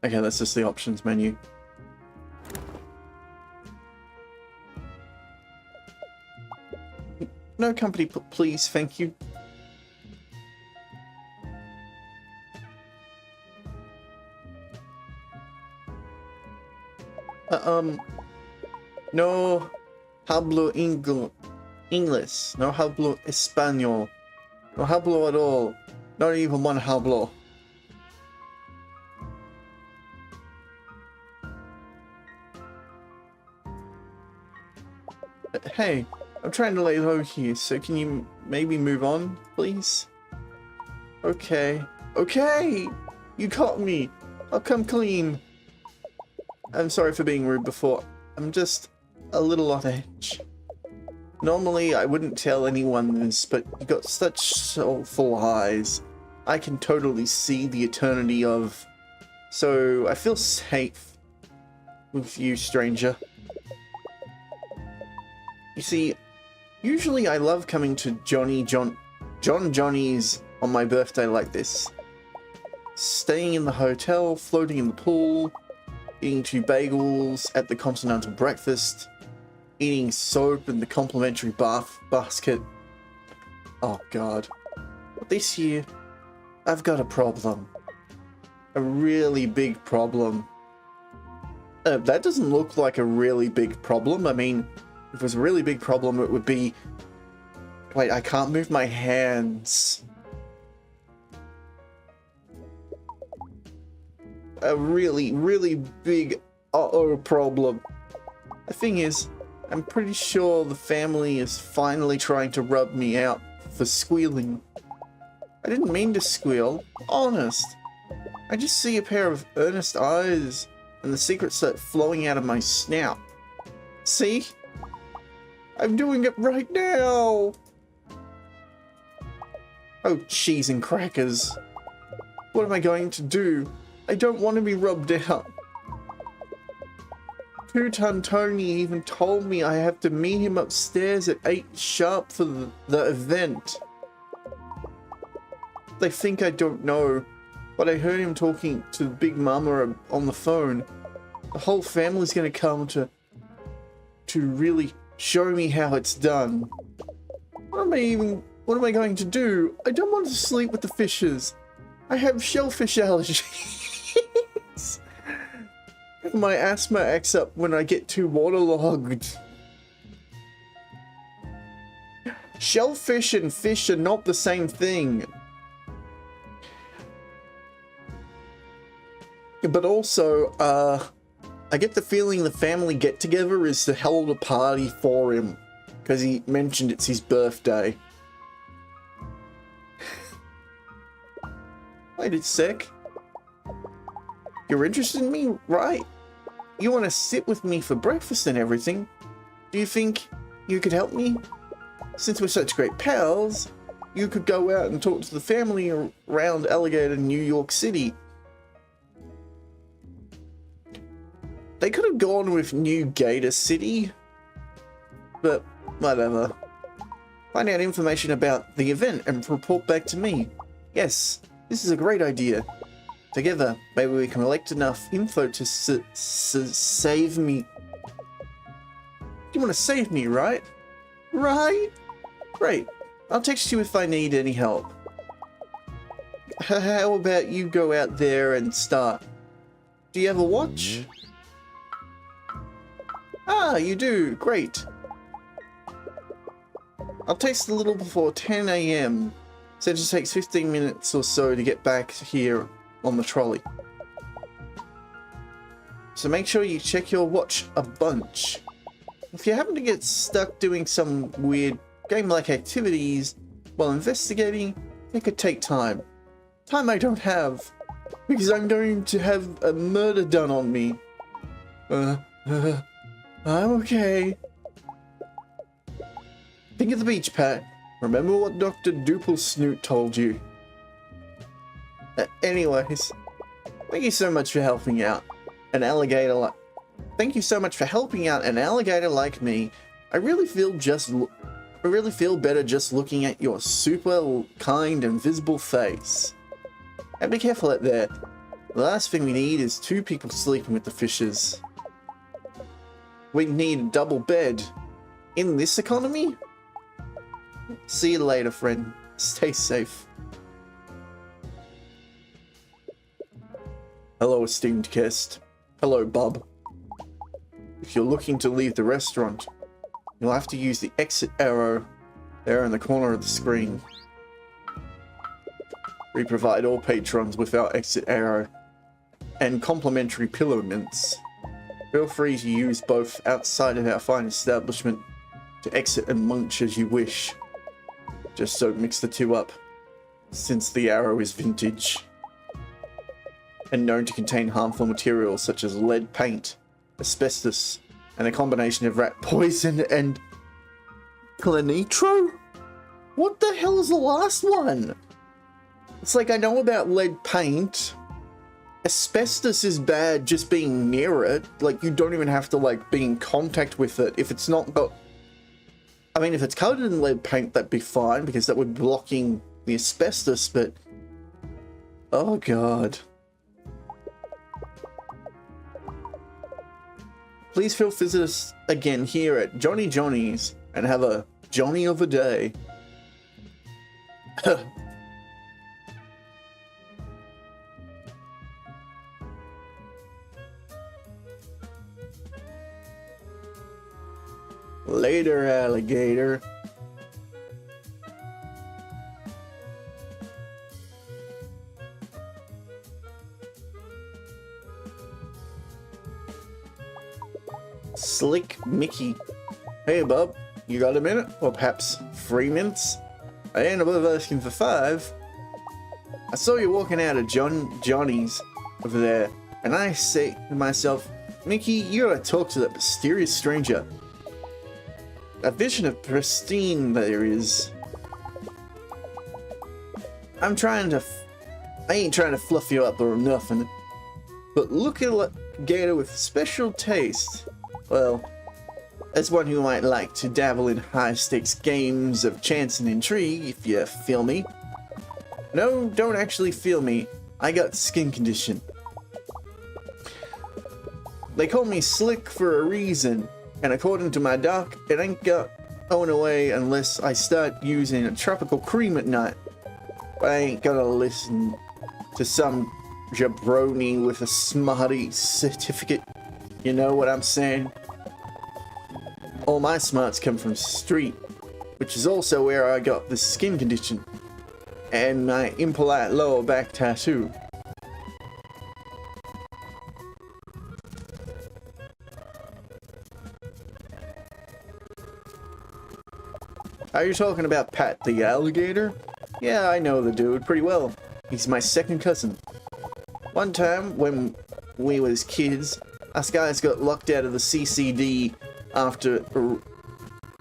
Okay, that's just the options menu. No company, please, thank you. No hablo English. No hablo Espanol. No hablo at all. Not even one hablo. Hey, I'm trying to lay low here, so can you maybe move on, please? Okay. Okay! You caught me! I'll come clean. I'm sorry for being rude before. I'm just a little on edge. Normally, I wouldn't tell anyone this, but you got such soulful eyes. I can totally see the eternity of... So, I feel safe with you, stranger. You see, usually I love coming to Johnny's on my birthday like this. Staying in the hotel, floating in the pool, eating 2 bagels at the continental breakfast, eating soap in the complimentary bath basket. Oh god. But this year, I've got a problem. A really big problem. That doesn't look like a really big problem. I mean, if it was a really big problem, it would be... Wait, I can't move my hands. A really, really big uh-oh problem. The thing is, I'm pretty sure the family is finally trying to rub me out for squealing. I didn't mean to squeal, honest. I just see a pair of earnest eyes and the secrets start flowing out of my snout. See? I'm doing it right now! Oh, cheese and crackers. What am I going to do? I don't want to be rubbed out. Two-Ton Tony even told me I have to meet him upstairs at 8 sharp for the event. They think I don't know, but I heard him talking to Big Mama on the phone. The whole family's gonna come to really show me how it's done. What am I going to do? I don't want to sleep with the fishes. I have shellfish allergies. My asthma acts up when I get too waterlogged. Shellfish and fish are not the same thing. But also, I get the feeling the family get-together is to hold a party for him, because he mentioned it's his birthday. Wait a sec. You're interested in me, right? You want to sit with me for breakfast and everything. Do you think you could help me? Since we're such great pals, you could go out and talk to the family around Alligator, New York City. They could have gone with New Gator City, but whatever. Find out information about the event and report back to me. Yes, this is a great idea. Together, maybe we can collect enough info to save me. You want to save me, right? Right? Great. I'll text you if I need any help. How about you go out there and start? Do you have a watch? Ah, you do. Great. I'll text a little before 10 AM. So it just takes 15 minutes or so to get back here on the trolley. So make sure you check your watch a bunch. If you happen to get stuck doing some weird game-like activities while investigating, it could take time. Time I don't have, because I'm going to have a murder done on me. I'm okay. Think of the beach, Pat. Remember what Dr. Snoot told you. Anyways, thank you so much for helping out an alligator like... Thank you so much for helping out an alligator like me. I really feel better just looking at your super kind and visible face. And be careful out there. The last thing we need is 2 people sleeping with the fishes. We need a double bed. In this economy? See you later, friend. Stay safe. Hello, esteemed guest. Hello, Bob. If you're looking to leave the restaurant, you'll have to use the exit arrow there in the corner of the screen. We provide all patrons with our exit arrow and complimentary pillow mints. Feel free to use both outside of our fine establishment to exit and munch as you wish. Just don't mix the two up, since the arrow is vintage and known to contain harmful materials such as lead paint, asbestos, and a combination of rat poison and clinitro? What the hell is the last one? It's like, I know about lead paint. Asbestos is bad just being near it. Like, you don't even have to, like, be in contact with it. If it's not got... I mean, if it's coated in lead paint, that'd be fine, because that would be blocking the asbestos, but... Oh, God. Please feel free to visit us again here at Johnny Johnny's and have a Johnny of a day. Later, alligator. Slick Mickey. Hey, bub, you got a minute? Or perhaps 3 minutes? I ain't above asking for 5. I saw you walking out of Johnny's over there, and I say to myself, Mickey, you gotta talk to that mysterious stranger. A vision of pristine there is. I ain't trying to fluff you up or nothing, but look at a gator with special taste. Well, as one who might like to dabble in high-stakes games of chance and intrigue, if you feel me. No, don't actually feel me. I got skin condition. They call me Slick for a reason, and according to my doc, it ain't got going away unless I start using a tropical cream at night. But I ain't gonna listen to some jabroni with a smarty certificate. You know what I'm saying? All my smarts come from street, which is also where I got this skin condition and my impolite lower back tattoo. Are you talking about Pat the Alligator? Yeah, I know the dude pretty well. He's my second cousin. One time, when we was kids, us guys got locked out of the CCD after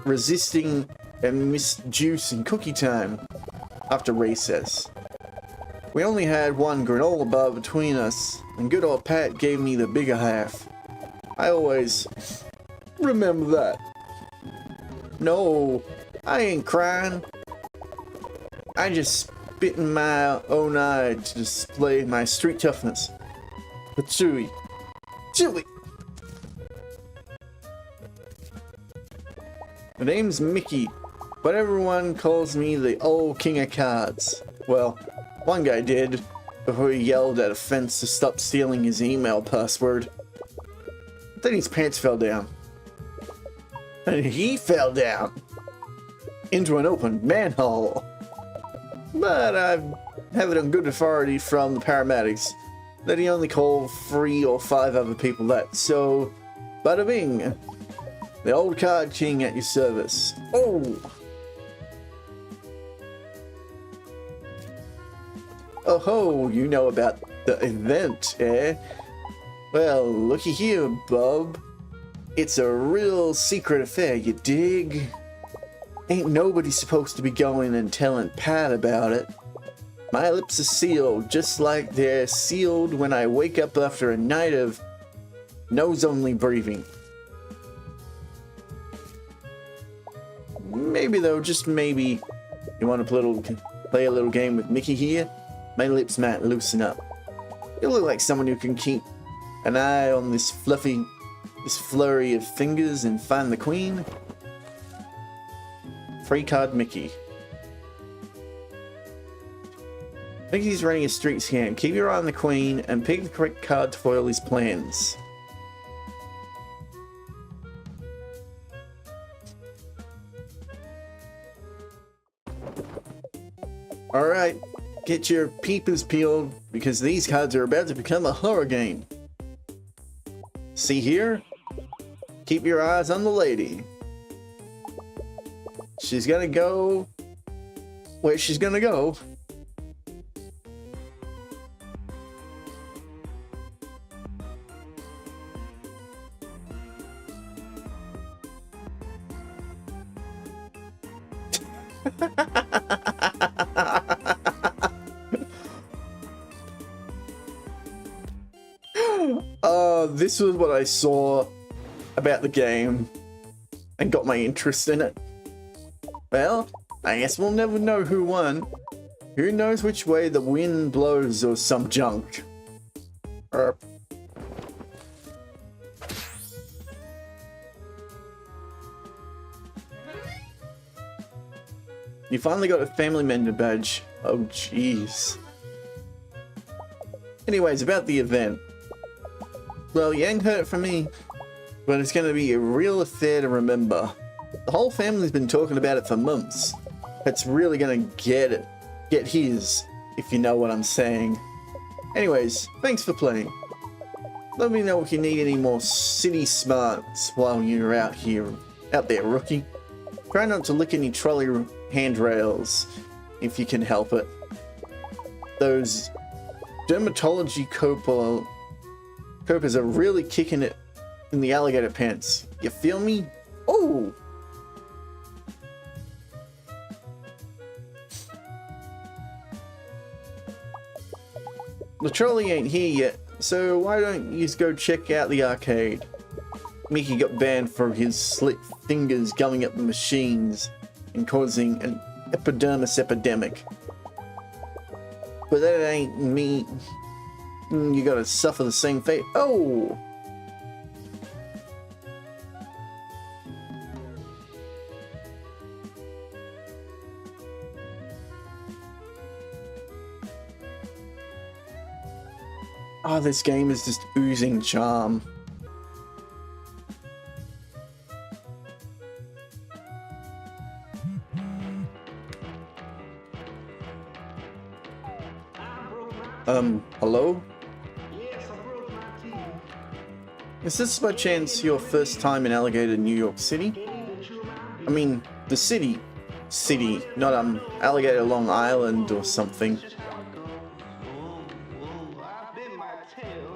resisting and missed juice and cookie time after recess. We only had one granola bar between us, and good old Pat gave me the bigger half. I always remember that. No, I ain't crying. I just spit in my own eye to display my street toughness. But Chewy. My name's Mickey, but everyone calls me the old king of cards. Well, one guy did, before he yelled at a fence to stop stealing his email password. Then his pants fell down. And he fell down into an open manhole. But I have it on good authority from the paramedics that he only called 3 or 5 other people that, so bada bing. The old card king at your service. Oh! Oh ho, you know about the event, eh? Well, looky here, bub. It's a real secret affair, you dig? Ain't nobody supposed to be going and telling Pat about it. My lips are sealed, just like they're sealed when I wake up after a night of nose-only breathing. Maybe though, just maybe, you want to play a little game with Mickey here? My lips might loosen up. You look like someone who can keep an eye on this flurry of fingers and find the queen. Free card Mickey. Mickey's running a street scan. Keep your eye on the queen and pick the correct card to foil his plans. Alright, get your peepers peeled because these cards are about to become a horror game. See here? Keep your eyes on the lady. She's gonna go where she's gonna go. This was what I saw about the game and got my interest in it. Well, I guess we'll never know who won. Who knows which way the wind blows or some junk. You finally got a family member badge. Oh jeez. Anyways, about the event. Well, you ain't heard it from me, but it's going to be a real affair to remember. The whole family's been talking about it for months. It's really going to get his, if you know what I'm saying. Anyways, thanks for playing. Let me know if you need any more city smarts while you're out there, rookie. Try not to lick any trolley handrails, if you can help it. Those dermatology Copas are really kicking it in the alligator pants. You feel me? Oh! The trolley ain't here yet, so why don't you go check out the arcade? Mickey got banned for his slick fingers gumming up the machines and causing an epidermis epidemic. But that ain't me. You gotta suffer the same fate. Oh! Oh, this game is just oozing charm. Hello? Is this by chance your first time in Alligator, New York City? I mean, the city, not Alligator, Long Island or something.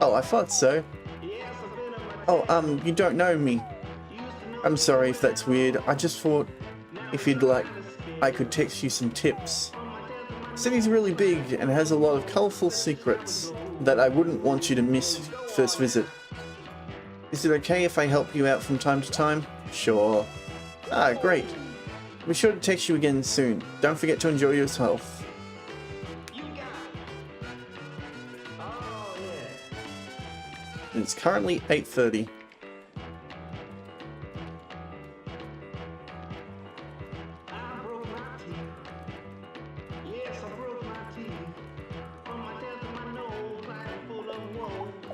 Oh, I thought so. Oh, you don't know me. I'm sorry if that's weird. I just thought if you'd like, I could text you some tips. The city's really big and has a lot of colorful secrets that I wouldn't want you to miss first visit. Is it okay if I help you out from time to time? Sure. Ah, great. Be sure to text you again soon. Don't forget to enjoy yourself. It's currently 8:30.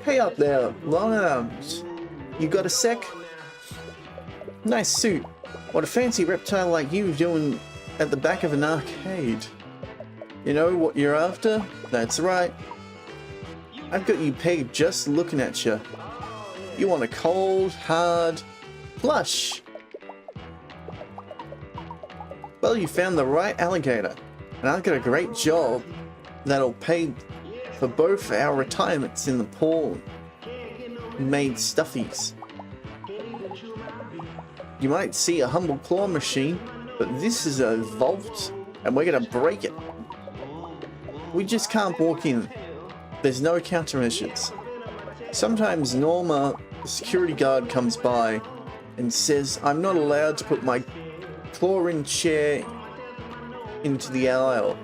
Hey up there, long arms. You got a sec? Nice suit. What a fancy reptile like you doing at the back of an arcade. You know what you're after? That's right. I've got you pegged just looking at you. You want a cold, hard plush. Well, you found the right alligator, and I've got a great job that'll pay for both our retirements in the pool made stuffies. You might see a humble claw machine, But this is a vault, and we're gonna break it. We just can't walk in. There's no countermeasures. Sometimes Norma, the security guard, comes by and says I'm not allowed to put my claw-in chair into the aisle.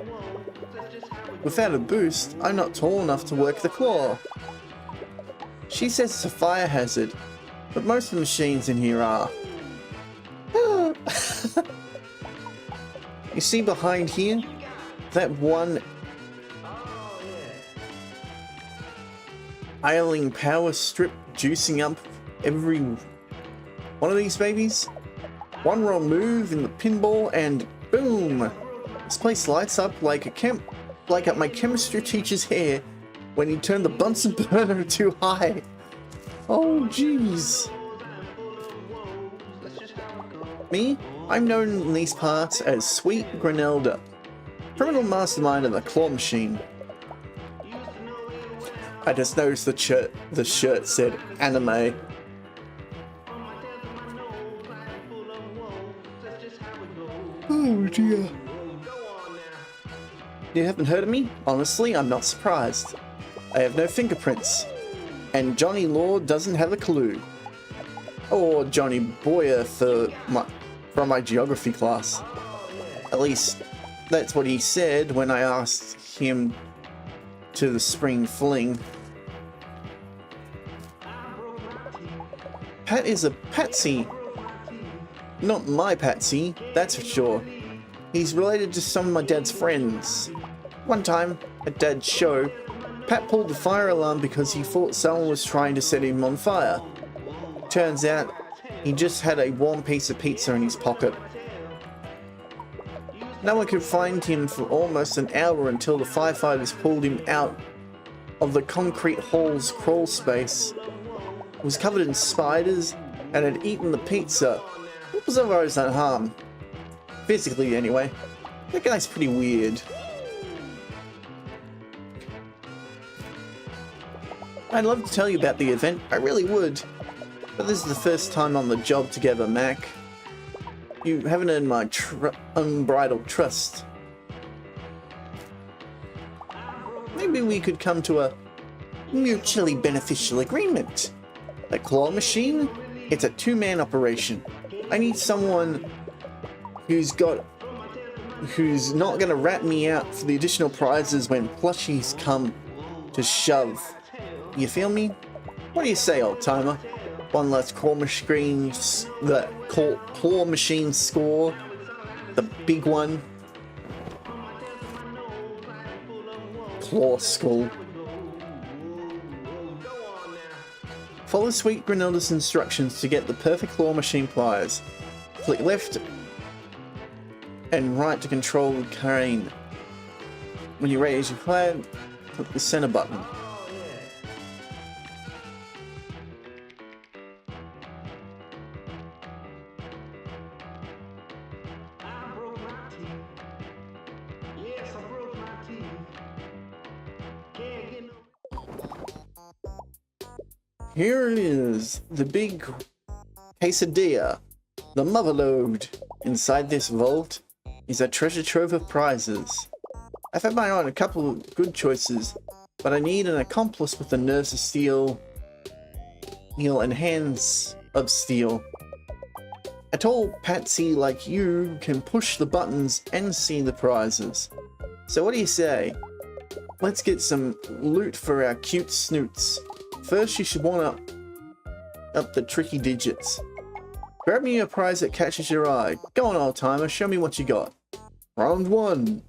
Without a boost, I'm not tall enough to work the claw. She says it's a fire hazard, but most of the machines in here are. You see behind here? That one ailing power strip juicing up every one of these babies? One wrong move in the pinball and boom! This place lights up like my chemistry teacher's hair when he turned the Bunsen burner too high. Oh jeez. Me? I'm known in these parts as Sweet Granelda, criminal mastermind of the claw machine. I just noticed the shirt said anime. Oh dear. You haven't heard of me? Honestly, I'm not surprised. I have no fingerprints. And Johnny Law doesn't have a clue. Or Johnny Boyer from my geography class. At least, that's what he said when I asked him to the spring fling. Pat is a patsy. Not my patsy, that's for sure. He's related to some of my dad's friends. One time, at Dad's show, Pat pulled the fire alarm because he thought someone was trying to set him on fire. Turns out, he just had a warm piece of pizza in his pocket. No one could find him for almost an hour until the firefighters pulled him out of the concrete hall's crawl space. He was covered in spiders and had eaten the pizza. It was otherwise unharmed. Physically, anyway. That guy's pretty weird. I'd love to tell you about the event, I really would. But this is the first time on the job together, Mac. You haven't earned my unbridled trust. Maybe we could come to a mutually beneficial agreement. The claw machine? It's a two-man operation. I need someone who's not gonna rat me out for the additional prizes when plushies come to shove. You feel me? What do you say, old timer? One less claw machine, the claw machine score, the big one. Claw skull. Follow Sweet Granelda's instructions to get the perfect claw machine pliers. Click left and right to control the crane. When you're ready to play, click the center button. Here it is, the big quesadilla, the motherlode. Inside this vault is a treasure trove of prizes. I've had my eye on a couple of good choices, but I need an accomplice with the nerves of steel and hands of steel. A tall patsy like you can push the buttons and see the prizes. So what do you say? Let's get some loot for our cute snoots. First, you should want up the tricky digits. Grab me a prize that catches your eye. Go on, old timer, show me what you got. Round one.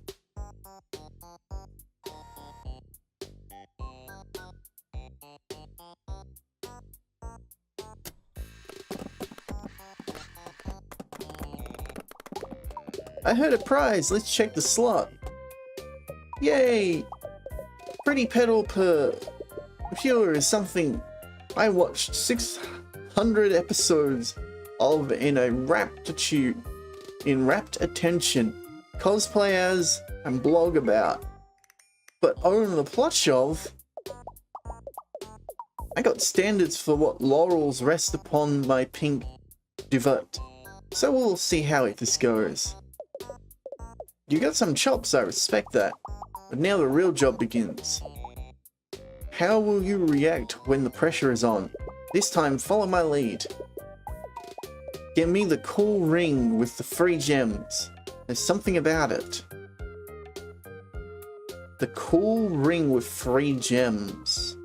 I heard a prize. Let's check the slot. Yay! Pretty pedal per viewer is something I watched 600 episodes of in rapt attention, cosplay as, and blog about, but own the plush of. I got standards for what laurels rest upon my pink duvet. So we'll see how this goes. You got some chops, I respect that. But now the real job begins. How will you react when the pressure is on? This time, follow my lead. Get me the cool ring with the free gems. There's something about it. The cool ring with free gems.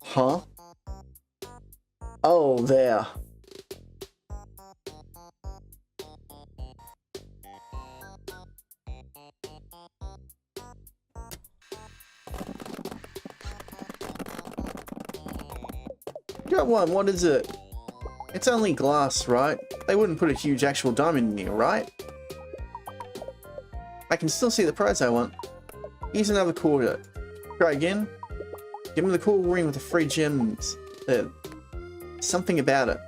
Huh? Oh, there. Got one, what is it? It's only glass, right? They wouldn't put a huge actual diamond in here, right? I can still see the prize I want. Here's another quarter. Try again. Give me the cool ring with the free gems. There's something about it.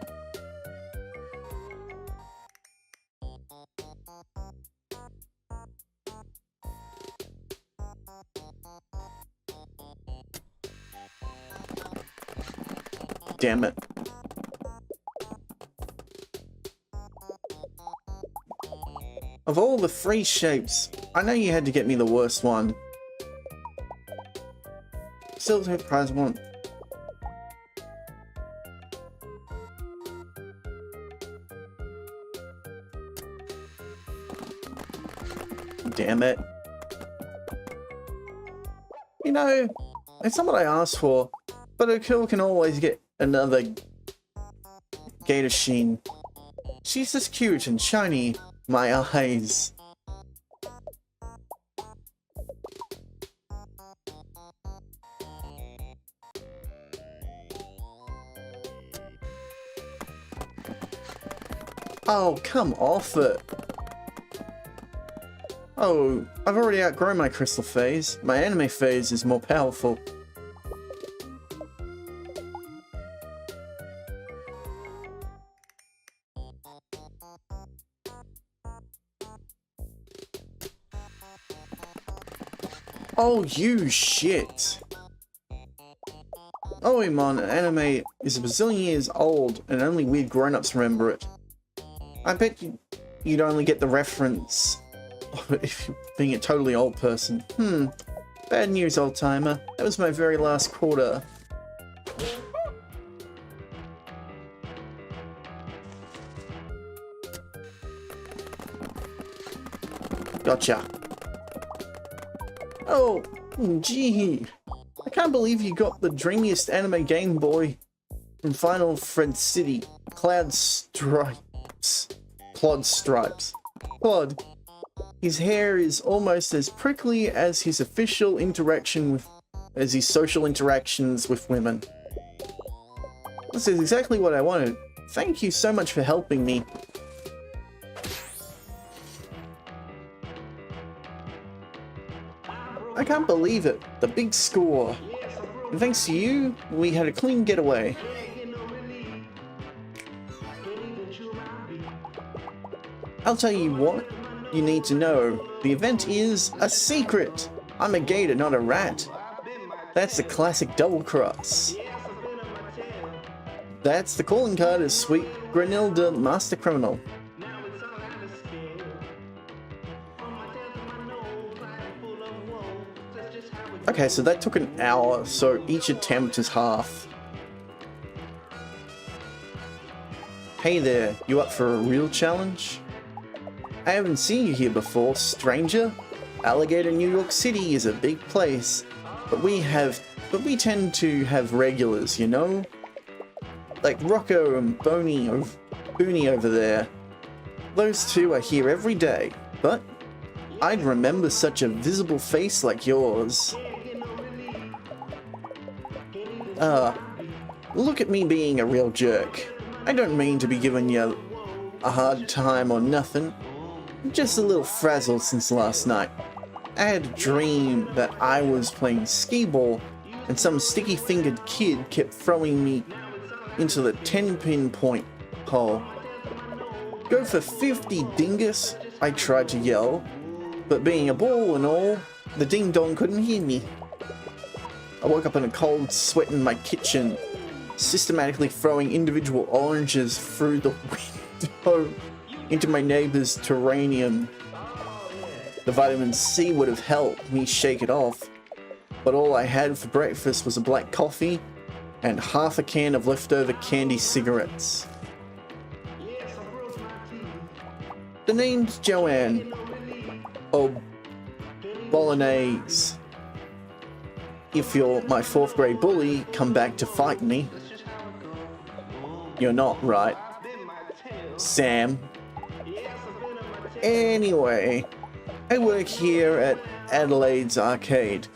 Damn it. Of all the free shapes, I know you had to get me the worst one. Still take prize one. Damn it. You know, it's not what I asked for, but a girl can always get another gator sheen. She's just cute and shiny, my eyes. Oh, come off it. Oh, I've already outgrown my crystal phase. My anime phase is more powerful. Oh, you shit. Oh, Imon, anime is a bazillion years old and only weird grown-ups remember it. I bet you'd only get the reference if you're being a totally old person. Bad news, old-timer. That was my very last quarter. Gotcha. Oh, gee. I can't believe you got the dreamiest anime Game Boy from Final Fred City. Cloud Stripes. Claude. His hair is almost as prickly as his social interactions with women. This is exactly what I wanted. Thank you so much for helping me. I can't believe it. The big score. And thanks to you, we had a clean getaway. I'll tell you what you need to know. The event is a secret. I'm a gator, not a rat. That's the classic double cross. That's the calling card of Sweet Grenilda, Master Criminal. Okay, so that took an hour, so each attempt is half. Hey there, you up for a real challenge? I haven't seen you here before, stranger. Alligator, New York City is a big place, but we tend to have regulars, you know? Like Rocco and Booney over there. Those two are here every day, but I'd remember such a visible face like yours. Look at me being a real jerk. I don't mean to be giving you a hard time or nothing. Just a little frazzled since last night. I had a dream that I was playing skee-ball and some sticky-fingered kid kept throwing me into the 10-pin point hole. Go for 50, dingus, I tried to yell, but being a ball and all, the ding-dong couldn't hear me. I woke up in a cold sweat in my kitchen, systematically throwing individual oranges through the window into my neighbor's terrarium. The vitamin C would have helped me shake it off, but all I had for breakfast was a black coffee and half a can of leftover candy cigarettes. The name's Joanne. Oh, Bolognese. If you're my 4th grade bully, come back to fight me. You're not, right? Sam. Anyway, I work here at Adelaide's arcade,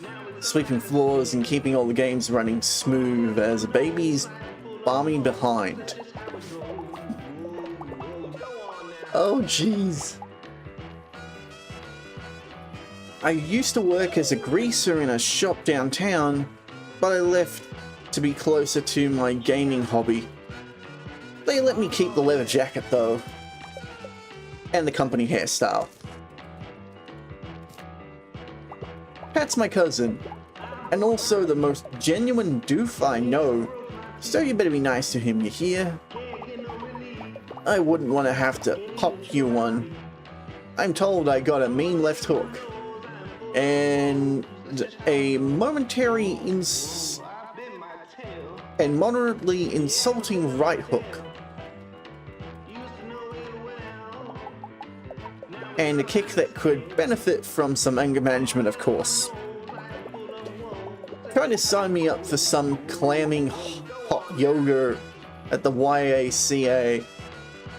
sweeping floors and keeping all the games running smooth as a baby's balmy behind. Oh jeez. I used to work as a greaser in a shop downtown, but I left to be closer to my gaming hobby. They let me keep the leather jacket though, and the company hairstyle. Pat's my cousin, and also the most genuine doof I know, so you better be nice to him, you hear? I wouldn't want to have to pop you one. I'm told I got a mean left hook, and a moderately insulting right hook, and a kick that could benefit from some anger management, of course. Trying to sign me up for some clamming hot yoga at the YACA,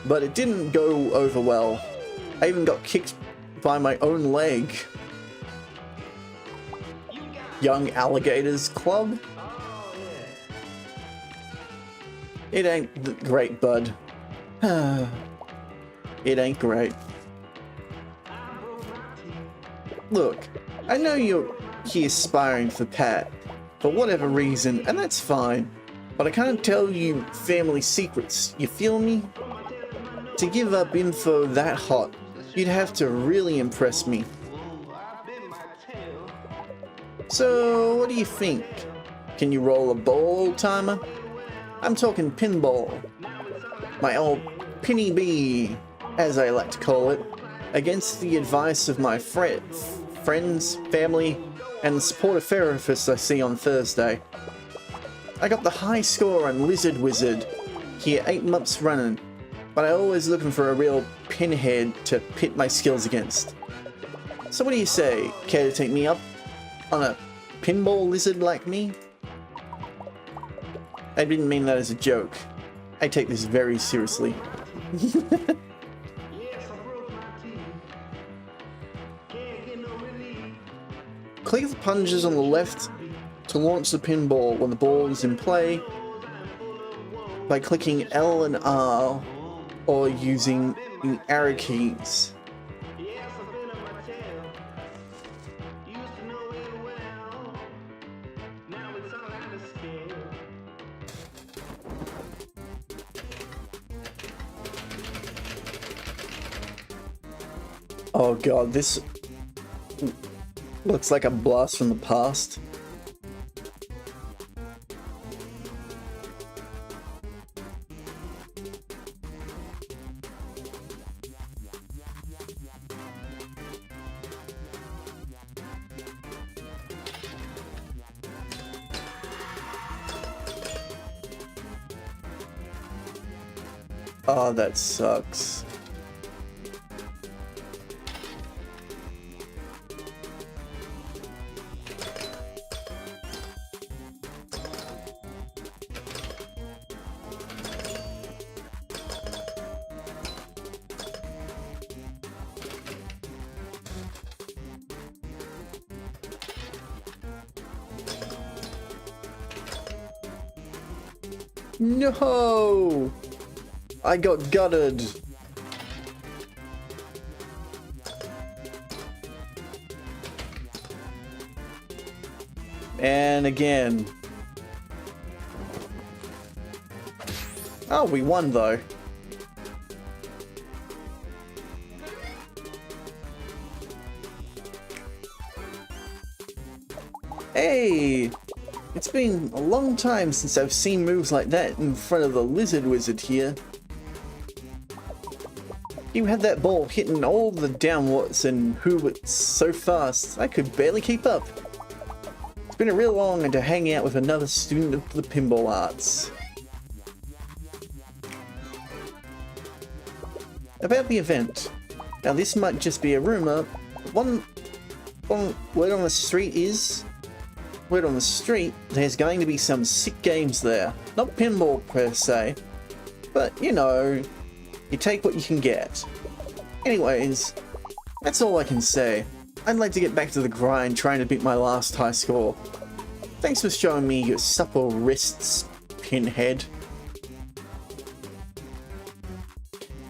but it didn't go over well. I even got kicked by my own leg. Young Alligators Club? It ain't great, bud. It ain't great. Look, I know you're here sparring for Pat, for whatever reason, and that's fine, but I can't tell you family secrets, you feel me? To give up info that hot, you'd have to really impress me. So, what do you think? Can you roll a ball, old-timer? I'm talking pinball. My old Penny Bee, as I like to call it, against the advice of my friends, family, and the supportive therapists I see on Thursday. I got the high score on Lizard Wizard here 8 months running, but I'm always looking for a real pinhead to pit my skills against. So what do you say? Care to take me up on a pinball lizard like me? I didn't mean that as a joke. I take this very seriously. Click the punches on the left to launch the pinball when the ball is in play by clicking L and R or using the arrow keys. Oh god, this looks like a blast from the past. Oh, that sucks. No! I got gutted. And again. Oh, we won though. Hey! It's been a long time since I've seen moves like that in front of the lizard wizard here. You had that ball hitting all the downwards and hoovits so fast, I could barely keep up. It's been a real long time to hang out with another student of the pinball arts. About the event. Now this might just be a rumor. One word on the street is... Word on the street, there's going to be some sick games there. Not pinball per se, but you know, you take what you can get. Anyways, that's all I can say. I'd like to get back to the grind trying to beat my last high score. Thanks for showing me your supple wrists, pinhead.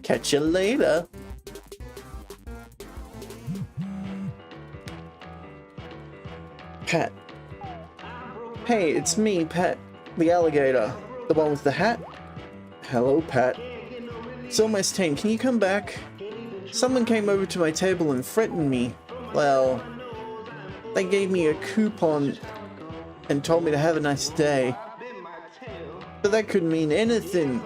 Catch you later. Pat. Hey, it's me, Pat the Alligator. The one with the hat? Hello, Pat. It's almost 10. Can you come back? Someone came over to my table and threatened me. Well, they gave me a coupon and told me to have a nice day. But that could mean anything.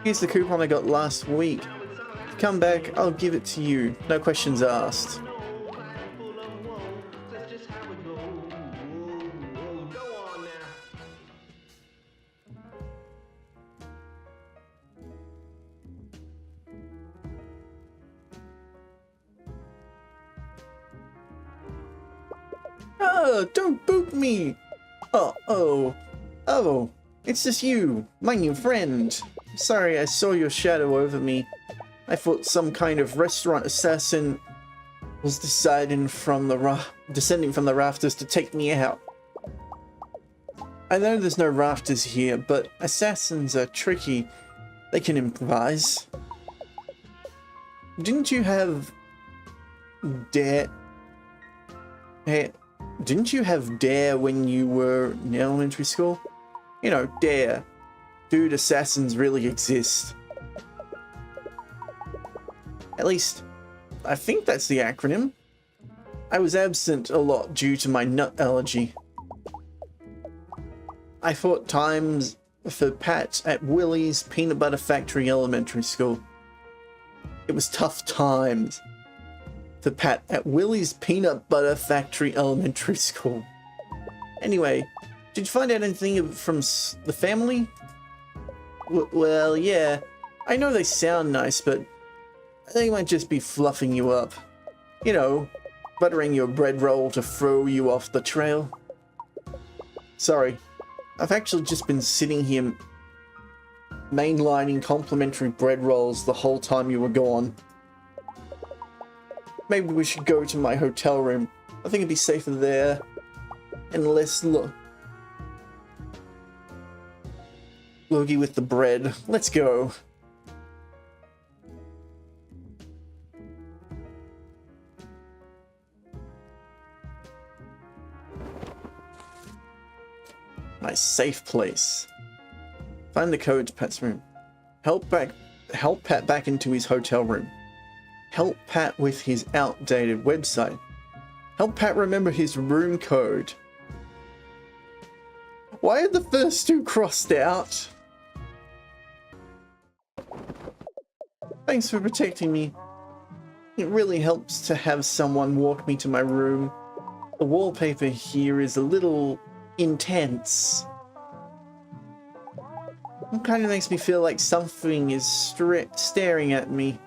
Here's the coupon I got last week. If you come back, I'll give it to you. No questions asked. Don't boot me! Oh, it's just you, my new friend. Sorry I saw your shadow over me. I thought some kind of restaurant assassin was descending from the rafters to take me out. I know there's no rafters here, but assassins are tricky. They can improvise. Didn't you have Dare when you were in elementary school? You know, Dare. Dude, assassins really exist. At least, I think that's the acronym. I was absent a lot due to my nut allergy. I fought times for Pat at Willie's Peanut Butter Factory Elementary School. It was tough times for Pat at Willie's Peanut Butter Factory Elementary School. Anyway, did you find out anything from the family? Well, yeah. I know they sound nice, but they might just be fluffing you up. You know, buttering your bread roll to throw you off the trail. Sorry, I've actually just been sitting here mainlining complimentary bread rolls the whole time you were gone. Maybe we should go to my hotel room. I think it'd be safer there. And less Logie with the bread. Let's go. My safe place. Find the code to Pat's room. Help Pat back into his hotel room. Help Pat with his outdated website. Help Pat remember his room code. Why are the first two crossed out? Thanks for protecting me. It really helps to have someone walk me to my room. The wallpaper here is a little intense. It kind of makes me feel like something is staring at me.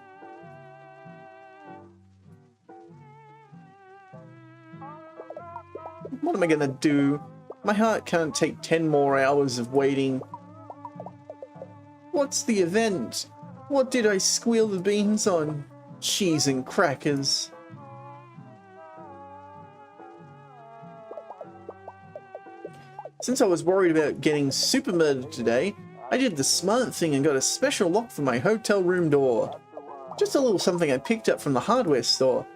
What am I gonna do? My heart can't take 10 more hours of waiting. What's the event? What did I squeal the beans on? Cheese and crackers. Since I was worried about getting super murdered today, I did the smart thing and got a special lock for my hotel room door. Just a little something I picked up from the hardware store.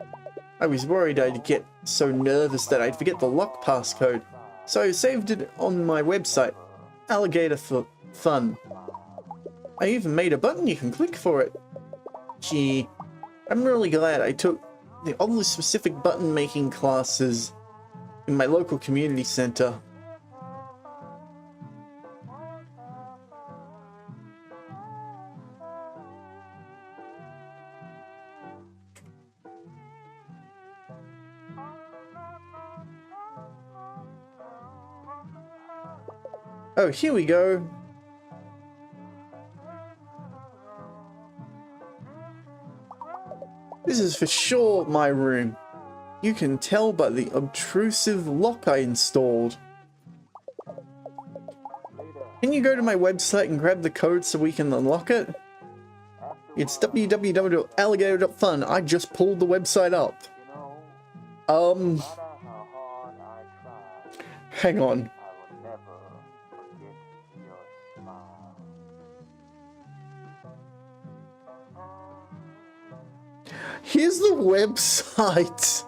I was worried I'd get so nervous that I'd forget the lock passcode, so I saved it on my website, Alligator for Fun. I even made a button you can click for it. Gee, I'm really glad I took the oddly specific button making classes in my local community center. Oh, here we go. This is for sure my room. You can tell by the obtrusive lock I installed. Can you go to my website and grab the code so we can unlock it? It's www.alligator.fun. I just pulled the website up. Hang on. Here's the website.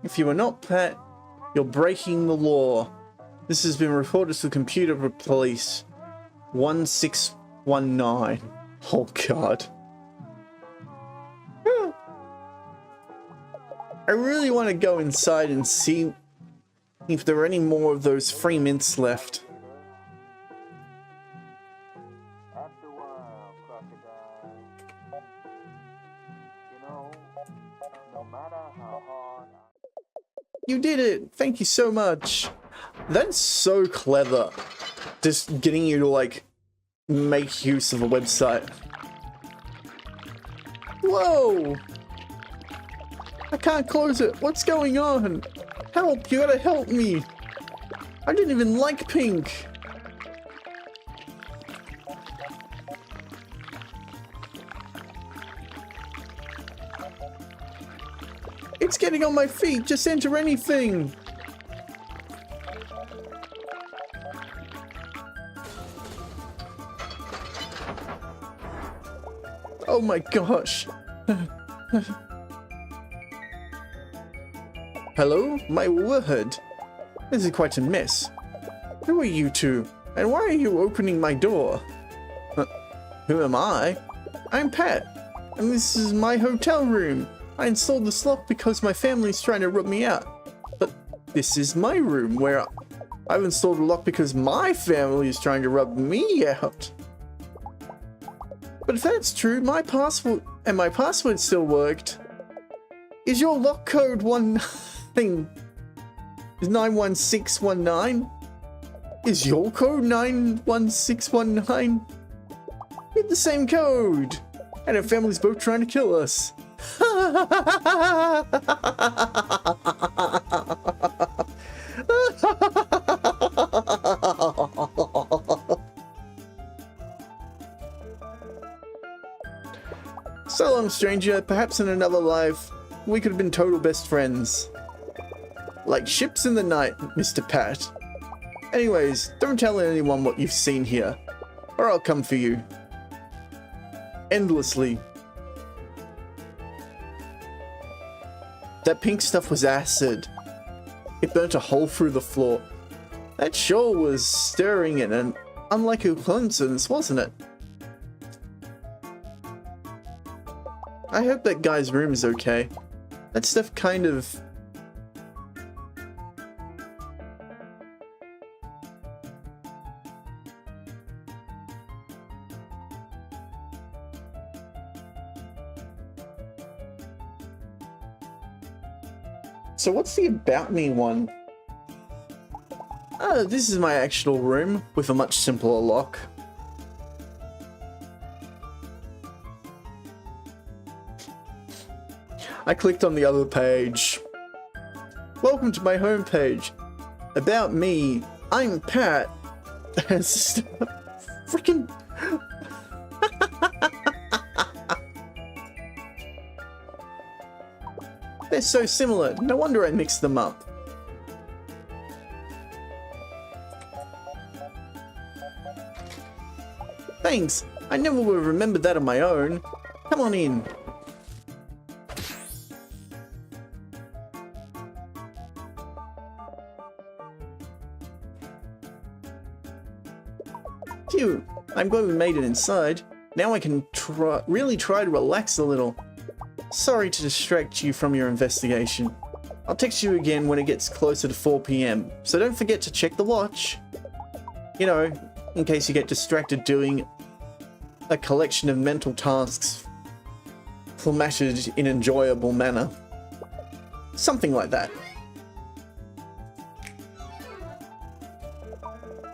If you are not Pat, you're breaking the law. This has been reported to the computer police. 1619. Oh God. I really want to go inside and see if there are any more of those free mints left. You did it! Thank you so much! That's so clever. Just getting you to, like, make use of a website. Whoa! I can't close it. What's going on? Help! You gotta help me! I didn't even like pink! It's getting on my feet! Just enter anything! Oh my gosh! Hello? My word! This is quite a mess. Who are you two? And why are you opening my door? Who am I? I'm Pat, and this is my hotel room. I installed this lock because my family's trying to rub me out. But this is my room where I've installed a lock because my family is trying to rub me out. But if that's true, my password still worked. Is your lock code is 91619? Is your code 91619? We have the same code, and our family's both trying to kill us. So long, stranger. Perhaps in another life, we could have been total best friends. Like ships in the night, Mr. Pat. Anyways, don't tell anyone what you've seen here, or I'll come for you. Endlessly. That pink stuff was acid. It burnt a hole through the floor. That sure was stirring in an unlikely coincidence, wasn't it? I hope that guy's room is okay. That stuff kind of... So what's the About Me one? This is my actual room with a much simpler lock. I clicked on the other page. Welcome to my homepage. About me. I'm Pat. Freaking... They're so similar. No wonder I mixed them up. Thanks. I never would have remembered that on my own. Come on in. Phew, I'm glad we made it inside. Now I can really try to relax a little. Sorry to distract you from your investigation. I'll text you again when it gets closer to 4 PM, so don't forget to check the watch. You know, in case you get distracted doing a collection of mental tasks formatted in an enjoyable manner. Something like that.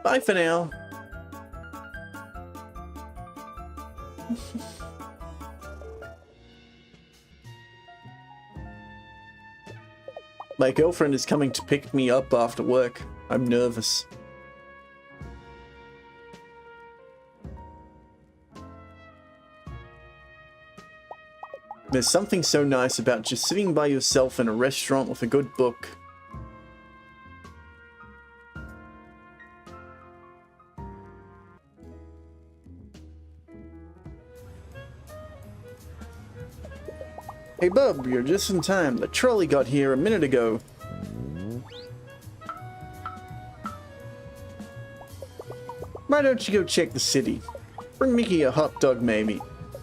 Bye for now. My girlfriend is coming to pick me up after work. I'm nervous. There's something so nice about just sitting by yourself in a restaurant with a good book. Hey bub, you're just in time. The trolley got here a minute ago. Why don't you go check the city? Bring Mickey a hot dog maybe,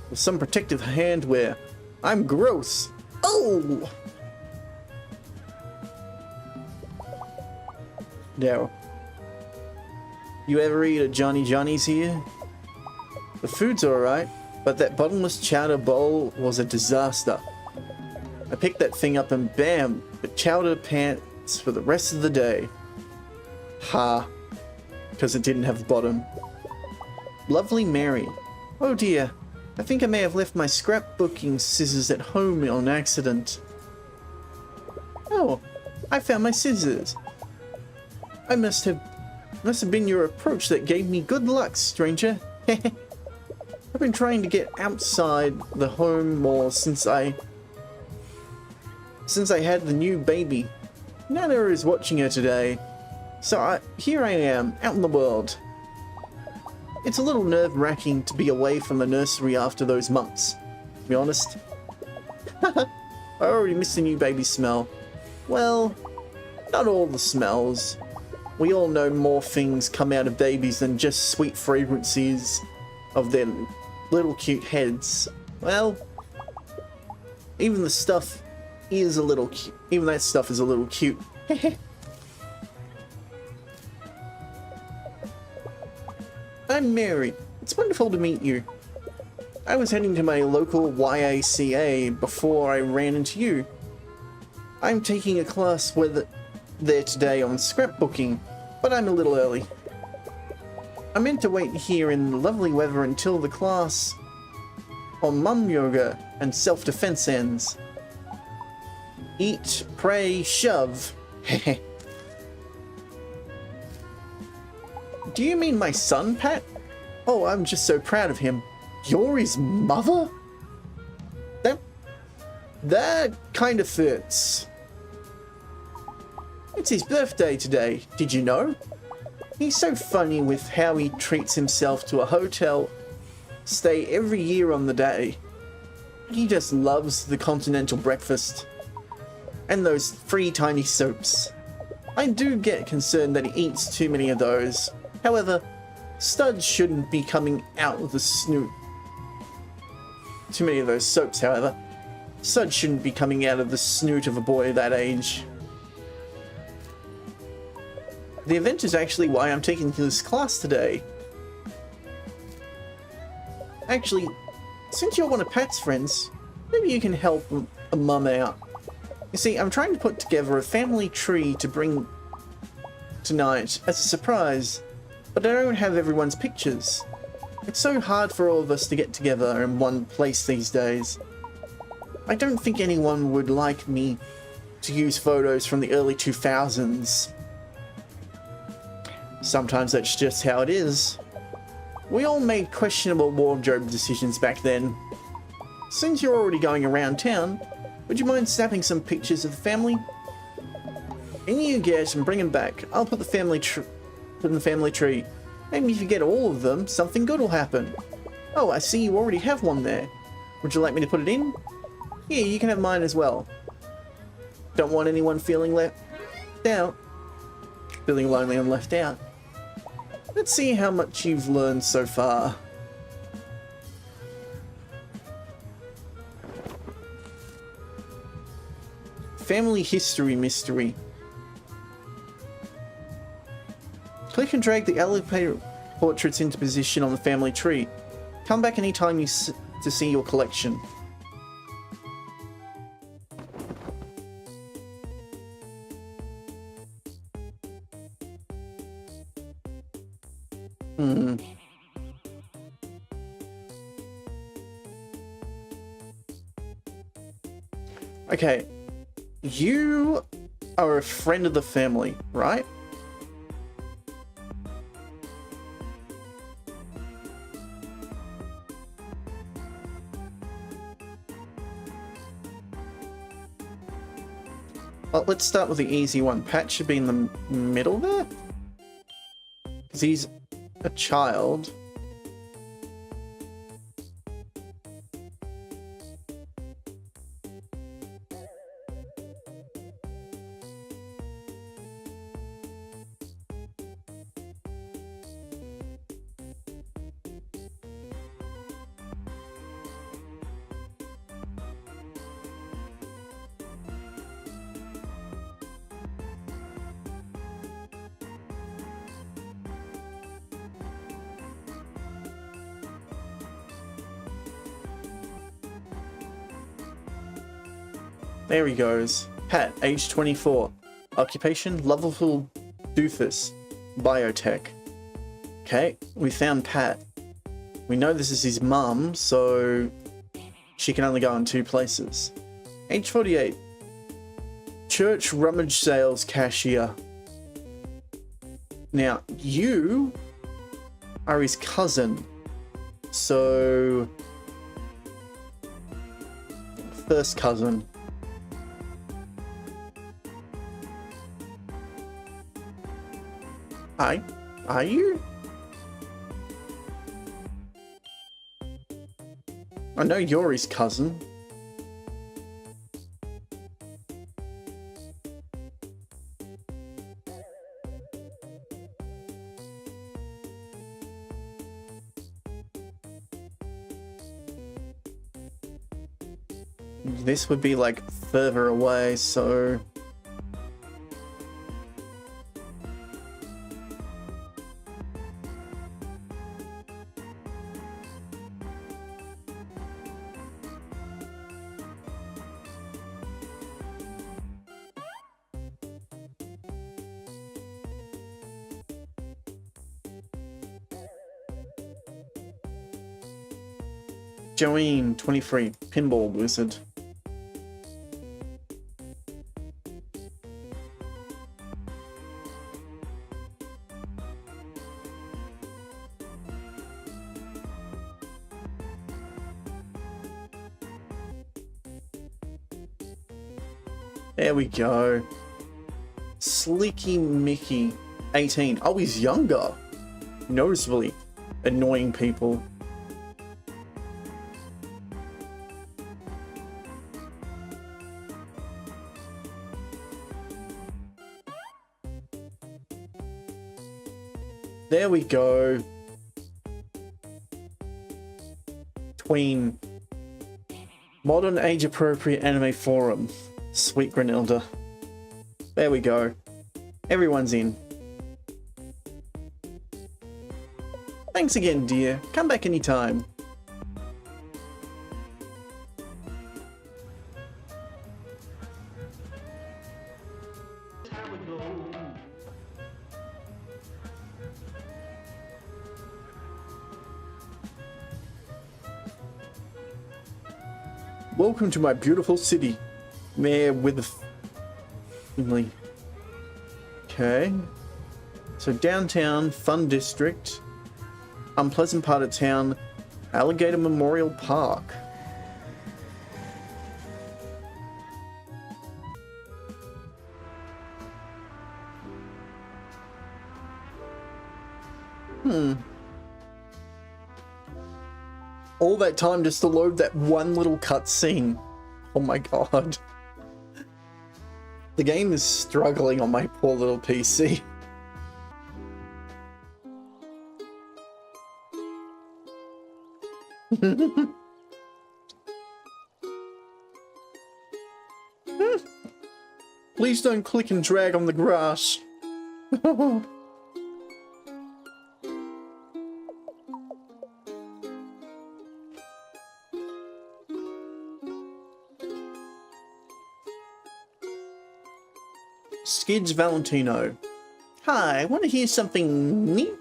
with some protective handwear. I'm gross. Oh! Now, you ever eat at Johnny Johnny's here? The food's alright, but that bottomless chowder bowl was a disaster. I picked that thing up and bam, the chowder pants for the rest of the day. Ha, because it didn't have the bottom. Lovely Mary. Oh dear, I think I may have left my scrapbooking scissors at home on accident. Oh, I found my scissors. I must have been your approach that gave me good luck, stranger. I've been trying to get outside the home more since I had the new baby. Nana is watching her today, so here I am, out in the world. It's a little nerve-wracking to be away from the nursery after those months, to be honest. I already miss the new baby smell. Well, not all the smells. We all know more things come out of babies than just sweet fragrances of their little cute heads. Well, even the stuff is a little cute. Even that stuff is a little cute. I'm Mary. It's wonderful to meet you. I was heading to my local YACA before I ran into you. I'm taking a class there today on scrapbooking, but I'm a little early. I meant to wait here in the lovely weather until the class on mum yoga and self-defense ends. Eat, pray, shove. Do you mean my son, Pat? Oh, I'm just so proud of him. You're his mother? That kind of fits. It's his birthday today, did you know? He's so funny with how he treats himself to a hotel stay every year on the day. He just loves the continental breakfast. And those free tiny soaps. I do get concerned that he eats too many of those. However, studs shouldn't be coming out of the snoot. Too many of those soaps, however. Studs shouldn't be coming out of the snoot of a boy that age. The event is actually why I'm taking this class today. Actually, since you're one of Pat's friends, maybe you can help a mum out. You see, I'm trying to put together a family tree to bring tonight as a surprise, but I don't have everyone's pictures. It's so hard for all of us to get together in one place these days. I don't think anyone would like me to use photos from the early 2000s. Sometimes that's just how it is. We all made questionable wardrobe decisions back then. Since you're already going around town, would you mind snapping some pictures of the family? Any you get and bring them back. I'll put the family in the family tree. Maybe if you get all of them, something good will happen. Oh, I see you already have one there. Would you like me to put it in? Here, you can have mine as well. Don't want anyone feeling left out. Feeling lonely and left out. Let's see how much you've learned so far. Family history mystery. Click and drag the alligator portraits into position on the family tree. Come back anytime to see your collection. Okay. You are a friend of the family, right? Well, let's start with the easy one. Pat should be in the middle there. Because he's a child. There he goes. Pat, age 24. Occupation, lovable doofus. Biotech. Okay, we found Pat. We know this is his mum, so she can only go in 2 places. Age 48. Church rummage sales cashier. Now, you are his cousin. So, first cousin. Are you? I know you're his cousin. This would be like further away, so... Joanne, 23, pinball wizard. There we go. Sleeky Mickey, 18. Oh, he's younger. Noticeably annoying people. There we go. Tween. Modern age-appropriate anime forum. Sweet Granilda. There we go. Everyone's in. Thanks again, dear. Come back anytime. Welcome to my beautiful city. Mayor with a family. Okay. So downtown, fun district. Unpleasant part of town. Alligator Memorial Park. All that time just to load that one little cutscene. Oh my god. The game is struggling on my poor little PC. Please don't click and drag on the grass. Skids Valentino. Hi, want to hear something neat?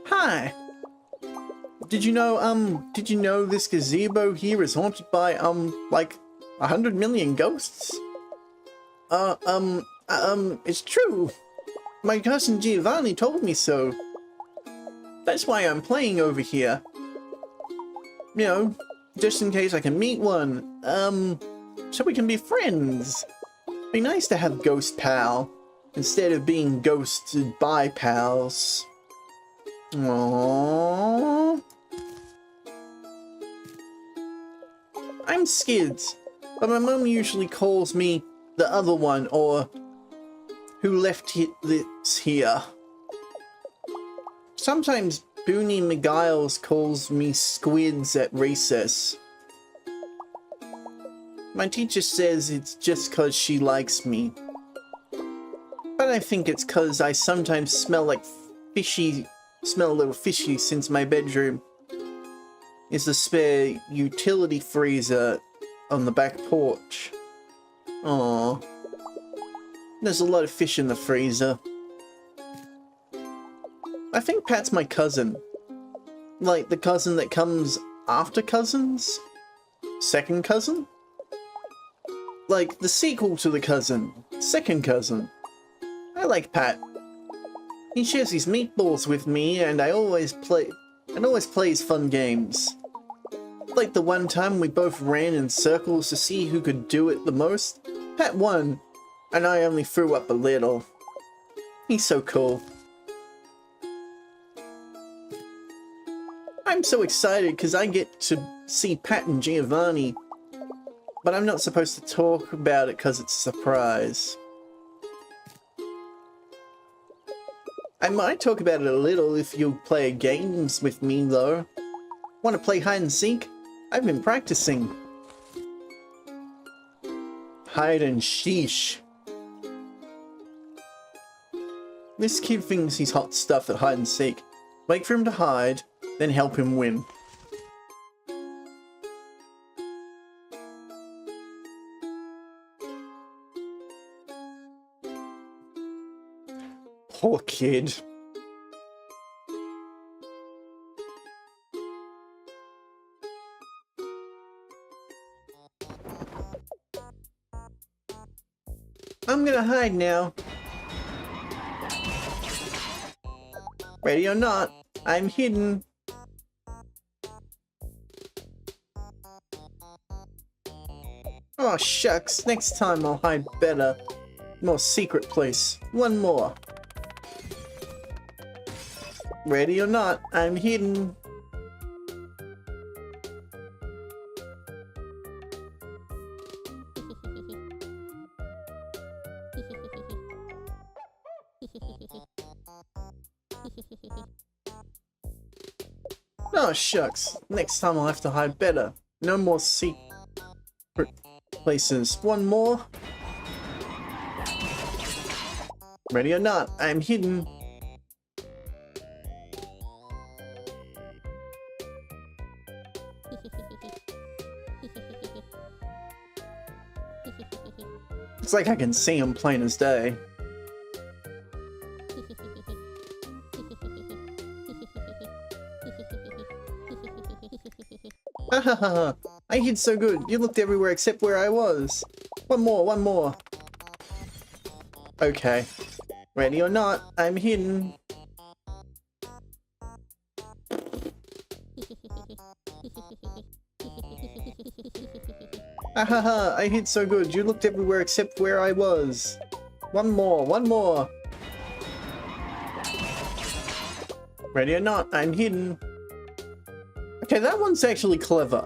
Hi. Did you know this gazebo here is haunted by, like 100 million ghosts? It's true. My cousin Giovanni told me so. That's why I'm playing over here. You know, just in case I can meet one. So we can be friends. Be nice to have ghost pal, instead of being ghosted by pals. Aww. I'm Skids, but my mum usually calls me the other one, or who left this here. Sometimes Booney McGiles calls me Squids at recess. My teacher says it's just 'cause she likes me. But I think it's 'cause I sometimes smell a little fishy since my bedroom is the spare utility freezer on the back porch. Aww. There's a lot of fish in the freezer. I think Pat's my cousin. Like the cousin that comes after cousins? Second cousin? Like the sequel to the cousin. Second cousin. I like Pat. He shares his meatballs with me and always plays fun games. Like the one time we both ran in circles to see who could do it the most. Pat won, and I only threw up a little. He's so cool. I'm so excited because I get to see Pat and Giovanni, but I'm not supposed to talk about it because it's a surprise. I might talk about it a little if you'll play games with me though. Want to play hide and seek? I've been practicing. Hide and sheesh. This kid thinks he's hot stuff at hide and seek. Wait for him to hide, then help him win. Poor kid. I'm gonna hide now. Ready or not, I'm hidden. Oh shucks, next time I'll hide better. More secret place. One more. Ready or not, I'm hidden. Oh shucks, next time I'll have to hide better. No more secret places. One more. Ready or not, I'm hidden. It's like I can see him plain as day. Hahaha, I hid so good. You looked everywhere except where I was. One more, one more. Okay. Ready or not, I'm hidden. Hahaha, I hid so good. You looked everywhere except where I was. One more, one more. Ready or not, I'm hidden. Okay, that one's actually clever.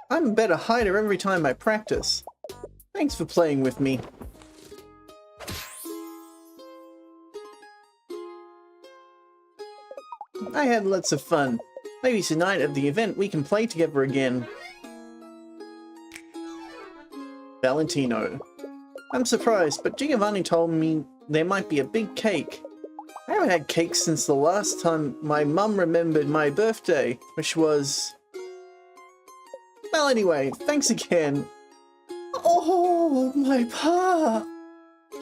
I'm a better hider every time I practice. Thanks for playing with me. I had lots of fun. Maybe tonight at the event we can play together again. Valentino. I'm surprised, but Giovanni told me there might be a big cake. I haven't had cake since the last time my mum remembered my birthday, which was... Well, anyway, thanks again. Oh, my pa!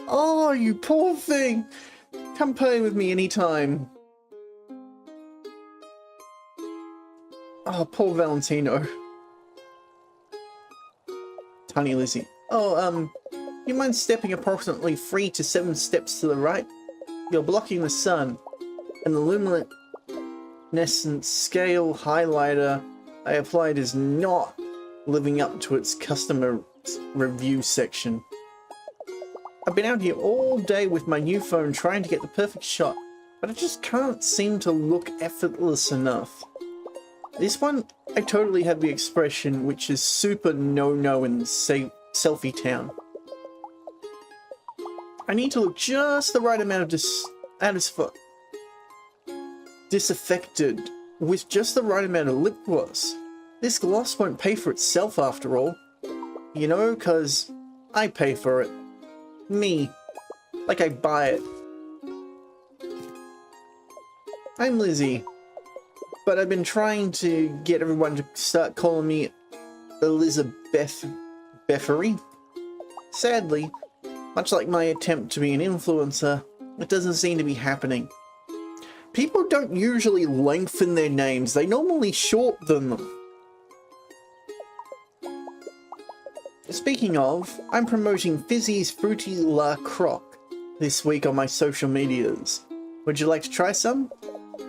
Oh, you poor thing! Come play with me anytime. Oh, poor Valentino. Tiny Lizzie. Oh, you mind stepping approximately 3 to 7 steps to the right? You're blocking the sun, and the luminescent scale highlighter I applied is not living up to its customer review section. I've been out here all day with my new phone trying to get the perfect shot, but it just can't seem to look effortless enough. This one, I totally have the expression, which is super no-no in selfie town. I need to look just the right amount of disaffected, with just the right amount of lip gloss. This gloss won't pay for itself after all. You know, cause I pay for it. Me. Like I buy it. I'm Lizzie. But I've been trying to get everyone to start calling me Elizabeth Beffery. Sadly, much like my attempt to be an influencer, it doesn't seem to be happening. People don't usually lengthen their names, they normally shorten them. Speaking of, I'm promoting Fizzy's Fruity La Croque this week on my social medias. Would you like to try some?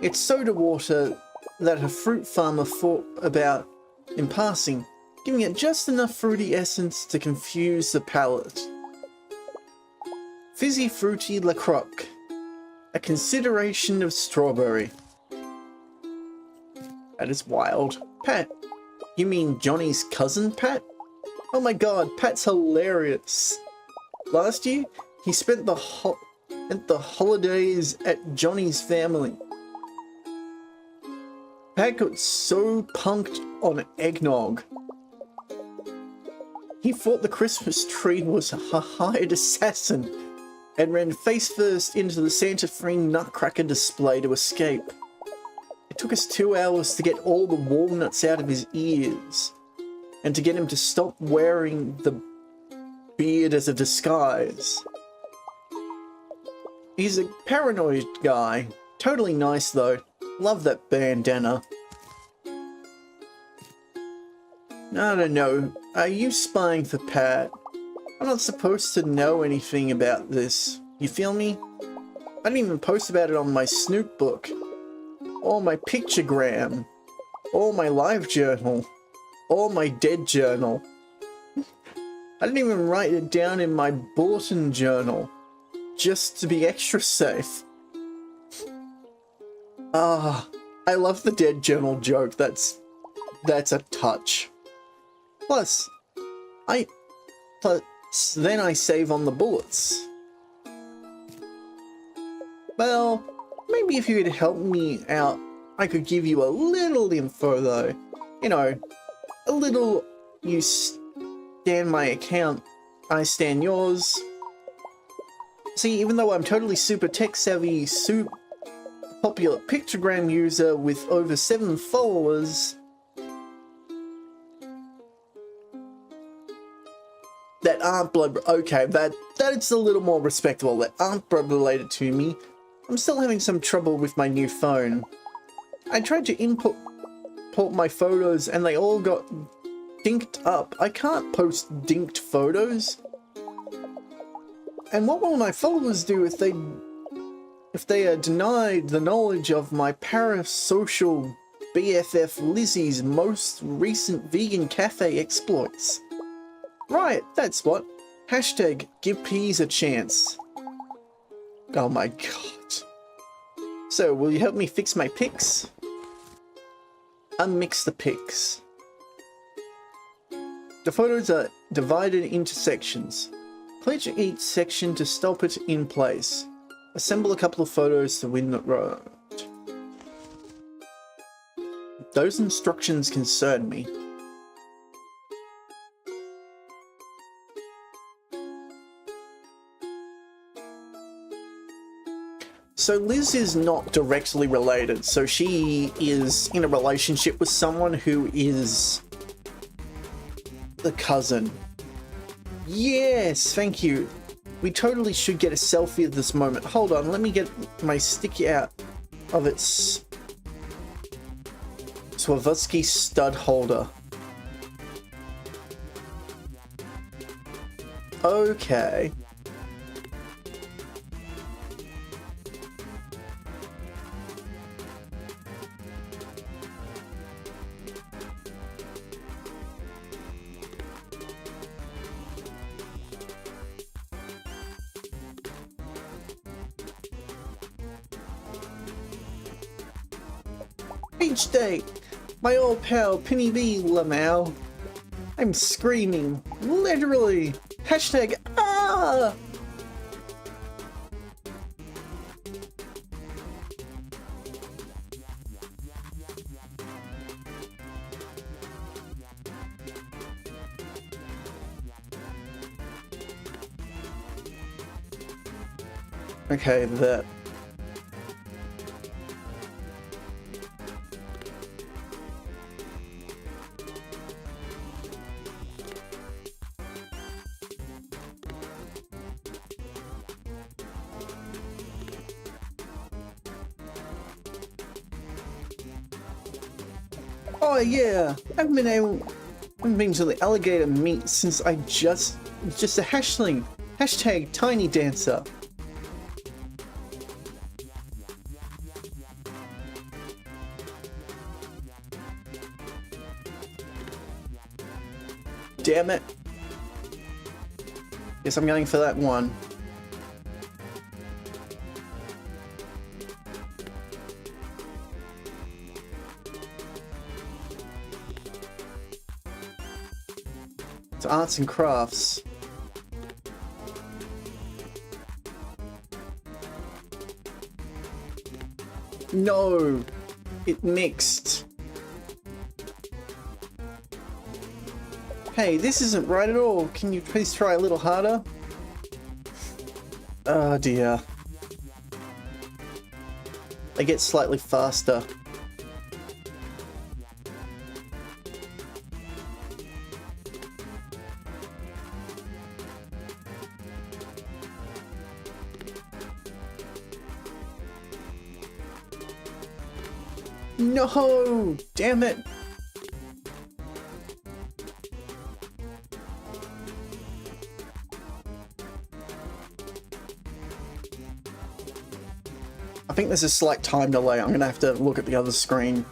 It's soda water that a fruit farmer thought about in passing, giving it just enough fruity essence to confuse the palate. Fizzy Fruity La Croque, a consideration of strawberry. That is wild. Pat, you mean Johnny's cousin, Pat? Oh my god, Pat's hilarious. Last year, he spent the holidays at Johnny's family. Pat got so punked on eggnog. He thought the Christmas tree was a hired assassin and ran face first into the Santa-free nutcracker display to escape. It took us 2 hours to get all the walnuts out of his ears and to get him to stop wearing the beard as a disguise. He's a paranoid guy. Totally nice though. Love that bandana. I don't know. Are you spying for Pat? I'm not supposed to know anything about this. You feel me? I didn't even post about it on my Snoop book, or my picturegram, or my live journal, or my dead journal. I didn't even write it down in my bulletin journal, just to be extra safe. Ah, I love the dead journal joke. That's a touch. Plus, then I save on the bullets. Well, maybe if you could help me out, I could give you a little info though. You know, a little you stan my account, I stan yours. See, even though I'm totally super tech savvy, super popular pictogram user with over 7 followers that aren't blood, okay, that is a little more respectable, that aren't blood related to me. I'm still having some trouble with my new phone. I tried to import my photos and they all got dinked up. I can't post dinked photos. And what will my followers do if they are denied the knowledge of my parasocial BFF Lizzie's most recent vegan cafe exploits? Right, that's what. Hashtag give peas a chance. Oh my god. So, will you help me fix my pics? Unmix the pics. The photos are divided into sections. Click each section to stop it in place. Assemble a couple of photos to win the road. Those instructions concern me. So Liz is not directly related, so she is in a relationship with someone who is the cousin. Yes, thank you. We totally should get a selfie at this moment. Hold on, let me get my sticky out of its Swarovski stud holder. Okay. Each day, my old pal Penny B. Lamau. I'm screaming, literally. Hashtag ah! Okay, that. Oh yeah, I haven't been to the alligator meet since I just a hashling. Hashtag tiny dancer. Damn it. Guess I'm going for that one. It's arts and crafts. No, it mixed. Hey, this isn't right at all. Can you please try a little harder? Oh dear. They get slightly faster. No! Damn it! I think there's a slight time delay. I'm gonna have to look at the other screen.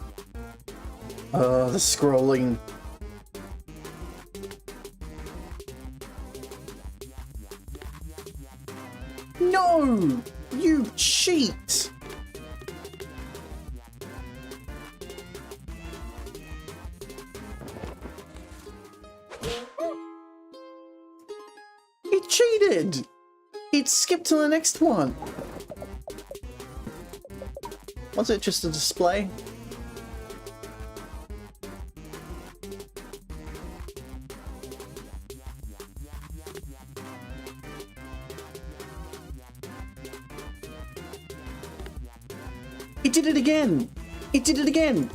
The scrolling. No! You cheat! It cheated! It skipped to the next one. Was it just a display? It did it again! It did it again!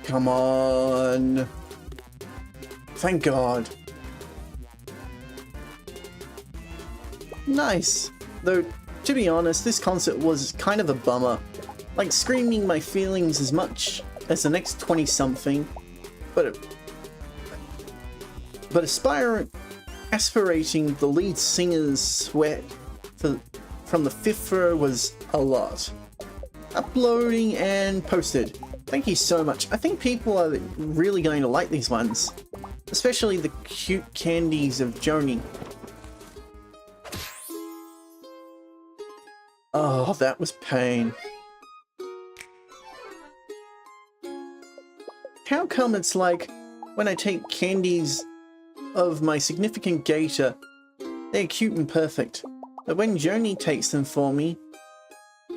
Come on. Thank God. Nice. Though, to be honest, this concert was kind of a bummer. Like, screaming my feelings as much as the next 20-something. But aspirating the lead singer's sweat from the fifth row was a lot. Uploading and posted. Thank you so much. I think people are really going to like these ones. Especially the cute candies of Joni. Oh, that was pain. How come it's like when I take candies of my significant gator, they're cute and perfect, but when Joni takes them for me,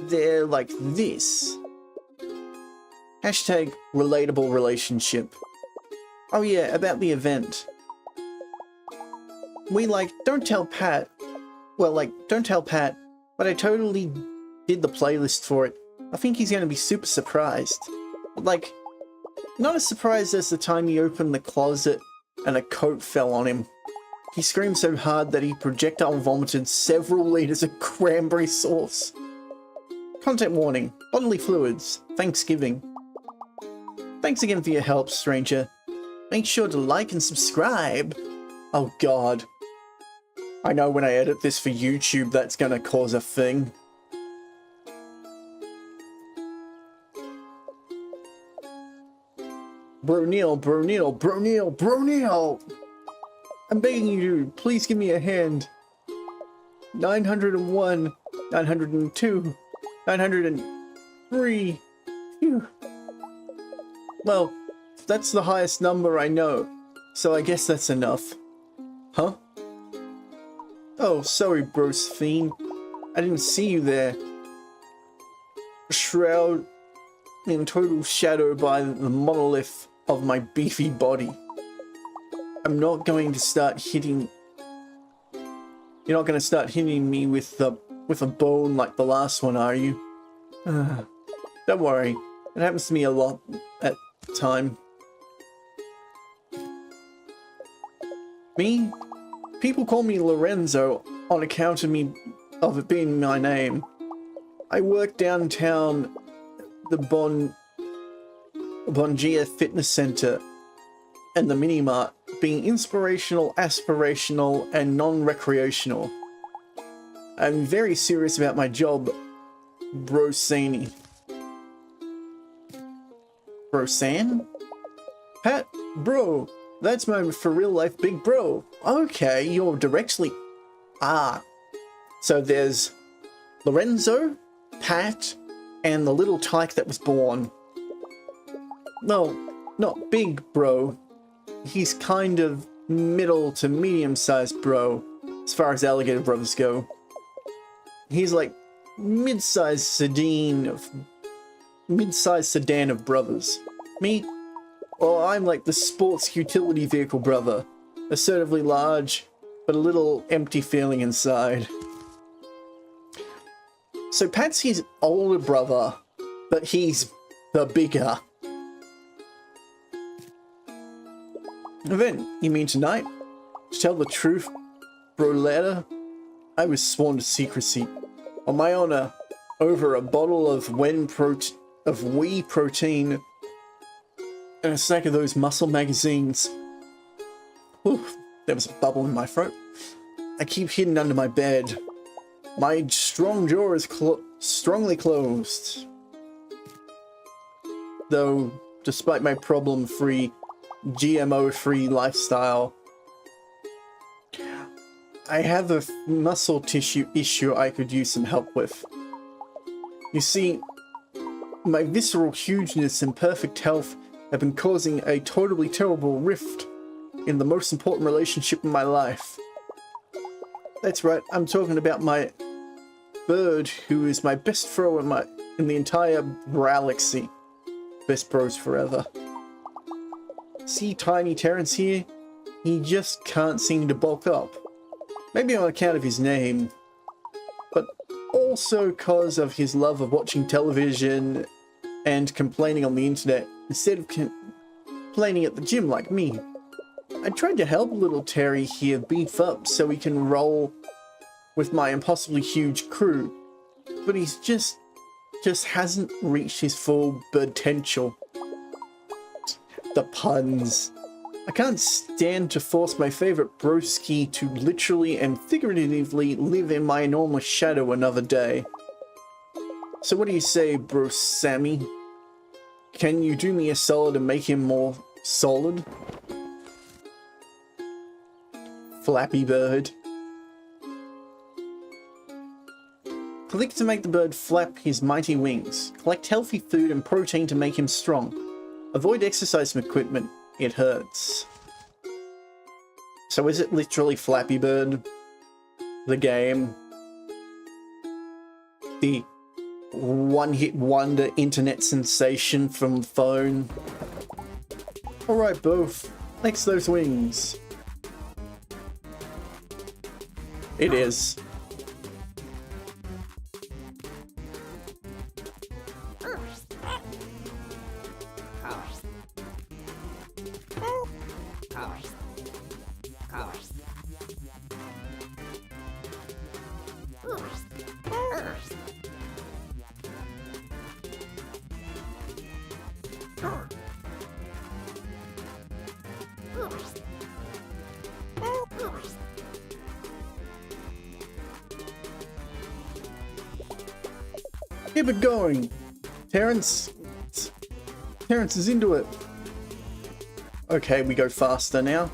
they're like this. Hashtag relatable relationship. Oh yeah, about the event. We don't tell Pat. Well, don't tell Pat, but I totally did the playlist for it. I think he's gonna be super surprised. But not as surprised as the time he opened the closet and a coat fell on him. He screamed so hard that he projectile vomited several liters of cranberry sauce. Content warning, bodily fluids, Thanksgiving. Thanks again for your help, stranger. Make sure to like and subscribe. Oh god. I know when I edit this for YouTube that's gonna cause a thing. Bro Neil, Bro Neil, Bro Neil, Bro Neil! I'm begging you, please give me a hand. 901, 902, 903. Phew. Well, that's the highest number I know, so I guess that's enough. Huh? Oh, sorry, Brosphine. I didn't see you there. Shroud in total shadow by the monolith of my beefy body. I'm not going to start hitting... You're not going to start hitting me with a bone like the last one, are you? Don't worry. It happens to me a lot at the time. Me? People call me Lorenzo on account of it being my name. I work downtown the Bongia Fitness Center and the Mini Mart, being inspirational, aspirational, and non-recreational. I'm very serious about my job, Brosani. Brosan? Pat, bro, that's my for real life big bro. Okay, you're directly... Ah. So there's Lorenzo, Pat, and the little tyke that was born. No, not big bro. He's kind of middle to medium-sized bro, as far as Alligator brothers go. He's like mid-sized sedan of brothers. Me? Well, I'm like the sports utility vehicle brother. Assertively large, but a little empty feeling inside. So Pat's his older brother, but he's the bigger. Event, you mean tonight? To tell the truth, Broletta, I was sworn to secrecy. On my honor, over a bottle of whey protein and a stack of those muscle magazines. Oof, there was a bubble in my throat. I keep hidden under my bed. My strong jaw is strongly closed. Though, despite my problem-free, GMO-free lifestyle, I have a muscle tissue issue I could use some help with. You see, my visceral hugeness and perfect health have been causing a totally terrible rift in the most important relationship in my life. That's right, I'm talking about my bird, who is my best throw in the entire galaxy. Best bros forever. See Tiny Terrence here? He just can't seem to bulk up. Maybe on account of his name, but also because of his love of watching television and complaining on the internet instead of complaining at the gym like me. I tried to help little Terry here beef up so he can roll with my impossibly huge crew, but he's just hasn't reached his full potential. The puns. I can't stand to force my favorite broski to literally and figuratively live in my enormous shadow another day. So what do you say, bro Sammy? Can you do me a solid and make him more solid? Flappy Bird. Click to make the bird flap his mighty wings. Collect healthy food and protein to make him strong. Avoid exercise equipment. It hurts. So is it literally Flappy Bird? The game? The one-hit wonder internet sensation from the phone? Alright, both. Flex those wings. It is. Keep it going. Terrence is into it. Okay, we go faster now.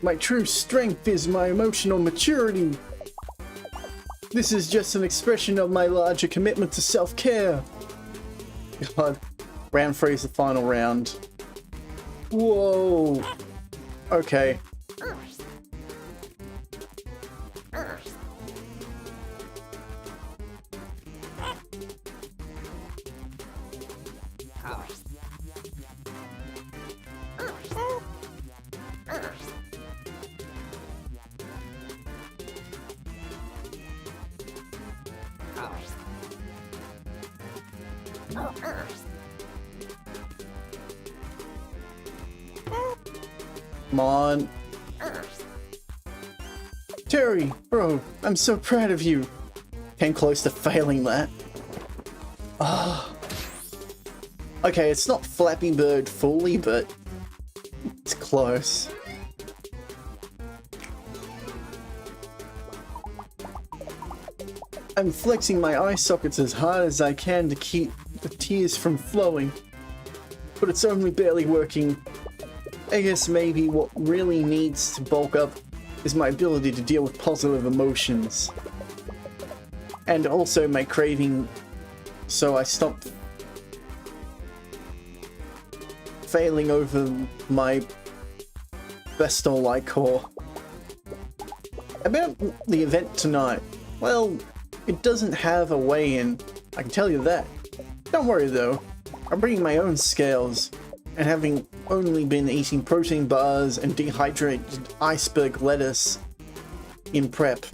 My true strength is my emotional maturity. This is just an expression of my larger commitment to self-care. God, round 3 is the final round. Whoa. Okay. Come on. Terry, bro, I'm so proud of you. Came close to failing that. Ah. Okay, it's not Flappy Bird fully, but it's close. I'm flexing my eye sockets as hard as I can to keep the tears from flowing, but it's only barely working. I guess maybe what really needs to bulk up is my ability to deal with positive emotions. And also my craving, so I stopped failing over my Vestal core. About the event tonight, well, it doesn't have a weigh-in, I can tell you that. Don't worry though, I'm bringing my own scales, and having only been eating protein bars and dehydrated iceberg lettuce in prep.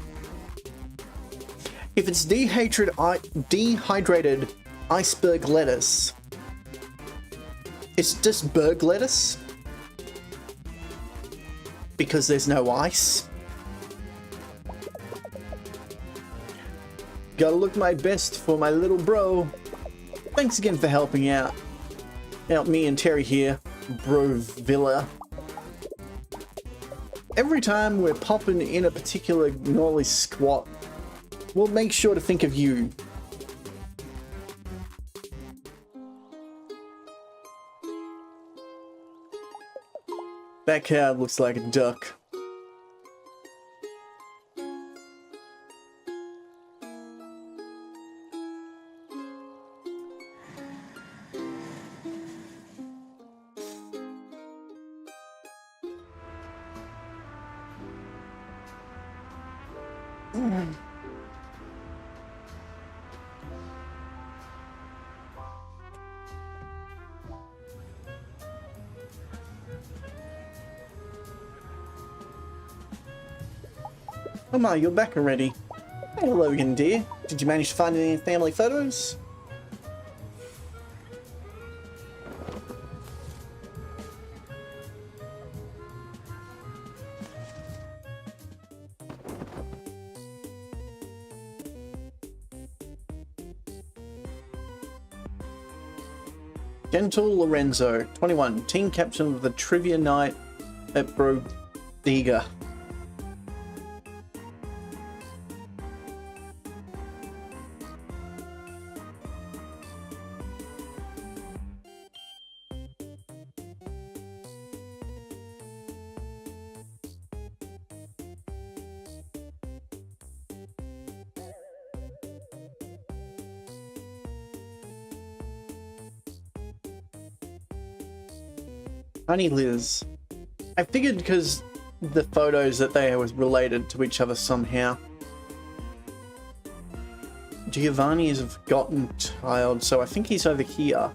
If it's dehydrated iceberg lettuce, it's just berg lettuce? Because there's no ice? Gotta look my best for my little bro. Thanks again for helping out. Out me and Terry here, Bro Villa. Every time we're popping in a particular gnarly squat, we'll make sure to think of you. That card looks like a duck. Oh my, you're back already. Hey Logan dear, Did you manage to find any family photos? Gentle Lorenzo, 21, team captain of the trivia night at Brodiga. Honey Liz. I figured because the photos that they was related to each other somehow. Giovanni is a forgotten child, so I think he's over here.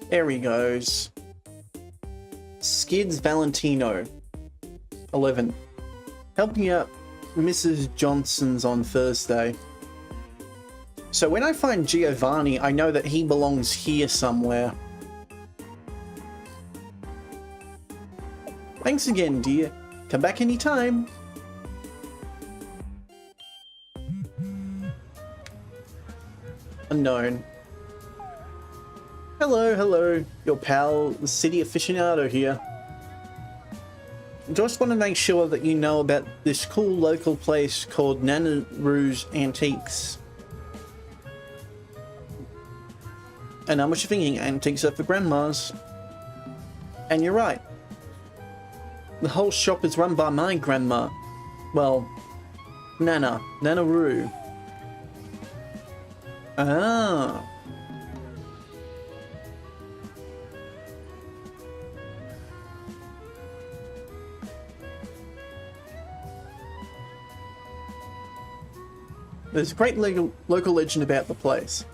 There he goes. Skids Valentino, 11. Helping out Mrs. Johnson's on Thursday. So when I find Giovanni, I know that he belongs here somewhere. Thanks again, dear. Come back anytime. Unknown. Hello, hello, your pal, the city aficionado here. Just want to make sure that you know about this cool local place called Nana Rue's Antiques. And how much you're thinking antiques are for grandmas. And you're right. The whole shop is run by my grandma. Well, Nana Rue. Ah. There's a great local legend about the place.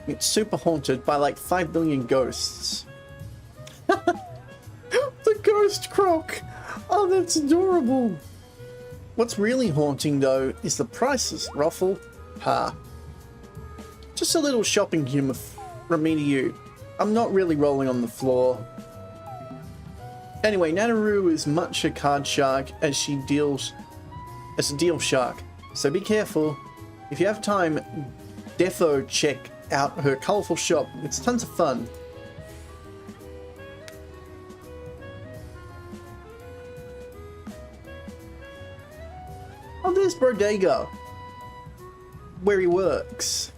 It's super haunted by like 5 billion ghosts. The ghost croc! Oh, that's adorable! What's really haunting though is the prices, Ruffle. Ha. Just a little shopping humor from me to you. I'm not really rolling on the floor. Anyway, Nanaru is much a card shark as she deals as a deal shark, so be careful. If you have time, defo check out her colourful shop. It's tons of fun. Oh, there's Bodega, where he works.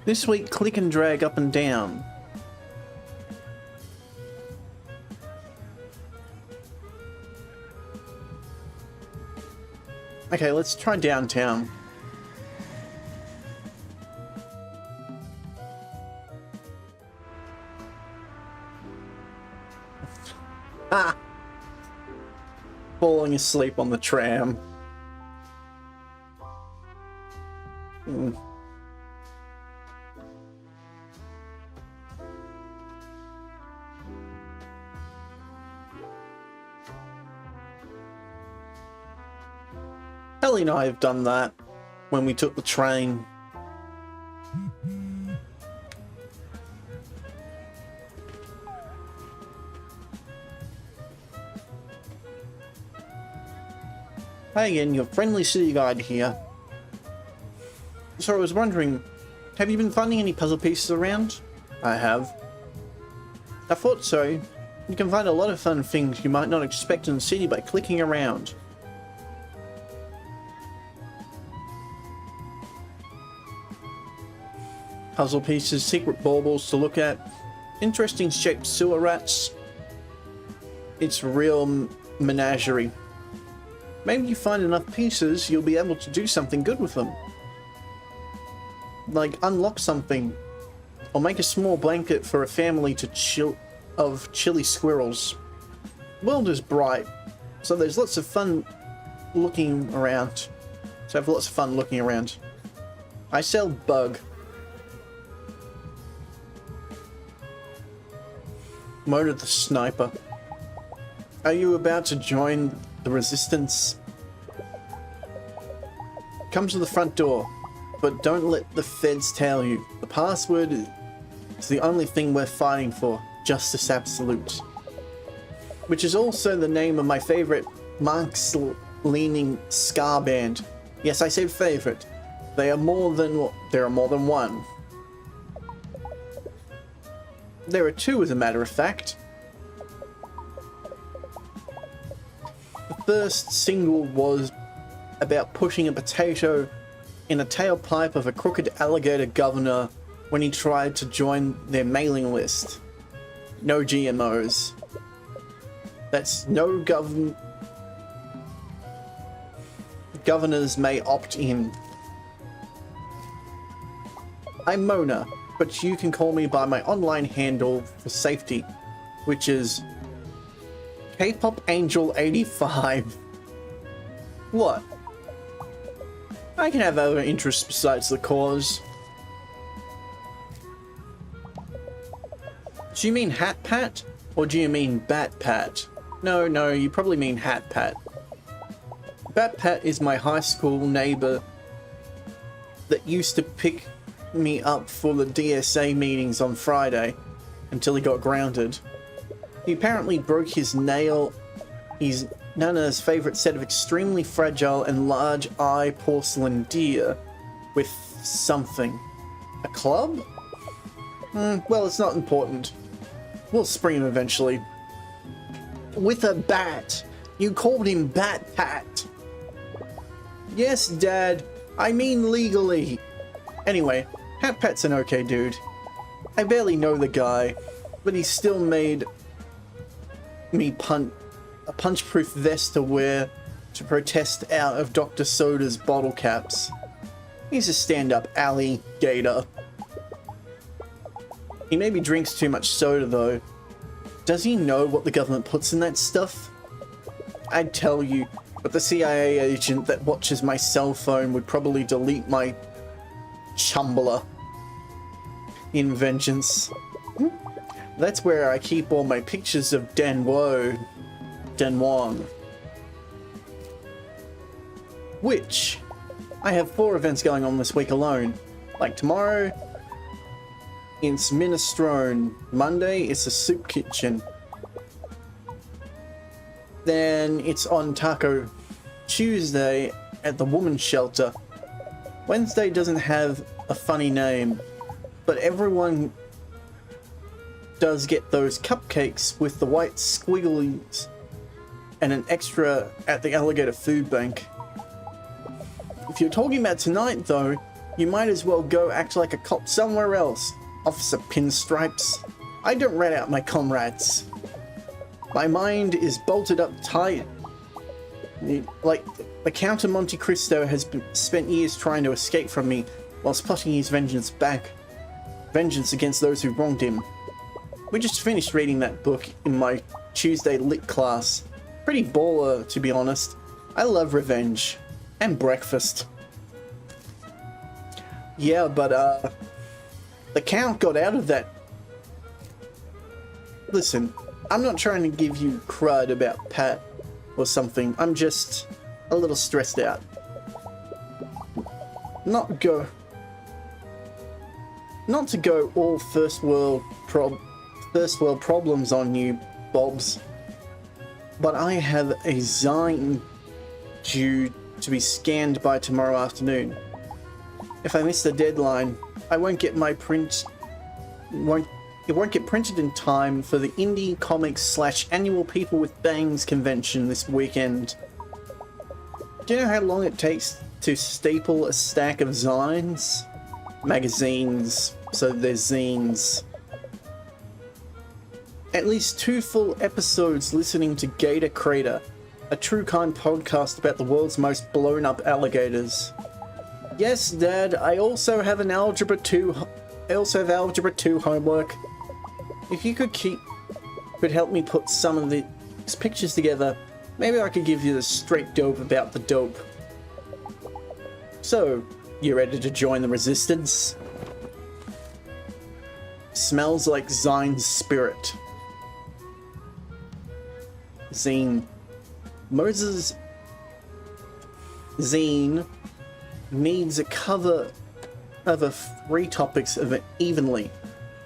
This week, click and drag up and down. Okay, let's try downtown. Ah! Falling asleep on the tram. Ellie and I have done that when we took the train. Hi again, your friendly city guide here. So I was wondering, have you been finding any puzzle pieces around? I have. I thought so. You can find a lot of fun things you might not expect in the city by clicking around. Puzzle pieces, secret baubles to look at, interesting shaped sewer rats. It's real menagerie. Maybe you find enough pieces, you'll be able to do something good with them. Like unlock something. Or make a small blanket for a family of chilly squirrels. The world is bright, so there's lots of fun looking around. I sell bug. Murder the sniper. Are you about to join the resistance? Come to the front door, but don't let the feds tell you. The password is the only thing we're fighting for. Justice absolute. Which is also the name of my favorite Marx-leaning ska band. Yes, I said favorite. There are more than one. There are two, as a matter of fact. The first single was about pushing a potato in a tailpipe of a crooked alligator governor when he tried to join their mailing list. No GMOs. That's no governors may opt in. I'm Mona, but you can call me by my online handle for safety, which is K-pop Angel 85. What? I can have other interests besides the cause. Do you mean Hat Pat? Or do you mean Bat Pat? No, you probably mean Hat Pat. Bat Pat is my high school neighbor that used to pick me up for the DSA meetings on Friday until he got grounded. He apparently broke his nail. He's Nana's favorite set of extremely fragile and large eye porcelain deer with something. A club? Well, it's not important. We'll spring him eventually. With a bat. You called him Bat Pat. Yes, Dad. I mean legally. Anyway, Hat Pat's an okay dude. I barely know the guy, but he still made me a punch-proof vest to wear to protest out of Dr. Soda's bottle caps. He's a stand-up alligator. He maybe drinks too much soda though. Does he know what the government puts in that stuff? I'd tell you, but the CIA agent that watches my cell phone would probably delete my Chumbler in vengeance. That's where I keep all my pictures of Dan Wong. Which, I have 4 events going on this week alone. Like tomorrow, it's minestrone. Monday, it's a soup kitchen. Then it's on Taco Tuesday at the woman's shelter. Wednesday doesn't have a funny name, but everyone does get those cupcakes with the white squigglies and an extra at the Alligator Food Bank. If you're talking about tonight though, you might as well go act like a cop somewhere else, Officer Pinstripes. I don't rat out my comrades. My mind is bolted up tight. Like the Count of Monte Cristo has spent years trying to escape from me while plotting his vengeance against those who wronged him. We just finished reading that book in my Tuesday lit class. Pretty baller, to be honest. I love revenge. And breakfast. Yeah, but the Count got out of that. Listen, I'm not trying to give you crud about Pat or something. I'm just a little stressed out. Not to go all first world problems on you, Bobs. But I have a zine due to be scanned by tomorrow afternoon. If I miss the deadline, I won't get my print. It won't get printed in time for the Indie Comics / Annual People with Bangs convention this weekend. Do you know how long it takes to staple a stack of zines? Magazines, so they're zines. At least 2 full episodes listening to Gator Crater, a true crime podcast about the world's most blown up alligators. Yes, Dad, I also have an Algebra 2 I also have Algebra 2 homework. If you could help me put some of these pictures together, maybe I could give you the straight dope about the dope. So, you ready to join the resistance? Smells like Zine's spirit. Zine. Moses' zine needs a cover of 3 topics of it evenly.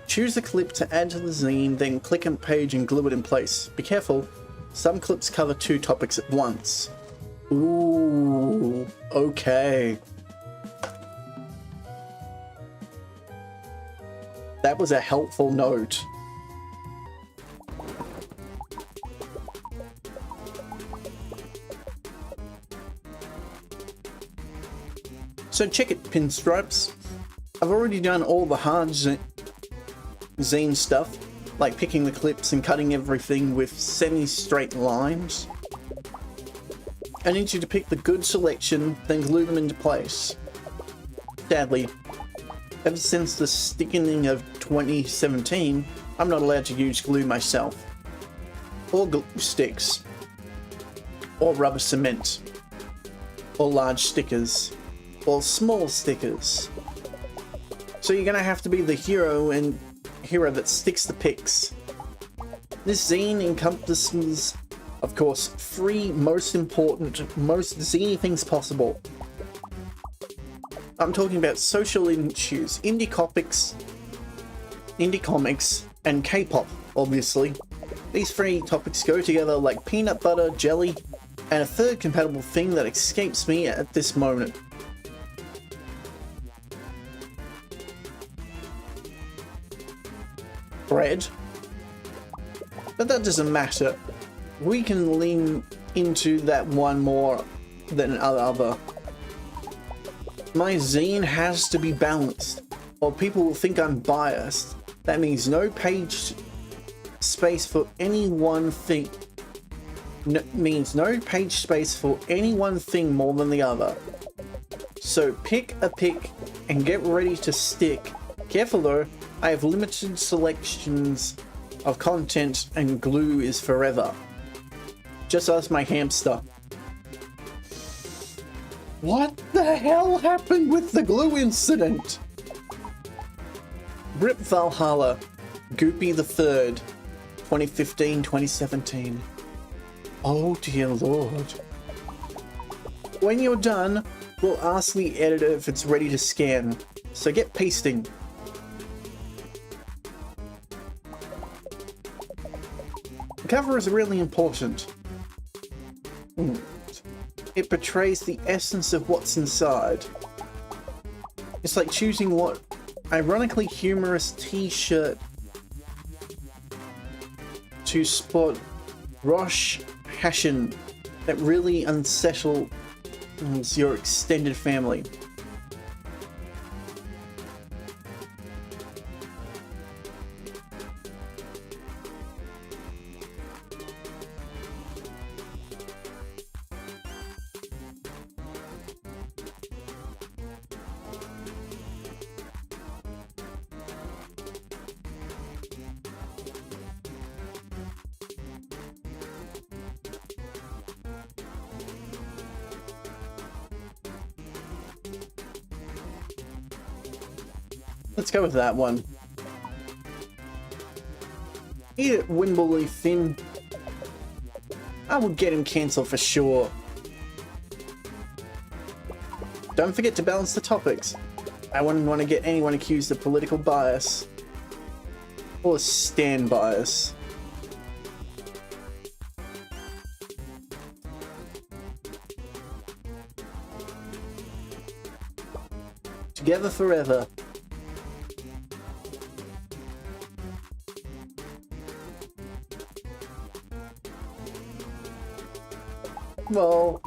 Choose a clip to add to the zine, then click on page and glue it in place. Be careful, some clips cover 2 topics at once. Ooh, okay. That was a helpful note. So check it, Pinstripes. I've already done all the hard zine stuff, like picking the clips and cutting everything with semi-straight lines. I need you to pick the good selection, then glue them into place. Sadly, ever since the sticking of 2017, I'm not allowed to use glue myself, or glue sticks, or rubber cement, or large stickers, or small stickers. So you're gonna have to be the hero that sticks the pics. This zine encompasses, of course, 3 most important, most ziny things possible. I'm talking about social issues, indie comics, and K-pop, obviously. These 3 topics go together like peanut butter, jelly, and a third compatible thing that escapes me at this moment. Bread. But that doesn't matter. We can lean into that one more than other. My zine has to be balanced, or people will think I'm biased. That means no page space for any one thing. No page space for any one thing more than the other. So pick a pick and get ready to stick. Careful though, I have limited selections of content and glue is forever. Just ask my hamster. What the hell happened with the glue incident? Rip Valhalla, Goopy the 3rd, 2015-2017. Oh dear lord. When you're done, we'll ask the editor if it's ready to scan, so get pasting. The cover is really important. It portrays the essence of what's inside. It's like choosing what ironically humorous t-shirt to spot Rosh Hashan that really unsettles your extended family. Let's go with that one. Eat it, Wimbley Finn. I would get him cancelled for sure. Don't forget to balance the topics. I wouldn't want to get anyone accused of political bias. Or stand bias. Together forever. Well,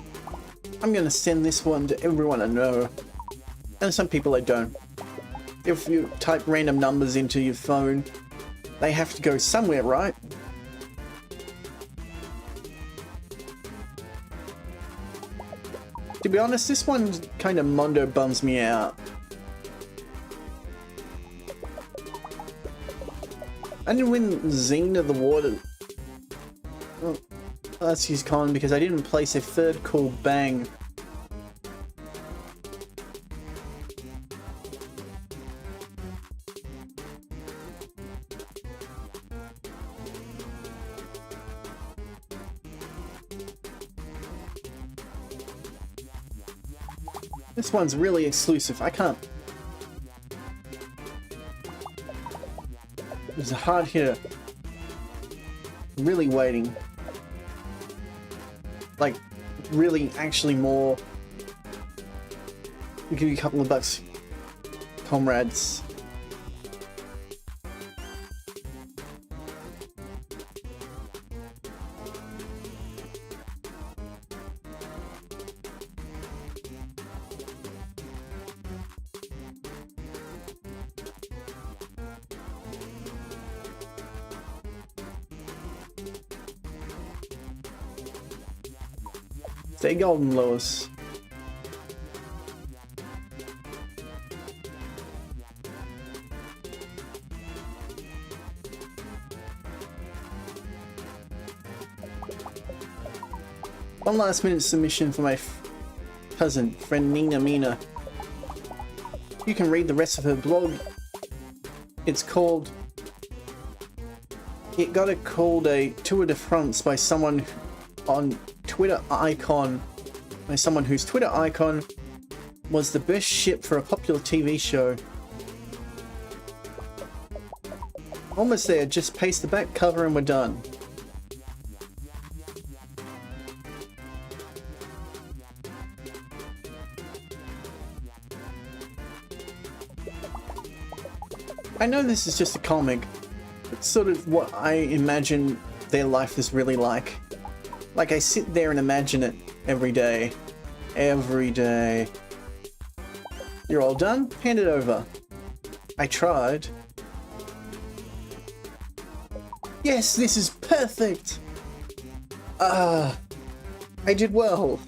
I'm gonna send this one to everyone I know, and some people I don't. If you type random numbers into your phone, they have to go somewhere, right? To be honest, this one kind of mondo bums me out. I didn't win Zine of the Water. Oh, let's use Con because I didn't place a third cool bang. This one's really exclusive. I can't. There's a hard hitter. Really waiting. Like, really, actually more. I'll give you a couple of bucks, comrades. Stay golden, Lois. One last minute submission for my cousin, friend Nina Mina. You can read the rest of her blog. It's called... It got it called a tour de France by someone on Twitter icon, by someone whose Twitter icon was the best ship for a popular TV show. Almost there, just paste the back cover and we're done. I know this is just a comic, but sort of what I imagine their life is really like. Like, I sit there and imagine it every day. Every day. You're all done? Hand it over. I tried. Yes, this is perfect! I did well.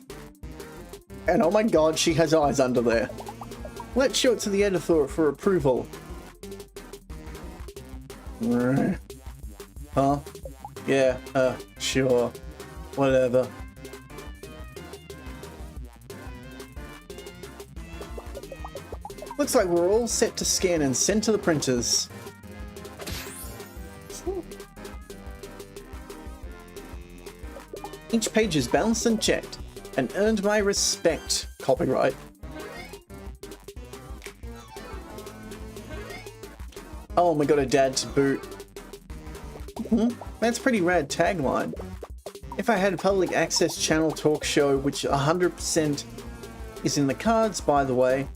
And oh my god, she has eyes under there. Let's show it to the editor for approval. Huh? Yeah, sure. Whatever. Looks like we're all set to scan and send to the printers. Each page is balanced and checked, and earned my respect. Copyright. Oh my god, a dad to boot. That's a pretty rad tagline. If I had a public access channel talk show, which 100% is in the cards, by the way,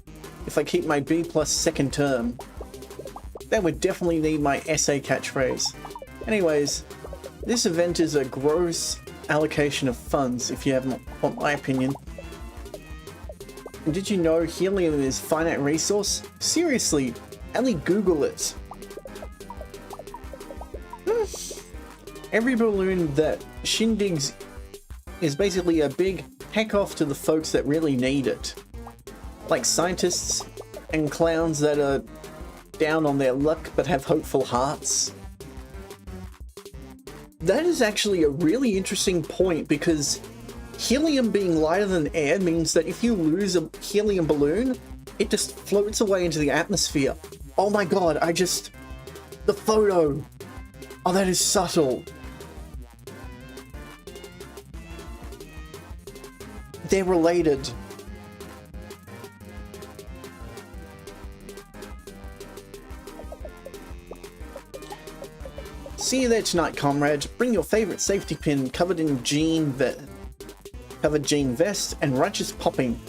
if I keep my B+ second term, that would definitely need my essay catchphrase. Anyways, this event is a gross allocation of funds, if you haven't want my opinion. And did you know helium is finite resource? Seriously, only Google it. Every balloon that shindigs is basically a big heck off to the folks that really need it. Like scientists and clowns that are down on their luck but have hopeful hearts. That is actually a really interesting point, because helium being lighter than air means that if you lose a helium balloon, it just floats away into the atmosphere. Oh my god, the photo! Oh, that is subtle. They're related. See you there tonight, comrade. Bring your favorite safety pin covered in jean vest and righteous popping.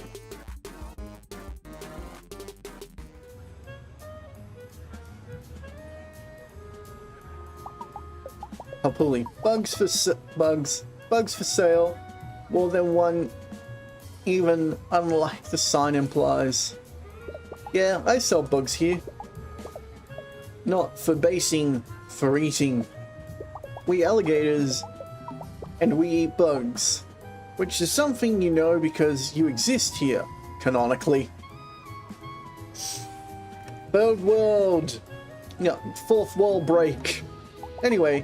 Papuli. Bugs for sale. More than one, even unlike the sign implies. Yeah, I sell bugs here. Not for basing, for eating. We alligators, and we eat bugs. Which is something you know because you exist here, canonically. Bird world. No, fourth wall break. Anyway,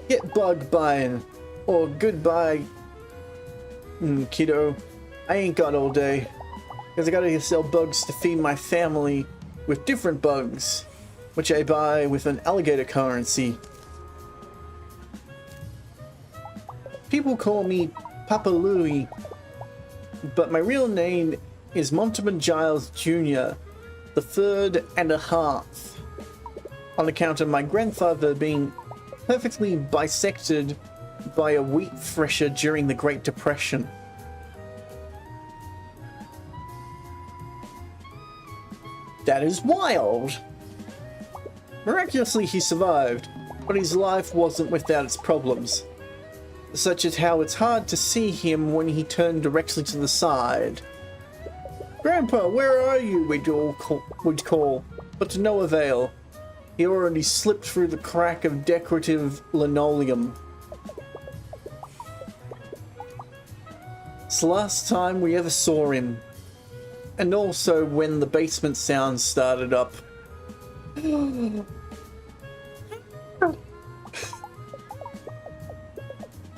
get bug buying. Or goodbye, kiddo. I ain't got all day. Because I gotta sell bugs to feed my family with different bugs, which I buy with an alligator currency. People call me Papa Louie, but my real name is Monteman Giles Jr., the third and a half, on account of my grandfather being perfectly bisected by a wheat thresher during the Great Depression. That is wild! Miraculously, he survived, but his life wasn't without its problems, such as how it's hard to see him when he turned directly to the side. Grandpa, where are you? We'd call, but to no avail. He already slipped through the crack of decorative linoleum. It's the last time we ever saw him. And also when the basement sounds started up.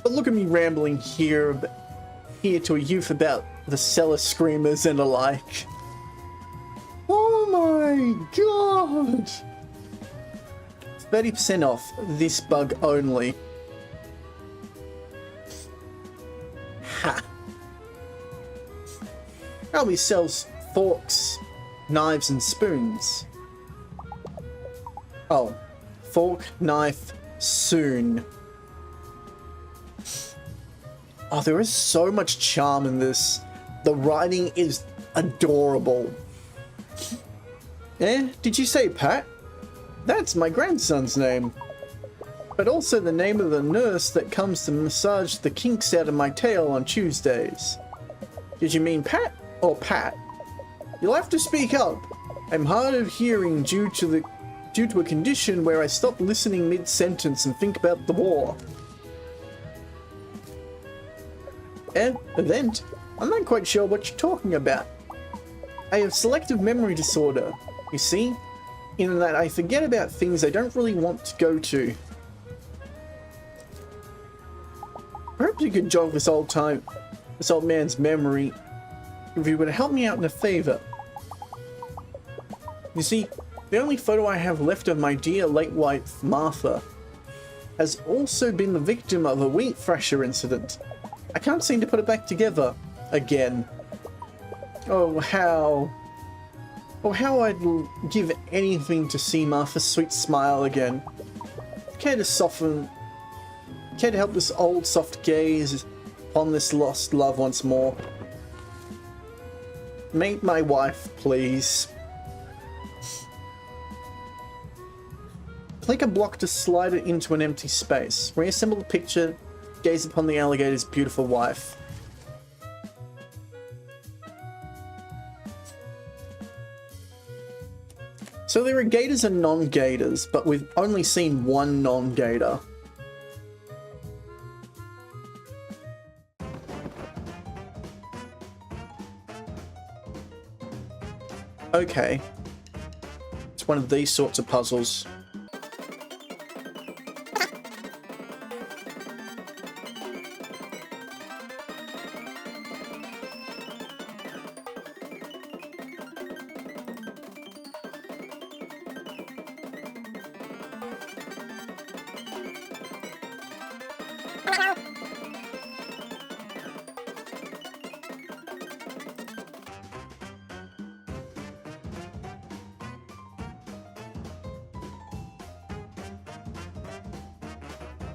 But look at me rambling here to a youth about the cellar screamers and the like. Oh my god! 30% off this bug only. Ha! Probably sells forks, knives, and spoons. Oh, fork, knife, soon. Oh, there is so much charm in this. The writing is adorable. Eh? Did you say Pat? That's my grandson's name. But also the name of the nurse that comes to massage the kinks out of my tail on Tuesdays. Did you mean Pat or Pat? You'll have to speak up. I'm hard of hearing due to a condition where I stop listening mid-sentence and think about the war. Event? I'm not quite sure what you're talking about. I have selective memory disorder, you see? In that I forget about things I don't really want to go to. Perhaps you could jog this old man's memory if you would help me out in a favor. You see, the only photo I have left of my dear late wife, Martha, has also been the victim of a wheat thresher incident. I can't seem to put it back together again. Oh, how I'd give anything to see Martha's sweet smile again. Care to help this old soft gaze upon this lost love once more? Make my wife, please. Click a block to slide it into an empty space. Reassemble the picture, gaze upon the alligator's beautiful wife. So there are gators and non-gators, but we've only seen one non-gator. Okay. It's one of these sorts of puzzles.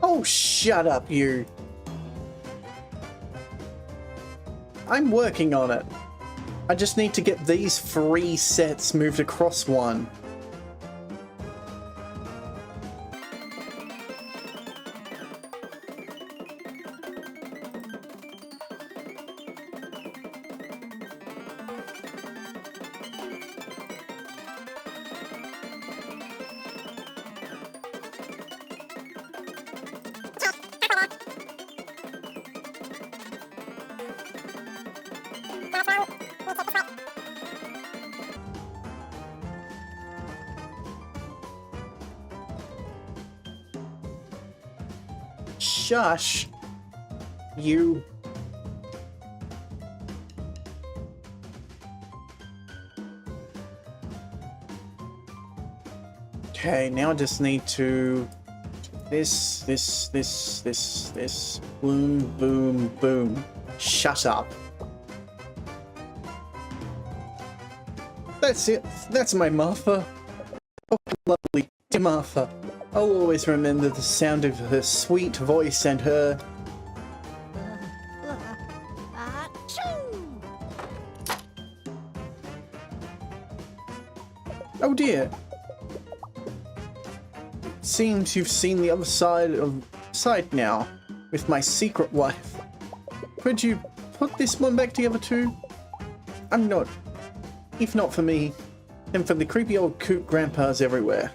Oh, shut up, you. I'm working on it. I just need to get these 3 sets moved across one. Shush. You. Okay, now I just need to... This. Boom, boom, boom. Shut up. That's it. That's my Martha. Oh, lovely dear Martha. I'll always remember the sound of her sweet voice and her... Oh dear. Seems you've seen the other side now, with my secret wife. Could you put this one back together too? I'm not. If not for me, then for the creepy old coot grandpas everywhere.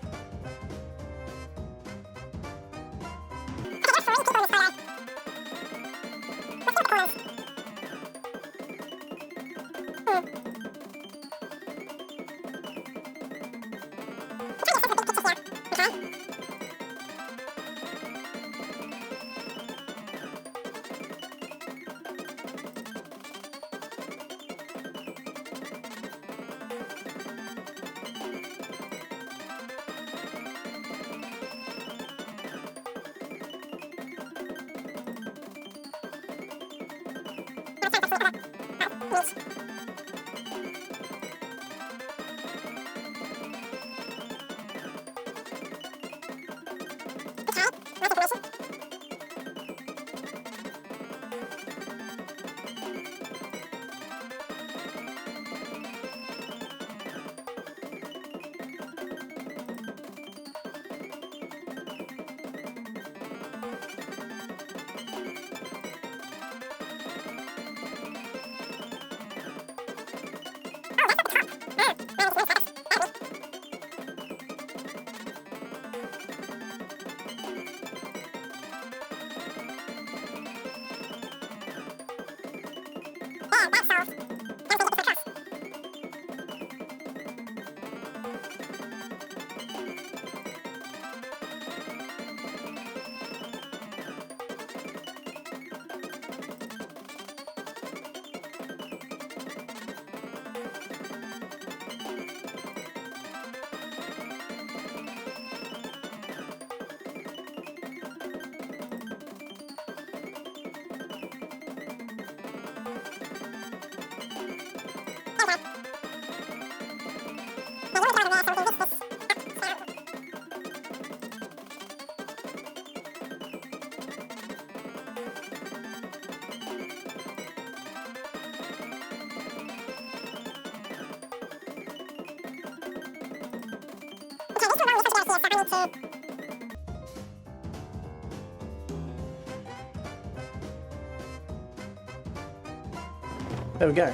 There we go.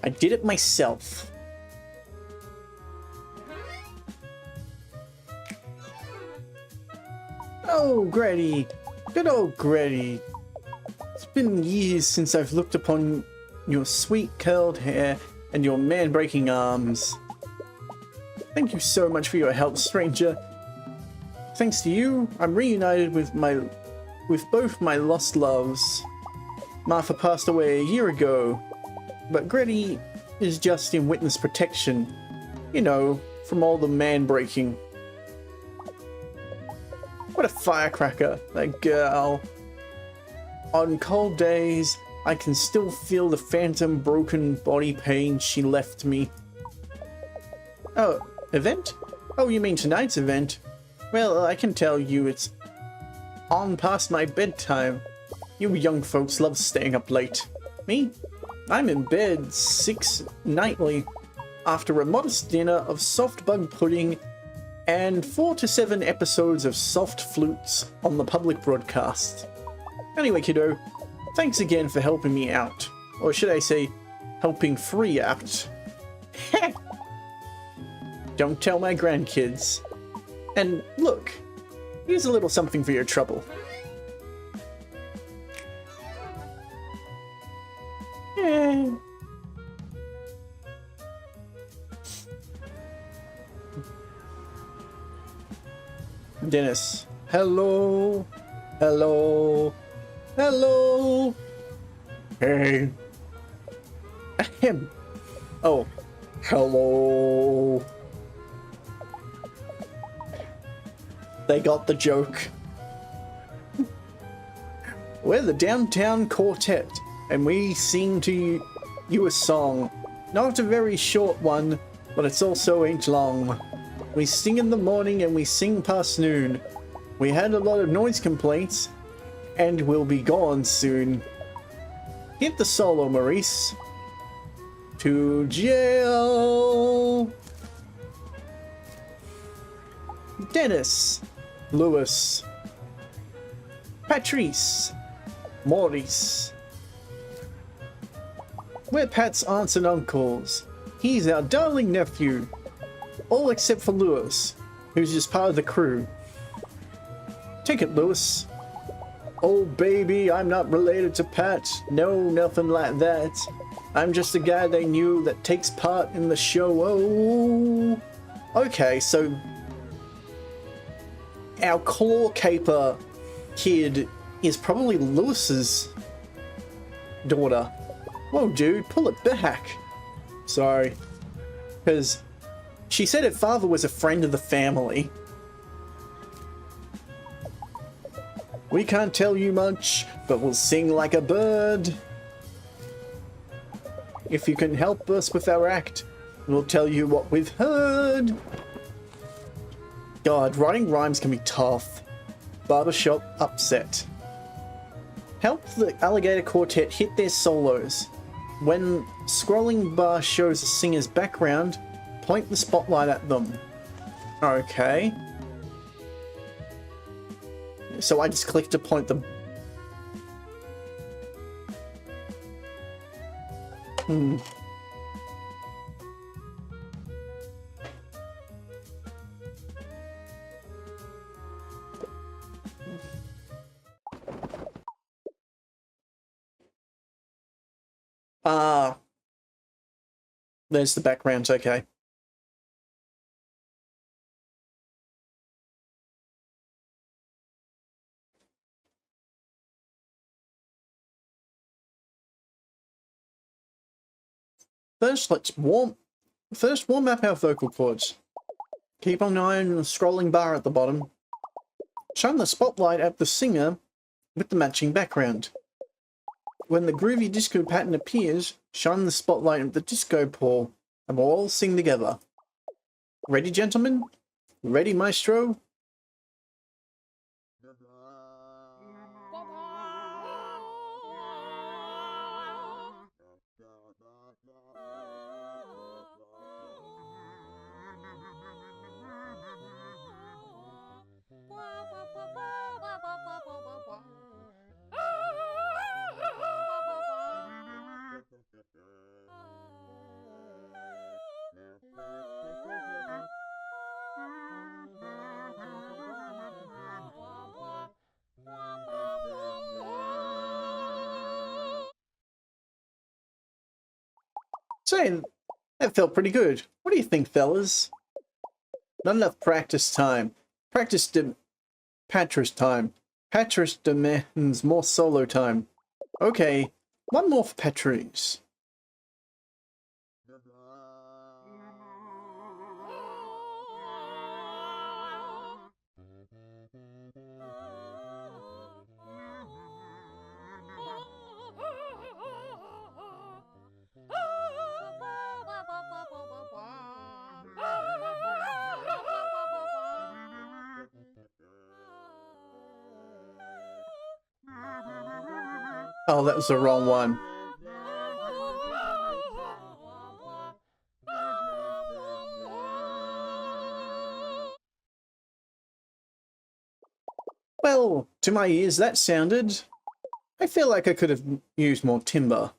I did it myself. Oh, Granny. Good old Granny. It's been years since I've looked upon your sweet curled hair and your man-breaking arms. Thank you so much for your help, stranger. Thanks to you, I'm reunited with both my lost loves. Martha passed away a year ago, but Gretty is just in witness protection. You know, from all the man-breaking. What a firecracker, that girl. On cold days, I can still feel the phantom broken body pain she left me. Oh, event? Oh, you mean tonight's event? Well, I can tell you it's on past my bedtime. You young folks love staying up late. Me? I'm in bed 6 nightly after a modest dinner of soft bug pudding and 4 to 7 episodes of soft flutes on the public broadcast. Anyway, kiddo, thanks again for helping me out. Or should I say, helping free out. Don't tell my grandkids. And look, here's a little something for your trouble. Dennis, Hello. Hello. Hello. Hey. Ahem. Oh. Hello. They got the joke. We're the Downtown Quartet, and we sing to you a song. Not a very short one, but it's also ain't long. We sing in the morning and we sing past noon. We had a lot of noise complaints, and we'll be gone soon. Hit the solo, Maurice. To jail. Dennis. Lewis. Patrice. Maurice. We're Pat's aunts and uncles. He's our darling nephew. All except for Lewis, who's just part of the crew. Take it, Lewis. Oh baby, I'm not related to Pat. No, nothing like that. I'm just a guy they knew that takes part in the show. Oh. Okay, so our claw caper kid is probably Lewis's daughter. Whoa, dude, pull it back. Sorry. Because she said her father was a friend of the family. We can't tell you much, but we'll sing like a bird. If you can help us with our act, we'll tell you what we've heard. God, writing rhymes can be tough. Barbershop upset. Help the Alligator Quartet hit their solos. When scrolling bar shows a singer's background, point the spotlight at them. Okay. So I just click to point them. There's the background, okay. First, warm up our vocal cords. Keep an eye on the scrolling bar at the bottom. Shine the spotlight at the singer with the matching background. When the groovy disco pattern appears, shine the spotlight at the disco ball, and we'll all sing together. Ready, gentlemen? Ready, maestro? Say, that felt pretty good. What do you think, fellas? Not enough practice time. Patris time. Patris demands more solo time. Okay, one more for Patrice. Oh, that was the wrong one. Well, to my ears, that sounded... I feel like I could have used more timbre.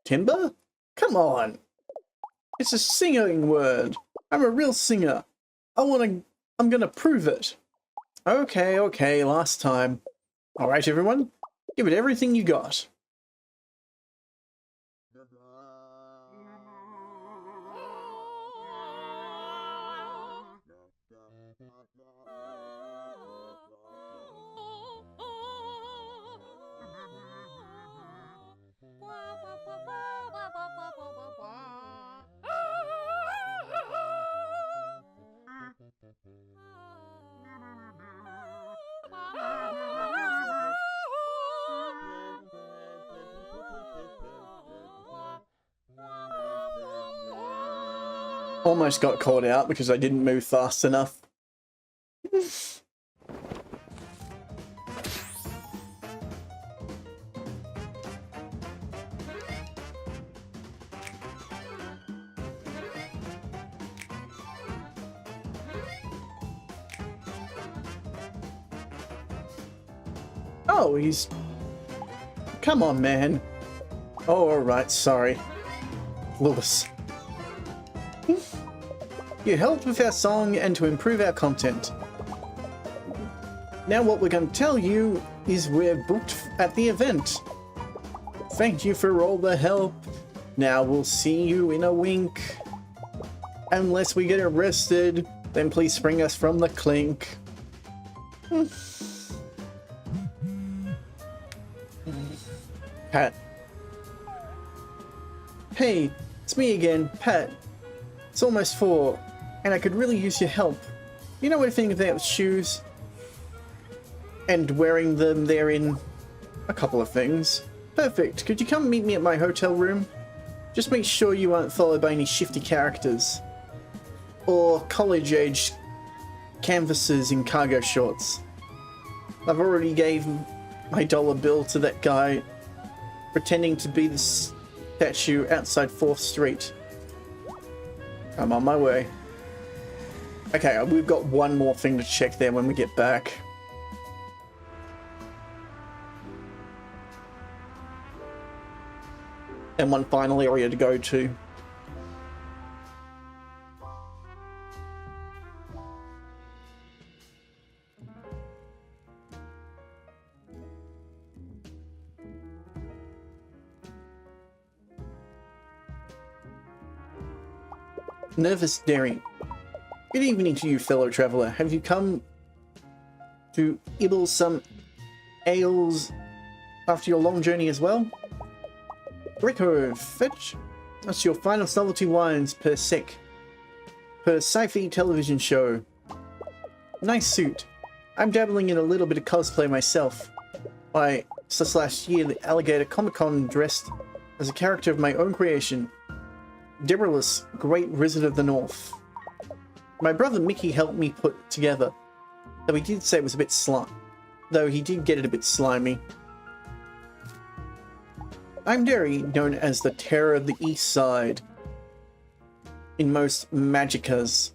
Timbre? Come on! It's a singing word. I'm a real singer. I'm gonna prove it. Okay, last time. Alright, everyone. Give it everything you got. Almost got caught out because I didn't move fast enough. Oh, he's... Come on, man. Oh, alright, sorry. Lewis. You helped with our song and to improve our content. Now what we're going to tell you is we're booked at the event. Thank you for all the help. Now we'll see you in a wink. Unless we get arrested, then please spring us from the clink. Pat. Hey, it's me again, Pat. It's almost 4, and I could really use your help. You know anything about shoes? And wearing them therein? A couple of things. Perfect. Could you come meet me at my hotel room? Just make sure you aren't followed by any shifty characters. Or college-age canvases in cargo shorts. I've already gave my dollar bill to that guy pretending to be the statue outside 4th Street. I'm on my way. Okay, we've got one more thing to check there when we get back. And one final area to go to. Nervous Daring. Good evening to you, fellow traveller. Have you come to ibble some ales after your long journey as well? Rico, fetch us your finest novelty wines per sci-fi television show. Nice suit. I'm dabbling in a little bit of cosplay myself. Just last year, the Alligator Comic-Con dressed as a character of my own creation. Deborah's Great Wizard of the North. My brother Mickey helped me put together, though he did say it was a bit he did get it a bit slimy. I'm Derry, known as the Terror of the East Side in most magicas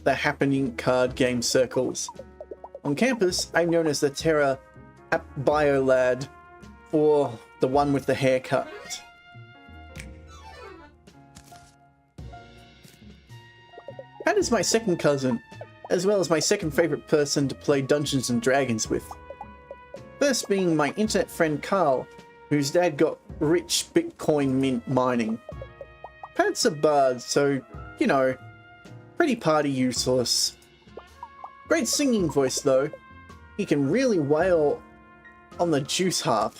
that happen in card game circles. On campus, I'm known as the Terror Biolad, or the one with the haircut. Pat is my second cousin, as well as my second favorite person to play Dungeons and Dragons with. First being my internet friend Carl, whose dad got rich Bitcoin mining. Pat's a bard, so, you know, pretty party useless. Great singing voice though. He can really wail on the juice harp.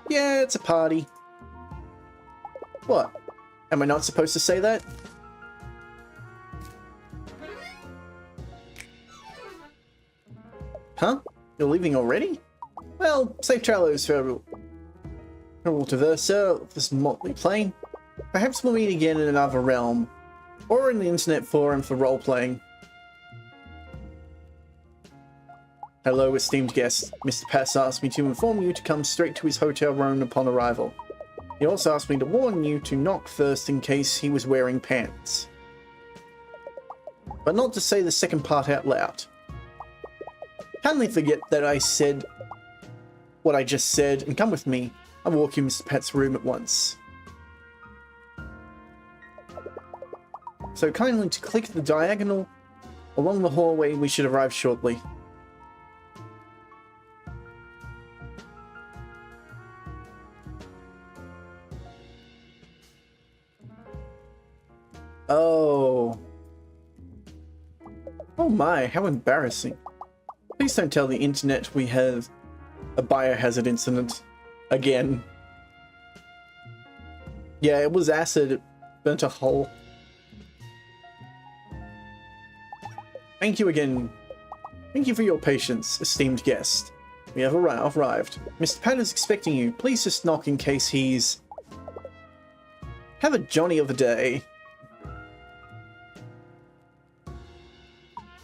Yeah, it's a party. What? Am I not supposed to say that? Huh? You're leaving already? Well, safe travels for to Versa, this motley plane. Perhaps we'll meet again in another realm, or in the internet forum for role-playing. Hello, esteemed guest. Mr. Pass asked me to inform you to come straight to his hotel room upon arrival. He also asked me to warn you to knock first in case he was wearing pants. But not to say the second part out loud. Kindly forget that I said what I just said and come with me. I'll walk you Mr. Pat's room at once. So kindly to click the diagonal along the hallway, we should arrive shortly. Oh. Oh my, how embarrassing. Please don't tell the internet we have a biohazard incident. Again. Yeah, it was acid. It burnt a hole. Thank you again. Thank you for your patience, esteemed guest. We have arrived. Mr. Pat is expecting you. Please just knock in case he's... Have a Johnny of a day.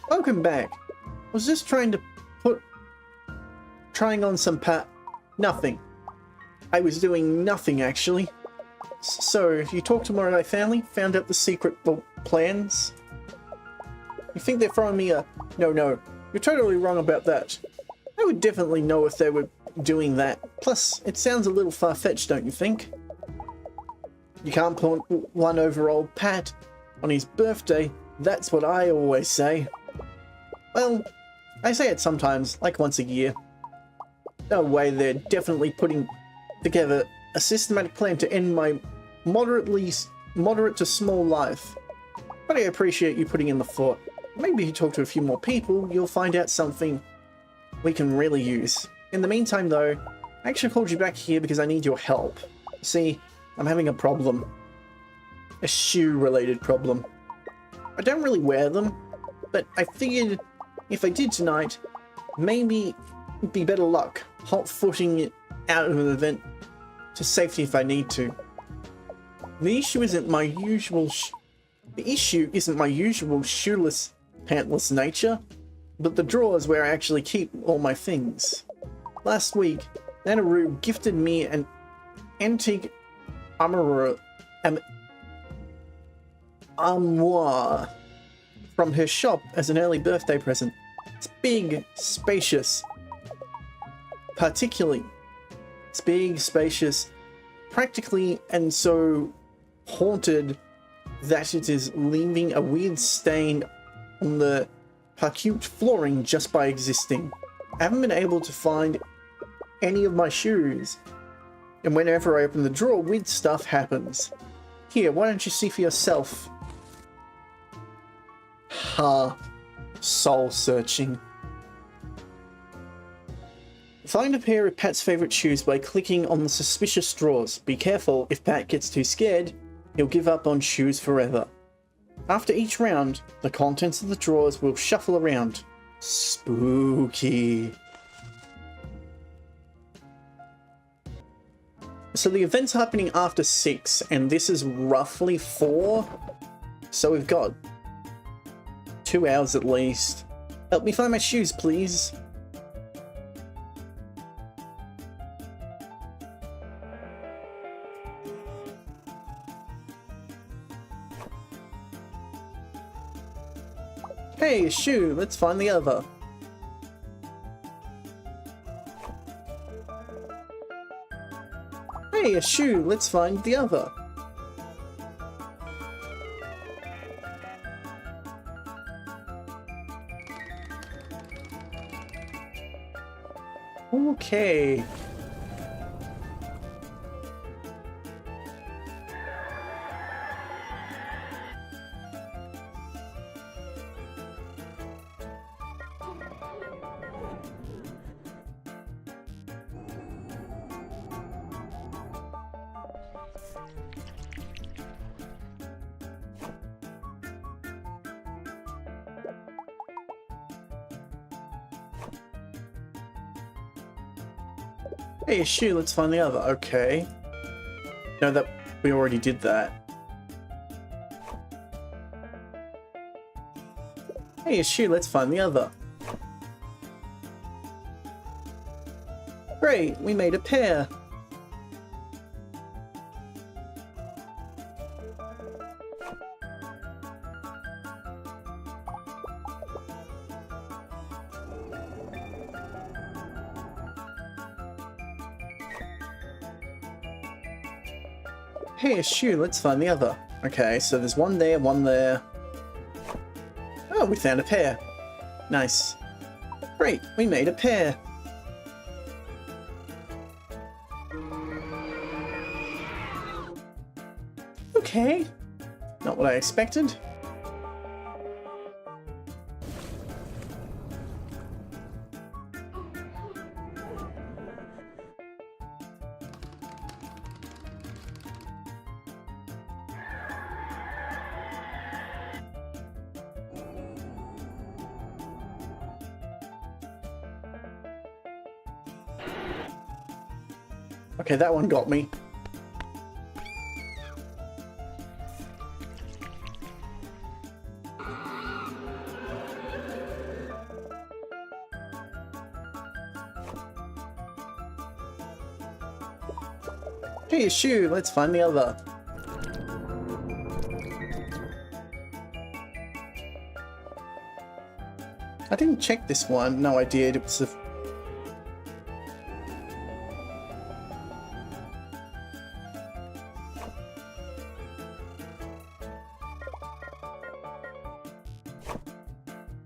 Welcome back. I was just trying on some nothing. I was doing nothing, actually. So, you talked to one of my family, found out the secret plans? You think they're throwing me a... No, you're totally wrong about that. I would definitely know if they were doing that. Plus, it sounds a little far-fetched, don't you think? You can't put one over old Pat on his birthday. That's what I always say. Well, I say it sometimes, like once a year. No way, they're definitely putting together a systematic plan to end my moderate to small life. But I appreciate you putting in the thought. Maybe if you talk to a few more people, you'll find out something we can really use. In the meantime, though, I actually called you back here because I need your help. See, I'm having a problem. A shoe-related problem. I don't really wear them, but I figured if I did tonight, maybe it'd be better luck hot-footing it out of an event to safety if I need to. The issue isn't my usual shoeless, pantless nature, but the drawers where I actually keep all my things. Last week, Nanaru gifted me an antique armoire from her shop as an early birthday present. It's big, spacious, it's big, spacious, practically, and so haunted that it is leaving a weird stain on the parquet flooring just by existing. I haven't been able to find any of my shoes, and whenever I open the drawer, weird stuff happens. Here, why don't you see for yourself? Ha. Soul searching. Find a pair of Pat's favorite shoes by clicking on the suspicious drawers. Be careful, if Pat gets too scared, he'll give up on shoes forever. After each round, the contents of the drawers will shuffle around. Spooky. So the event's happening after 6, and this is roughly 4. So we've got 2 hours at least. Help me find my shoes, please. Hey, a shoe, let's find the other. Hey, a shoe, let's find the other. Okay. Hey, a shoe, let's find the other. Okay. No, that we already did that. Hey, a shoe, let's find the other. Great, we made a pair. Hey, a shoe, let's find the other. Okay, so there's one there, one there. Oh, we found a pair. Nice. Great, we made a pair. Okay. Not what I expected. Okay, that one got me. Hey, a shoe. Let's find the other. I didn't check this one. No, I did. It was a...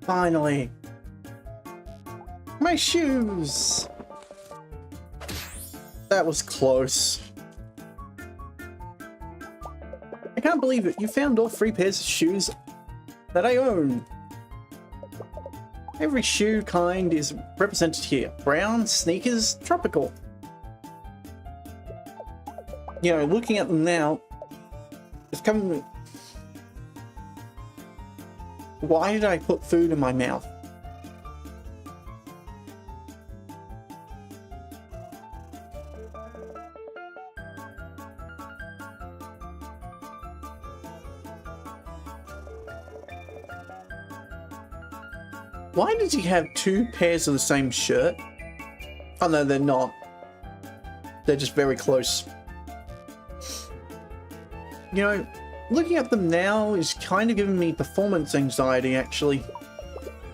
Finally. My shoes. That was close. I can't believe it. You found all 3 pairs of shoes that I own. Every shoe kind is represented here. Brown, sneakers, tropical. You know, looking at them now, it's coming... Why did I put food in my mouth? Why does he have 2 pairs of the same shirt? Oh no, they're not. They're just very close. You know, looking at them now is kind of giving me performance anxiety, actually.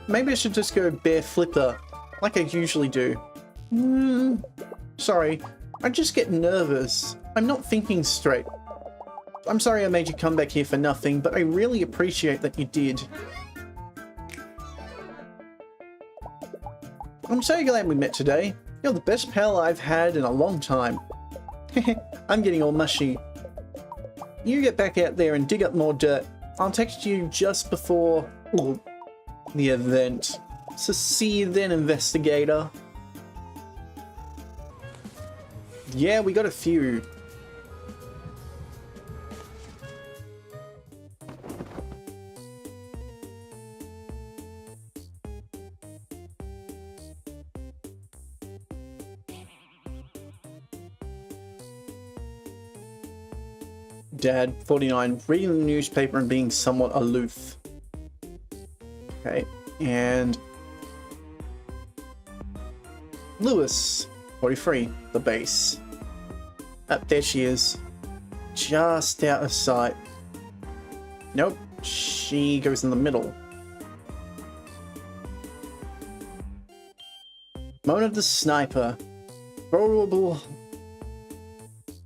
Maybe I should just go bare flipper, like I usually do. Sorry, I just get nervous. I'm not thinking straight. I'm sorry I made you come back here for nothing, but I really appreciate that you did. I'm so glad we met today. You're the best pal I've had in a long time. I'm getting all mushy. You get back out there and dig up more dirt. I'll text you just before the event. So see you then, investigator. Yeah, we got a few. Dad, 49, reading the newspaper and being somewhat aloof. Okay, and Lewis, 43, the base. There she is. Just out of sight. Nope, she goes in the middle. Mona the sniper. Vulnerable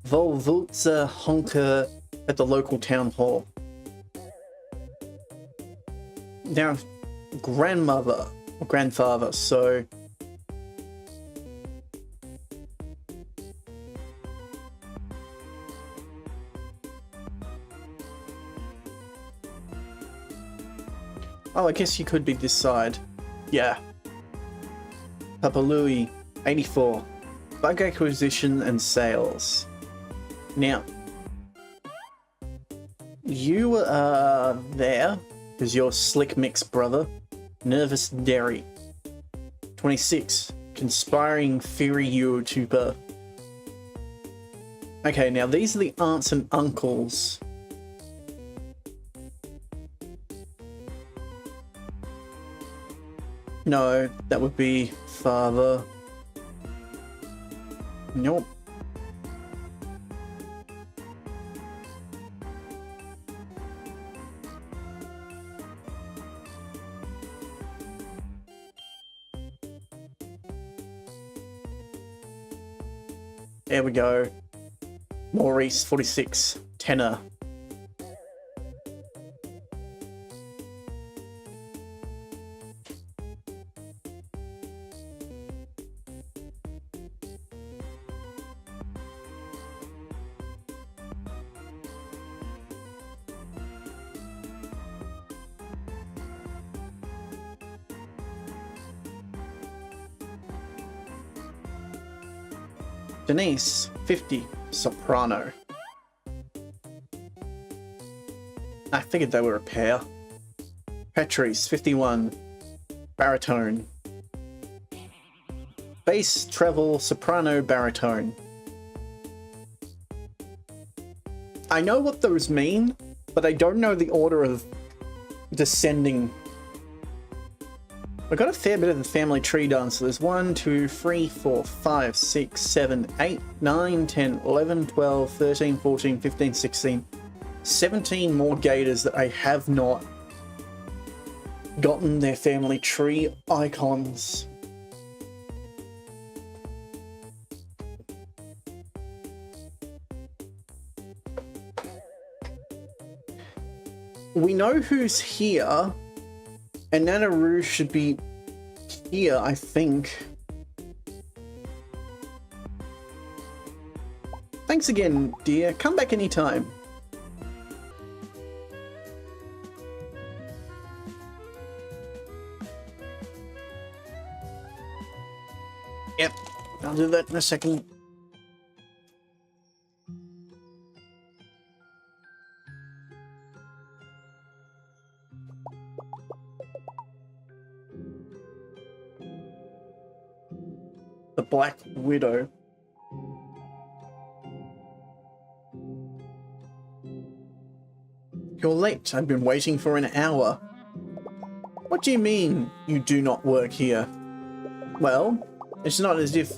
Volvulza honker at the local town hall. Now, grandmother or grandfather, so oh, I guess you could be this side. Yeah. Papa Louie, 84. Bug acquisition and sales. Now, you are there because you're Slick Mix brother. Nervous Dairy. 26. Conspiring Fury YouTuber. Okay, now these are the aunts and uncles. No, that would be father. Nope. There we go. Maurice, 46. Tenor. Denise, 50, soprano. I figured they were a pair. Patrice, 51, baritone. Bass, treble, soprano, baritone. I know what those mean, but I don't know the order of descending I got a fair bit of the family tree done. So there's 1, 2, 3, 4, 5, 6, 7, 8, 9, 10, 11, 12, 13, 14, 15, 16, 17 more gators that I have not gotten their family tree icons. We know who's here, and Nanaru should be here, I think. Thanks again, dear. Come back anytime. Yep, I'll do that in a second. The Black Widow. You're late. I've been waiting for an hour. What do you mean you do not work here? Well, it's not as if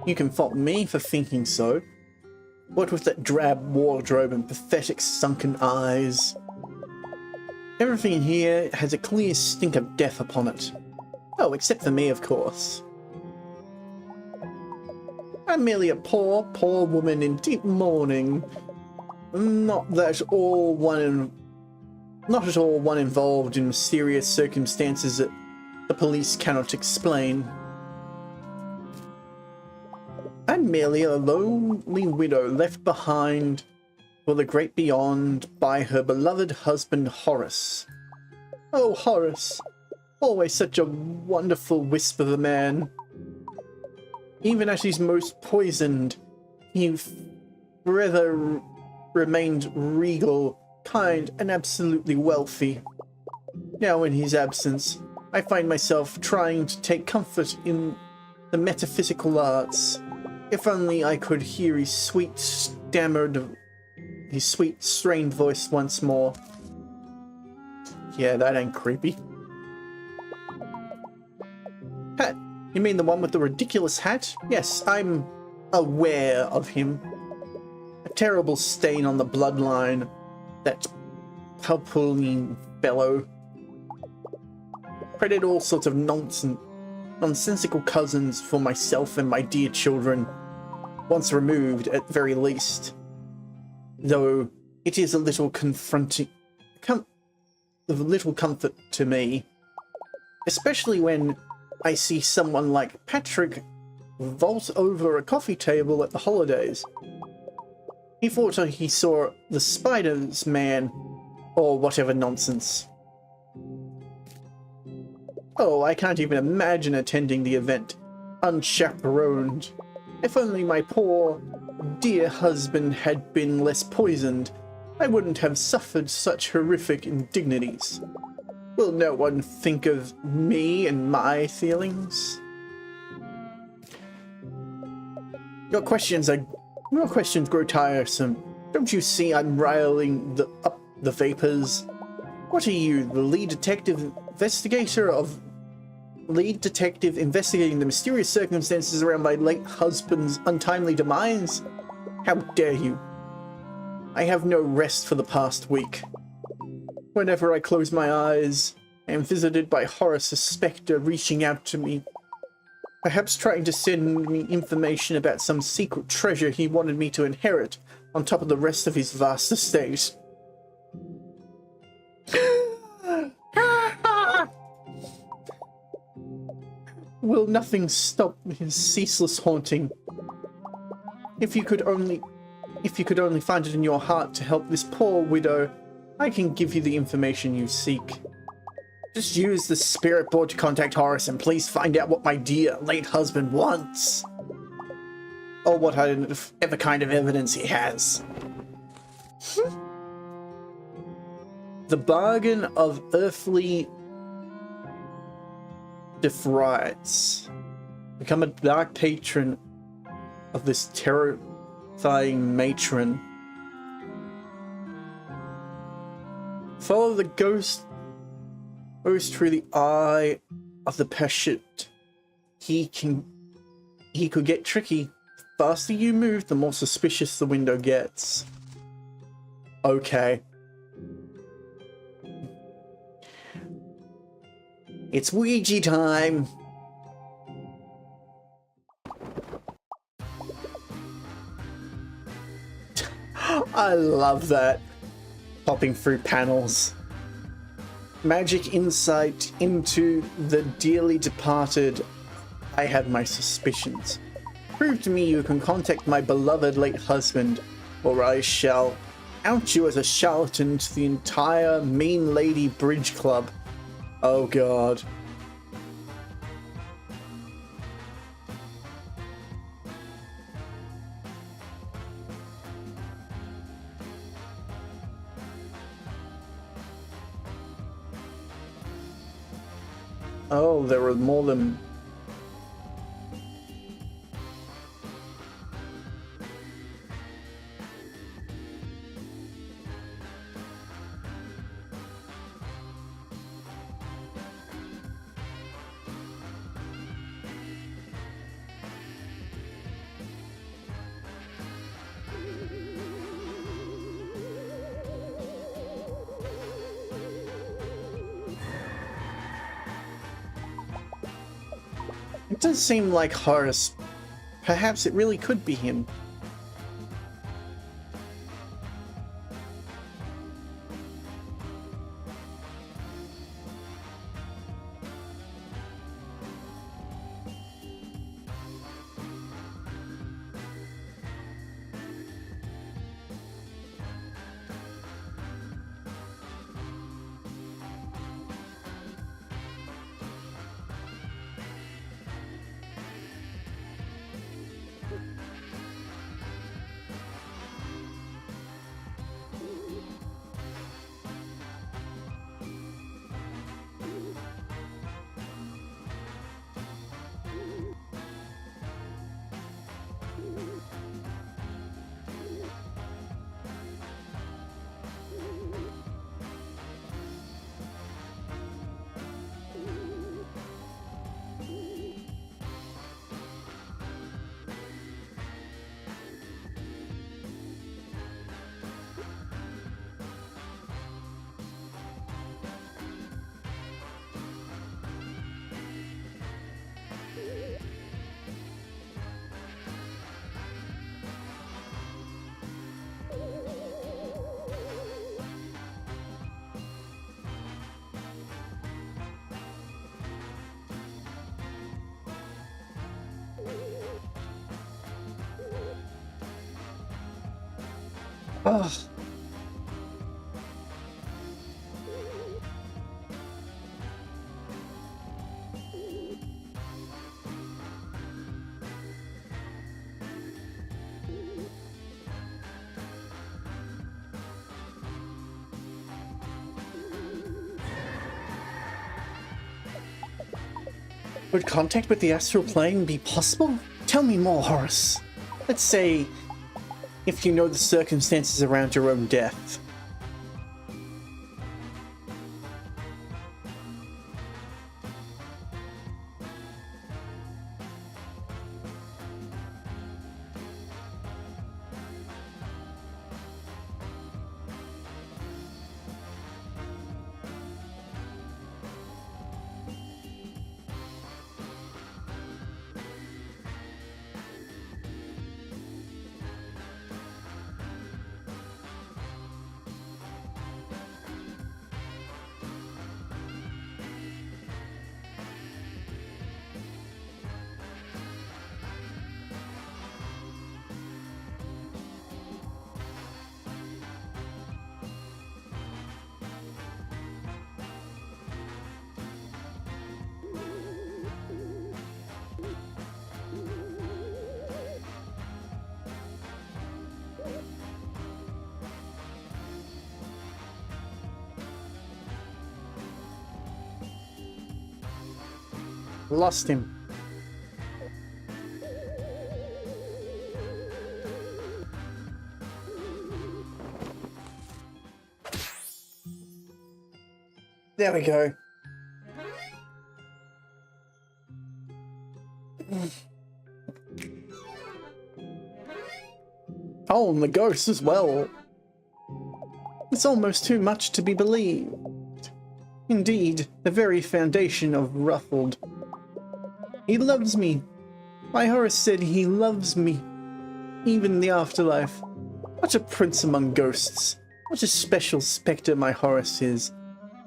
you can fault me for thinking so. What with that drab wardrobe and pathetic sunken eyes? Everything here has a clear stink of death upon it. Oh, except for me, of course. I'm merely a poor, poor woman in deep mourning. Not at all one involved in mysterious circumstances that the police cannot explain. I'm merely a lonely widow left behind for the great beyond by her beloved husband Horace. Oh, Horace, always such a wonderful wisp of a man. Even at his most poisoned, he forever remained regal, kind, and absolutely wealthy. Now in his absence, I find myself trying to take comfort in the metaphysical arts. If only I could hear his sweet, strained voice once more. Yeah, that ain't creepy. Pat, you mean the one with the ridiculous hat? Yes, I'm aware of him. A terrible stain on the bloodline. That palpulling fellow. Created all sorts of nonsensical cousins for myself and my dear children. Once removed, at the very least. Though it is a little comfort to me. Especially when I see someone like Patrick vault over a coffee table at the holidays. He thought he saw the Spider's Man, or whatever nonsense. Oh, I can't even imagine attending the event, unchaperoned. If only my poor, dear husband had been less poisoned, I wouldn't have suffered such horrific indignities. Will no one think of me and my feelings? Your questions grow tiresome. Don't you see I'm riling up the vapors? What are you, the lead detective investigating the mysterious circumstances around my late husband's untimely demise? How dare you? I have no rest for the past week. Whenever I close my eyes, I am visited by Horace's spectre reaching out to me. Perhaps trying to send me information about some secret treasure he wanted me to inherit on top of the rest of his vast estate. Will nothing stop his ceaseless haunting? If you could only find it in your heart to help this poor widow, I can give you the information you seek. Just use the spirit board to contact Horace and please find out what my dear late husband wants. Or whatever kind of evidence he has. The bargain of earthly defrights. Become a dark patron of this terrifying matron. Follow the ghost through the eye of the pursuit. He could get tricky. The faster you move, the more suspicious the window gets. Okay. It's Ouija time! I love that. Popping through panels. Magic insight into the dearly departed. I have my suspicions. Prove to me you can contact my beloved late husband, or I shall out you as a charlatan to the entire Mean Lady Bridge Club. Oh god. Oh, there were more than... It does seem like Horace. Perhaps it really could be him. Oh. Would contact with the astral plane be possible? Tell me more, Horace. Let's say, if you know the circumstances around your own death. Lost him. There we go. Oh, and the ghost as well. It's almost too much to be believed. Indeed, the very foundation of Ruffled. He loves me. My Horace said he loves me. Even in the afterlife. What a prince among ghosts. What a special spectre my Horace is.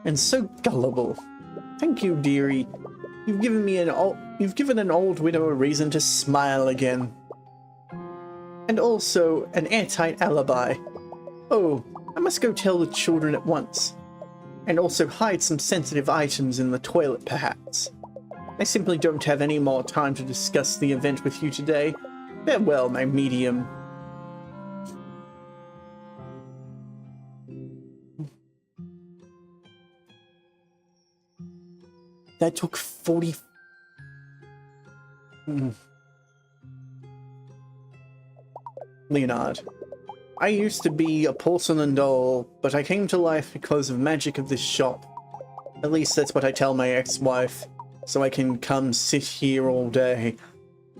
And so gullible. Thank you, dearie. You've given an old widow a reason to smile again. And also an airtight alibi. Oh, I must go tell the children at once. And also hide some sensitive items in the toilet, perhaps. I simply don't have any more time to discuss the event with you today. Farewell, my medium. That took 40... Leonard. I used to be a porcelain doll, but I came to life because of magic of this shop. At least that's what I tell my ex-wife, so I can come sit here all day.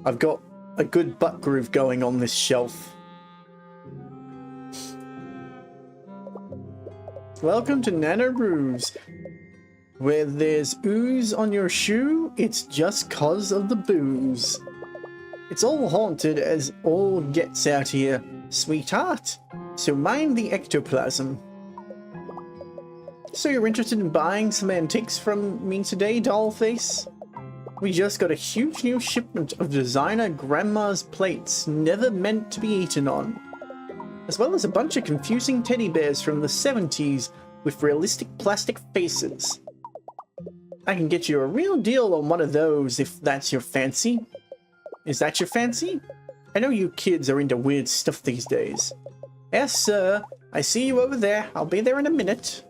I've got a good butt groove going on this shelf. Welcome to Nana Roo's. Where there's ooze on your shoe, it's just 'cause of the booze. It's all haunted as all gets out here, sweetheart. So mind the ectoplasm. So you're interested in buying some antiques from me today, Dollface? We just got a huge new shipment of designer grandma's plates never meant to be eaten on. As well as a bunch of confusing teddy bears from the 70s with realistic plastic faces. I can get you a real deal on one of those if that's your fancy. Is that your fancy? I know you kids are into weird stuff these days. Yes, sir. I see you over there. I'll be there in a minute.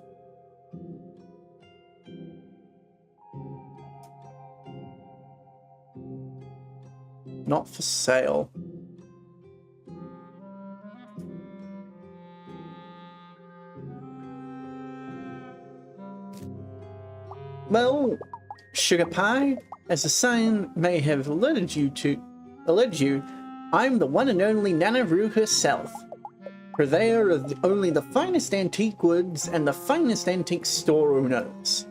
Not for sale. Well, Sugar Pie, as the sign may have alerted you, I'm the one and only Nana Roo herself, purveyor of only the finest antique woods and the finest antique store owners.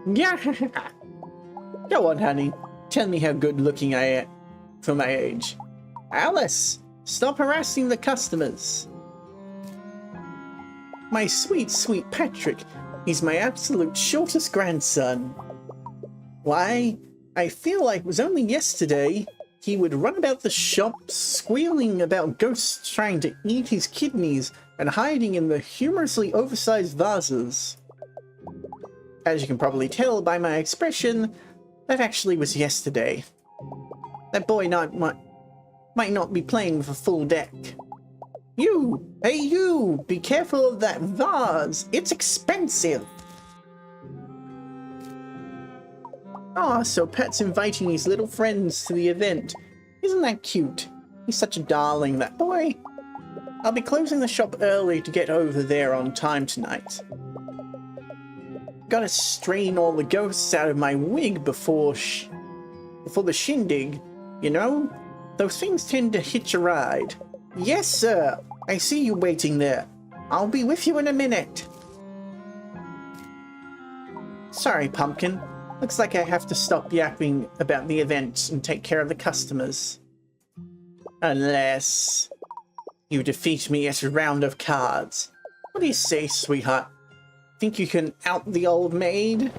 Yeah. Go on, honey. Tell me how good looking I am for my age. Alice, stop harassing the customers. My sweet, sweet Patrick. He's my absolute shortest grandson. Why, I feel like it was only yesterday he would run about the shop squealing about ghosts trying to eat his kidneys and hiding in the humorously oversized vases. As you can probably tell by my expression, that actually was yesterday. That boy might not be playing with a full deck. You! Hey you! Be careful of that vase! It's expensive! Ah, so Pat's inviting his little friends to the event. Isn't that cute? He's such a darling, that boy. I'll be closing the shop early to get over there on time tonight. Gotta strain all the ghosts out of my wig before the shindig, you know? Those things tend to hitch a ride. Yes, sir. I see you waiting there. I'll be with you in a minute. Sorry, Pumpkin. Looks like I have to stop yapping about the event and take care of the customers. Unless you defeat me at a round of cards. What do you say, sweetheart? Think you can out the old maid?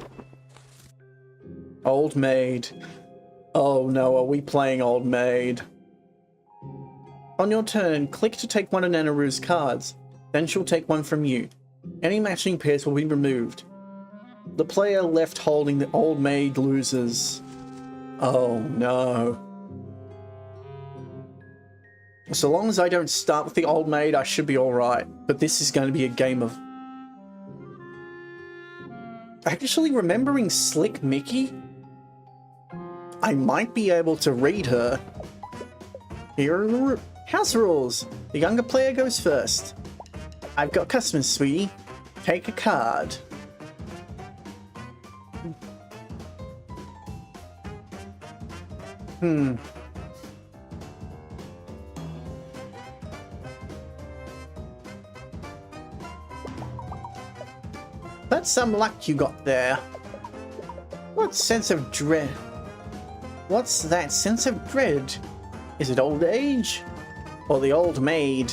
Old maid. Oh no, are we playing old maid? On your turn, click to take one of Nana Roo's cards. Then she'll take one from you. Any matching pairs will be removed. The player left holding the old maid loses. Oh no. So long as I don't start with the old maid, I should be alright. But this is going to be a game of... Actually, remembering Slick Mickey? I might be able to read her. Here are the house rules. The younger player goes first. I've got customers, sweetie. Take a card. That's some luck you got there. What sense of dread? What's that sense of dread? Is it old age? Or the old maid?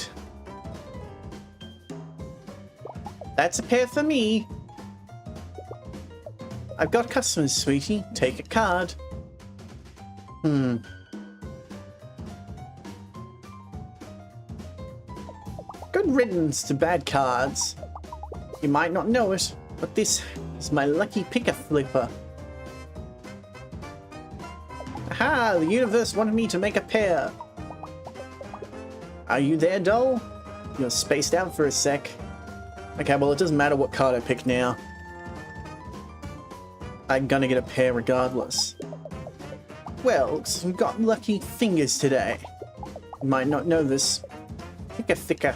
That's a pair for me. I've got customers, sweetie. Take a card. Good riddance to bad cards. You might not know it, but this is my lucky picker flipper. Aha! The universe wanted me to make a pair. Are you there, doll? You're spaced out for a sec. Okay, well, it doesn't matter what card I pick now. I'm gonna get a pair regardless. Well, looks like I've got lucky fingers today. You might not know this. Pick a thicker.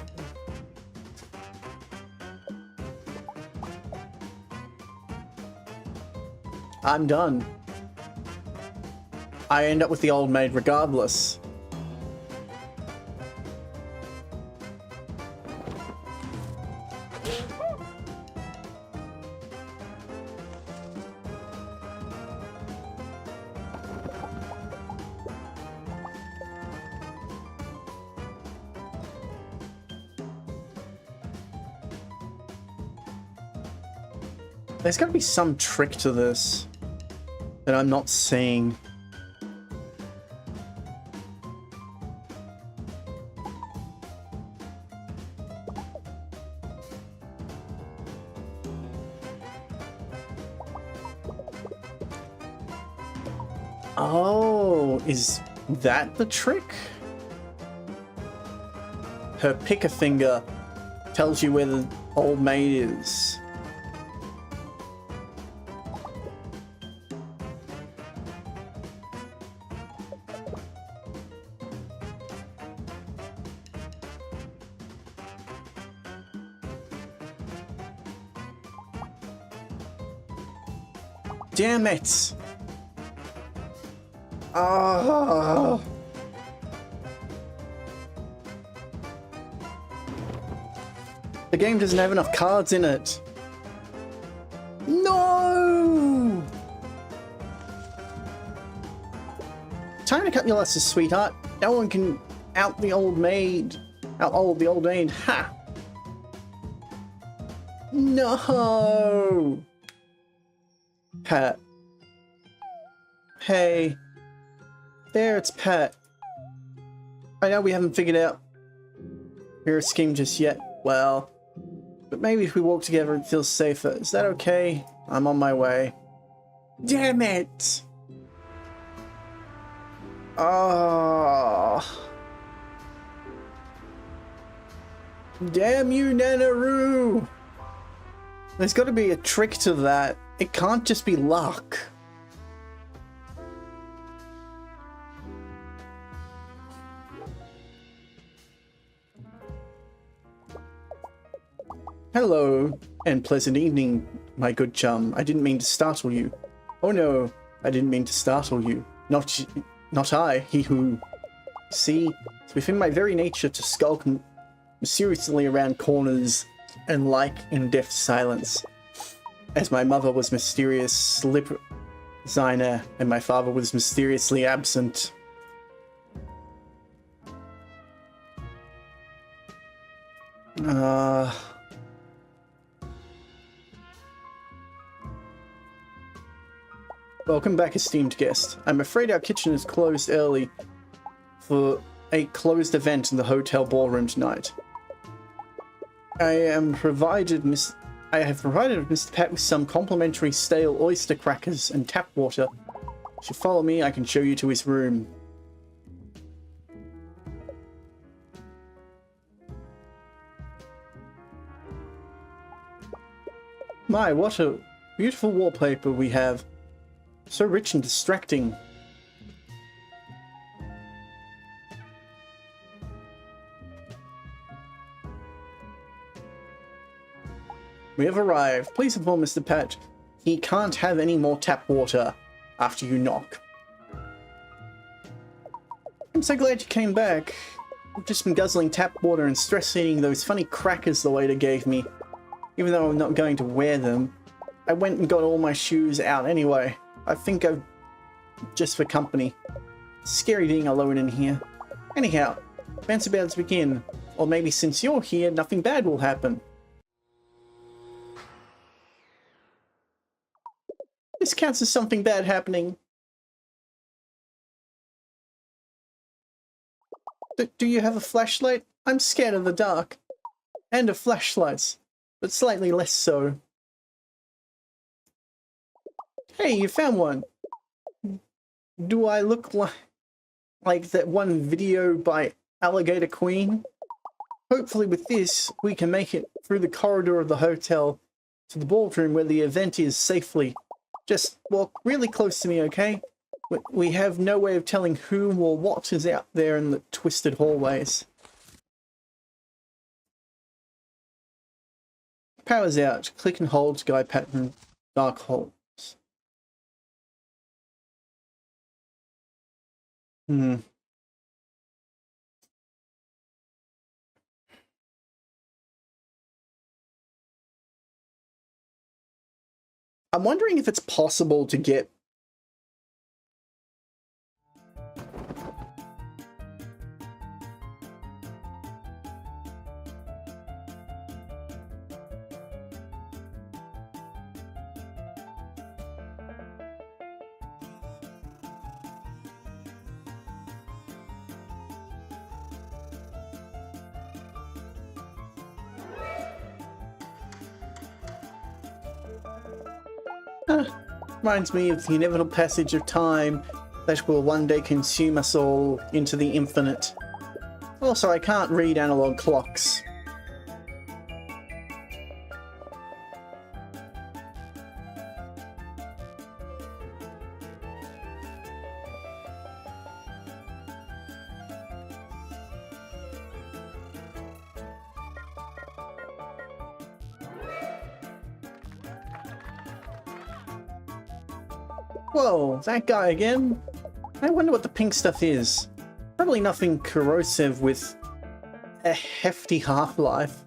I'm done. I end up with the old maid regardless. There's got to be some trick to this that I'm not seeing. Oh, is that the trick? Her picker finger tells you where the old maid is. Damn it! Oh. The game doesn't have enough cards in it. No! Time to cut your losses, sweetheart. No one can out the old maid. Out the old maid. Ha! No! Pat. Hey. There, it's Pat. I know we haven't figured out your scheme just yet. Well, but maybe if we walk together it feels safer. Is that okay? I'm on my way. Damn it! Oh. Damn you, Nanaroo! There's got to be a trick to that. It can't just be luck. Hello, and pleasant evening, my good chum. I didn't mean to startle you. Oh no, I didn't mean to startle you. Not I, he who... See, it's within my very nature to skulk mysteriously around corners and like in deaf silence. As my mother was mysterious slip designer and my father was mysteriously absent. Welcome back, esteemed guest. I'm afraid our kitchen is closed early for a closed event in the hotel ballroom tonight. I have provided Mr. Pat with some complimentary stale oyster crackers and tap water. If you follow me, I can show you to his room. My, what a beautiful wallpaper we have. So rich and distracting. We have arrived. Please inform Mr. Pat he can't have any more tap water after you knock. I'm so glad you came back. I've just been guzzling tap water and stress eating those funny crackers the waiter gave me. Even though I'm not going to wear them, I went and got all my shoes out anyway. I think I've just for company. Scary being alone in here. Anyhow, fancy about to begin. Or maybe since you're here, nothing bad will happen. This counts as something bad happening. Do you have a flashlight? I'm scared of the dark. And of flashlights, but slightly less so. Hey, you found one. Do I look like that one video by Alligator Queen? Hopefully with this, we can make it through the corridor of the hotel to the ballroom where the event is safely. Just walk really close to me, okay? We have no way of telling who or what is out there in the twisted hallways. Power's out. Click and hold to guide pattern dark holes. I'm wondering if it's possible to get reminds me of the inevitable passage of time that will one day consume us all into the infinite. Also, I can't read analog clocks. Whoa, that guy again? I wonder what the pink stuff is. Probably nothing corrosive with a hefty half-life.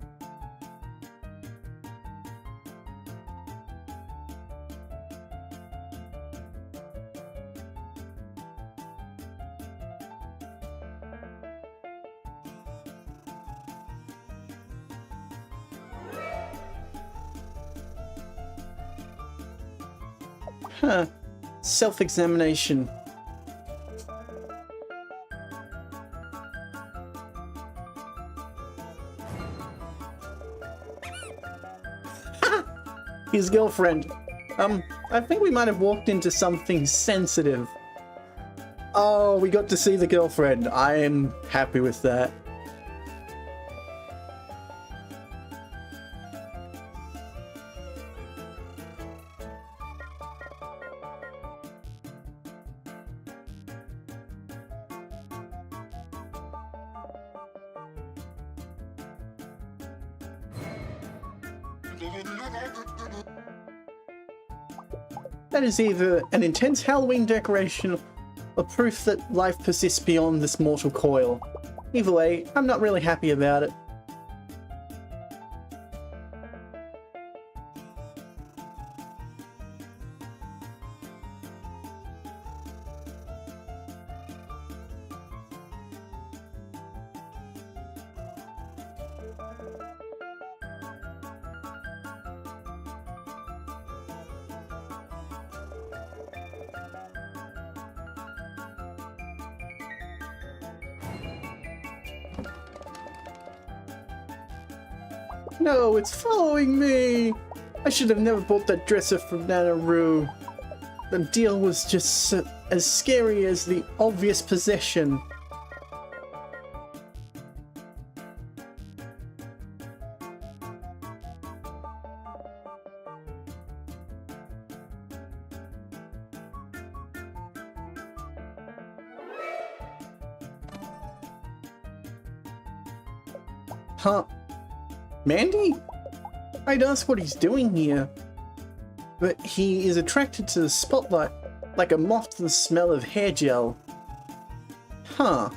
Huh. Self-examination. His girlfriend. I think we might have walked into something sensitive. Oh, we got to see the girlfriend. I am happy with that. That is either an intense Halloween decoration or proof that life persists beyond this mortal coil. Either way, I'm not really happy about it. No, it's following me! I should have never bought that dresser from Nanaru. The deal was just as scary as the obvious possession. Huh? Mandy? I'd ask what he's doing here, but he is attracted to the spotlight like a moth to the smell of hair gel. Huh.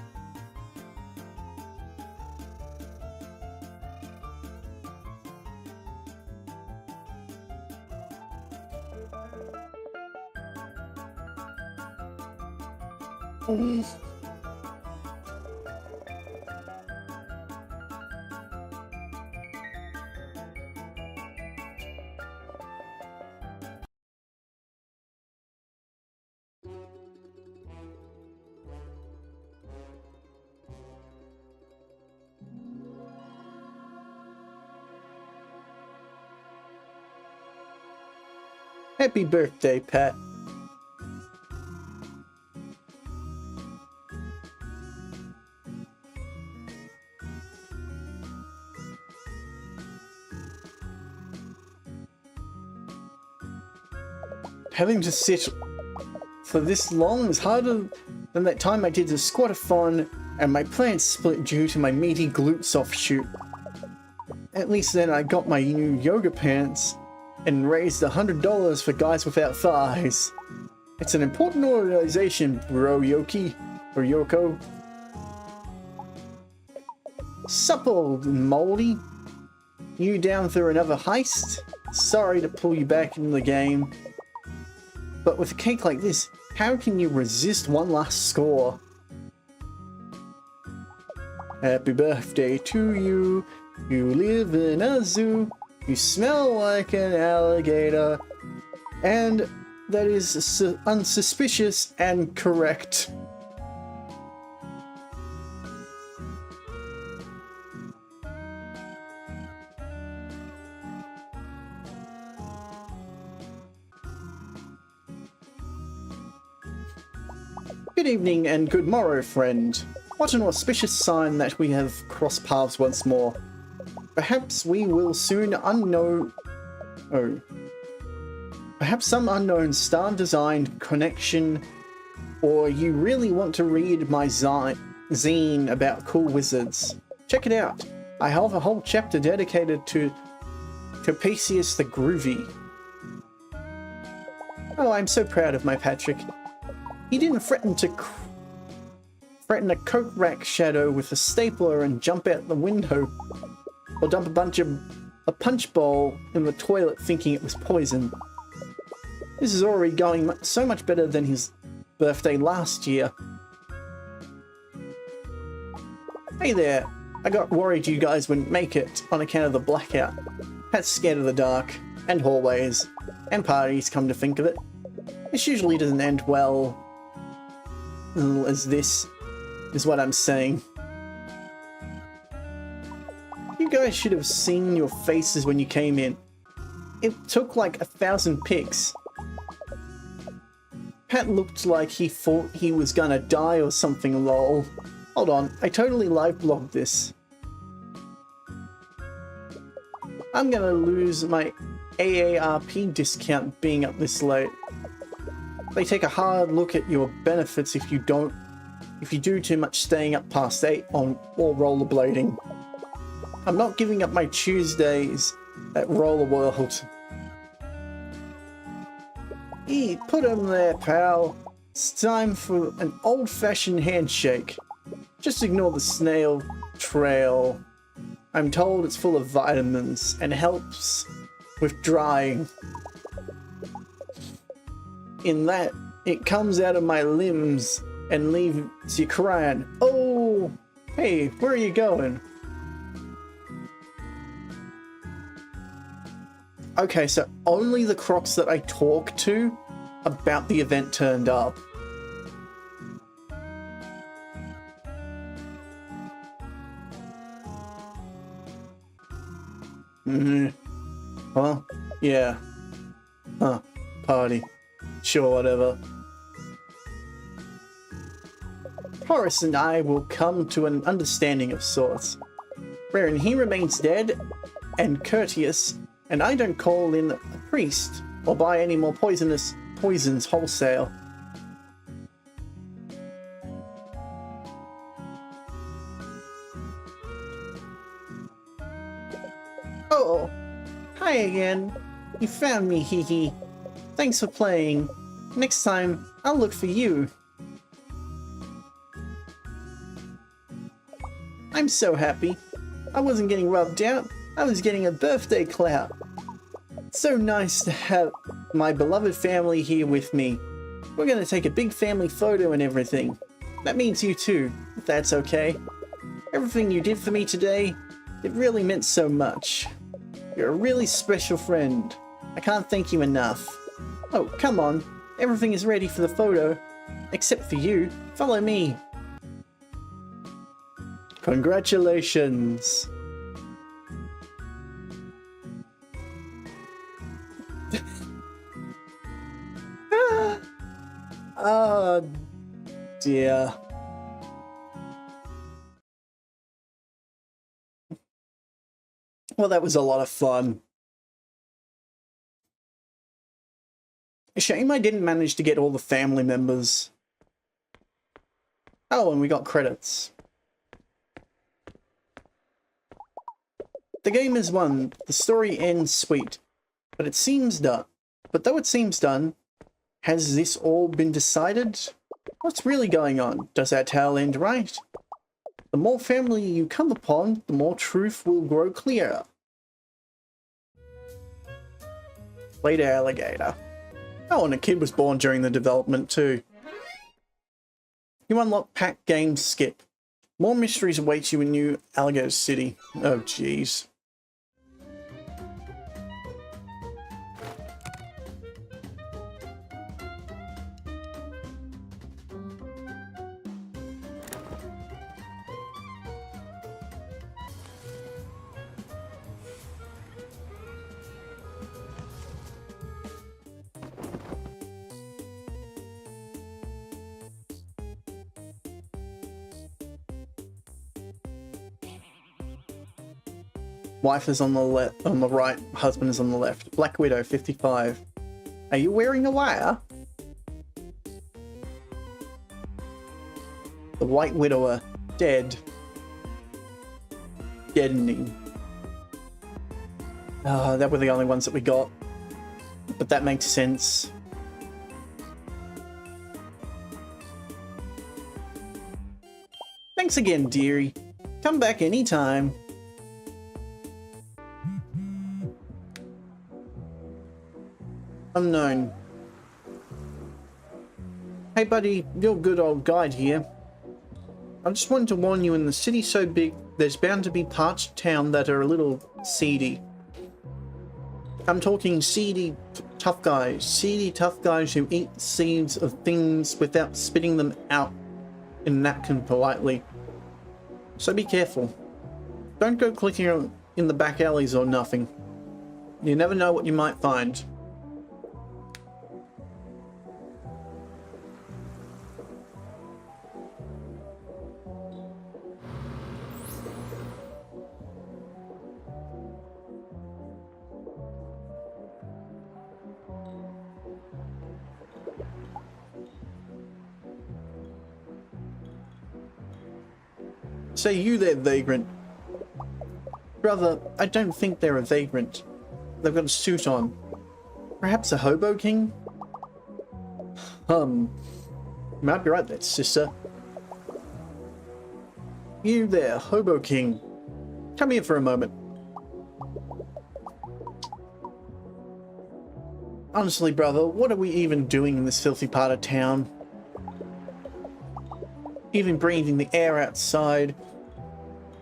Happy birthday, Pat. Having to sit for this long is harder than that time I did the squat-a-thon and my plants split due to my meaty glutes offshoot. At least then I got my new yoga pants and raised $100 for Guys Without Thighs. It's an important organization, bro Yoki, or Yoko. Supple, Moldy. You down for another heist? Sorry to pull you back in the game. But with a cake like this, how can you resist one last score? Happy birthday to you. You live in a zoo. You smell like an alligator. And that is unsuspicious and correct. Good evening and good morrow, friend. What an auspicious sign that we have crossed paths once more. Perhaps we will soon perhaps some unknown star-designed connection, or you really want to read my zine about cool wizards. Check it out. I have a whole chapter dedicated to Capesius the Groovy. Oh, I'm so proud of my Patrick. He didn't threaten a coat rack shadow with a stapler and jump out the window, or dump a punch bowl in the toilet thinking it was poison. This is already going so much better than his birthday last year. Hey there, I got worried you guys wouldn't make it on account of the blackout. Pat's scared of the dark, and hallways, and parties, come to think of it. This usually doesn't end well as this, is what I'm saying. You guys should have seen your faces when you came in. It took like 1,000 pics. Pat looked like he thought he was gonna die or something, lol. Hold on, I totally live blogged this. I'm gonna lose my AARP discount being up this late. They take a hard look at your benefits if you do too much staying up past 8 or rollerblading. I'm not giving up my Tuesdays at Roller World. Put 'em there, pal. It's time for an old-fashioned handshake. Just ignore the snail trail. I'm told it's full of vitamins and helps with drying. In that, it comes out of my limbs and leaves you crying. Oh, hey, where are you going? Okay, so only the crocs that I talk to about the event turned up. Huh? Yeah. Huh. Party. Sure, whatever. Horace and I will come to an understanding of sorts, wherein he remains dead and courteous, and I don't call in a priest or buy any more poisons wholesale. Oh, hi again. You found me, hee hee. Thanks for playing. Next time, I'll look for you. I'm so happy. I wasn't getting rubbed out. I was getting a birthday clout. It's so nice to have my beloved family here with me. We're gonna take a big family photo and everything. That means you too, if that's okay. Everything you did for me today, it really meant so much. You're a really special friend. I can't thank you enough. Oh, come on. Everything is ready for the photo. Except for you. Follow me. Congratulations. Oh, dear. Well, that was a lot of fun. A shame I didn't manage to get all the family members. Oh, and we got credits. The game is won. The story ends sweet. But it seems done. But though it seems done, has this all been decided? What's really going on? Does our tale end right? The more family you come upon, the more truth will grow clearer. Pat the Alligator. Oh, and a kid was born during the development too. You unlock Pack Game Skip. More mysteries await you in New Alligator City. Oh, jeez. Wife is on the left, on the right, husband is on the left. Black Widow, 55. Are you wearing a wire? The White Widower, dead. Deadening. That were the only ones that we got. But that makes sense. Thanks again, dearie. Come back anytime. Unknown. Hey buddy, you're a good old guide here. I just wanted to warn you, in the city so big, there's bound to be parts of town that are a little seedy. I'm talking seedy tough guys. Seedy tough guys who eat seeds of things without spitting them out in a napkin politely. So be careful. Don't go clicking in the back alleys or nothing. You never know what you might find. Say you there, vagrant. Brother, I don't think they're a vagrant. They've got a suit on. Perhaps a hobo king? You might be right there, sister. You there, hobo king. Come here for a moment. Honestly, brother, what are we even doing in this filthy part of town? Even breathing the air outside,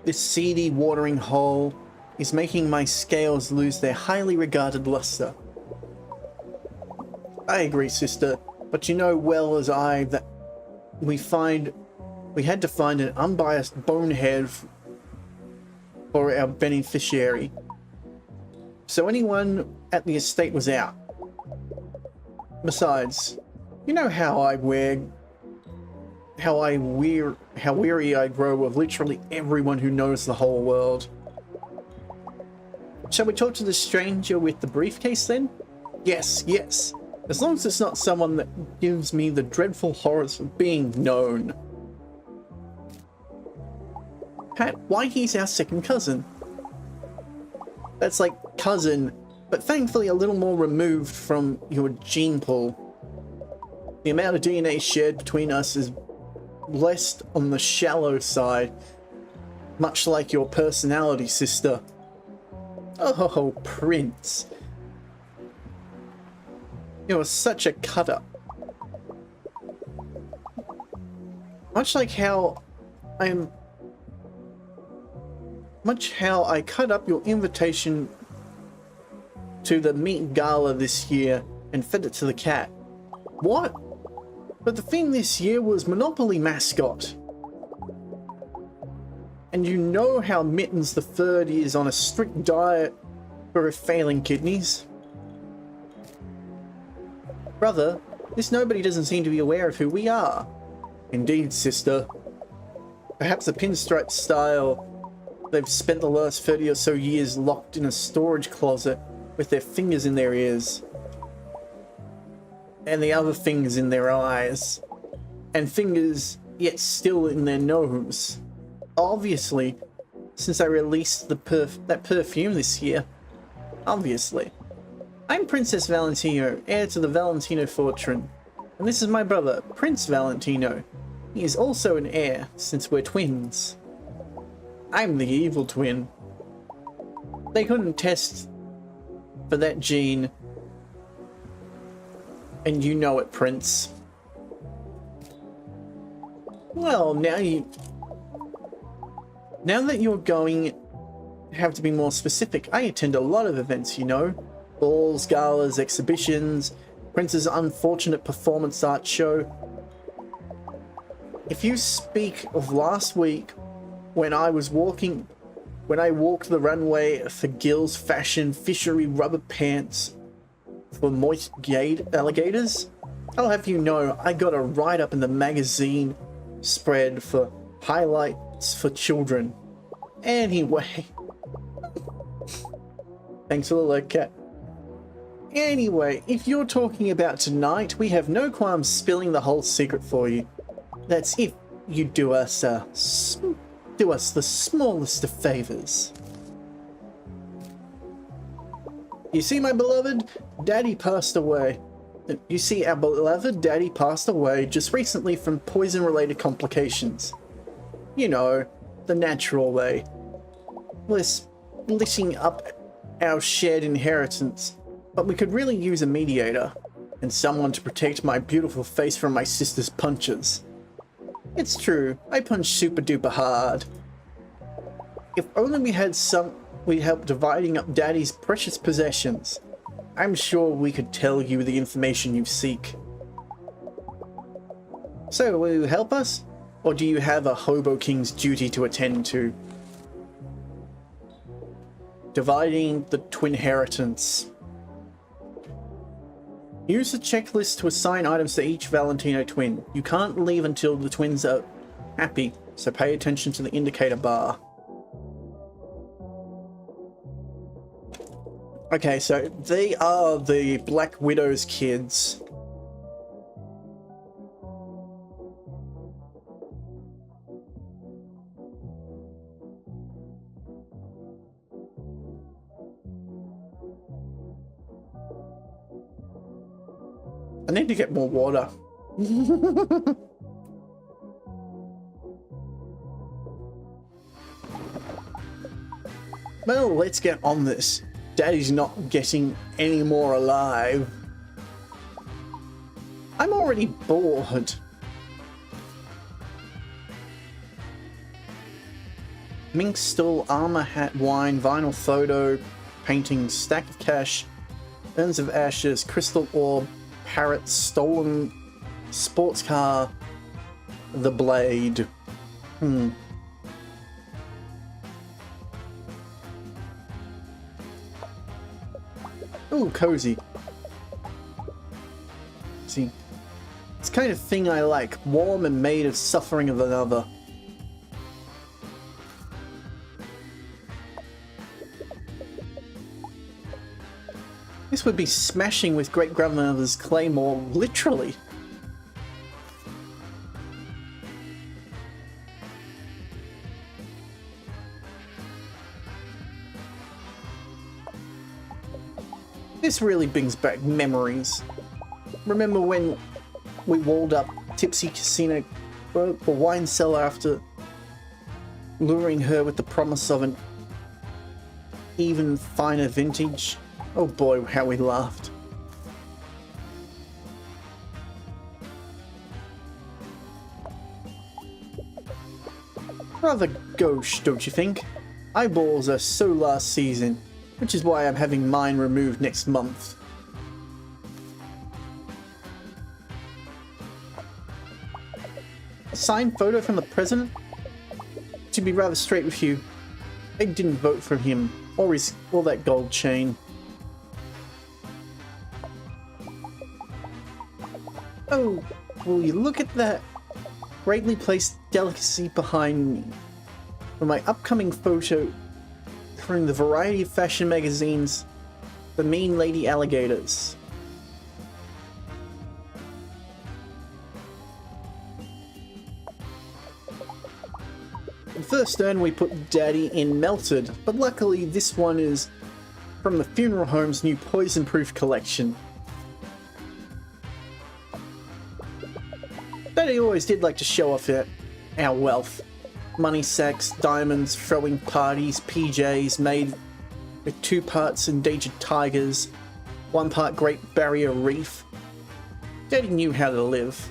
this seedy watering hole, is making my scales lose their highly regarded luster. I agree, sister, but you know well as I that we had to find an unbiased bonehead for our beneficiary. So anyone at the estate was out. Besides, you know how weary I grow of literally everyone who knows the whole world. Shall we talk to the stranger with the briefcase then? Yes, yes. As long as it's not someone that gives me the dreadful horrors of being known. Pat, why he's our second cousin? That's like cousin, but thankfully a little more removed from your gene pool. The amount of DNA shared between us is blessed on the shallow side, much like your personality, sister. Oh, Prince. You're such a cut-up. Much like how I'm... Much how I cut up your invitation to the meat gala this year and fed it to the cat. What? But the theme this year was Monopoly mascot. And you know how Mittens the Third is on a strict diet for her failing kidneys. Brother, this nobody doesn't seem to be aware of who we are. Indeed, sister. Perhaps the pinstripe style they've spent the last 30 or so years locked in a storage closet with their fingers in their ears. And the other fingers in their eyes. And fingers yet still in their nose. Obviously, since I released that perfume this year. Obviously. I'm Princess Valentino, heir to the Valentino fortune. And this is my brother, Prince Valentino. He is also an heir, since we're twins. I'm the evil twin. They couldn't test for that gene. And you know it, Prince. Well, now that you're going, have to be more specific. I attend a lot of events, you know. Balls, galas, exhibitions, Prince's unfortunate performance art show. If you speak of last week, when I walked the runway for Gil's fashion fishery rubber pants for moist alligators, I'll have you know I got a write-up in the magazine spread for highlights for children. Anyway. Thanks for the look, cat. Anyway, if you're talking about tonight, we have no qualms spilling the whole secret for you. That's if you do us the smallest of favors. You see, my beloved, Daddy passed away. You see, our beloved Daddy passed away just recently from poison-related complications. You know, the natural way. We're splitting up our shared inheritance, but we could really use a mediator, and someone to protect my beautiful face from my sister's punches. It's true, I punch super duper hard. If only we had we help dividing up Daddy's precious possessions. I'm sure we could tell you the information you seek. So, will you help us? Or do you have a Hobo King's duty to attend to? Dividing the twin inheritance. Use the checklist to assign items to each Valentino twin. You can't leave until the twins are happy, so pay attention to the indicator bar. Okay, so they are the Black Widow's kids. I need to get more water. Well, let's get on this. Daddy's not getting any more alive. I'm already bored. Mink stool, armor, hat, wine, vinyl photo, painting, stack of cash, urns of ashes, crystal orb, parrot, stolen sports car, the blade. Ooh, cozy. See, it's the kind of thing I like. Warm and made of suffering of another. This would be smashing with great-grandmother's claymore, literally. This really brings back memories. Remember when we walled up Tipsy Casino for wine cellar after luring her with the promise of an even finer vintage? Oh boy, how we laughed. Rather gauche, don't you think? Eyeballs are so last season, which is why I'm having mine removed next month. A signed photo from the president? To be rather straight with you, I didn't vote for him, or that gold chain. Oh, will you look at that greatly placed delicacy behind me. For my upcoming photo from the variety of fashion magazines, the mean lady alligators. The first urn we put Daddy in melted, but luckily this one is from the funeral home's new poison-proof collection. Daddy always did like to show off our wealth. Money sacks, diamonds, throwing parties, PJs made with 2 parts endangered tigers, 1 part Great Barrier Reef. Daddy knew how to live.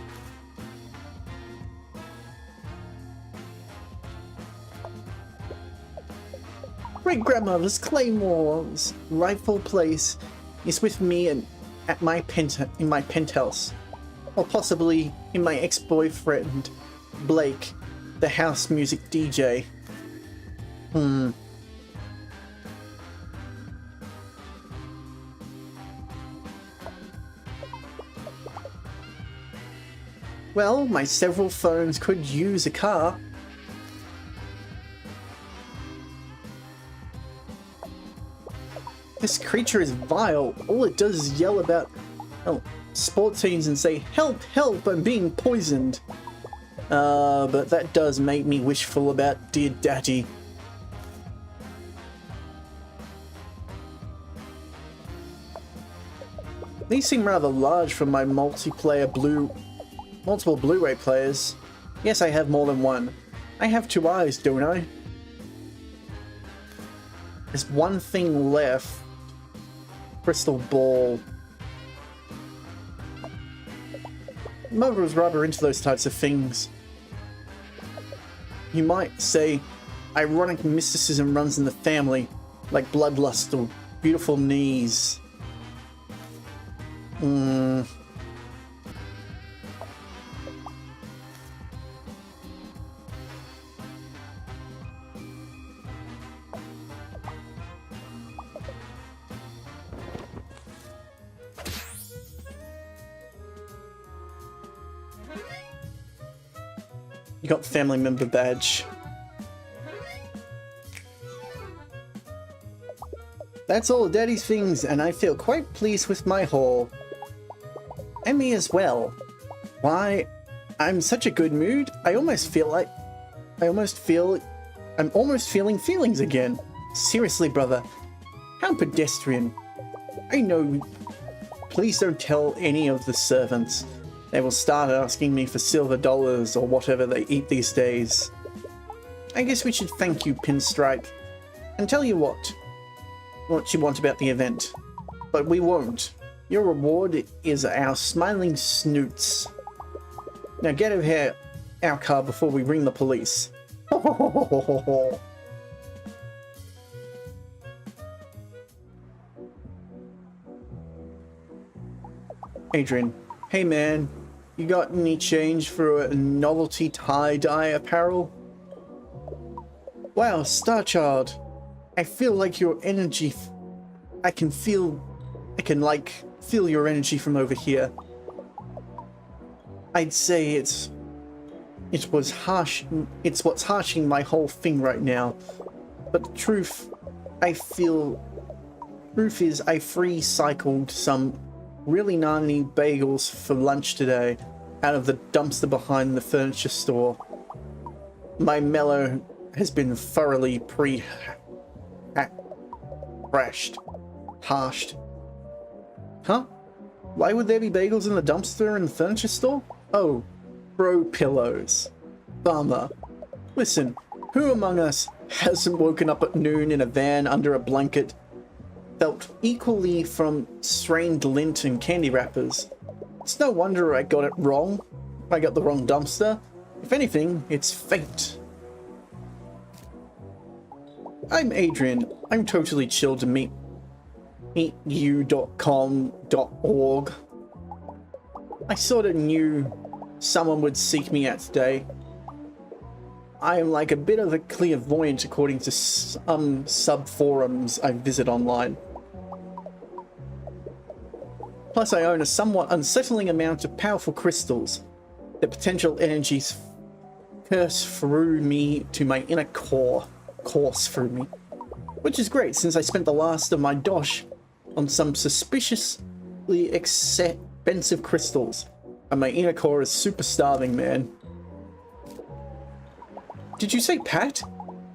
Great-grandmother's Claymore's rightful place is with me and at my in my penthouse, or possibly in my ex-boyfriend Blake, the house music DJ. Well, my several phones could use a car. This creature is vile. All it does is yell about sports teams and say, "Help, help, I'm being poisoned." But that does make me wishful about dear Daddy. These seem rather large for my multiple Blu-ray players. Yes, I have more than one. I have 2 eyes, don't I? There's one thing left. Crystal ball. Mother was rather into those types of things. You might say ironic mysticism runs in the family, like bloodlust or beautiful knees. You got family member badge. That's all Daddy's things, and I feel quite pleased with my haul. And me as well. Why, I'm such a good mood. I'm almost feeling feelings again. Seriously, brother. How pedestrian. I know. Please don't tell any of the servants. They will start asking me for silver dollars or whatever they eat these days. I guess we should thank you, Pinstripe, and tell you what you want about the event. But we won't. Your reward is our smiling snoots. Now get over here, our car, before we ring the police. Adrian, hey man, you got any change for a novelty tie-dye apparel? Wow, Starchild, I feel like your energy, I can feel your energy from over here. I'd say it's what's harshing my whole thing right now. But the truth is I free cycled some really gnarly bagels for lunch today out of the dumpster behind the furniture store. My mellow has been thoroughly harshed. Huh? Why would there be bagels in the dumpster in the furniture store? Oh, bro pillows. Bummer. Listen, who among us hasn't woken up at noon in a van under a blanket, felt equally from strained lint and candy wrappers? It's no wonder I got it wrong. I got the wrong dumpster. If anything, it's fate. I'm Adrian. I'm totally chill to meetyou.com.org. I sort of knew someone would seek me out today. I am like a bit of a clairvoyant according to some sub-forums I visit online. Plus I own a somewhat unsettling amount of powerful crystals. The potential energies course through me to my inner core. Course through me. Which is great since I spent the last of my dosh on some suspiciously expensive crystals. And my inner core is super starving, man. Did you say Pat?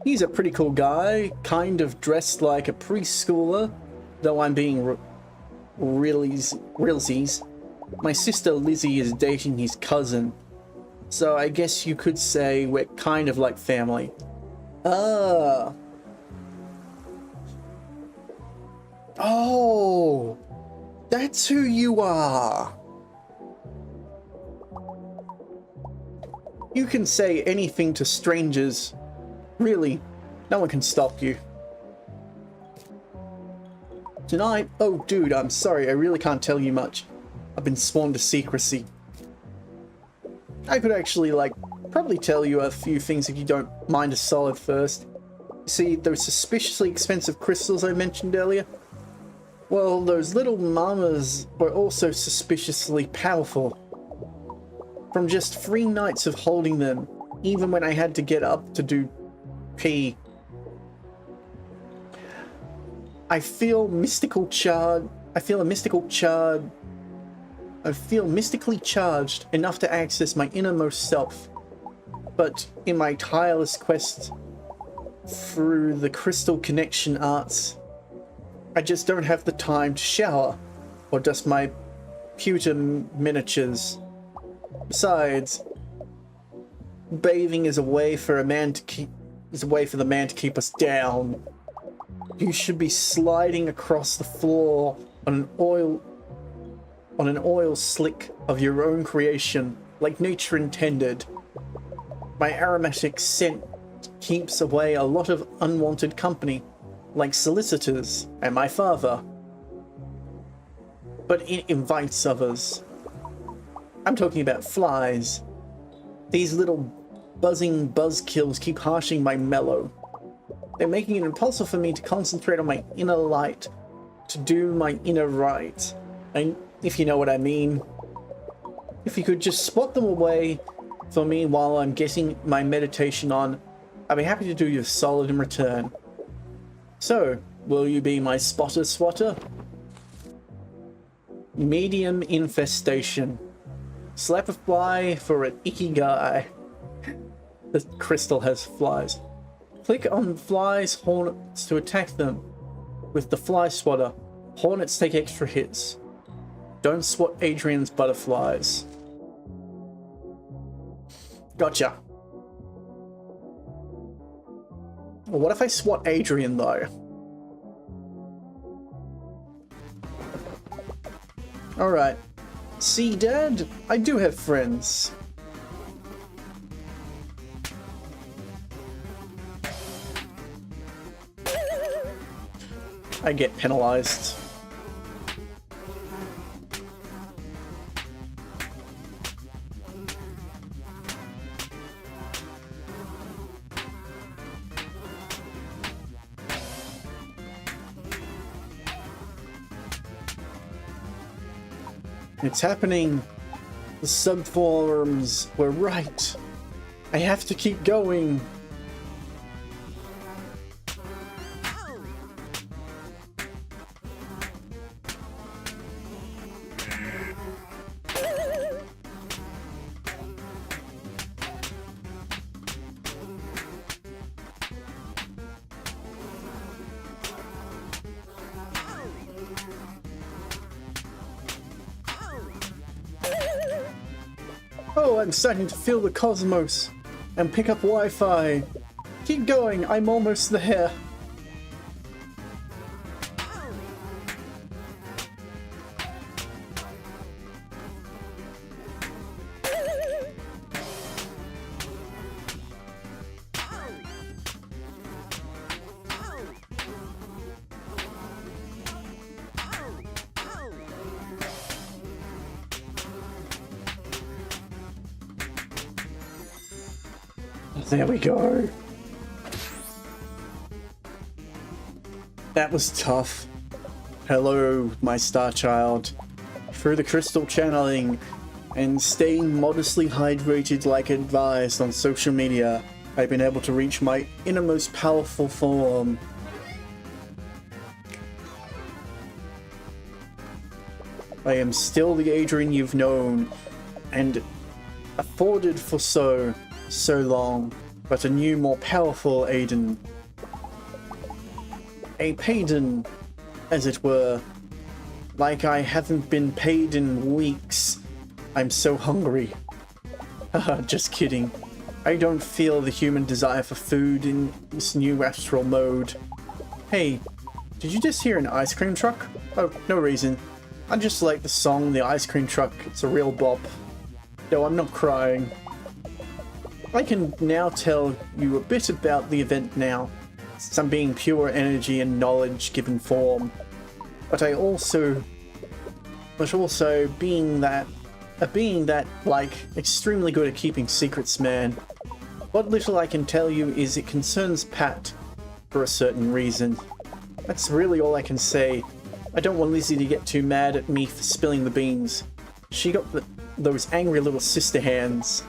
He's a pretty cool guy, kind of dressed like a preschooler, though I'm being realsies. My sister Lizzie is dating his cousin, so I guess you could say we're kind of like family. Ah. Oh, that's who you are. You can say anything to strangers. Really, no one can stop you. Tonight, oh dude, I'm sorry, I really can't tell you much. I've been sworn to secrecy. I could actually, probably tell you a few things if you don't mind a solid first. See, those suspiciously expensive crystals I mentioned earlier? Well, those little mamas were also suspiciously powerful. From just 3 nights of holding them, even when I had to get up to do pee. I feel mystically charged enough to access my innermost self. But in my tireless quest through the crystal connection arts, I just don't have the time to shower or dust my pewter miniatures. Besides, bathing is a way for the man to keep us down. You should be sliding across the floor on an oil slick of your own creation, like nature intended. My aromatic scent keeps away a lot of unwanted company, like solicitors and my father. But it invites others. I'm talking about flies. These little buzzing buzzkills keep harshing my mellow. They're making it impossible for me to concentrate on my inner light, to do my inner right. And if you know what I mean. If you could just swat them away for me while I'm getting my meditation on, I'd be happy to do you a solid in return. So, will you be my spotter swatter? Medium infestation. Slap a fly for an icky guy. The crystal has flies. Click on flies' hornets to attack them. With the fly swatter, hornets take extra hits. Don't swat Adrian's butterflies. Gotcha. Well, what if I swat Adrian, though? Alright. See, Dad? I do have friends. I get penalized. It's happening. The subforums were right. I have to keep going. Oh, I'm starting to feel the cosmos and pick up Wi-Fi. Keep going, I'm almost there. There we go. That was tough. Hello, my star child. Through the crystal channeling and staying modestly hydrated like advised on social media, I've been able to reach my innermost powerful form. I am still the Adrian you've known and afforded for so long, but a new, more powerful Aiden. A payden, as it were. Like I haven't been paid in weeks. I'm so hungry. Haha, just kidding. I don't feel the human desire for food in this new astral mode. Hey, did you just hear an ice cream truck? Oh, no reason. I just like the song The Ice Cream Truck. It's a real bop. No, I'm not crying. I can now tell you a bit about the event now, since I'm being pure energy and knowledge given form. But also being that, like, extremely good at keeping secrets, man. What little I can tell you is it concerns Pat for a certain reason. That's really all I can say. I don't want Lizzie to get too mad at me for spilling the beans. She got those angry little sister hands.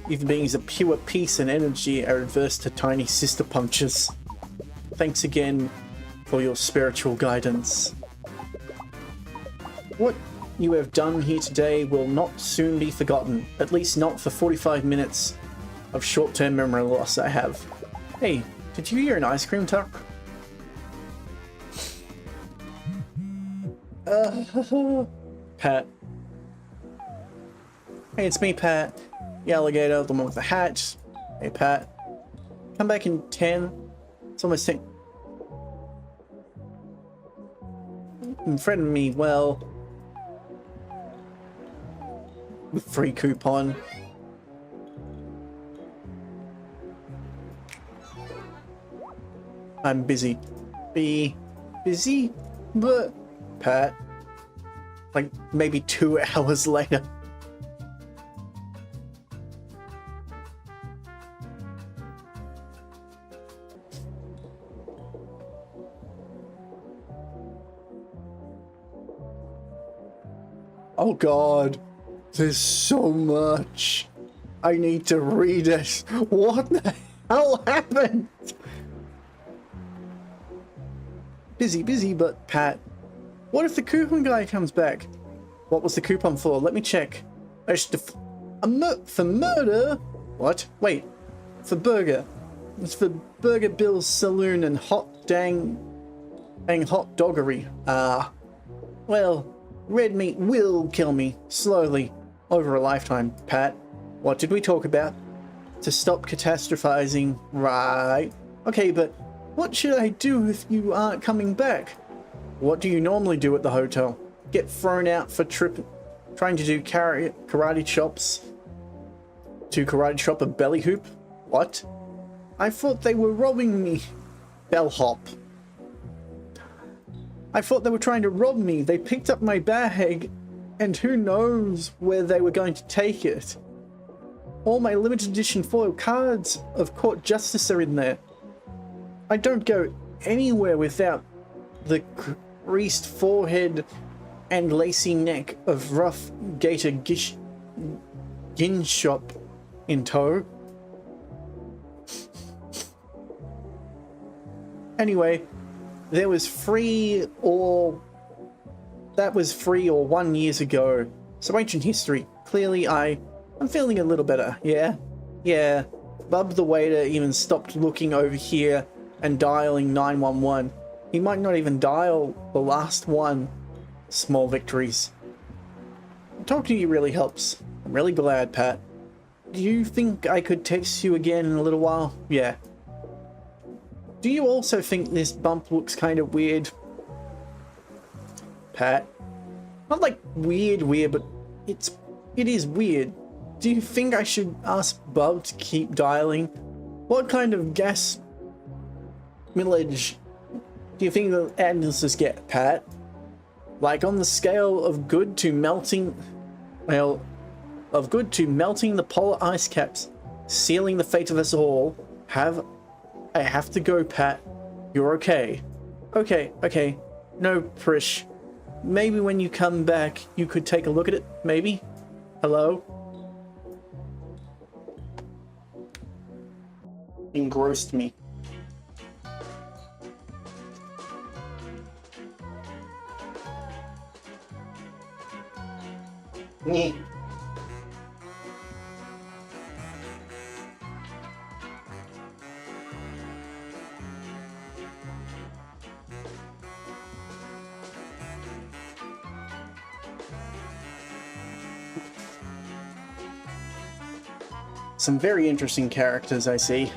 Even beings of pure peace and energy are adverse to tiny sister punches. Thanks again for your spiritual guidance. What you have done here today will not soon be forgotten, at least not for 45 minutes of short-term memory loss I have. Hey, did you hear an ice cream truck? Pat. Hey, it's me, Pat. The alligator, the one with the hat. Hey, Pat. Come back in 10. It's almost 10. Threaten me, well, with free coupon. I'm busy. Be busy? But Pat. Like maybe 2 hours later. Oh god, there's so much. I need to read it. What the hell happened? Busy, but Pat. What if the coupon guy comes back? What was the coupon for? Let me check. For murder? What? Wait. For burger. It's for Burger Bill's Saloon and hot dang hot doggery. Well, red meat will kill me, slowly, over a lifetime, Pat. What did we talk about? To stop catastrophizing, right? Okay, but what should I do if you aren't coming back? What do you normally do at the hotel? Get thrown out for trying to do karate chops? To karate chop a belly hoop? What? I thought they were robbing me. Bellhop. I thought they were trying to rob me. They picked up my bag, and who knows where they were going to take it. All my limited edition foil cards of court justice are in there. I don't go anywhere without the creased forehead and lacy neck of rough gator Ginshop in tow. Anyway, that was 3 or 1 years ago. So ancient history. Clearly I'm feeling a little better, yeah? Yeah. Bub the waiter even stopped looking over here and dialing 911. He might not even dial the last one. Small victories. Talking to you really helps. I'm really glad, Pat. Do you think I could text you again in a little while? Yeah. Do you also think this bump looks kind of weird? Pat. Not like weird, but it is weird. Do you think I should ask Bub to keep dialing? What kind of gas mileage do you think the ambulances get, Pat? Like on the scale of good to melting, well, of good to melting the polar ice caps. sealing the fate of us all. I have to go, Pat. You're okay. Okay. No, Prish. Maybe when you come back, you could take a look at it, maybe? Hello? Engrossed me. Nyeh. Some very interesting characters, I see.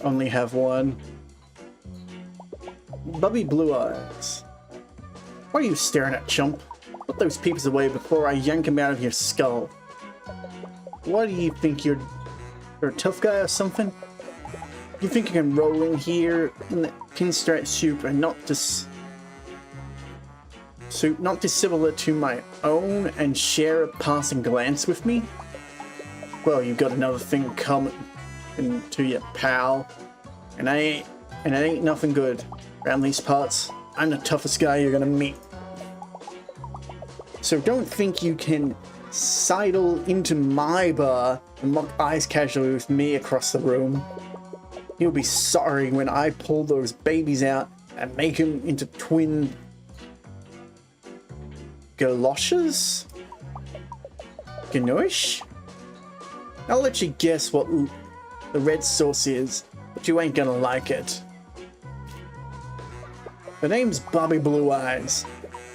Only have one. Bubby Blue Eyes. What are you staring at, chump? Put those peeps away before I yank them out of your skull. What do you think, you're a tough guy or something? You think you can roll in here in the pinstripe soup and not dissimilar to my own and share a passing glance with me? Well, you've got another thing coming to you, pal. And it ain't nothing good. Around these parts, I'm the toughest guy you're gonna meet. So don't think you can sidle into my bar and lock eyes casually with me across the room. You'll be sorry when I pull those babies out and make them into twin galoshes? Ganoush? I'll let you guess what the red sauce is, but you ain't gonna like it. The name's Bobby Blue Eyes,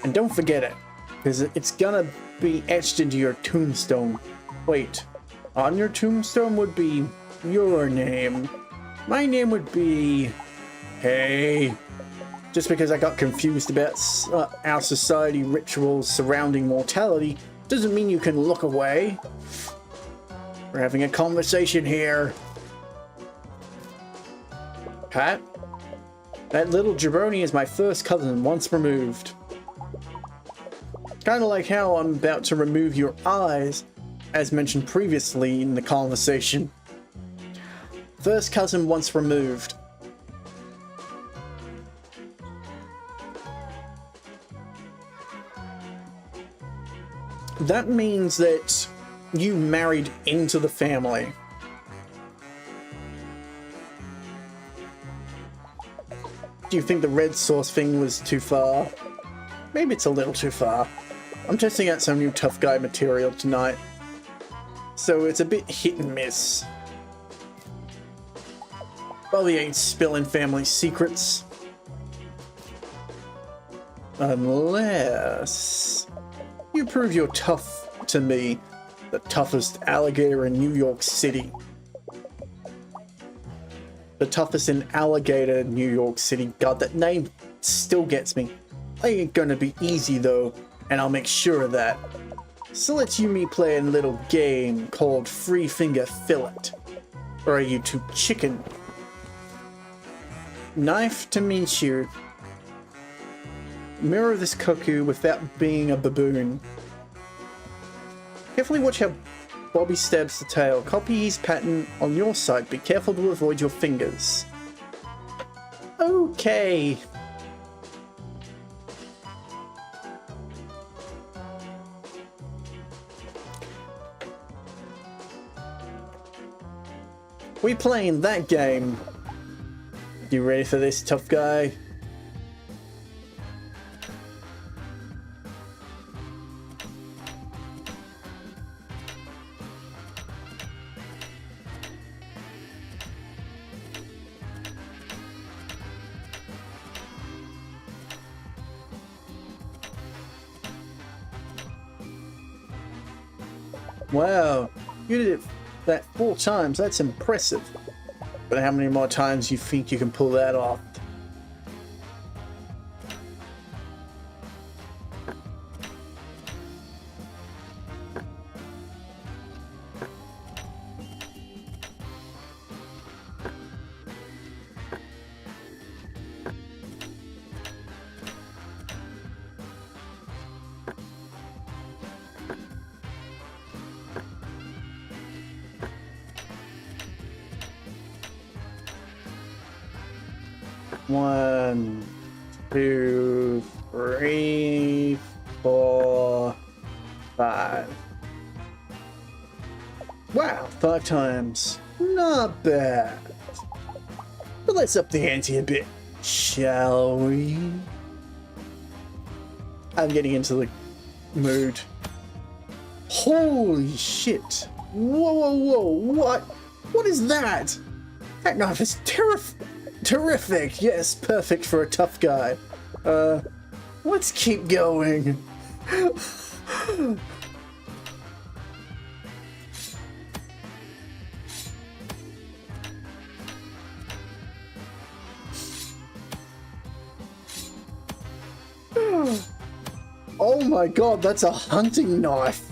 and don't forget it, because it's gonna be etched into your tombstone. Wait, on your tombstone would be your name. My name would be... Hey. Just because I got confused about our society rituals surrounding mortality doesn't mean you can look away. We're having a conversation here. Pat? That little jabroni is my first cousin, once removed. Kinda like how I'm about to remove your eyes, as mentioned previously in the conversation. First cousin once removed. That means that you married into the family. Do you think the red sauce thing was too far? Maybe it's a little too far. I'm testing out some new tough guy material tonight, so it's a bit hit and miss. Probably ain't spilling family secrets. Unless you prove you're tough to me, the toughest alligator in New York City. The toughest in Alligator, New York City. God, that name still gets me. Ain't gonna be easy though, and I'll make sure of that. So let's you me play a little game called Free Finger Fillet. Or are you too chicken? Knife to meet you. Mirror this cuckoo without being a baboon. Carefully watch how Bobby stabs the tail. Copy his pattern on your side. Be careful to avoid your fingers. Okay. We playing that game. You ready for this, tough guy? Wow, you did it that 4 times. That's impressive. But how many more times do you think you can pull that off? 1, 2, 3, 4, 5. Wow, 5 times. Not bad. But let's up the ante a bit, shall we? I'm getting into the mood. Holy shit. Whoa, whoa, whoa, what? What is that? That knife is terrific. Yes, perfect for a tough guy. Let's keep going. Oh my god, that's a hunting knife.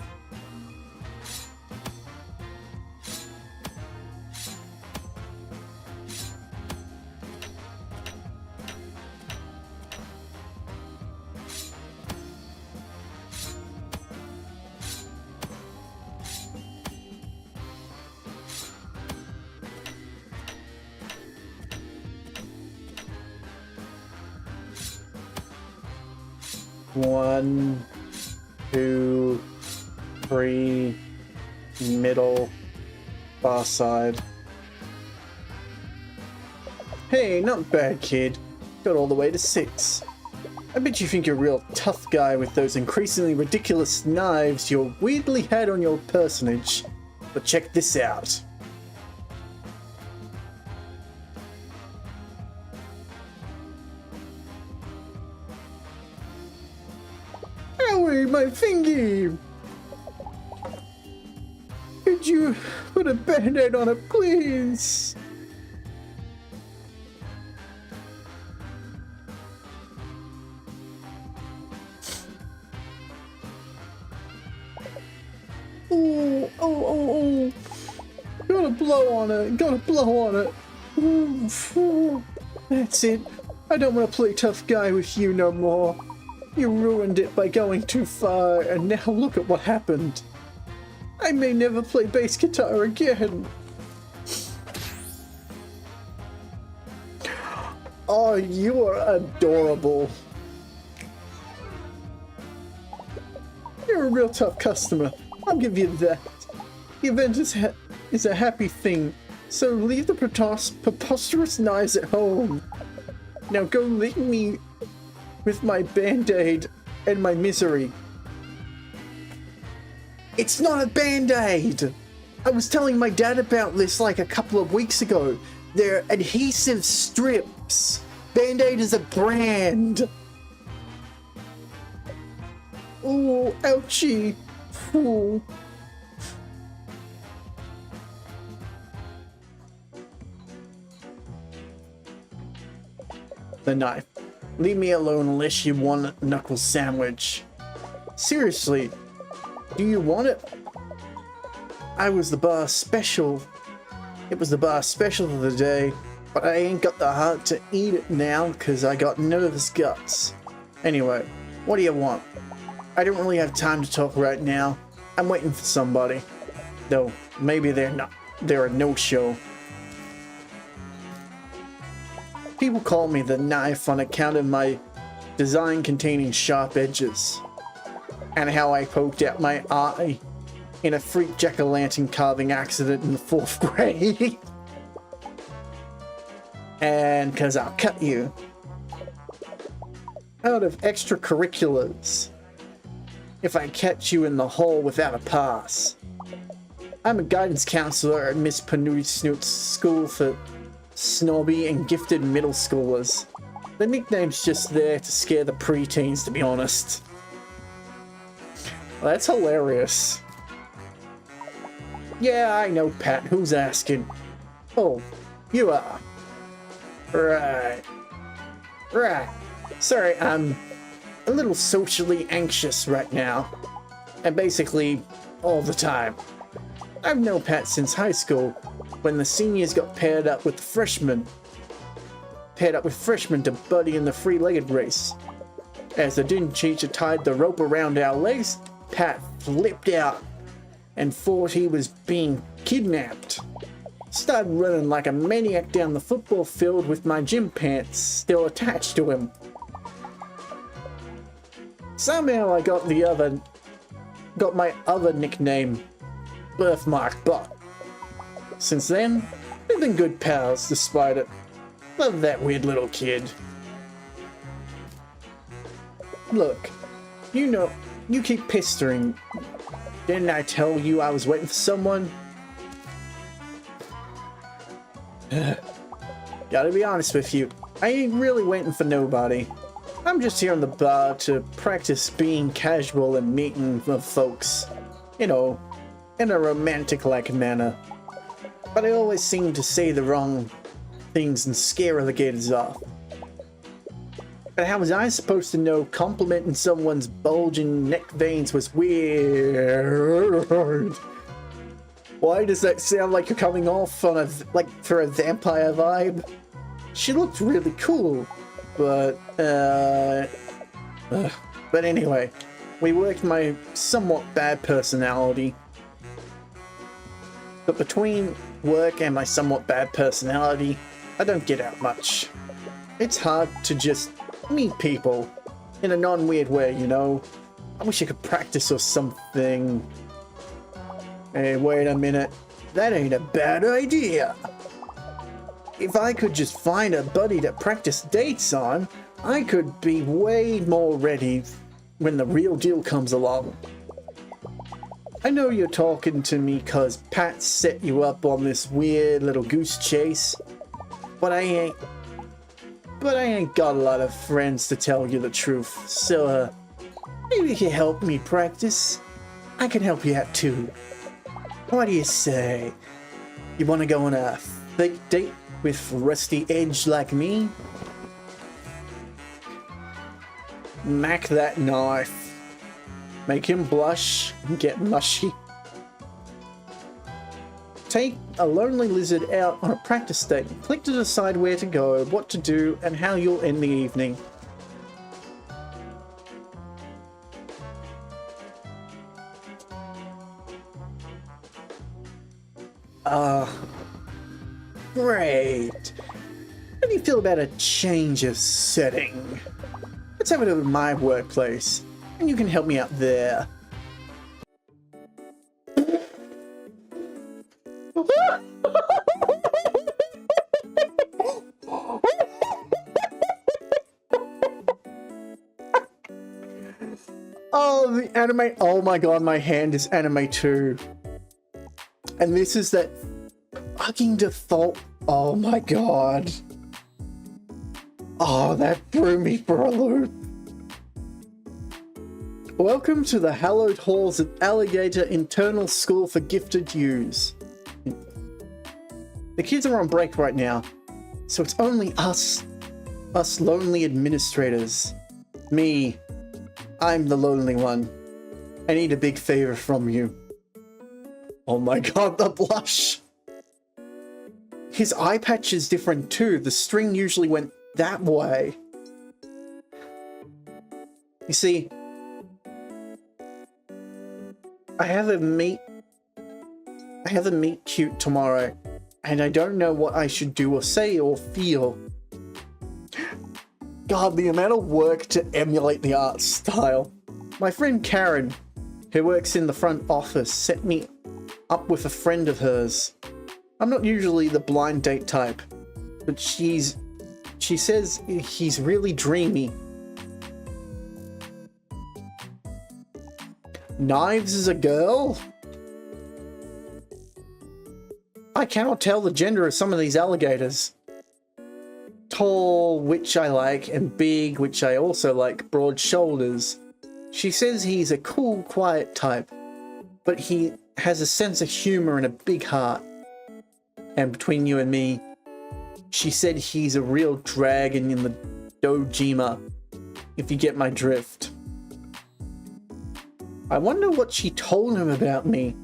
One, 2, 3, middle, far side. Hey, not bad, kid. Got all the way to 6. I bet you think you're a real tough guy with those increasingly ridiculous knives you weirdly had on your personage. But check this out. Owie, my fingy! Could you put a band-aid on it, please? Oh. Gotta blow on it. Ooh. That's it. I don't want to play tough guy with you no more. You ruined it by going too far, and now look at what happened. I may never play bass guitar again. Oh, you are adorable. You're a real tough customer. I'll give you that. The event is a happy thing, so leave the preposterous knives at home. Now go leave me with my band-aid and my misery. It's not a band-aid! I was telling my dad about this like a couple of weeks ago. They're adhesive strips. Band-aid is a brand. Ooh, ouchie. Ooh. The knife. Leave me alone unless you want a knuckle sandwich. Seriously, do you want it? It was the bar special of the day, but I ain't got the heart to eat it now because I got nervous guts. Anyway, what do you want? I don't really have time to talk right now. I'm waiting for somebody. Though, maybe they're not. They're a no-show. People call me the knife on account of my design containing sharp edges, and how I poked out my eye in a freak jack-o'-lantern carving accident in the 4th grade. And cause I'll cut you out of extracurriculars if I catch you in the hole without a pass. I'm a guidance counselor at Miss Panooty Snoot's school for snobby and gifted middle schoolers. The nickname's just there to scare the preteens, to be honest. Well, that's hilarious. Yeah, I know, Pat. Who's asking? Oh, you are. Right. Sorry, I'm a little socially anxious right now. And basically, all the time. I've known Pat since high school, when the seniors got paired up with freshmen to buddy in the three-legged race. As the gym teacher tied the rope around our legs, Pat flipped out and thought he was being kidnapped. Started running like a maniac down the football field with my gym pants still attached to him. Somehow I got my other nickname, Birthmark Butt. Since then, we've been good pals despite it. Love that weird little kid. Look, you know, you keep pestering. Didn't I tell you I was waiting for someone? Gotta be honest with you, I ain't really waiting for nobody. I'm just here in the bar to practice being casual and meeting the folks. You know, in a romantic-like manner. But I always seem to say the wrong things and scare alligators off. But how was I supposed to know complimenting someone's bulging neck veins was weird? Why does that sound like you're coming off on for a vampire vibe? She looked really cool, but anyway, we worked my somewhat bad personality. But between work and my somewhat bad personality, I don't get out much. It's hard to just meet people in a non-weird way, you know? I wish I could practice or something. Hey, wait a minute. That ain't a bad idea. If I could just find a buddy to practice dates on, I could be way more ready when the real deal comes along. I know you're talking to me cause Pat set you up on this weird little goose chase, but I ain't got a lot of friends to tell you the truth, so maybe you can help me practice. I can help you out too. What do you say? You want to go on a fake date with Rusty Edge like me? Mack that knife. Make him blush and get mushy. Take a lonely lizard out on a practice date. Click to decide where to go, what to do, and how you'll end the evening. Great. How do you feel about a change of setting? Let's have it over at my workplace, and you can help me out there. Oh, the anime. Oh my god, my hand is anime too. And this is that fucking default. Oh my god. Oh, that threw me for a loop. Welcome to the hallowed halls of Alligator Internal School for Gifted Youths. The kids are on break right now, so it's only us lonely administrators. Me, I'm the lonely one. I need a big favor from you. Oh my god, the blush! His eye patch is different too. The string usually went that way. You see, I have a meet cute tomorrow, and I don't know what I should do or say or feel. God, the amount of work to emulate the art style. My friend Karen, who works in the front office, set me up with a friend of hers. I'm not usually the blind date type, but she says he's really dreamy. Knives is a girl? I cannot tell the gender of some of these alligators. Tall, which I like, and big, which I also like, broad shoulders. She says he's a cool, quiet type, but he has a sense of humor and a big heart. And between you and me, she said he's a real dragon in the Dojima, if you get my drift. I wonder what she told him about me.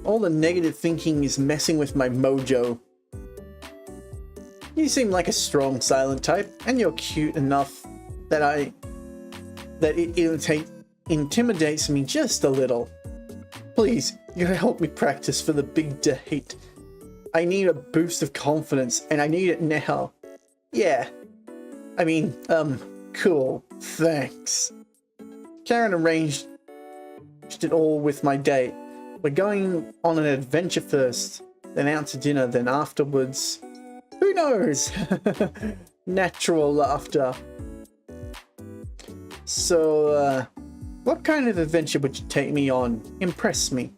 All the negative thinking is messing with my mojo. You seem like a strong, silent type, and you're cute enough that it intimidates me just a little. Please, you gotta help me practice for the big date. I need a boost of confidence, and I need it now. Yeah. I mean, cool. Thanks. Karen arranged it all with my date. We're going on an adventure first, then out to dinner, then afterwards. Who knows? Natural laughter. So, what kind of adventure would you take me on? Impress me.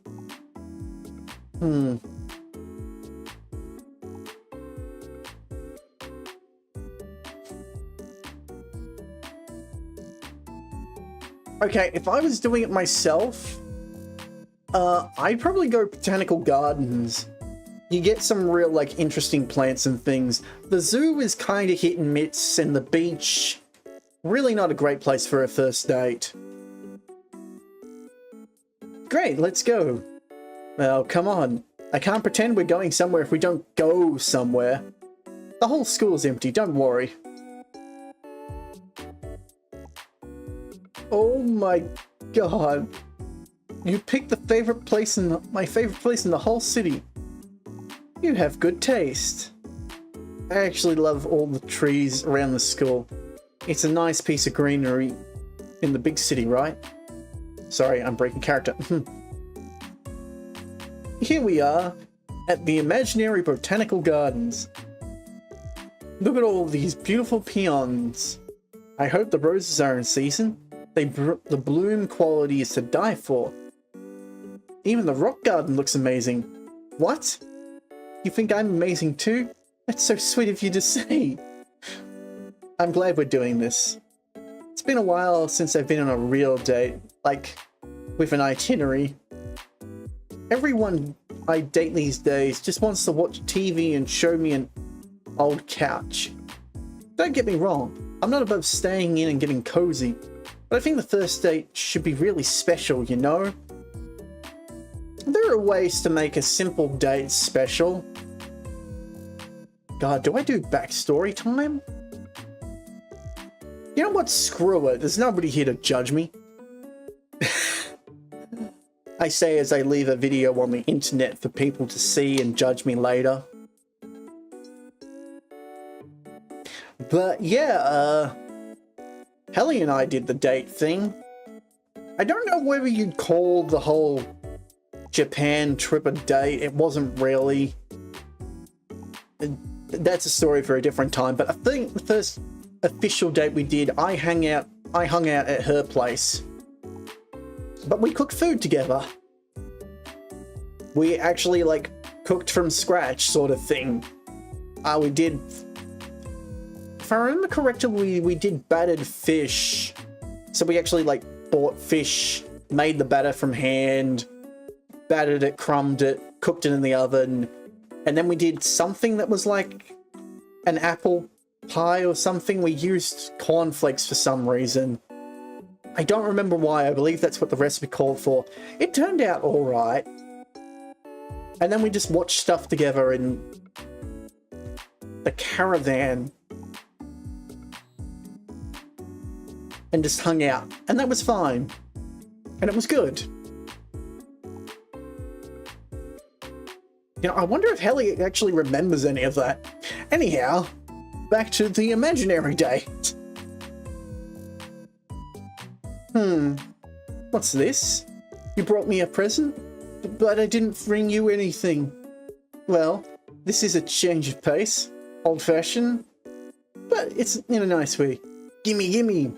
Okay, if I was doing it myself, I'd probably go botanical gardens. You get some real, like, interesting plants and things. The zoo is kind of hit and miss, and the beach, really not a great place for a first date. Great, let's go. Well, come on. I can't pretend we're going somewhere if we don't go somewhere. The whole school's empty, don't worry. Oh my god. You picked the favorite place in my favorite place in the whole city. You have good taste. I actually love all the trees around the school. It's a nice piece of greenery in the big city, right? Sorry, I'm breaking character. Here we are at the imaginary botanical gardens. Look at all these beautiful peons. I hope the roses are in season. The bloom quality is to die for. Even the rock garden looks amazing. What? You think I'm amazing too? That's so sweet of you to say. I'm glad we're doing this. It's been a while since I've been on a real date, like with an itinerary. Everyone I date these days just wants to watch TV and show me an old couch. Don't get me wrong, I'm not above staying in and getting cozy. But I think the first date should be really special, you know? There are ways to make a simple date special. God, do I do backstory time? You know what? Screw it. There's nobody here to judge me. I say as I leave a video on the internet for people to see and judge me later. But yeah, Helly and I did the date thing. I don't know whether you'd call the whole Japan trip a date. It wasn't really. That's a story for a different time. But I think the first official date we did, I hung out at her place. But we cooked food together. We actually, like, cooked from scratch sort of thing. We did... If I remember correctly, we did battered fish. So we actually, like, bought fish, made the batter from hand, battered it, crumbed it, cooked it in the oven, and then we did something that was like an apple pie or something. We used cornflakes for some reason. I don't remember why. I believe that's what the recipe called for. It turned out all right. And then we just watched stuff together in the caravan. And just hung out. And that was fine. And it was good. You know, I wonder if Helly actually remembers any of that. Anyhow, back to the imaginary date. What's this? You brought me a present? But I didn't bring you anything. Well, this is a change of pace. Old-fashioned. But it's in a nice way. Gimme, gimme.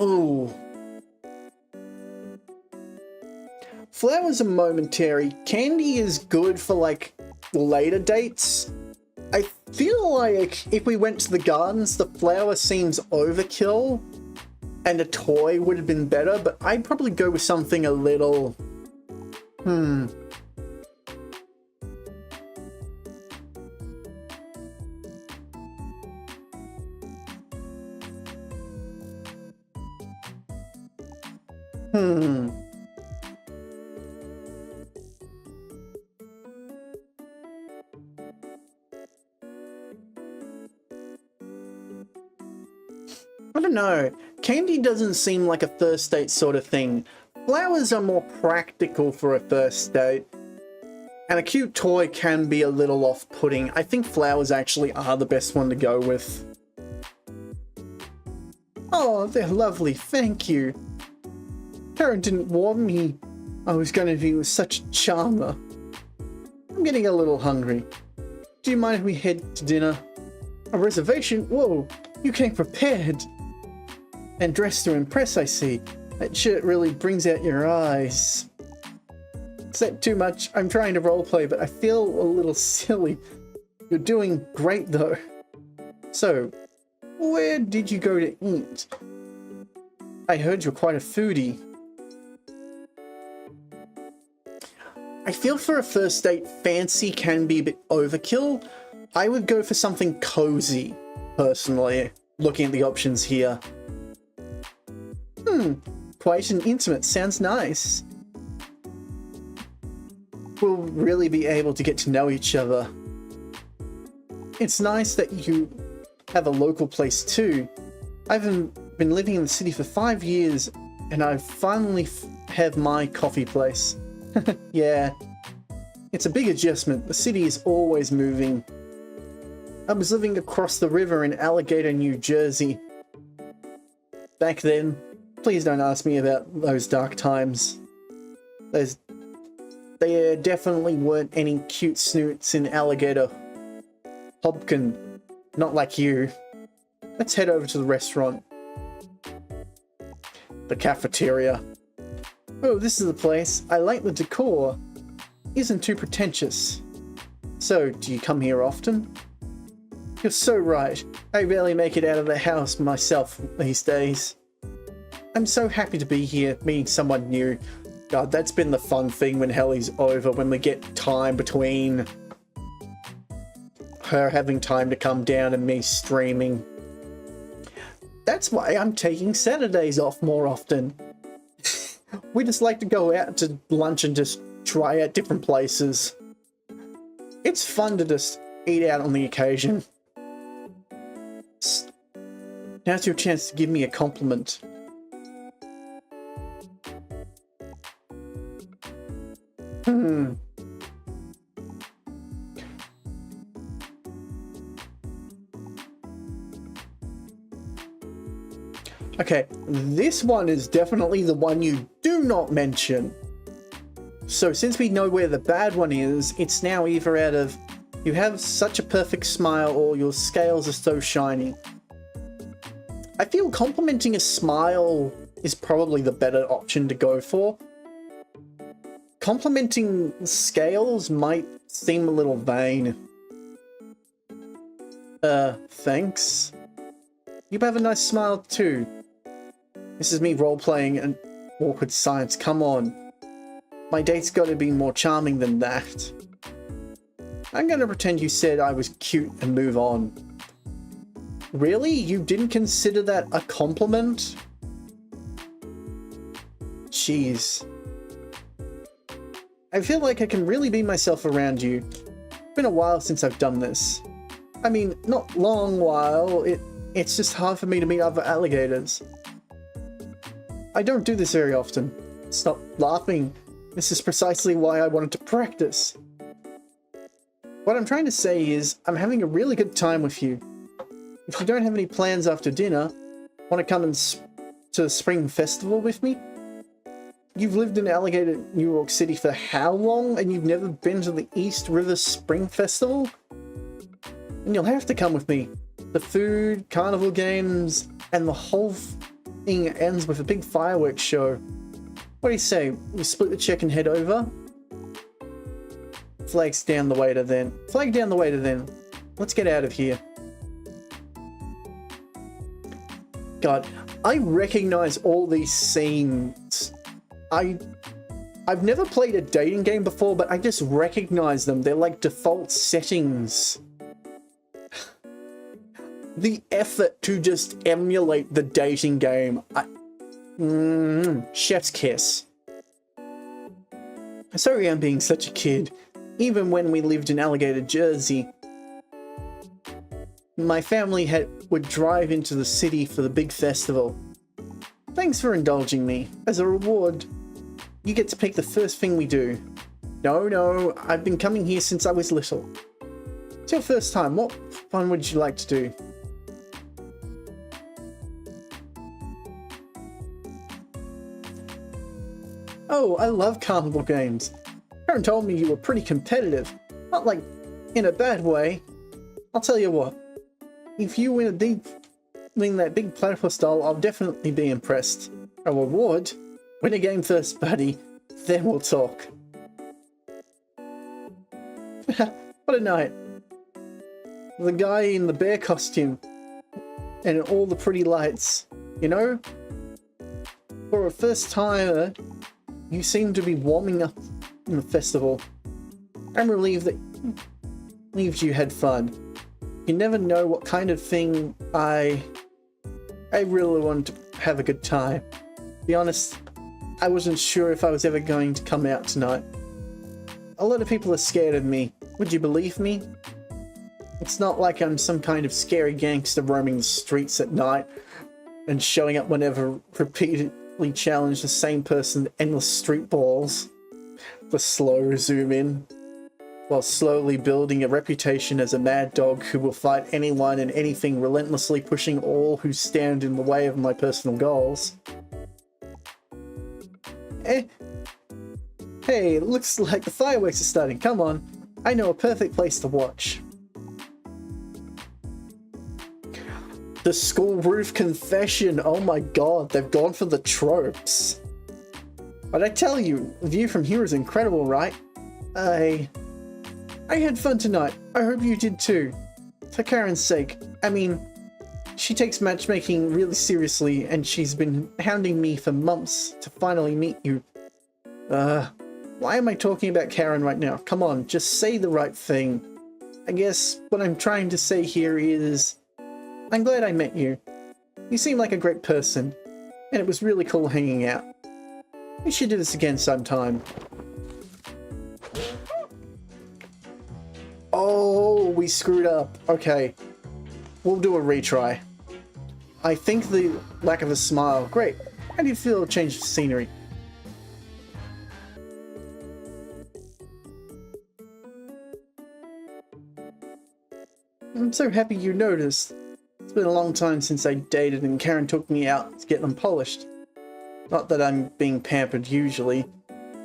Ooh. Flowers are momentary. Candy is good for, like, later dates. I feel like if we went to the gardens, the flower seems overkill, and a toy would have been better, but I'd probably go with something a little... I don't don't know. Candy doesn't seem like a first date sort of thing. Flowers are more practical for a first date. And a cute toy can be a little off-putting. I think flowers actually are the best one to go with. Oh, they're lovely, thank you. Karen didn't warn me I was going to be such a charmer. I'm getting a little hungry. Do you mind if we head to dinner? A reservation? Whoa, you came prepared. And dressed to impress, I see. That shirt really brings out your eyes. Is that too much? I'm trying to roleplay, but I feel a little silly. You're doing great, though. So, where did you go to eat? I heard you're quite a foodie. I feel for a first date, fancy can be a bit overkill. I would go for something cozy, personally, looking at the options here. Quite an intimate. Sounds nice. We'll really be able to get to know each other. It's nice that you have a local place too. I've been living in the city for 5 years and I finally have my coffee place. Yeah, it's a big adjustment. The city is always moving. I was living across the river in Alligator, New Jersey. Back then, please don't ask me about those dark times. There definitely weren't any cute snoots in Alligator. Hobkin, not like you. Let's head over to the restaurant. The cafeteria. Oh, this is the place. I like the decor. Isn't too pretentious. So, do you come here often? You're so right. I rarely make it out of the house myself these days. I'm so happy to be here, meeting someone new. God, that's been the fun thing when Helly's over, when we get time between her having time to come down and me streaming. That's why I'm taking Saturdays off more often. We just like to go out to lunch and just try out different places. It's fun to just eat out on the occasion. Now's your chance to give me a compliment. Okay, this one is definitely the one you do not mention. So since we know where the bad one is, it's now either out of you have such a perfect smile or your scales are so shiny. I feel complimenting a smile is probably the better option to go for. Complimenting scales might seem a little vain. Thanks. You have a nice smile too. This is me role-playing an awkward silence. Come on. My date's gotta be more charming than that. I'm gonna pretend you said I was cute and move on. Really? You didn't consider that a compliment? Jeez. I feel like I can really be myself around you. It's been a while since I've done this. I mean, not long while. It's just hard for me to meet other alligators. I don't do this very often. Stop laughing. This is precisely why I wanted to practice. What I'm trying to say is, I'm having a really good time with you. If you don't have any plans after dinner, want to come to the Spring Festival with me? You've lived in Alligator, New York City for how long, and you've never been to the East River Spring Festival? And you'll have to come with me. The food, carnival games, and the whole thing ends with a big fireworks show. What do you say? We split the check and head over? Flag down the waiter then. Flag down the waiter then. Let's get out of here. God, I recognize all these scenes. I've never played a dating game before, but I just recognize them. They're like default settings. The effort to just emulate the dating game. Chef's kiss. Sorry I'm being such a kid. Even when we lived in Alligator, Jersey, my family had would drive into the city for the big festival. Thanks for indulging me. As a reward, you get to pick the first thing we do. No, I've been coming here since I was little. It's your first time. What fun would you like to do? Oh, I love carnival games. Karen told me you were pretty competitive. Not like in a bad way. I'll tell you what. If you win that big platypus doll, I'll definitely be impressed. A reward? Win a game first, buddy. Then we'll talk. What a night. The guy in the bear costume. And all the pretty lights. You know? For a first timer, you seem to be warming up in the festival. I'm relieved you had fun. You never know what kind of thing I really wanted to have a good time. To be honest, I wasn't sure if I was ever going to come out tonight. A lot of people are scared of me. Would you believe me? It's not like I'm some kind of scary gangster roaming the streets at night and showing up whenever repeatedly challenge the same person in endless street balls. The slow zoom in, while slowly building a reputation as a mad dog who will fight anyone and anything, relentlessly pushing all who stand in the way of my personal goals. Hey, looks like the fireworks are starting. Come on, I know a perfect place to watch. The school roof confession. Oh my god, they've gone for the tropes. But I tell you, the view from here is incredible, right? I had fun tonight. I hope you did too. For Karen's sake. I mean, she takes matchmaking really seriously, and she's been hounding me for months to finally meet you. Why am I talking about Karen right now? Come on, just say the right thing. I guess what I'm trying to say here is, I'm glad I met you. You seem like a great person, and it was really cool hanging out. We should do this again sometime. Oh, we screwed up. Okay, we'll do a retry. I think the lack of a smile. Great. How do you feel change of scenery? I'm so happy you noticed. It's been a long time since I dated and Karen took me out to get them polished. Not that I'm being pampered usually,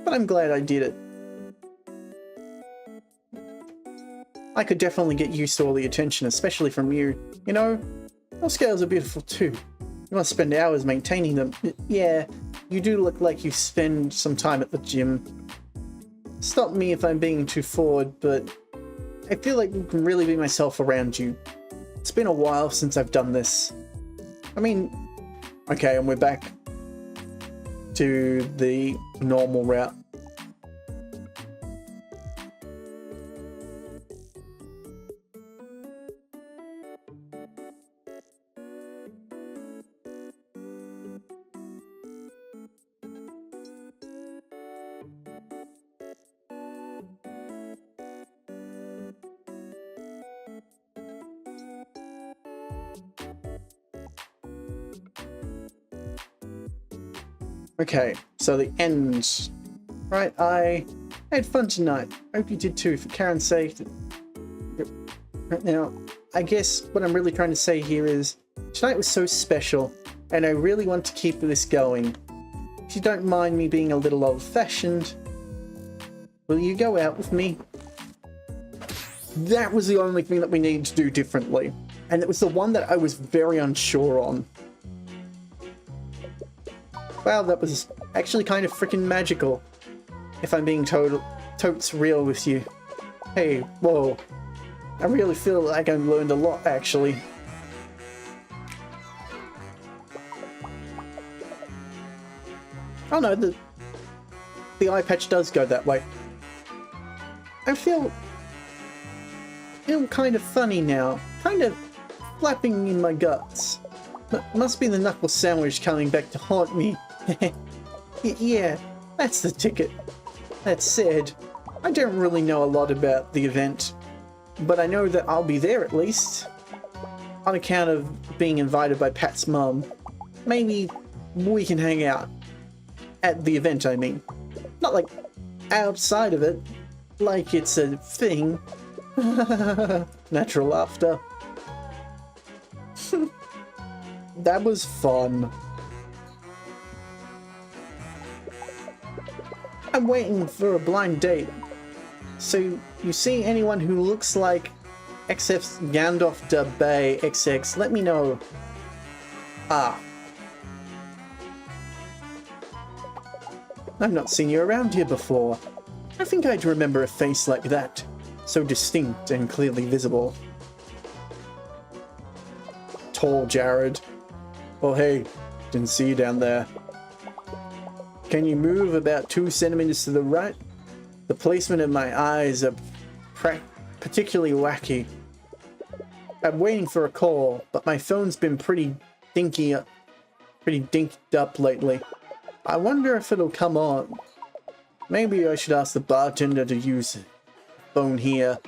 but I'm glad I did it. I could definitely get used to all the attention, especially from you. You know, your scales are beautiful too. You must spend hours maintaining them. Yeah, you do look like you spend some time at the gym. Stop me if I'm being too forward, but I feel like I can really be myself around you. It's been a while since I've done this. I mean, okay, and we're back to the normal route. Okay, so the end. Right, I had fun tonight. Hope you did too, for Karen's sake. Now, I guess what I'm really trying to say here is, tonight was so special, and I really want to keep this going. If you don't mind me being a little old-fashioned, will you go out with me? That was the only thing that we needed to do differently, and it was the one that I was very unsure on. Wow, that was actually kind of freaking magical, if I'm being totes real with you. Hey, whoa. I really feel like I've learned a lot, actually. Oh no, the eye patch does go that way. I feel kind of funny now, kind of flapping in my guts. Must be the knuckle sandwich coming back to haunt me. Yeah, that's the ticket. That said, I don't really know a lot about the event, but I know that I'll be there at least. on account of being invited by Pat's mum. Maybe we can hang out at the event, I mean. Not like outside of it, like it's a thing. Natural laughter. That was fun. I'm waiting for a blind date. So, you see anyone who looks like XF's Gandalf de Bay XX, let me know. Ah. I've not seen you around here before. I think I'd remember a face like that. So distinct and clearly visible. Tall Jared. Oh hey, didn't see you down there. Can you move about 2 centimeters to the right? The placement of my eyes are particularly wacky. I'm waiting for a call, but my phone's been pretty dinked up lately. I wonder if it'll come on. Maybe I should ask the bartender to use the phone here.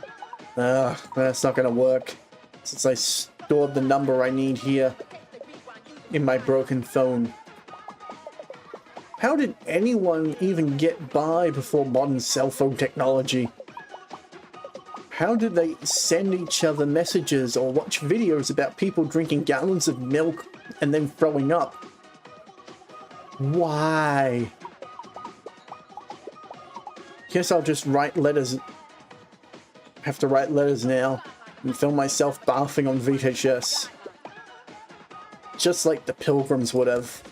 That's not gonna work, since I stored the number I need here in my broken phone. How did anyone even get by before modern cell phone technology? How did they send each other messages or watch videos about people drinking gallons of milk and then throwing up? Why? Guess I'll just write letters. Have to write letters now and film myself barfing on VHS. Just like the Pilgrims would have.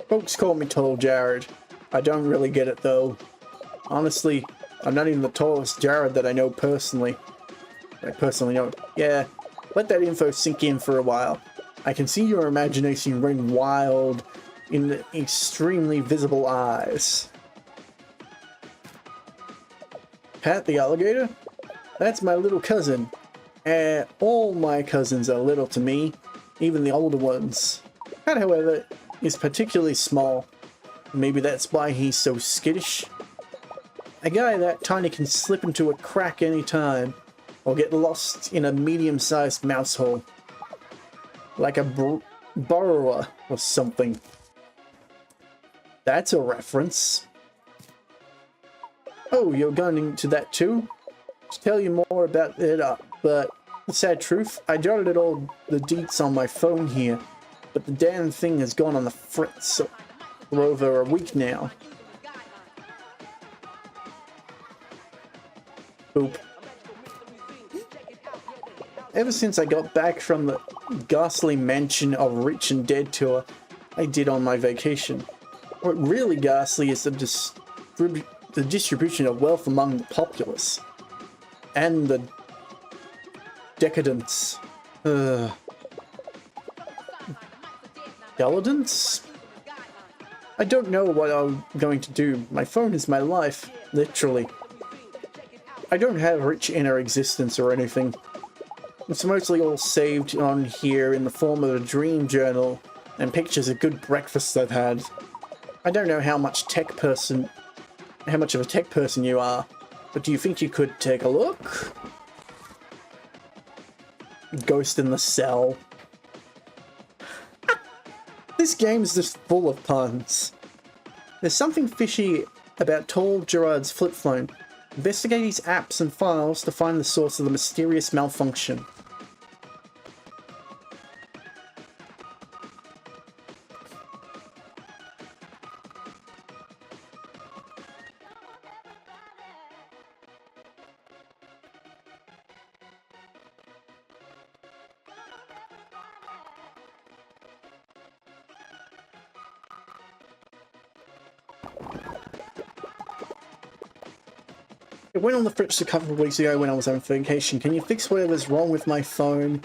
Folks call me Tall Jared. I don't really get it though. Honestly, I'm not even the tallest Jared that I know personally. I personally know. Yeah, let that info sink in for a while. I can see your imagination run wild in the extremely visible eyes. Pat the Alligator? That's my little cousin. All my cousins are little to me, even the older ones. Pat, however, is particularly small. Maybe that's why he's so skittish. A guy that tiny can slip into a crack anytime, or get lost in a medium-sized mouse hole. Like a burrower or something. That's a reference. Oh, you're going into that too? To tell you more about it, but the sad truth, I jotted all the deets on my phone here, but the damn thing has gone on the fritz for over a week now. Boop. Ever since I got back from the ghastly mansion of Rich and Dead tour I did on my vacation. What really ghastly is the distribution of wealth among the populace. And the decadence. Decadence? I don't know what I'm going to do. My phone is my life, literally. I don't have rich inner existence or anything. It's mostly all saved on here in the form of a dream journal and pictures of good breakfasts I've had. I don't know how much of a tech person you are, but do you think you could take a look? Ghost in the cell. This game is just full of puns. There's something fishy about Tall Gerard's flip phone. Investigate his apps and files to find the source of the mysterious malfunction. It went on the fritz a couple of weeks ago when I was on vacation. Can you fix whatever's wrong with my phone?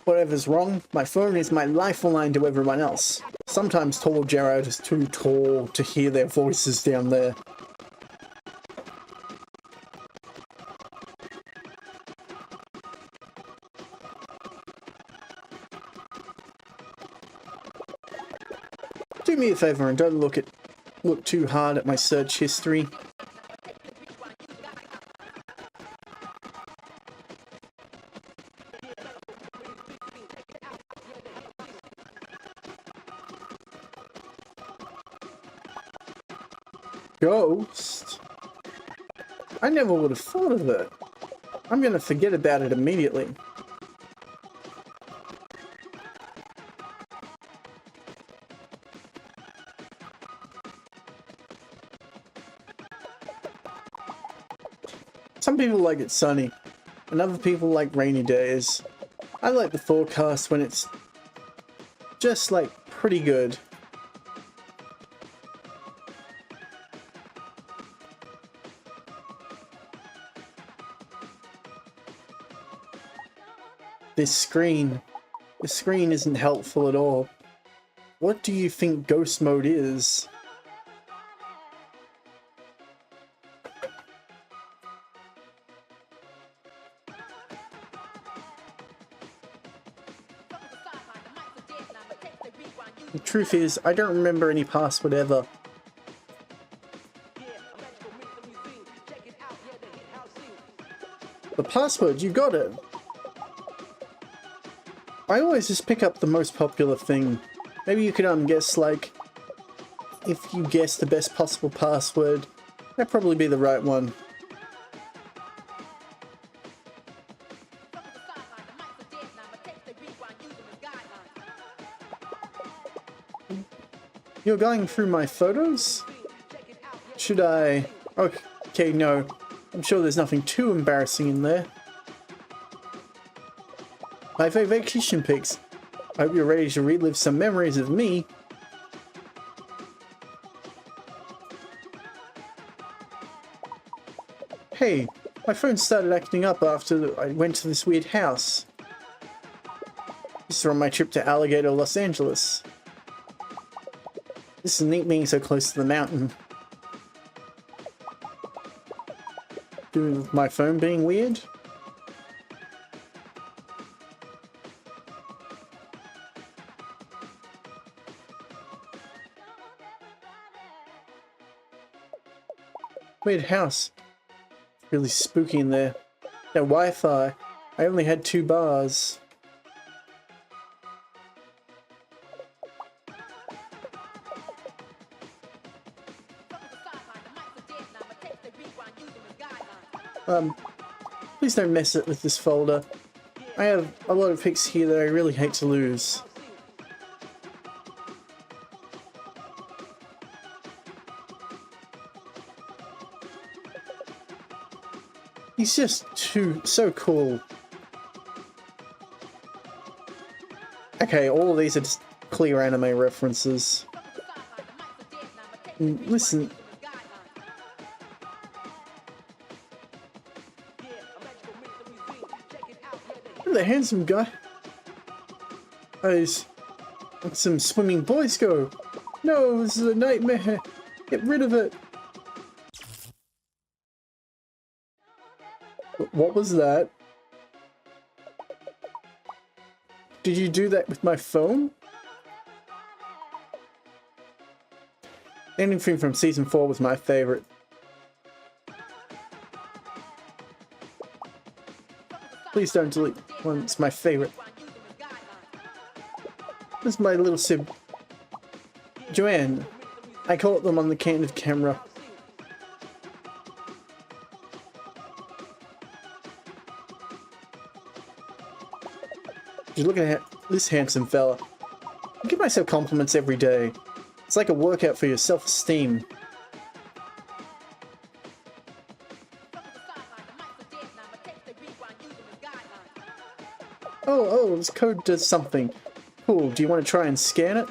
Whatever's wrong, my phone is my lifeline to everyone else. Sometimes Tall Gerard is too tall to hear their voices down there. Do me a favor and don't look too hard at my search history. Ghost? I never would have thought of it. I'm gonna forget about it immediately. Some people like it sunny, and other people like rainy days. I like the forecast when it's just like pretty good. This screen isn't helpful at all. What do you think ghost mode is? The truth is, I don't remember any password ever. The password, you got it! I always just pick up the most popular thing. Maybe you could guess, like, if you guess the best possible password, that'd probably be the right one. You're going through my photos? Should I... Okay, no. I'm sure there's nothing too embarrassing in there. My vacation pics. I hope you're ready to relive some memories of me. Hey, my phone started acting up after I went to this weird house. This is on my trip to Alligator, Los Angeles. This is neat being so close to the mountain. Doing with my phone being weird? Weird house. Really spooky in there. That Wi-Fi. I only had 2 bars. Please don't mess it with this folder. I have a lot of pics here that I really hate to lose. He's just so cool. Okay, all of these are just clear anime references. Listen. The handsome guy. Those some swimming boys go. No, this is a nightmare. Get rid of it. What was that? Did you do that with my phone? Anything from season 4 was my favorite. Please don't delete one. It's my favorite. This is my little sib. Joanne. I caught them on the candid camera. Just looking at this handsome fella. I give myself compliments every day. It's like a workout for your self-esteem. Oh, this code does something. Cool, do you want to try and scan it?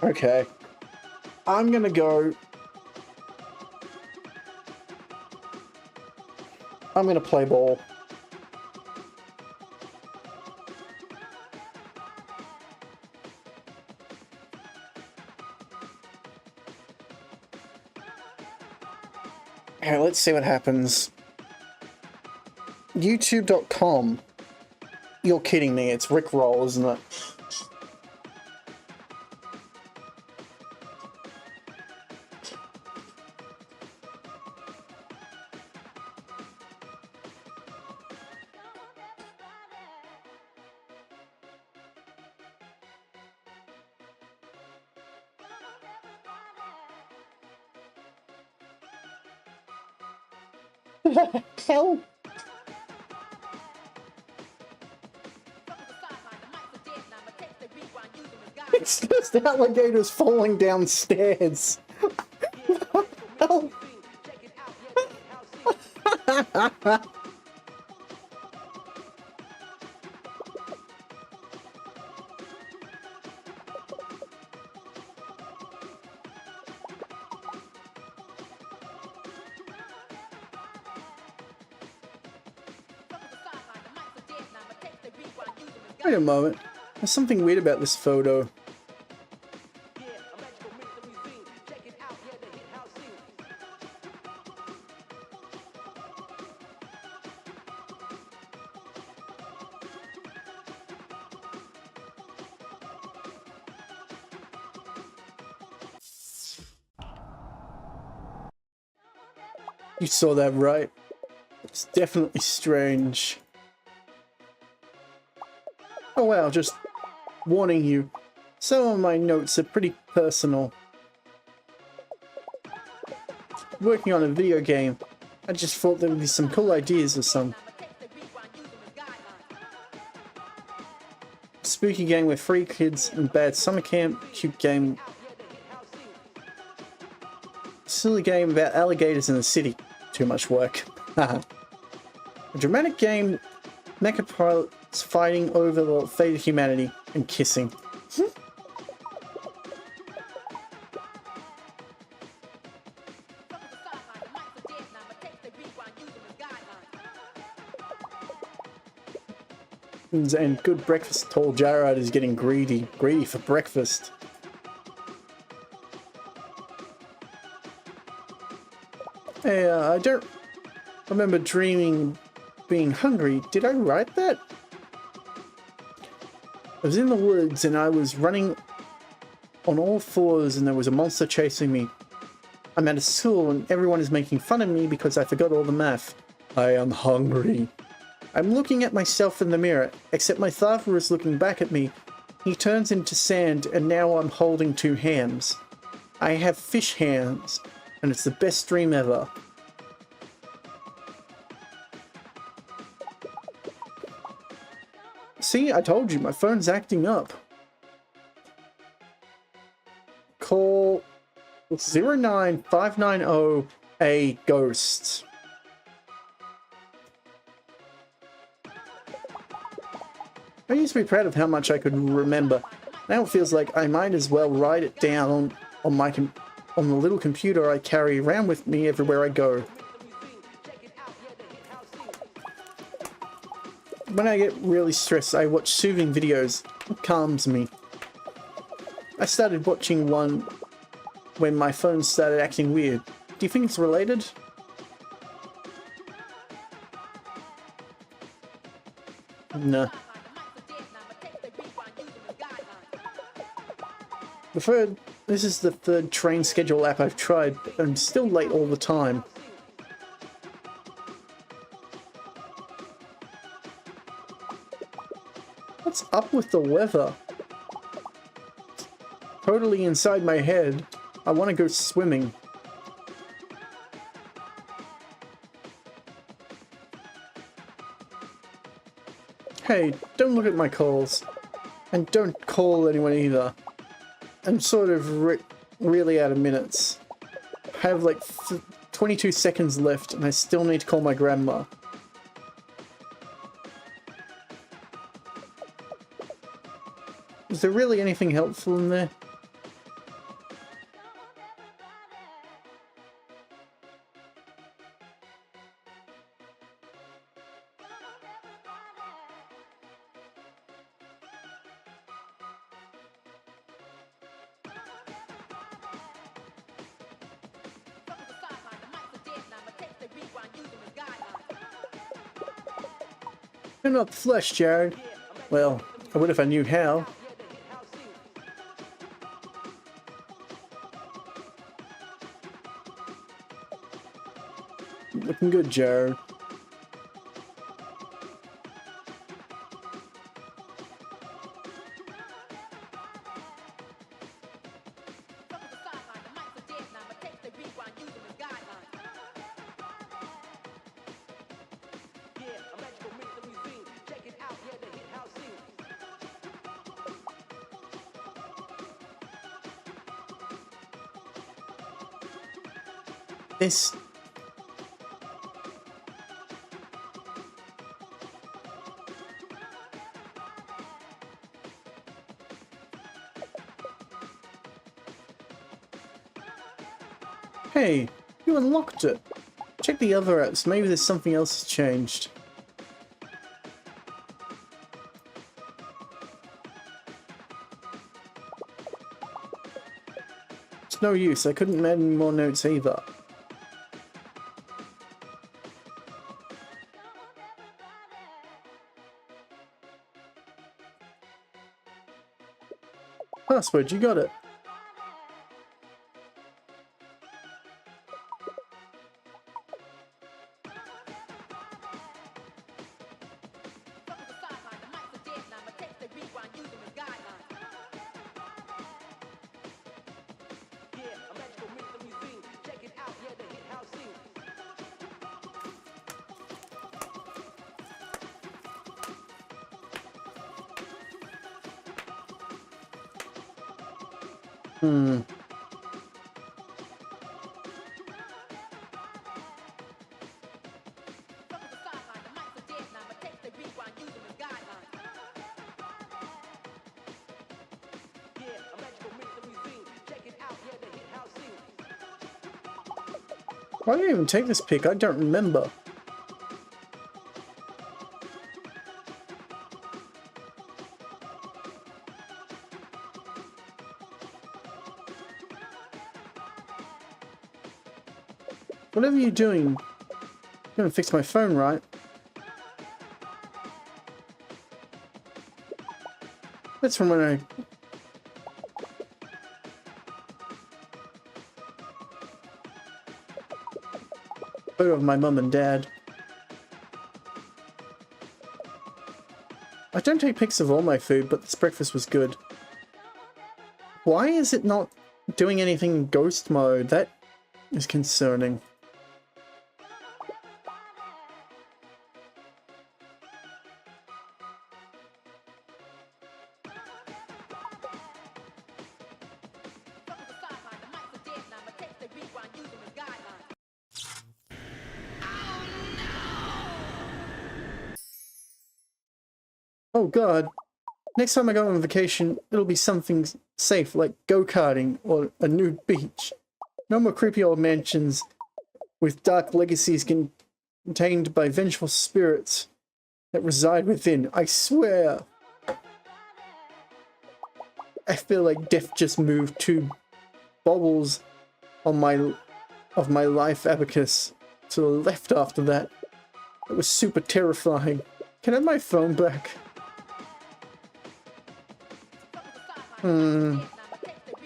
Okay. I'm gonna go... I'm gonna play ball. Okay, let's see what happens. YouTube.com. You're kidding me, it's Rickroll, isn't it? Hell. It's just alligators falling downstairs. Hell. Wait a moment. There's something weird about this photo. You saw that, right? It's definitely strange. Oh wow, just warning you. Some of my notes are pretty personal. Working on a video game, I just thought there would be some cool ideas or some. Spooky game with free kids and bad summer camp, cute game. Silly game about alligators in the city. Too much work. A dramatic game, mecha pilots fighting over the fate of humanity and kissing. And good breakfast. Tall Jared is getting greedy for breakfast. Hey, I don't remember dreaming being hungry. Did I write that? I was in the woods and I was running on all fours and there was a monster chasing me. I'm at a school and everyone is making fun of me because I forgot all the math. I am hungry. I'm looking at myself in the mirror, except my father is looking back at me. He turns into sand and now I'm holding two hands. I have fish hands. And it's the best dream ever. See, I told you, my phone's acting up. Call 09590-A-GHOST. I used to be proud of how much I could remember. Now it feels like I might as well write it down on the little computer I carry around with me everywhere I go. When I get really stressed, I watch soothing videos. It calms me. I started watching one when my phone started acting weird. Do you think it's related? No. This is the third train schedule app I've tried, but I'm still late all the time. What's up with the weather? Totally inside my head. I want to go swimming. Hey, don't look at my calls. And don't call anyone either. I'm sort of really out of minutes. I have like 22 seconds left and I still need to call my grandma. Is there really anything helpful in there? Turn up the flesh, Jared. Well, I would if I knew how. Looking good, Jared. This... Hey, you unlocked it. Check the other apps, maybe there's something else that's changed. It's no use, I couldn't add any more notes either. Password, you got it. Why did I even take this pic? I don't remember. Whatever you're doing, you're gonna fix my phone, right? That's from when I... photo of my mum and dad. I don't take pics of all my food, but this breakfast was good. Why is it not doing anything in ghost mode? That is concerning. Oh god. Next time I go on vacation, it'll be something safe, like go-karting or a nude beach. No more creepy old mansions with dark legacies contained by vengeful spirits that reside within. I swear. I feel like death just moved 2 bubbles on of my life abacus to the left after that. It was super terrifying. Can I have my phone back?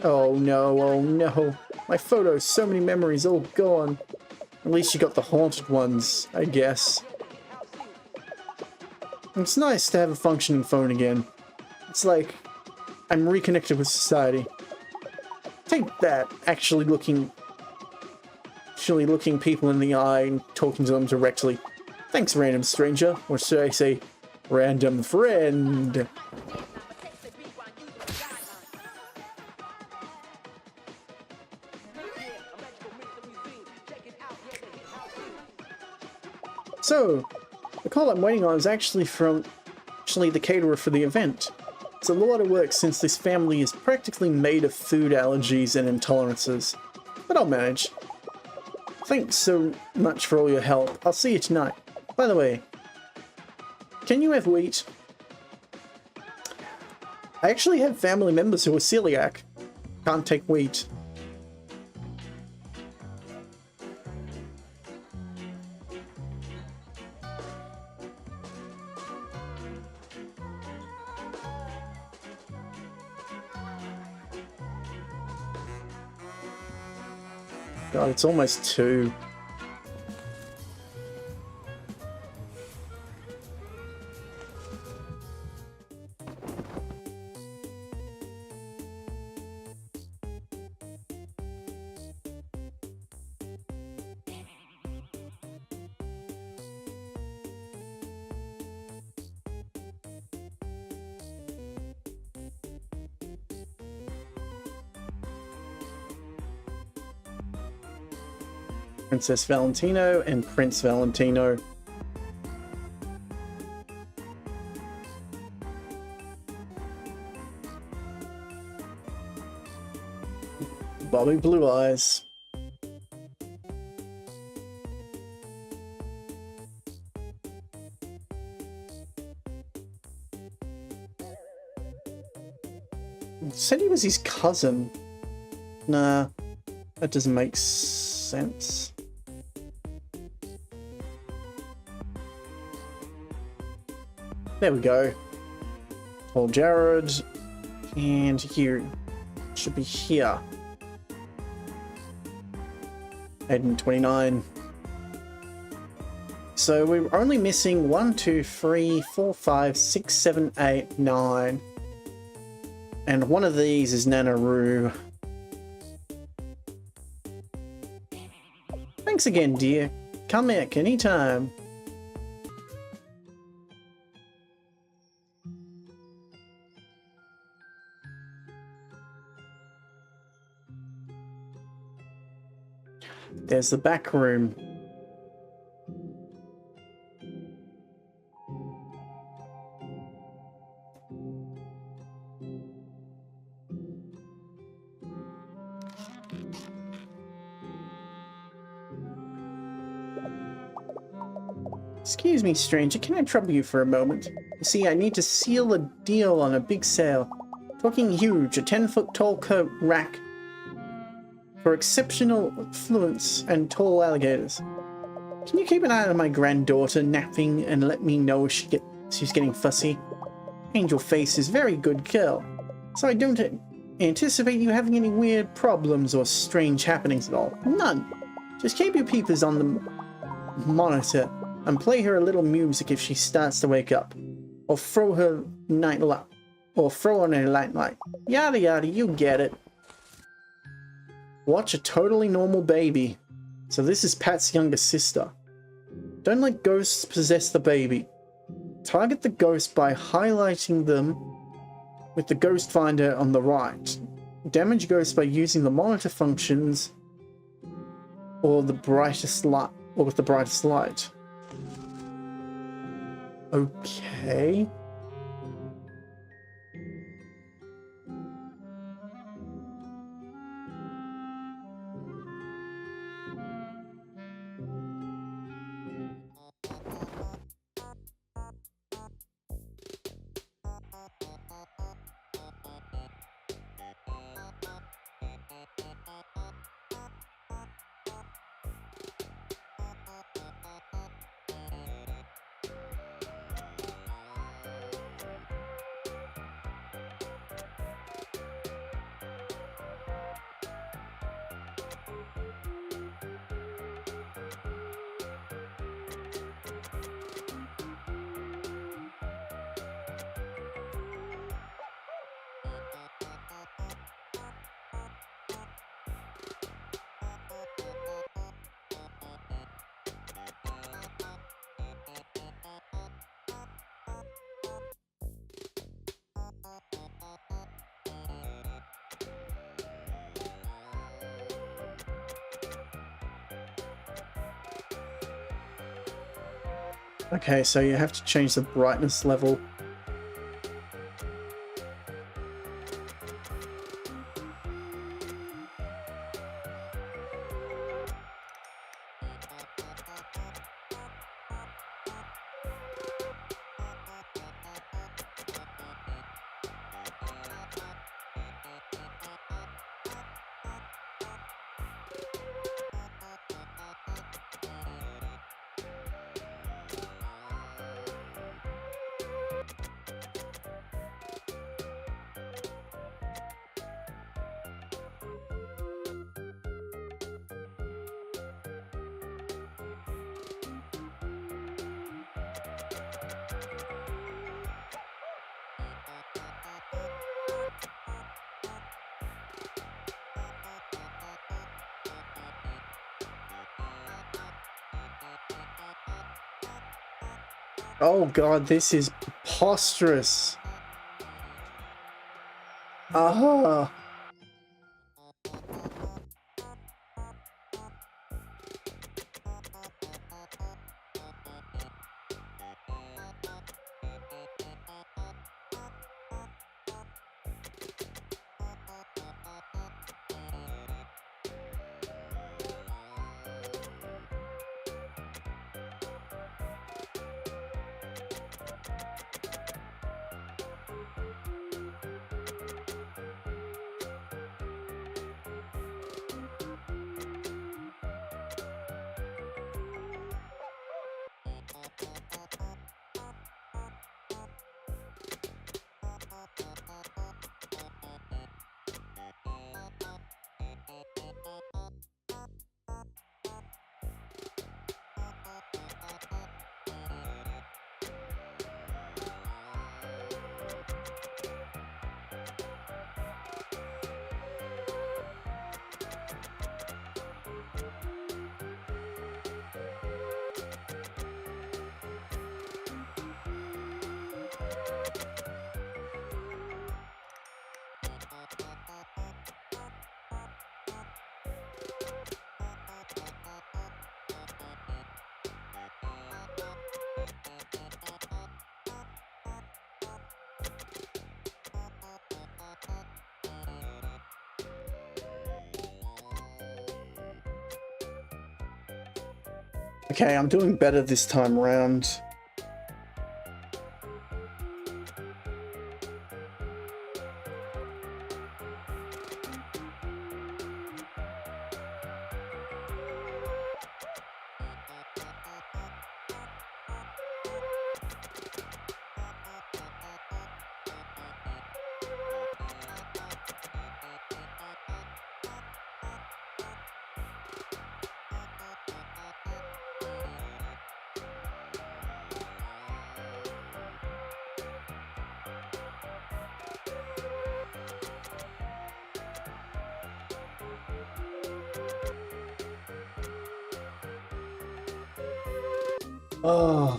Oh no, oh no. My photos, so many memories, all gone. At least you got the haunted ones, I guess. It's nice to have a functioning phone again. It's like I'm reconnected with society. Take that, actually looking people in the eye and talking to them directly. Thanks, random stranger. Or should I say, random friend. So, the call I'm waiting on is actually from the caterer for the event. It's a lot of work since this family is practically made of food allergies and intolerances, but I'll manage. Thanks so much for all your help. I'll see you tonight. By the way, can you have wheat? I actually have family members who are celiac. Can't take wheat. God, it's almost 2. Princess Valentino and Prince Valentino. Bobby Blue Eyes. Said he was his cousin. Nah, that doesn't make sense. There we go. Paul Jared. And you should be here. Aiden 29. So we're only missing 1, 2, 3, 4, 5, 6, 7, 8, 9. And one of these is Nanaru. Thanks again, dear. Come back anytime. There's the back room. Excuse me, stranger, can I trouble you for a moment? You see, I need to seal a deal on a big sale. Talking huge, a 10-foot tall coat rack for exceptional fluence and tall alligators. Can you keep an eye on my granddaughter napping and let me know if she's getting fussy? Angel Face is a very good girl, so I don't anticipate you having any weird problems or strange happenings at all. None. Just keep your peepers on the monitor and play her a little music if she starts to wake up, or throw her night light, or throw on her night light. Yada yada, you get it. Watch a totally normal baby. So this is Pat's younger sister. Don't let ghosts possess the baby. Target the ghost by highlighting them with the ghost finder on the right. Damage ghosts by using the monitor functions or the brightest light, or with the brightest light. Okay. Okay, so you have to change the brightness level. Oh god, this is preposterous. Ah. Okay, I'm doing better this time around. Oh,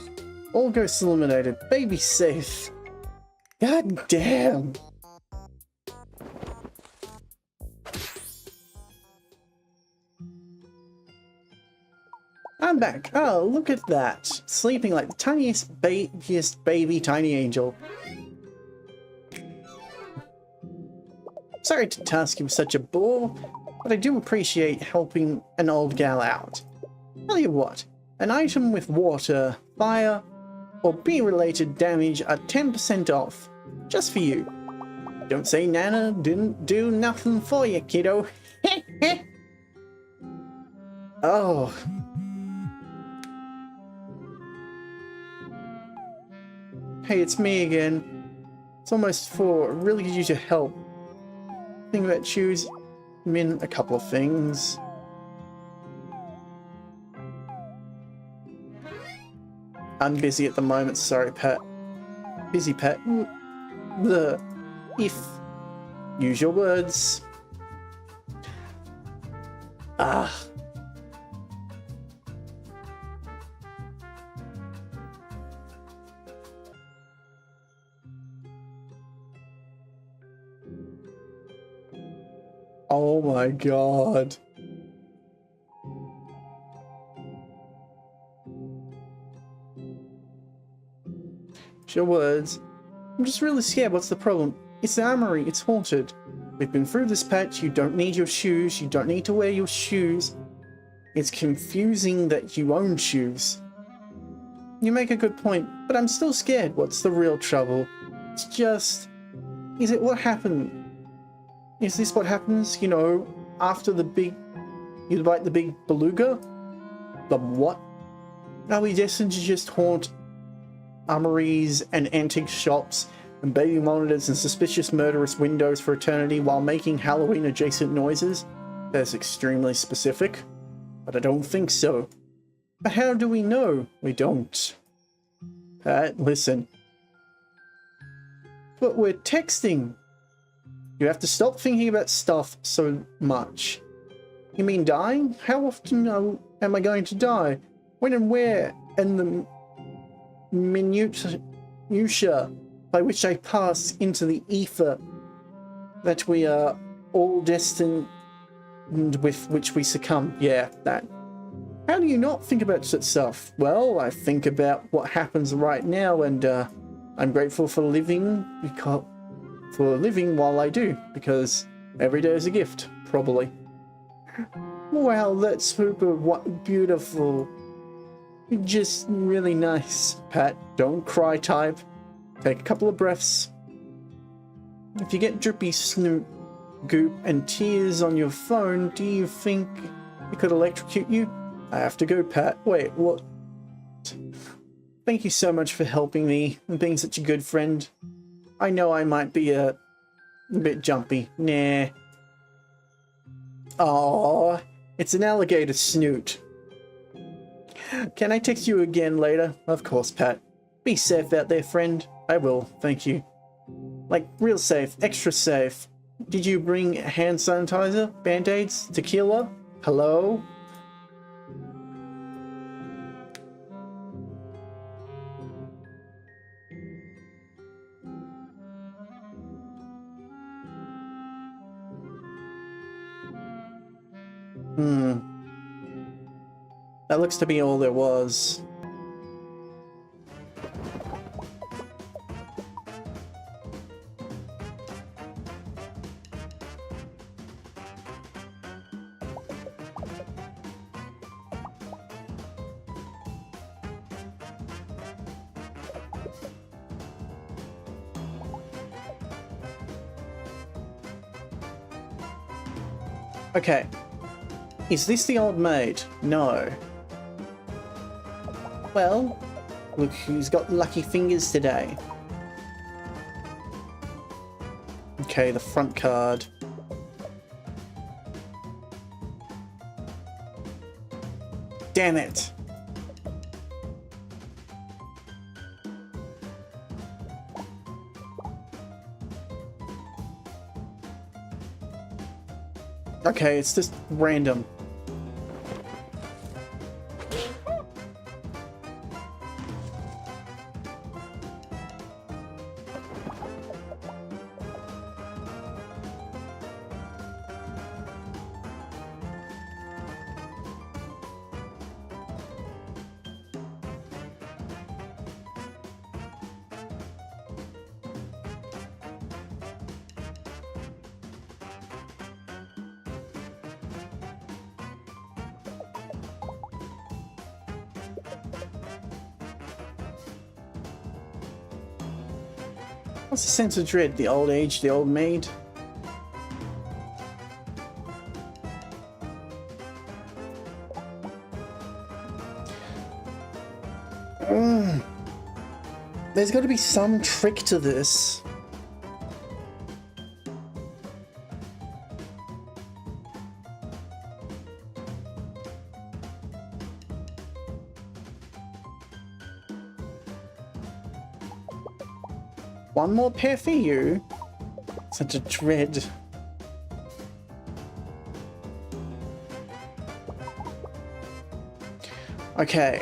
all ghosts eliminated. Baby safe. God damn. I'm back. Oh, look at that. Sleeping like the tiniest baby tiny angel. Sorry to task you with such a bore, but I do appreciate helping an old gal out. Tell you what, an item with water, fire, or bee-related damage are 10% off, just for you. Don't say Nana didn't do nothing for you, kiddo. Oh. Hey, it's me again. It's almost 4. Really could use your help. Think about choose min a couple of things. I'm busy at the moment, sorry, Pat. Busy, Pat. The if use your words. Ah. Oh my god. Your words. I'm just really scared. What's the problem? It's the armory. It's haunted. We've been through this patch. You don't need your shoes. You don't need to wear your shoes. It's confusing that you own shoes. You make a good point, but I'm still scared. What's the real trouble? It's just... Is it what happened? Is this what happens, you know, after the big... You bite the big beluga? The what? Are we destined to just haunt armories and antique shops and baby monitors and suspicious murderous windows for eternity while making Halloween adjacent noises? That's extremely specific, but I don't think so. But how do we know? We don't. Pat, listen. But we're texting. You have to stop thinking about stuff so much. You mean dying? How often am I going to die? When and where? And the minutia by which I pass into the ether that we are all destined with which we succumb. Yeah, that. How do you not think about such stuff? Well, I think about what happens right now, and I'm grateful for living while I do, because every day is a gift, probably. Wow, that's super beautiful. Just really nice, Pat. Don't cry type. Take a couple of breaths. If you get drippy snoot, goop, and tears on your phone, do you think it could electrocute you? I have to go, Pat. Wait, what? Thank you so much for helping me and being such a good friend. I know I might be a bit jumpy. Nah. Aww, it's an alligator snoot. Can I text you again later? Of course, Pat. Be safe out there, friend. I will, thank you. Like, real safe, extra safe. Did you bring hand sanitizer, band-aids, tequila? Hello? That looks to be all there was. Okay. Is this the old maid? No. Well, look who's got lucky fingers today. Okay, the front card. Damn it! Okay, it's just random. What's the sense of dread? The old age, the old maid? There's got to be some trick to this. One more pair for you. Such a dread. Okay.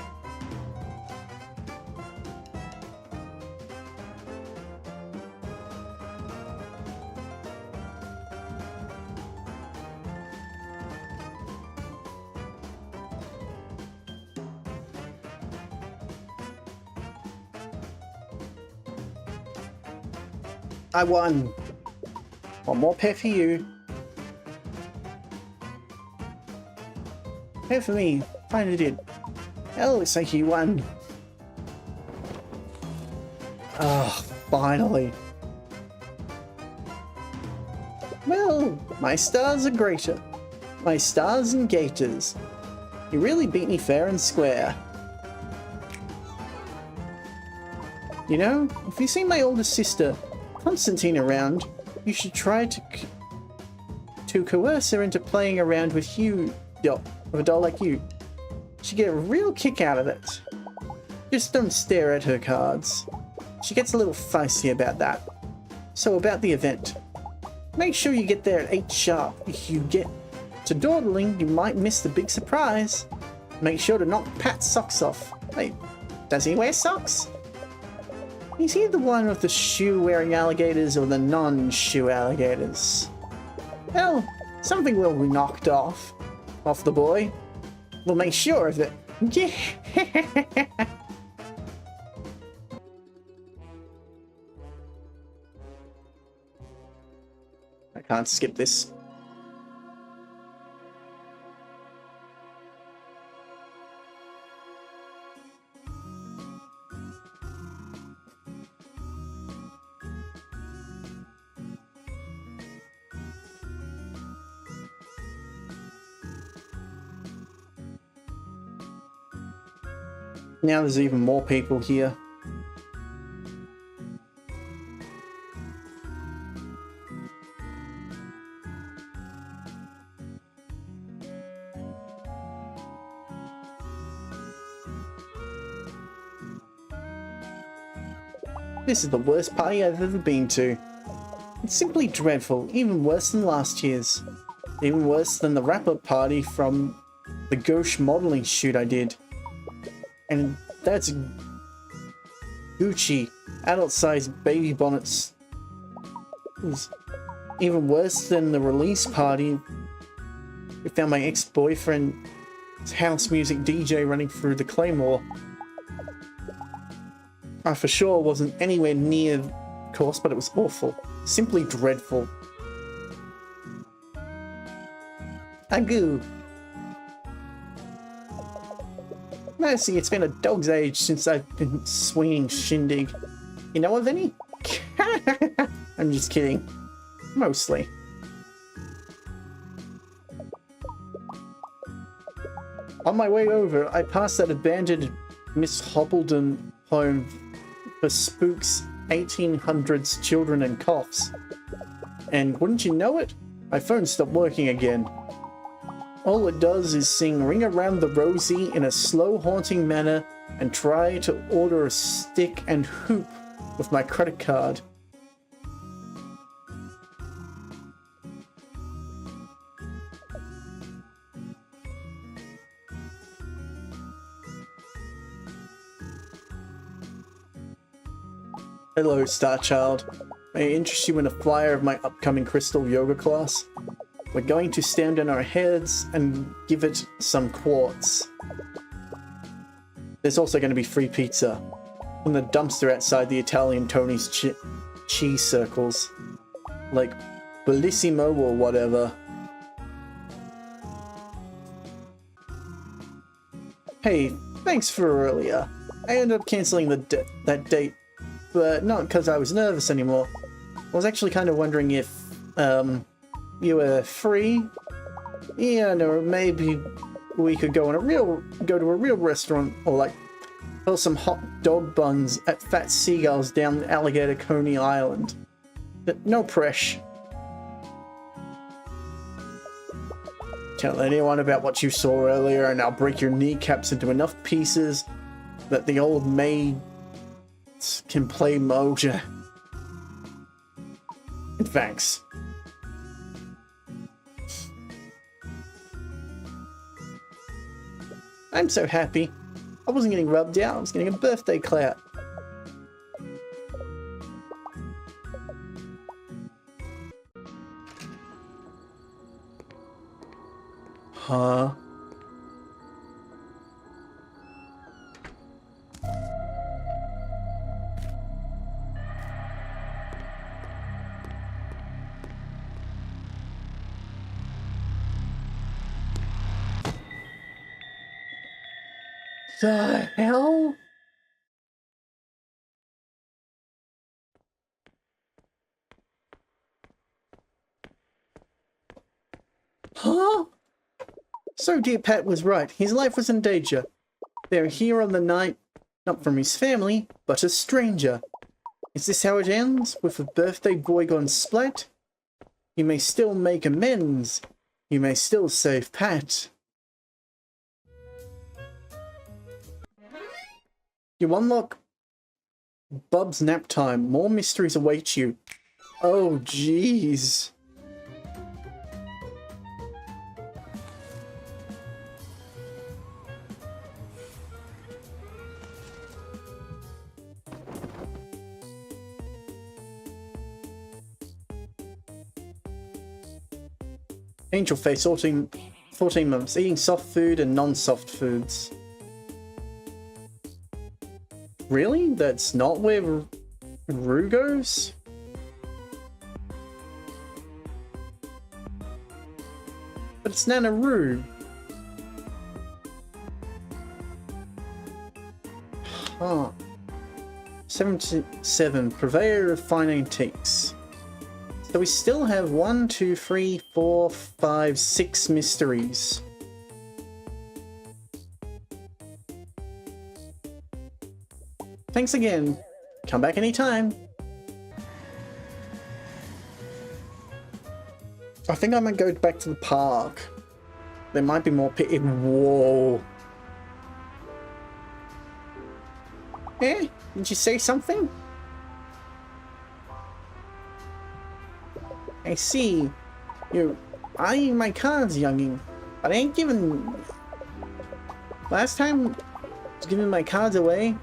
I won. One more pair for you. Pair for me. Finally did. Oh, looks like you won. Oh, finally. Well, my stars are greater. My stars and gators. You really beat me fair and square. You know, if you see my older sister, Constantine, around, you should try to coerce her into playing around with you, with a doll like you. She'd get a real kick out of it. Just don't stare at her cards. She gets a little feisty about that. So about the event. Make sure you get there at 8 sharp. If you get to dawdling, you might miss the big surprise. Make sure to knock Pat's socks off. Wait, does he wear socks? Is he the one with the shoe-wearing alligators or the non-shoe alligators? Well, something will be knocked off the boy. We'll make sure of it. Yeah. I can't skip this. Now there's even more people here. This is the worst party I've ever been to. It's simply dreadful, even worse than last year's. Even worse than the wrap-up party from the gauche modeling shoot I did. And that's Gucci, adult-sized baby bonnets. It was even worse than the release party We found my ex-boyfriend's house music DJ running through the Claymore. I for sure wasn't anywhere near the course, but it was awful. Simply dreadful. Agoo. Mercy, it's been a dog's age since I've been swinging shindig. You know of any? I'm just kidding. Mostly. On my way over, I passed that abandoned Miss Hobbledon home for spooks, 1800s children and coughs. And wouldn't you know it? My phone stopped working again. All it does is sing Ring Around the Rosie in a slow, haunting manner and try to order a stick and hoop with my credit card. Hello, Star Child. May I interest you in a flyer of my upcoming crystal yoga class? We're going to stand on our heads and give it some quartz. There's also going to be free pizza from the dumpster outside the Italian Tony's cheese circles. Like Bellissimo or whatever. Hey, thanks for earlier. I ended up cancelling that date, but not because I was nervous anymore. I was actually kind of wondering if, you were free? Yeah, no, maybe we could go to a real restaurant, or like pull some hot dog buns at Fat Seagulls down Alligator Coney Island. But no pressure. Tell anyone about what you saw earlier and I'll break your kneecaps into enough pieces that the old maid can play Moja. And thanks. I'm so happy. I wasn't getting rubbed out, I was getting a birthday clap. Huh? The hell? Huh? So dear Pat was right. His life was in danger. They're here on the night, not from his family, but a stranger. Is this how it ends? With a birthday boy gone splat? You may still make amends. You may still save Pat. You unlock Bub's nap time. More mysteries await you. Oh, jeez. Angel face, 14 months. Eating soft food and non-soft foods. Really? That's not where Rue goes? But it's Nana Rue. Huh. 77. Purveyor of fine antiques. So we still have 1, 2, 3, 4, 5, 6 mysteries. Thanks again. Come back anytime. I think I might go back to the park. There might be more Whoa. Eh? Did you say something? I see. You're eyeing my cards, youngin. But I ain't giving... Last time I was giving my cards away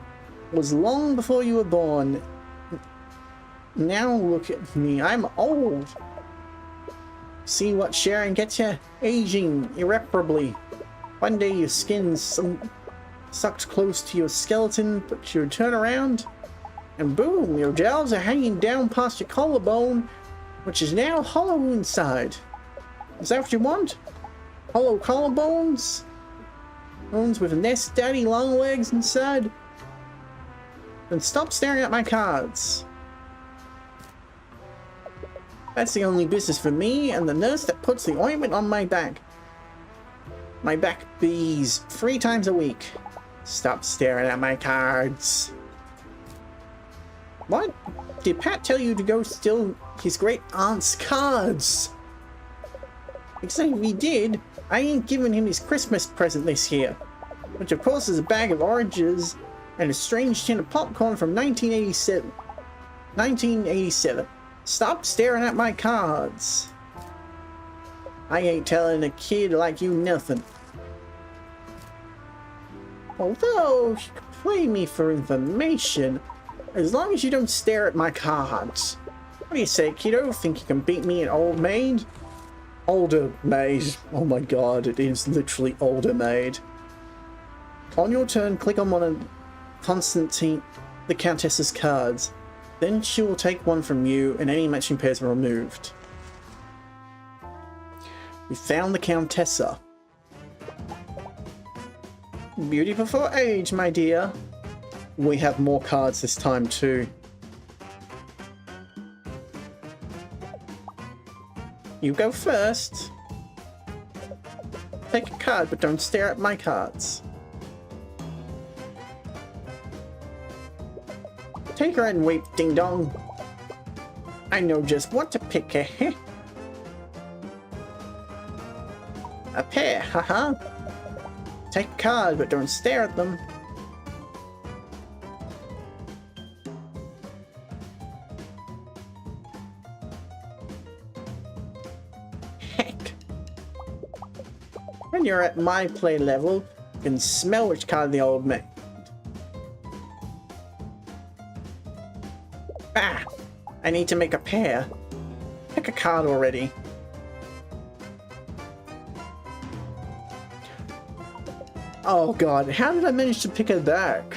was long before you were born. Now look at me, I'm old. See what sharing gets you? Aging irreparably. One day your skin's sucked close to your skeleton, but you turn around, and boom, your jowls are hanging down past your collarbone, which is now hollow inside. Is that what you want? Hollow collarbones? Bones with nest daddy long legs inside? Then stop staring at my cards. That's the only business for me and the nurse that puts the ointment on my back. My back bees 3 times a week. Stop staring at my cards. What? Did Pat tell you to go steal his great aunt's cards? Except if he did, I ain't giving him his Christmas present this year. Which of course is a bag of oranges and a strange tin of popcorn from 1987. 1987. Stop staring at my cards. I ain't telling a kid like you nothing. Although, you can play me for information, as long as you don't stare at my cards. What do you say, kiddo? Think you can beat me at Old Maid? Older Maid. Oh my god, it is literally Older Maid. On your turn, click on one of Constantine, the Countess's cards. Then she will take one from you and any matching pairs are removed. We found the Countessa. Beauty before age, my dear. We have more cards this time too. You go first. Take a card, but don't stare at my cards. Take her and weep, ding dong. I know just what to pick, eh? A pair, haha. Take a card, but don't stare at them. Heck. When you're at my play level, you can smell which card the old man. Ah! I need to make a pair. Pick a card already. Oh god, how did I manage to pick her back?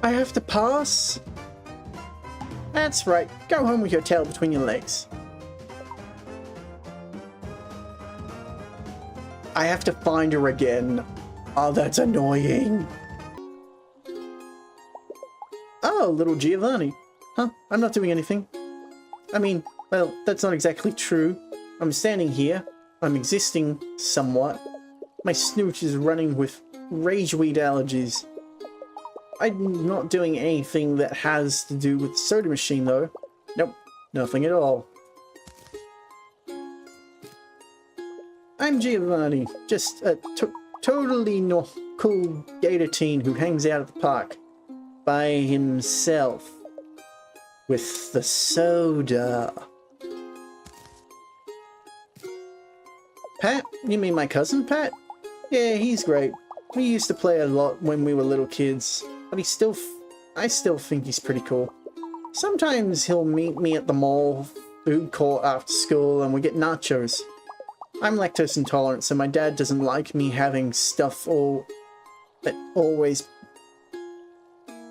I have to pass? That's right. Go home with your tail between your legs. I have to find her again. Oh, that's annoying. Oh, little Giovanni. Huh? I'm not doing anything. I mean, well, that's not exactly true. I'm standing here. I'm existing somewhat. My snoot is running with rageweed allergies. I'm not doing anything that has to do with the soda machine, though. Nope, nothing at all. I'm Giovanni, just a totally cool gator teen who hangs out at the park by himself with the soda. Pat? You mean my cousin Pat? Yeah, he's great. We used to play a lot when we were little kids. But I still think he's pretty cool. Sometimes he'll meet me at the mall food court after school and we get nachos. I'm lactose intolerant, so my dad doesn't like me having stuff that always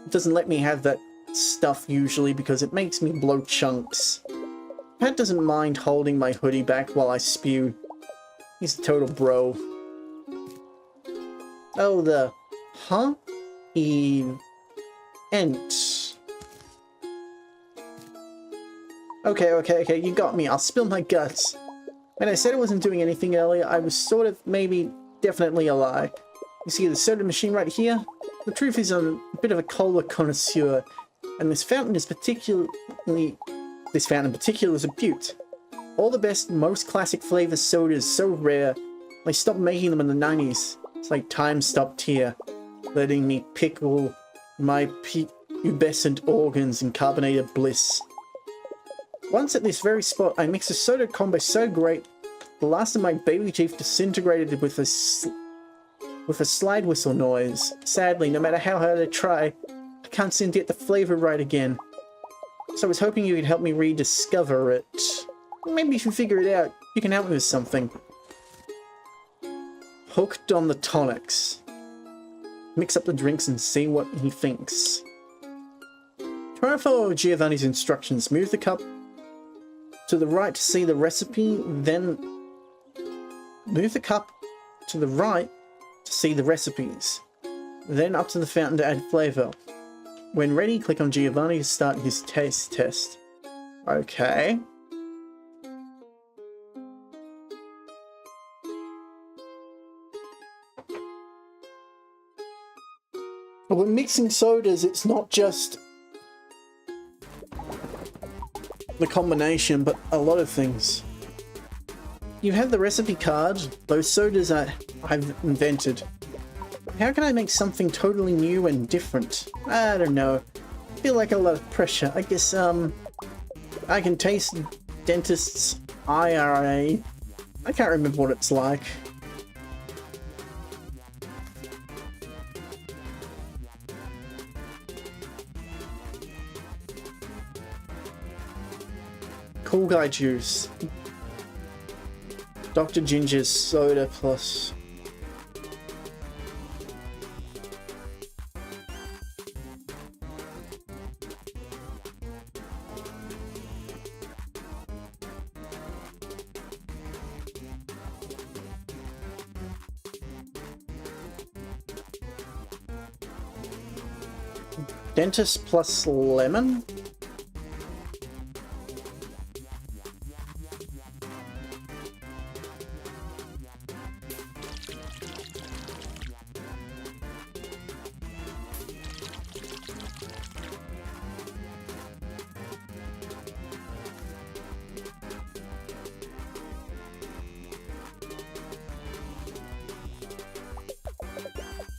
doesn't let me have that stuff usually because it makes me blow chunks. Pat doesn't mind holding my hoodie back while I spew. He's a total bro. Oh, the huh? Ent. Okay, you got me. I'll spill my guts. When I said I wasn't doing anything earlier, I was sort of, maybe, definitely a lie. You see the soda machine right here? The truth is I'm a bit of a cola connoisseur, and this fountain in particular is a beaut. All the best, most classic flavor sodas, so rare. They stopped making them in the 90s. It's like time stopped here, letting me pickle my pubescent organs in carbonated bliss. Once at this very spot, I mixed a soda combo so great, the last of my baby teeth disintegrated with a slide whistle noise. Sadly, no matter how hard I try, I can't seem to get the flavor right again. So I was hoping you could help me rediscover it. Maybe if you figure it out, you can help me with something. Hooked on the tonics. Mix up the drinks and see what he thinks. Try to follow Giovanni's instructions. Move the cup to the right to see the recipe, then move the cup to the right to see the recipes. Then up to the fountain to add flavor. When ready, click on Giovanni to start his taste test. Okay. But when mixing sodas, it's not just the combination, but a lot of things. You have the recipe card, those sodas I've invented. How can I make something totally new and different? I don't know. I feel like a lot of pressure. I guess, I can taste dentist's IRA. I can't remember what it's like. Cool Guy juice. Dr. Ginger's soda plus. Dentist plus lemon?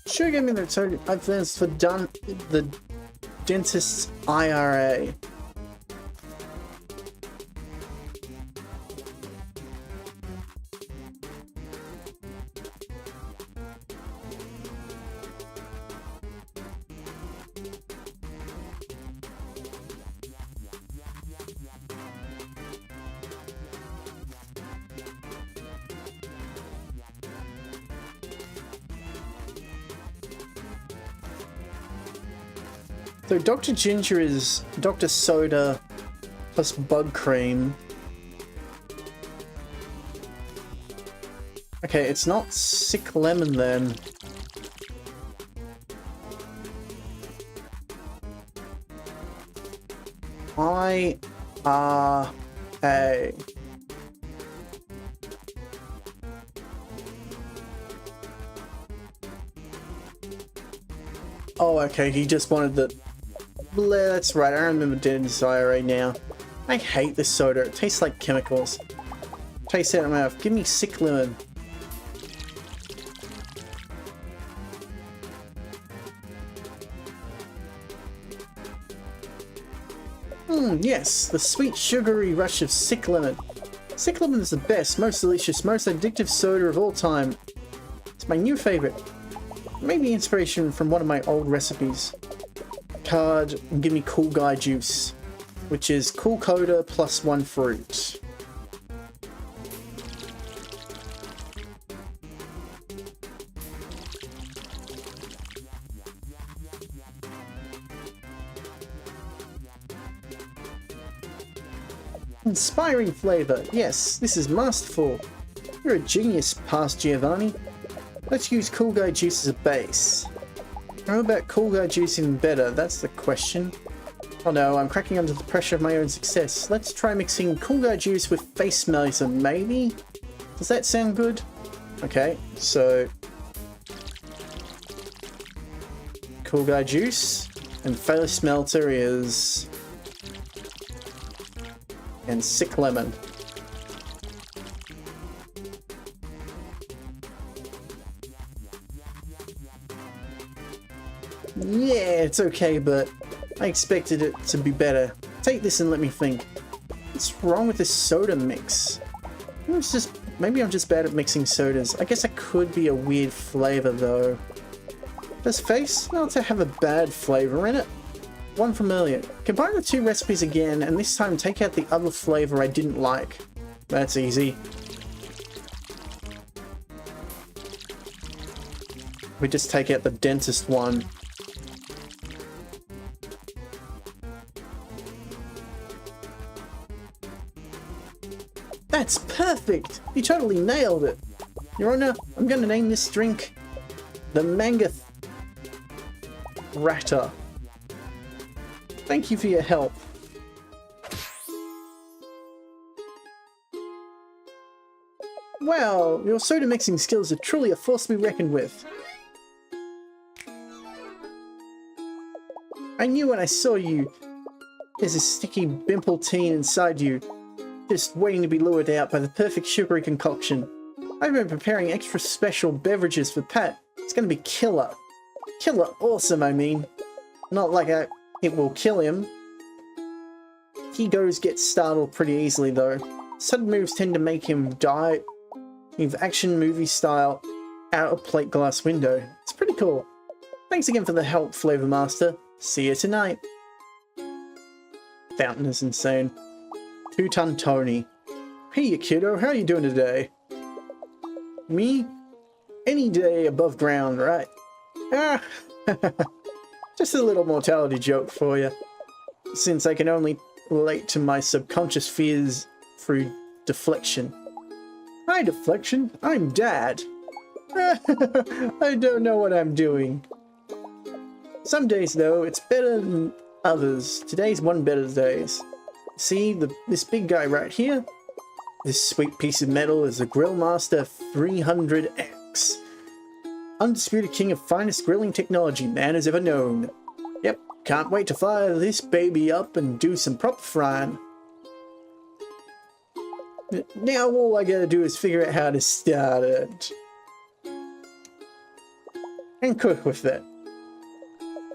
Sure, give me the total advance for the dentist's IRA. So Dr. Ginger is Dr. Soda plus bug cream. Okay, it's not sick lemon then. IRA. Oh, okay, he just wanted the... That's right, I remember Dennis IRA now. I hate this soda, it tastes like chemicals. Tastes out of my mouth. Give me sick lemon. Yes, the sweet sugary rush of sick lemon. Sick lemon is the best, most delicious, most addictive soda of all time. It's my new favorite. Maybe inspiration from one of my old recipes. Card and give me Cool Guy juice, which is Cool Coda plus 1 fruit. Inspiring flavor. Yes, this is masterful. You're a genius, past Giovanni. Let's use Cool Guy juice as a base. How about Cool Guy juice even better? That's the question. Oh no, I'm cracking under the pressure of my own success. Let's try mixing Cool Guy juice with face melter, maybe? Does that sound good? Okay, so... Cool Guy juice, and face melter is... and sick lemon. Yeah, it's okay, but I expected it to be better. Take this and let me think. What's wrong with this soda mix? Maybe I'm just bad at mixing sodas. I guess it could be a weird flavor though. Does face not to have a bad flavor in it? One familiar. Combine the two recipes again, and this time take out the other flavor I didn't like. That's easy. We just take out the dentist one. That's perfect! You totally nailed it! Your Honor, I'm gonna name this drink the Manga Ratter. Thank you for your help. Wow, your soda mixing skills are truly a force to be reckoned with. I knew when I saw you, there's a sticky bimple teen inside you, just waiting to be lured out by the perfect sugary concoction. I've been preparing extra special beverages for Pat. It's gonna be killer. Killer awesome, I mean. Not like it will kill him. He gets startled pretty easily though. Sudden moves tend to make him die with action movie style out of plate glass window. It's pretty cool. Thanks again for the help, Flavor Master. See you tonight. Fountain is insane. Two-ton Tony. Hey you kiddo, how you doing today? Me? Any day above ground, right? Ah, just a little mortality joke for you. Since I can only relate to my subconscious fears through deflection. Hi, deflection. I'm Dad. I don't know what I'm doing. Some days, though, it's better than others. Today's one better days. See, this big guy right here? This sweet piece of metal is the Grill Master 300X. Undisputed king of finest grilling technology man has ever known. Yep, can't wait to fire this baby up and do some proper frying. Now all I gotta do is figure out how to start it. And cook with it.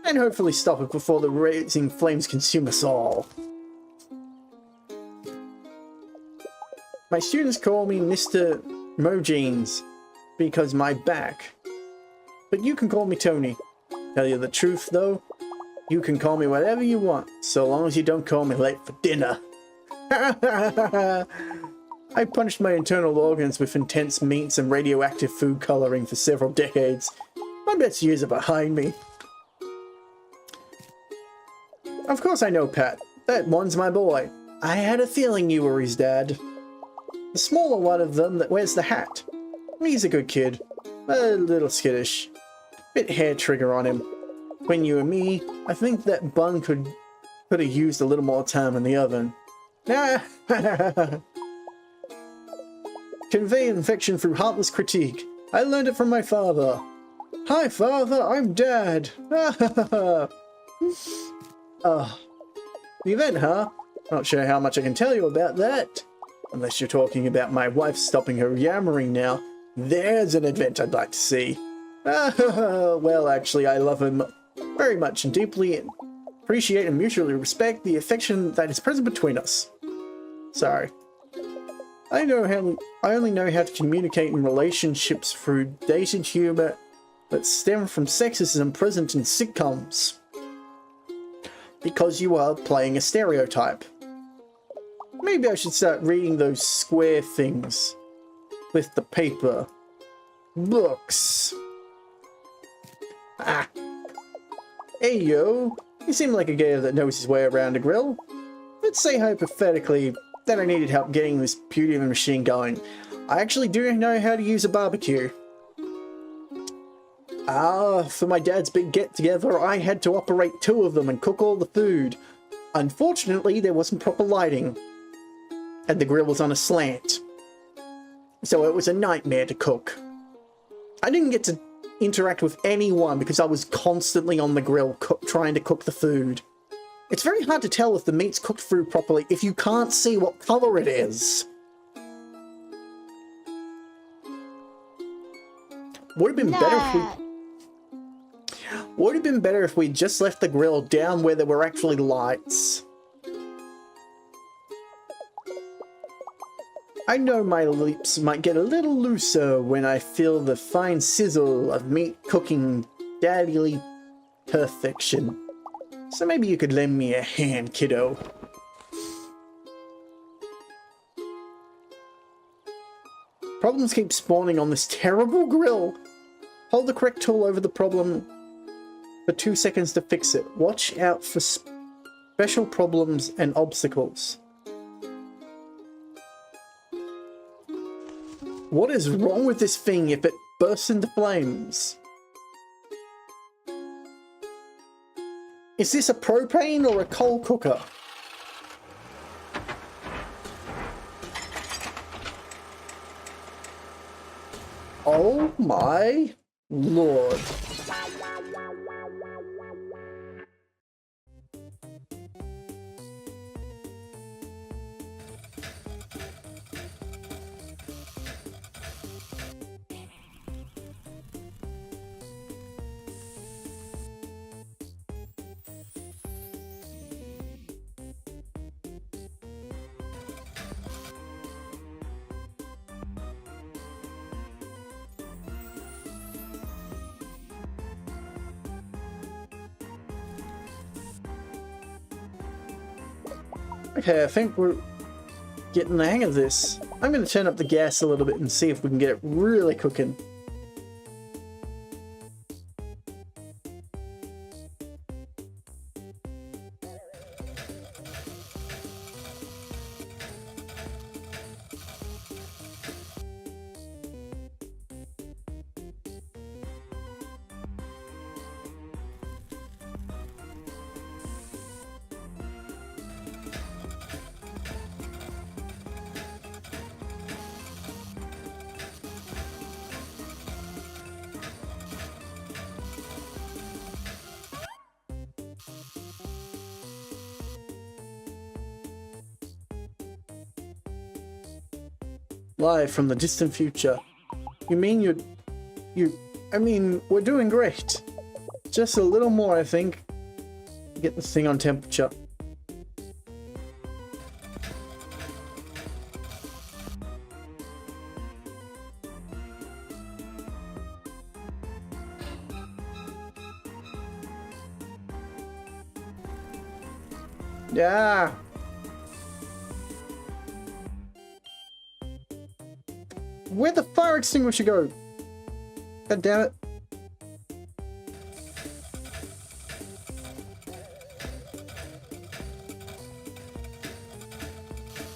And hopefully stop it before the raising flames consume us all. My students call me Mr. Mojeans because my back. But you can call me Tony. Tell you the truth though, you can call me whatever you want, so long as you don't call me late for dinner. I punched my internal organs with intense meats and radioactive food coloring for several decades. My best years are behind me. Of course I know Pat. That one's my boy. I had a feeling you were his dad. The smaller one of them that wears the hat. He's a good kid. A little skittish. Bit hair trigger on him. When you and me, I think that bun could have used a little more time in the oven. Convey infection through heartless critique. I learned it from my father. Hi father, I'm Dad. The event, huh? Not sure how much I can tell you about that. Unless you're talking about my wife stopping her yammering now. There's an event I'd like to see. Well, actually, I love him very much and deeply and appreciate and mutually respect the affection that is present between us. Sorry. I only know how to communicate in relationships through dated humor that stem from sexism present in sitcoms. Because you are playing a stereotype. Maybe I should start reading those square things with the paper. Books. Ah. Hey yo, you seem like a guy that knows his way around a grill. Let's say hypothetically that I needed help getting this beauty of a machine going. I actually do know how to use a barbecue. For my dad's big get-together, I had to operate 2 of them and cook all the food. Unfortunately, there wasn't proper lighting. And the grill was on a slant. So it was a nightmare to cook. I didn't get to interact with anyone because I was constantly on the grill trying to cook the food. It's very hard to tell if the meat's cooked through properly if you can't see what color it is. Would have been better if we... Would have been better if we just left the grill down where there were actually lights. I know my lips might get a little looser when I feel the fine sizzle of meat cooking daily perfection. So maybe you could lend me a hand, kiddo. Problems keep spawning on this terrible grill. Hold the correct tool over the problem for 2 seconds to fix it. Watch out for special problems and obstacles. What is wrong with this thing if it bursts into flames? Is this a propane or a coal cooker? Oh my lord. Okay, I think we're getting the hang of this. I'm going to turn up the gas a little bit and see if we can get it really cooking. Live from the distant future. You mean I mean, we're doing great. Just a little more, I think. Get this thing on temperature. Yeah. Where'd the fire extinguisher go? God damn it.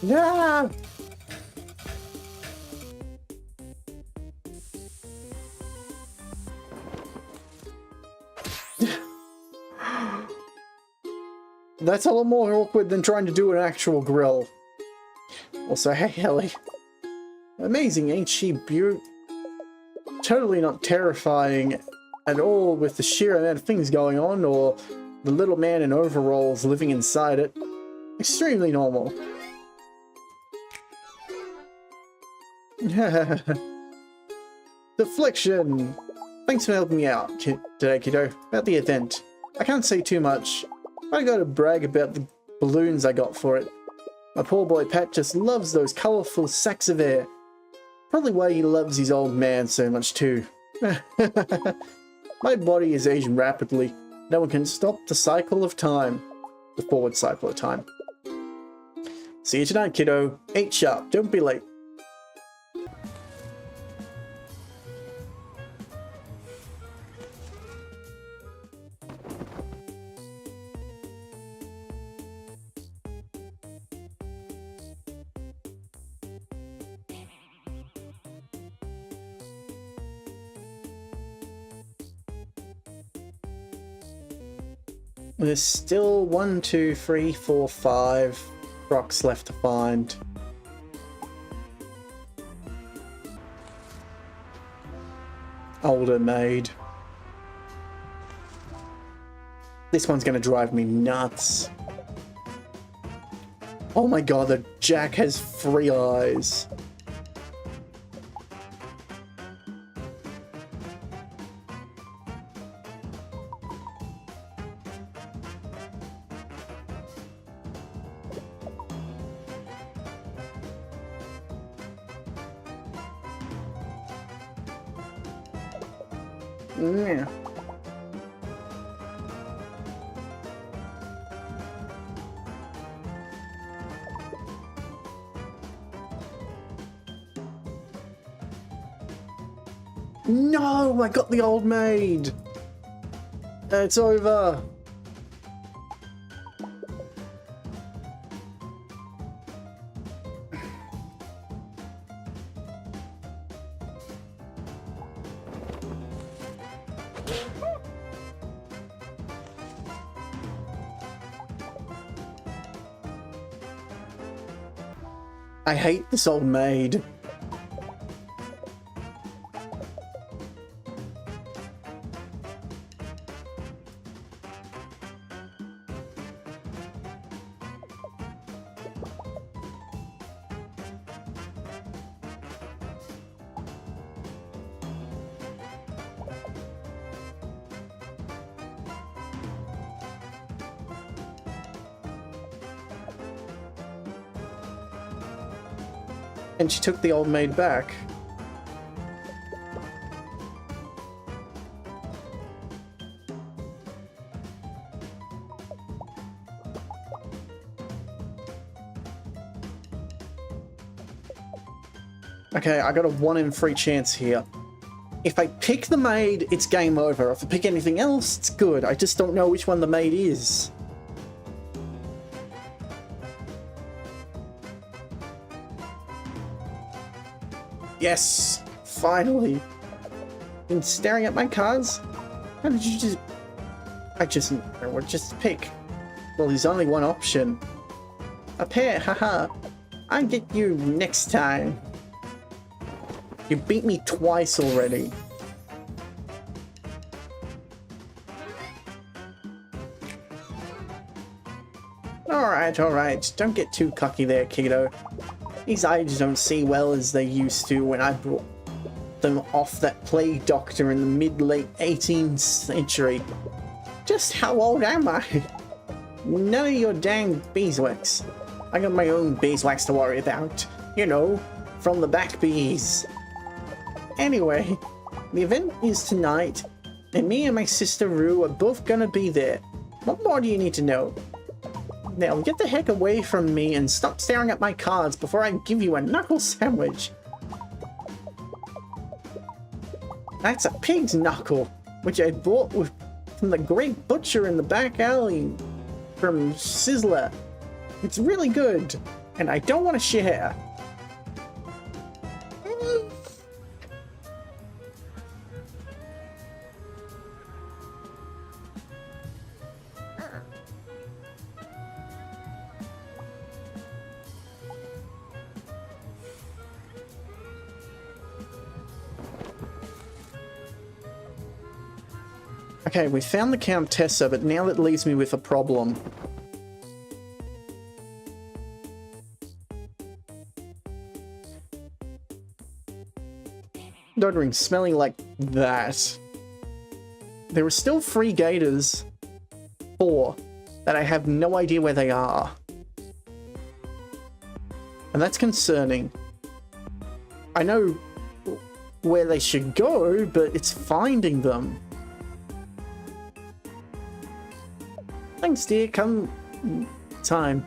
Yeah. That's a lot more awkward than trying to do an actual grill. Also, hey, Ellie. Amazing, ain't she beaut? Totally not terrifying at all with the sheer amount of things going on, or the little man in overalls living inside it. Extremely normal. Deflection! Thanks for helping me out today, kiddo, about the event. I can't say too much. I gotta brag about the balloons I got for it. My poor boy Pat just loves those colourful sacks of air. Probably why he loves his old man so much too. My body is aging rapidly. No one can stop the cycle of time. The forward cycle of time. See you tonight, kiddo. 8 sharp. Don't be late. There's still 1, 2, 3, 4, 5 rocks left to find. Older maid. This one's gonna drive me nuts. Oh my god, the Jack has 3 eyes. Yeah. No, I got the old maid. It's over. I hate this old maid. And she took the old maid back. Okay, I got a 1 in 3 chance here. If I pick the maid, it's game over. If I pick anything else, it's good. I just don't know which one the maid is. Yes! Finally! Been staring at my cards? How did you just... just pick. Well, there's only one option. A pair, haha. I'll get you next time. You beat me twice already. Alright. Don't get too cocky there, kiddo. These eyes don't see well as they used to when I brought them off that plague doctor in the mid-late 18th century. Just how old am I? None of your dang beeswax. I got my own beeswax to worry about. You know, from the back bees. Anyway, the event is tonight, and me and my sister Rue are both gonna be there. What more do you need to know? Now get the heck away from me and stop staring at my cards before I give you a knuckle sandwich. That's a pig's knuckle, which I bought from the great butcher in the back alley from Sizzler. It's really good, and I don't want to share. Okay, we found the Countessa, but now that leaves me with a problem. Doddering, smelling like that. There are still 3 gators. 4. That I have no idea where they are. And that's concerning. I know where they should go, but it's finding them. Thanks, dear. Come time.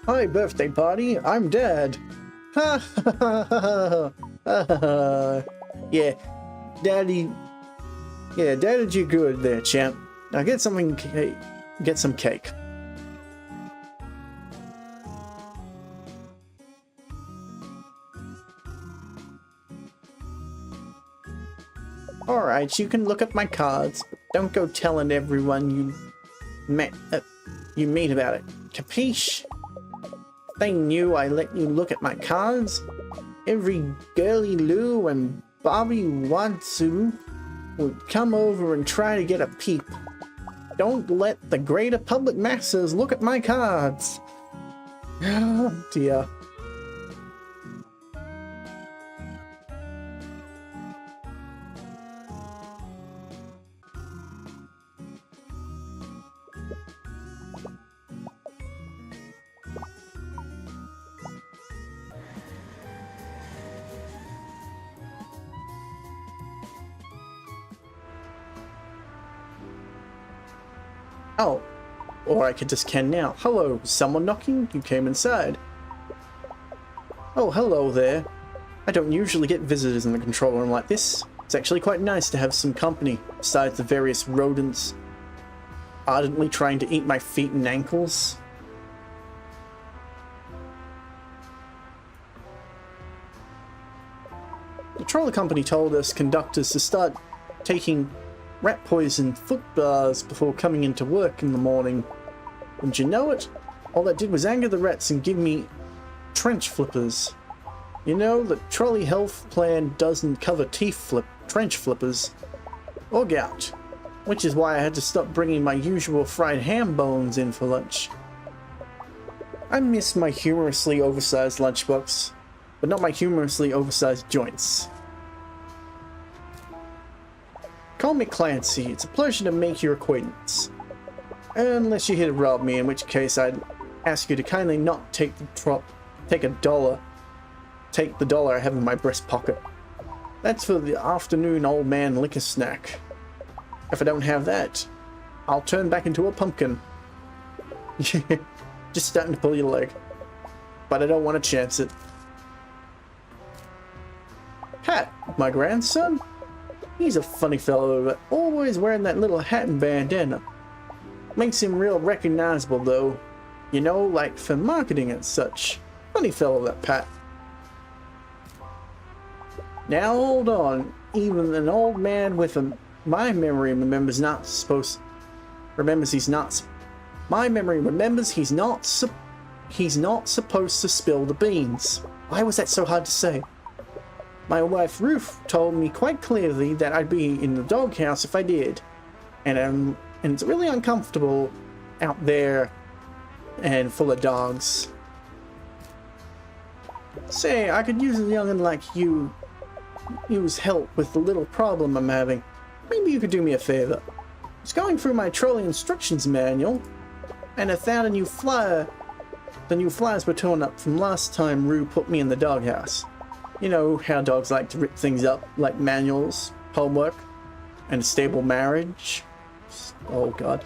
Hi, birthday party. I'm Dad. Ha ha ha ha. Yeah, Daddy. Yeah, Dad did you good there, champ. Now get something. Get some cake. Alright, you can look at my cards, but don't go telling everyone you meet about it. Capiche? If they knew I let you look at my cards, every girly Lou and Bobby Wadsu would come over and try to get a peep. Don't let the greater public masses look at my cards. Oh dear. Oh, or I could just can now. Hello, someone knocking? You came inside. Oh, hello there. I don't usually get visitors in the control room like this. It's actually quite nice to have some company, besides the various rodents ardently trying to eat my feet and ankles. The trolley company told us conductors to start taking rat poison foot bars before coming into work in the morning. Wouldn't you know it? All that did was anger the rats and give me trench flippers. You know, the trolley health plan doesn't cover trench flippers or gout, which is why I had to stop bringing my usual fried ham bones in for lunch. I miss my humorously oversized lunchbox, but not my humorously oversized joints. Call me Clancy. It's a pleasure to make your acquaintance. Unless you're here to rob me, in which case I'd ask you to kindly not take the dollar I have in my breast pocket. That's for the afternoon old man liquor snack. If I don't have that, I'll turn back into a pumpkin. Just starting to pull your leg. But I don't want to chance it. Pat, my grandson? He's a funny fellow, but always wearing that little hat and bandana. Makes him real recognizable, though. You know, like for marketing and such. Funny fellow, that Pat. Now hold on. Even an old man with my memory remembers he's not supposed to spill the beans. Why was that so hard to say? My wife Ruth told me quite clearly that I'd be in the doghouse if I did, and it's really uncomfortable out there and full of dogs. Say, I could use a young'un like you. Use help with the little problem I'm having. Maybe you could do me a favor. I was going through my trolley instructions manual, and I found a new flyer. The new flyers were torn up from last time Rue put me in the doghouse. You know how dogs like to rip things up, like manuals, homework, and a stable marriage. Oh god.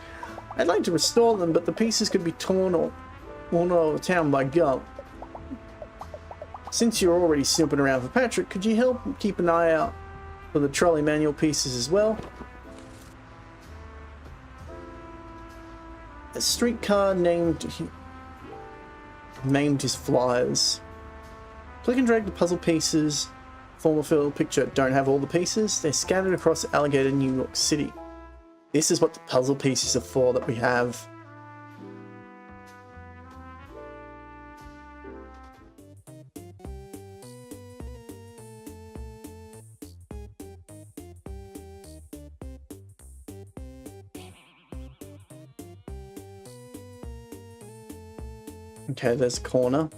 I'd like to restore them, but the pieces could be torn or worn all over town by gum. Since you're already snooping around for Patrick, could you help keep an eye out for the trolley manual pieces as well? A streetcar named his flyers. Click and drag the puzzle pieces. Form a fill picture. Don't have all the pieces. They're scattered across Alligator, New York City. This is what the puzzle pieces are for that we have. Okay, there's a corner.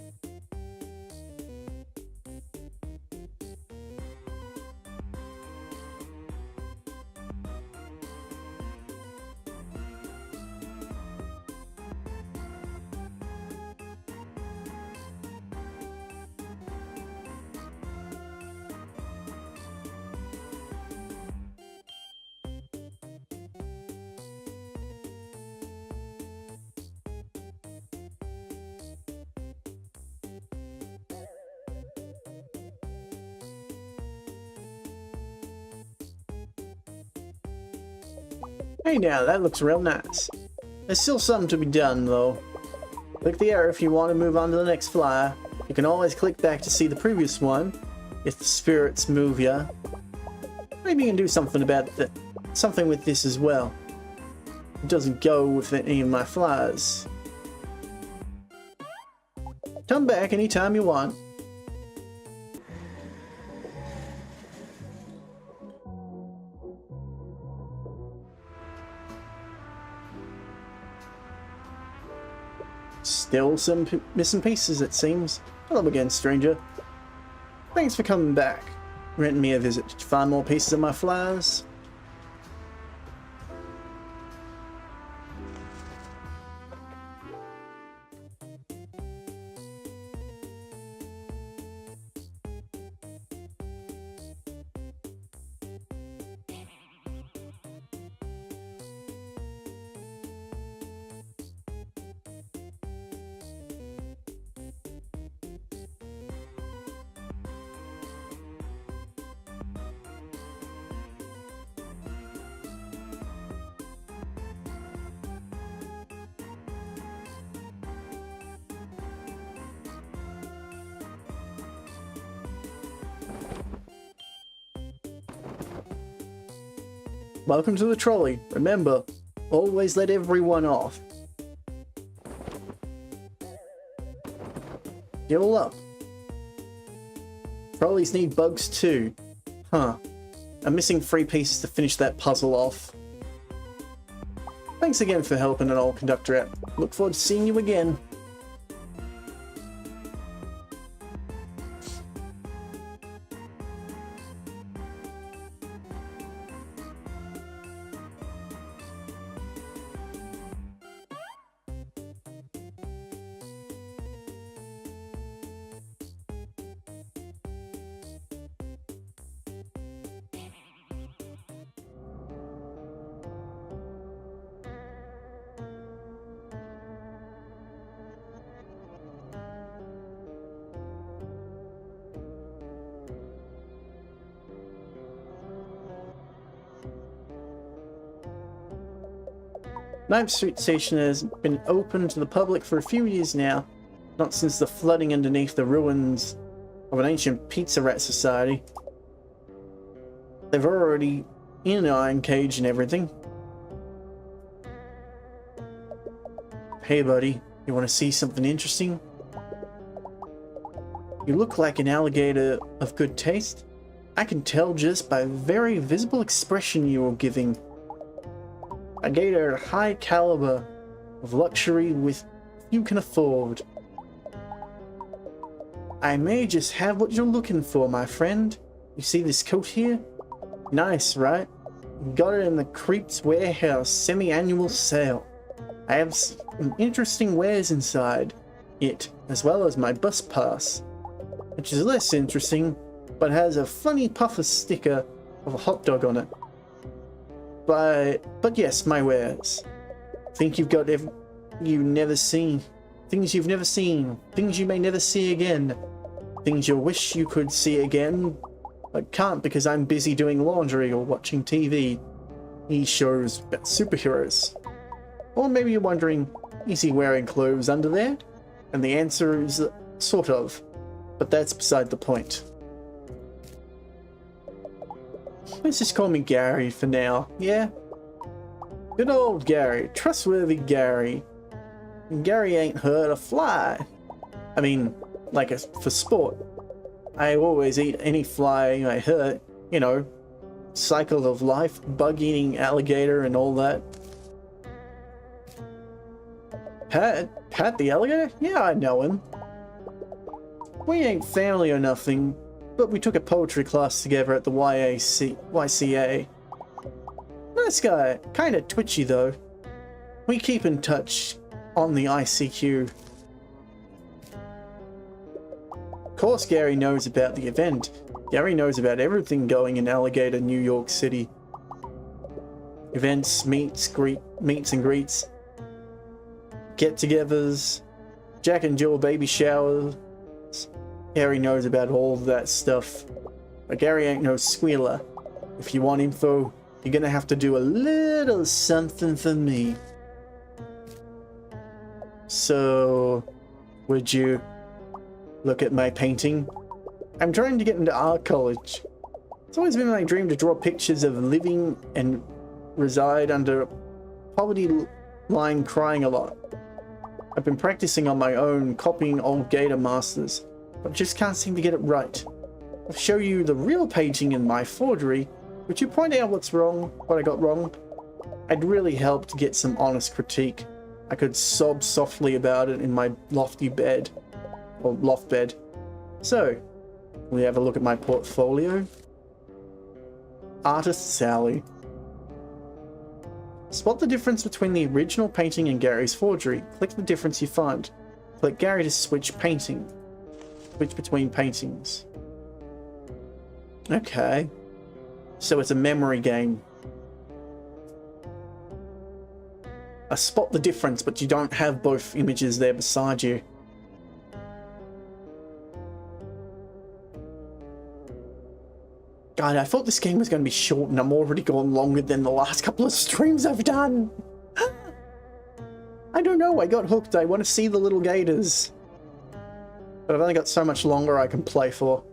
Hey now, that looks real nice. There's still something to be done though. Click the arrow if you want to move on to the next flyer. You can always click back to see the previous one, if the spirits move ya. Maybe you can do something with this as well. It doesn't go with any of my flyers. Come back anytime you want. Still some missing pieces, it seems. Hello again, stranger. Thanks for coming back. Renting me a visit. Did you find more pieces of my flyers? Welcome to the trolley. Remember, always let everyone off. Fuel up. Trolleys need bugs too. Huh. I'm missing 3 pieces to finish that puzzle off. Thanks again for helping an old conductor out. Look forward to seeing you again. Ninth Street Station has been open to the public for a few years now, not since the flooding underneath the ruins of an ancient pizza rat society. They've already in an iron cage and everything. Hey buddy, you want to see something interesting? You look like an alligator of good taste. I can tell just by the very visible expression you are giving. A gator high caliber of luxury with you can afford. I may just have what you're looking for, my friend. You see this coat here? Nice, right? Got it in the Creeps Warehouse semi-annual sale. I have some interesting wares inside it, as well as my bus pass, which is less interesting, but has a funny puffer sticker of a hot dog on it. But yes, my wares. Think you've got things you've never seen, things you may never see again, things you wish you could see again, but can't because I'm busy doing laundry or watching TV shows about superheroes. Or maybe you're wondering, is he wearing clothes under there? And the answer is sort of, but that's beside the point. Let's just call me Gary for now, yeah? Good old Gary, trustworthy Gary. Gary ain't hurt a fly. I mean, for sport. I always eat any fly I hurt, you know, cycle of life, bug-eating alligator and all that. Pat the Alligator? Yeah, I know him. We ain't family or nothing, but we took a poetry class together at the YCA. Nice guy, kinda twitchy though. We keep in touch on the ICQ. Of course Gary knows about the event. Gary knows about everything going in Alligator, New York City. Events, meets and greets, get-togethers, Jack and Jill baby showers. Gary knows about all that stuff. But Gary ain't no squealer. If you want info, you're gonna have to do a little something for me. So, would you look at my painting? I'm trying to get into art college. It's always been my dream to draw pictures of living and reside under poverty line crying a lot. I've been practicing on my own, copying old Gator masters, but just can't seem to get it right. I'll show you the real painting in my forgery. Would you point out what's wrong, what I got wrong? I'd really help to get some honest critique. I could sob softly about it in my lofty bed, or loft bed. So, will you have a look at my portfolio? Artist Sally. Spot the difference between the original painting and Gary's forgery. Click the difference you find. Click Gary to switch painting. Switch between paintings. Okay. So it's a memory game. I spot the difference, but you don't have both images there beside you. God, I thought this game was going to be short and I'm already gone longer than the last couple of streams I've done. I don't know, I got hooked. I want to see the little gators. But I've only got so much longer I can play for.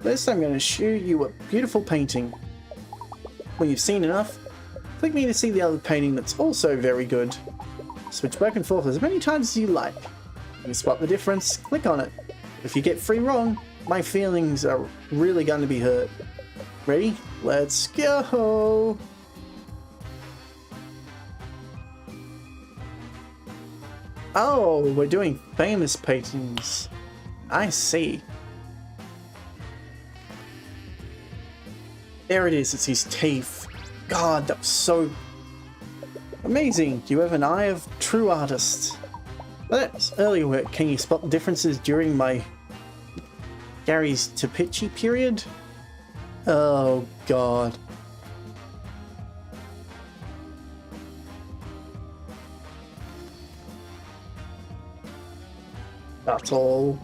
First, I'm going to show you a beautiful painting. When you've seen enough, click me to see the other painting that's also very good. Switch back and forth as many times as you like. If you spot the difference, click on it. If you get 3 wrong, my feelings are really going to be hurt. Ready? Let's go! Oh, we're doing famous paintings. I see. There it is, it's his teeth. God, that was so amazing. You have an eye of true artist. That's earlier work. Can you spot the differences during my Gary's Tepichi period? Oh, God. That's all.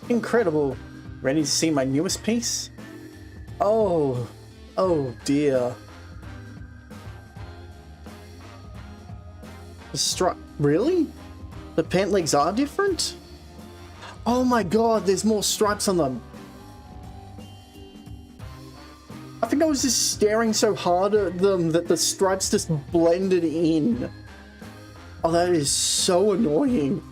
Incredible. Ready to see my newest piece? Oh, oh dear. The stripe, really? The pant legs are different? Oh my god, there's more stripes on them. I think I was just staring so hard at them that the stripes just blended in. Oh, that is so annoying.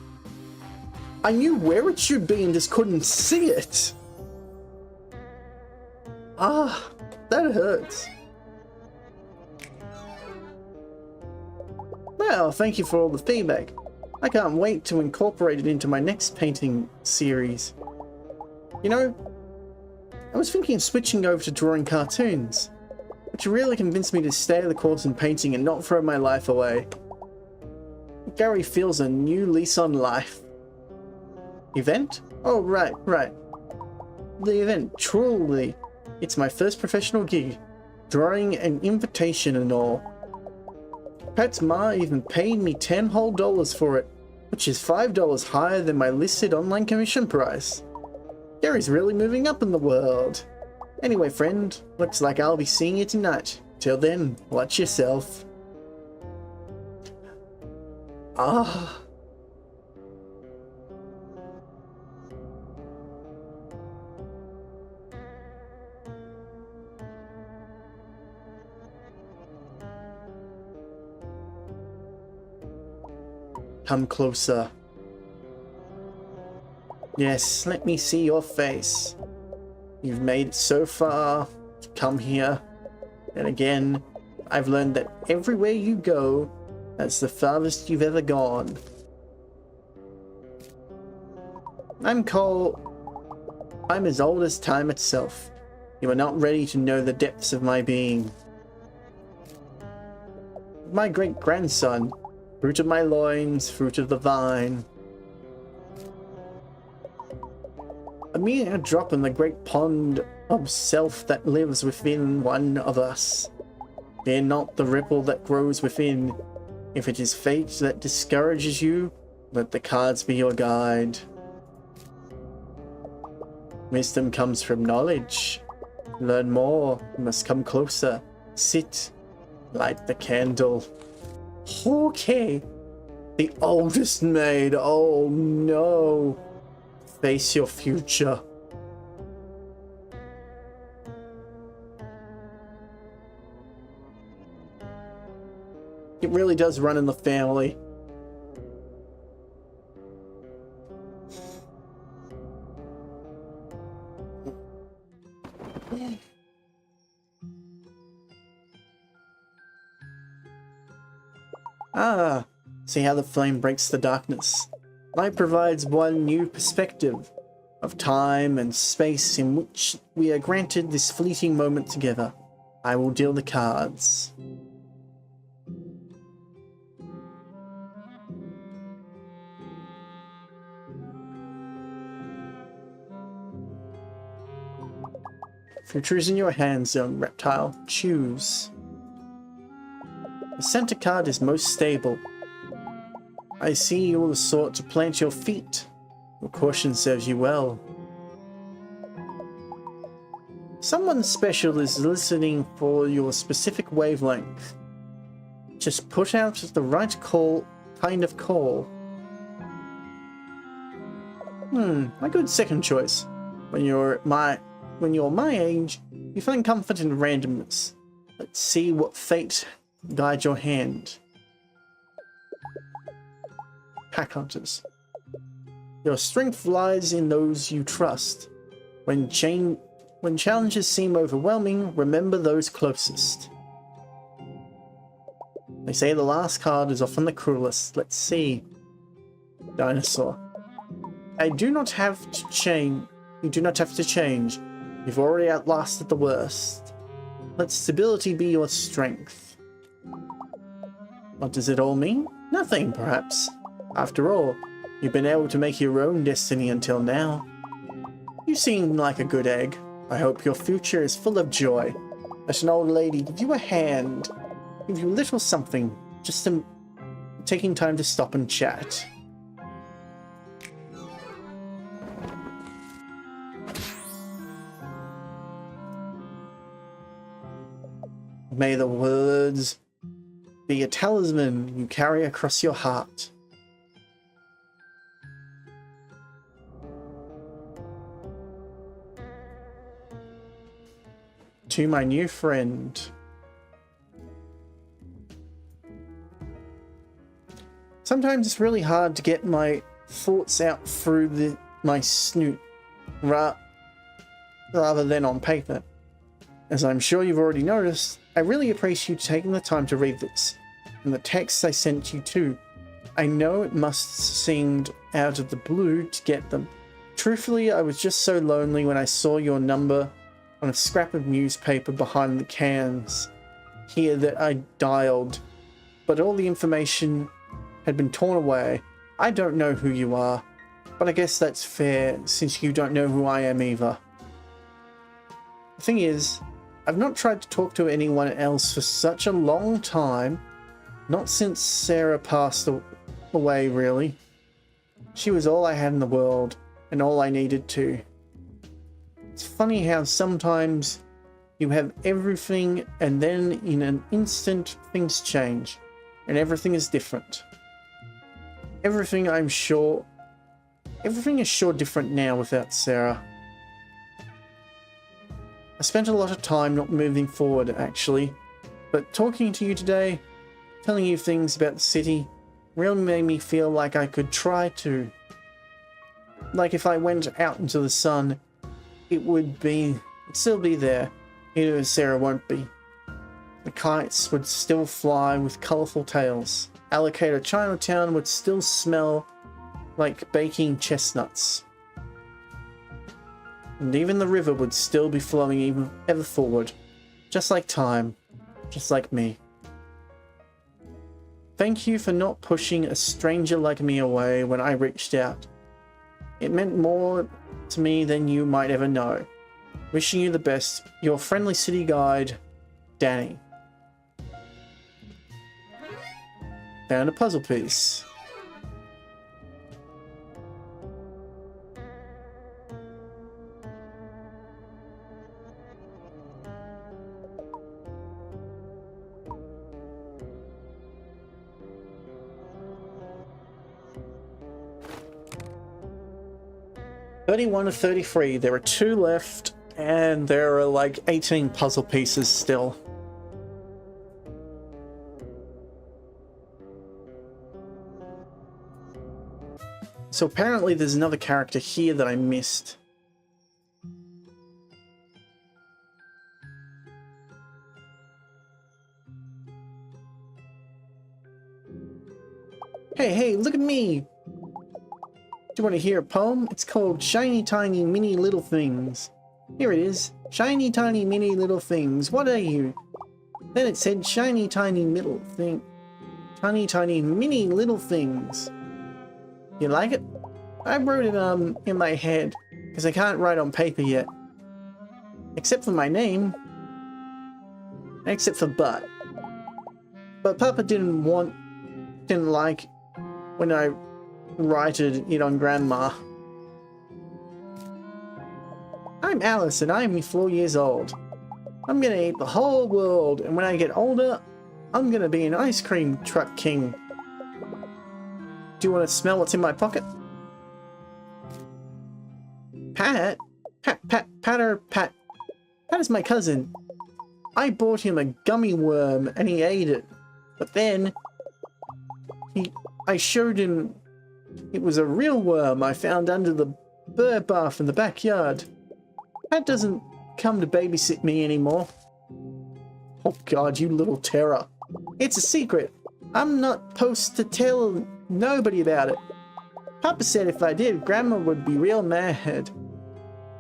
I knew where it should be and just couldn't see it. Ah, that hurts. Well, thank you for all the feedback. I can't wait to incorporate it into my next painting series. You know, I was thinking of switching over to drawing cartoons, which really convinced me to stay the course in painting and not throw my life away. Gary feels a new lease on life. Event? Oh, right. The event, truly. It's my first professional gig, drawing an invitation and all. Pat's ma even paid me $10 whole for it, which is $5 higher than my listed online commission price. Gary's really moving up in the world. Anyway, friend, looks like I'll be seeing you tonight. Till then, watch yourself. Ah. Come closer. Yes, let me see your face. You've made it so far to come here. And again, I've learned that everywhere you go, that's the farthest you've ever gone. I'm Cole. I'm as old as time itself. You are not ready to know the depths of my being. My great-grandson. Fruit of my loins, fruit of the vine. A mere drop in the great pond of self that lives within one of us. Fear not the ripple that grows within. If it is fate that discourages you, let the cards be your guide. Wisdom comes from knowledge. Learn more, you must come closer. Sit, light the candle. Okay, the oldest maid, oh no. Face your future. It really does run in the family. Ah, see how the flame breaks the darkness. Light provides one new perspective of time and space in which we are granted this fleeting moment together. I will deal the cards. Future is in your hands, young reptile. Choose. The center card is most stable. I see you are the sort to plant your feet. Your caution serves you well. Someone special is listening for your specific wavelength. Just put out the right kind of call. A good second choice. When you're my age, you find comfort in randomness. Let's see what fate guides your hand. Pack hunters. Your strength lies in those you trust. When challenges seem overwhelming, remember those closest. They say the last card is often the cruelest. Let's see. Dinosaur. I do not have to change. You do not have to change. You've already outlasted the worst. Let stability be your strength. What does it all mean? Nothing, perhaps. After all, you've been able to make your own destiny until now. You seem like a good egg. I hope your future is full of joy. Let an old lady give you a hand, give you a little something, just taking time to stop and chat. May the words be a talisman you carry across your heart. To my new friend. Sometimes it's really hard to get my thoughts out through my snoot rather than on paper. As I'm sure you've already noticed, I really appreciate you taking the time to read this, and the texts I sent you too. I know it must have seemed out of the blue to get them. Truthfully, I was just so lonely when I saw your number on a scrap of newspaper behind the cans here that I dialed, but all the information had been torn away. I don't know who you are, but I guess that's fair since you don't know who I am either. The thing is, I've not tried to talk to anyone else for such a long time, not since Sarah passed away really. She was all I had in the world, and all I needed too. It's funny how sometimes you have everything and then in an instant things change, and everything is different. Everything is sure different now without Sarah. I spent a lot of time not moving forward, actually, but talking to you today, telling you things about the city, really made me feel like I could try to. Like if I went out into the sun, it'd still be there, even if Sarah won't be. The kites would still fly with colourful tails. Alligator Chinatown would still smell like baking chestnuts. And even the river would still be flowing even ever forward, just like time, just like me. Thank you for not pushing a stranger like me away when I reached out. It meant more to me than you might ever know. Wishing you the best, your friendly city guide, Danny. Found a puzzle piece. (31 of 33). There are 2 left, and there are like 18 puzzle pieces still. So apparently there's another character here that I missed. Hey, look at me! Do you want to hear a poem? It's called Shiny Tiny Mini Little Things. Here it is. Shiny Tiny Mini Little Things. What are you? Then it said Shiny Tiny Middle Thing. Tiny Mini Little Things. You like it? I wrote it in my head because I can't write on paper yet. Except for my name. Except for Butt. But Papa didn't like when I writed it on Grandma. I'm Alice and I'm 4 years old. I'm gonna eat the whole world, and when I get older, I'm gonna be an ice cream truck king. Do you want to smell what's in my pocket? Pat, Pat is my cousin. I bought him a gummy worm and he ate it. But then I showed him it was a real worm I found under the bird bath in the backyard. Pat doesn't come to babysit me anymore. Oh God, you little terror. It's a secret. I'm not supposed to tell nobody about it. Papa said if I did, Grandma would be real mad.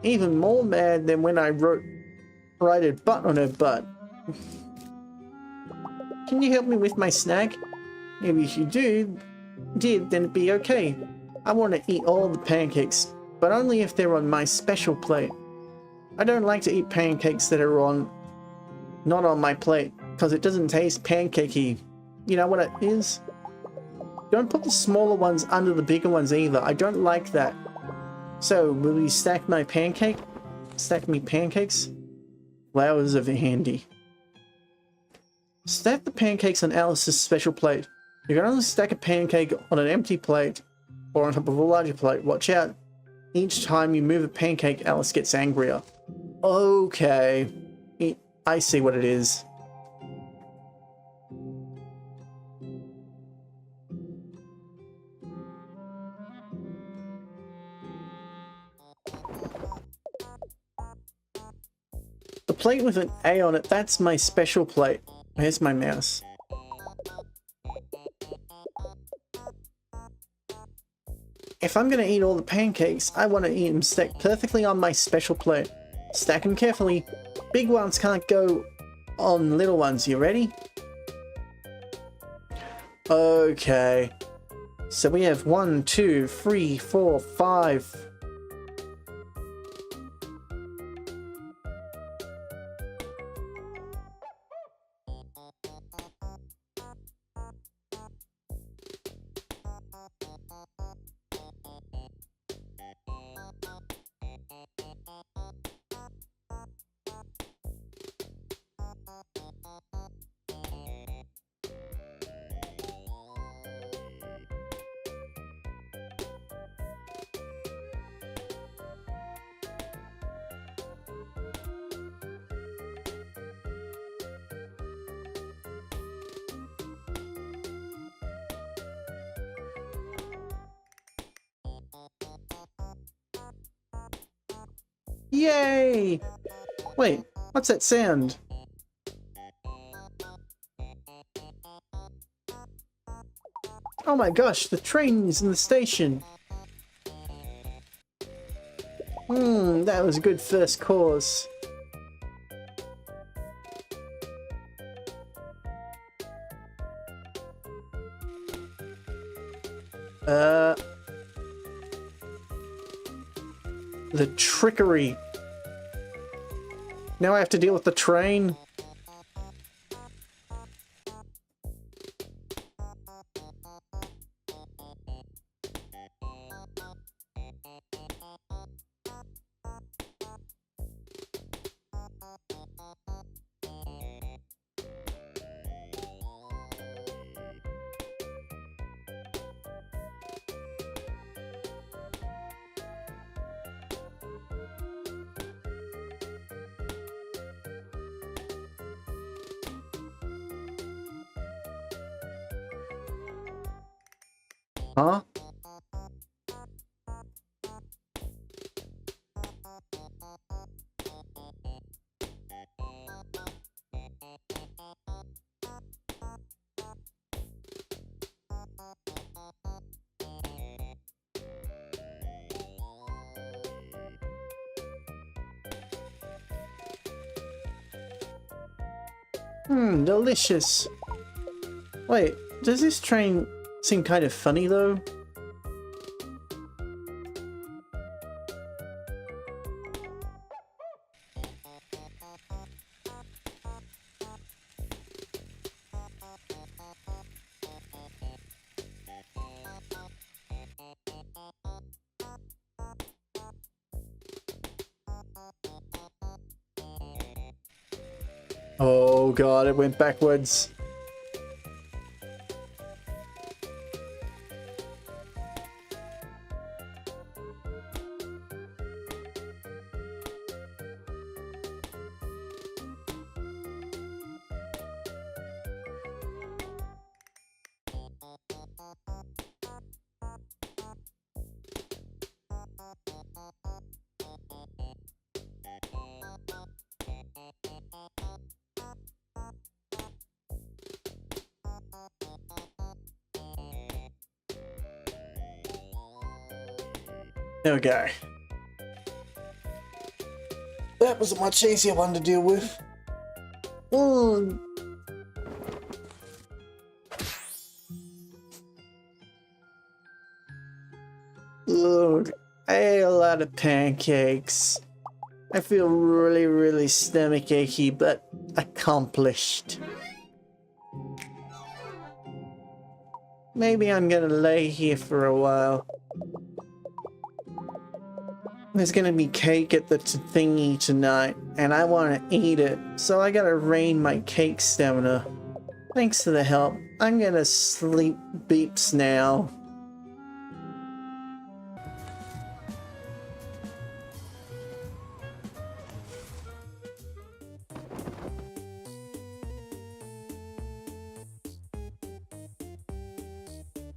Even more mad than when I write a butt on her butt. Can you help me with my snack? Maybe if you did, then it'd be okay. I want to eat all the pancakes, but only if they're on my special plate. I don't like to eat pancakes that are not on my plate, because it doesn't taste pancakey. You know what it is? Don't put the smaller ones under the bigger ones either. I don't like that. So, will you stack my pancake? Stack me pancakes? Flowers are handy. Stack the pancakes on Alice's special plate. You can only stack a pancake on an empty plate or on top of a larger plate. Watch out. Each time you move a pancake, Alice gets angrier. Okay. I see what it is. The plate with an A on it, that's my special plate. Here's my mouse. If I'm gonna eat all the pancakes, I want to eat them stacked perfectly on my special plate. Stack them carefully. Big ones can't go on little ones. You ready? Okay. So we have 1, 2, 3, 4, 5. Yay! Wait, what's that sound? Oh my gosh, the train's in the station. That was a good first course. The trickery. Now I have to deal with the train. Huh? Delicious. Wait, does this train seem kind of funny though? Oh god, it went backwards. There we go. That was a much easier one to deal with. Mm. Look, I ate a lot of pancakes. I feel really, really stomach achy, but accomplished. Maybe I'm gonna lay here for a while. There's gonna be cake at the thingy tonight, and I wanna eat it, so I gotta rein my cake stamina. Thanks for the help. I'm gonna sleep beeps now.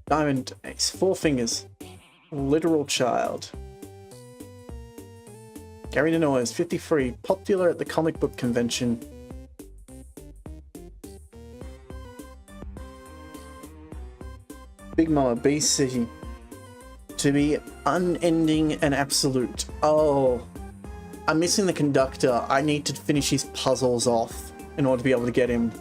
Diamond Ace, 4 fingers. Literal child. Gary Denoise, 53, popular at the comic book convention. Big Mama, BC. To be unending and absolute. Oh, I'm missing the conductor. I need to finish his puzzles off in order to be able to get him.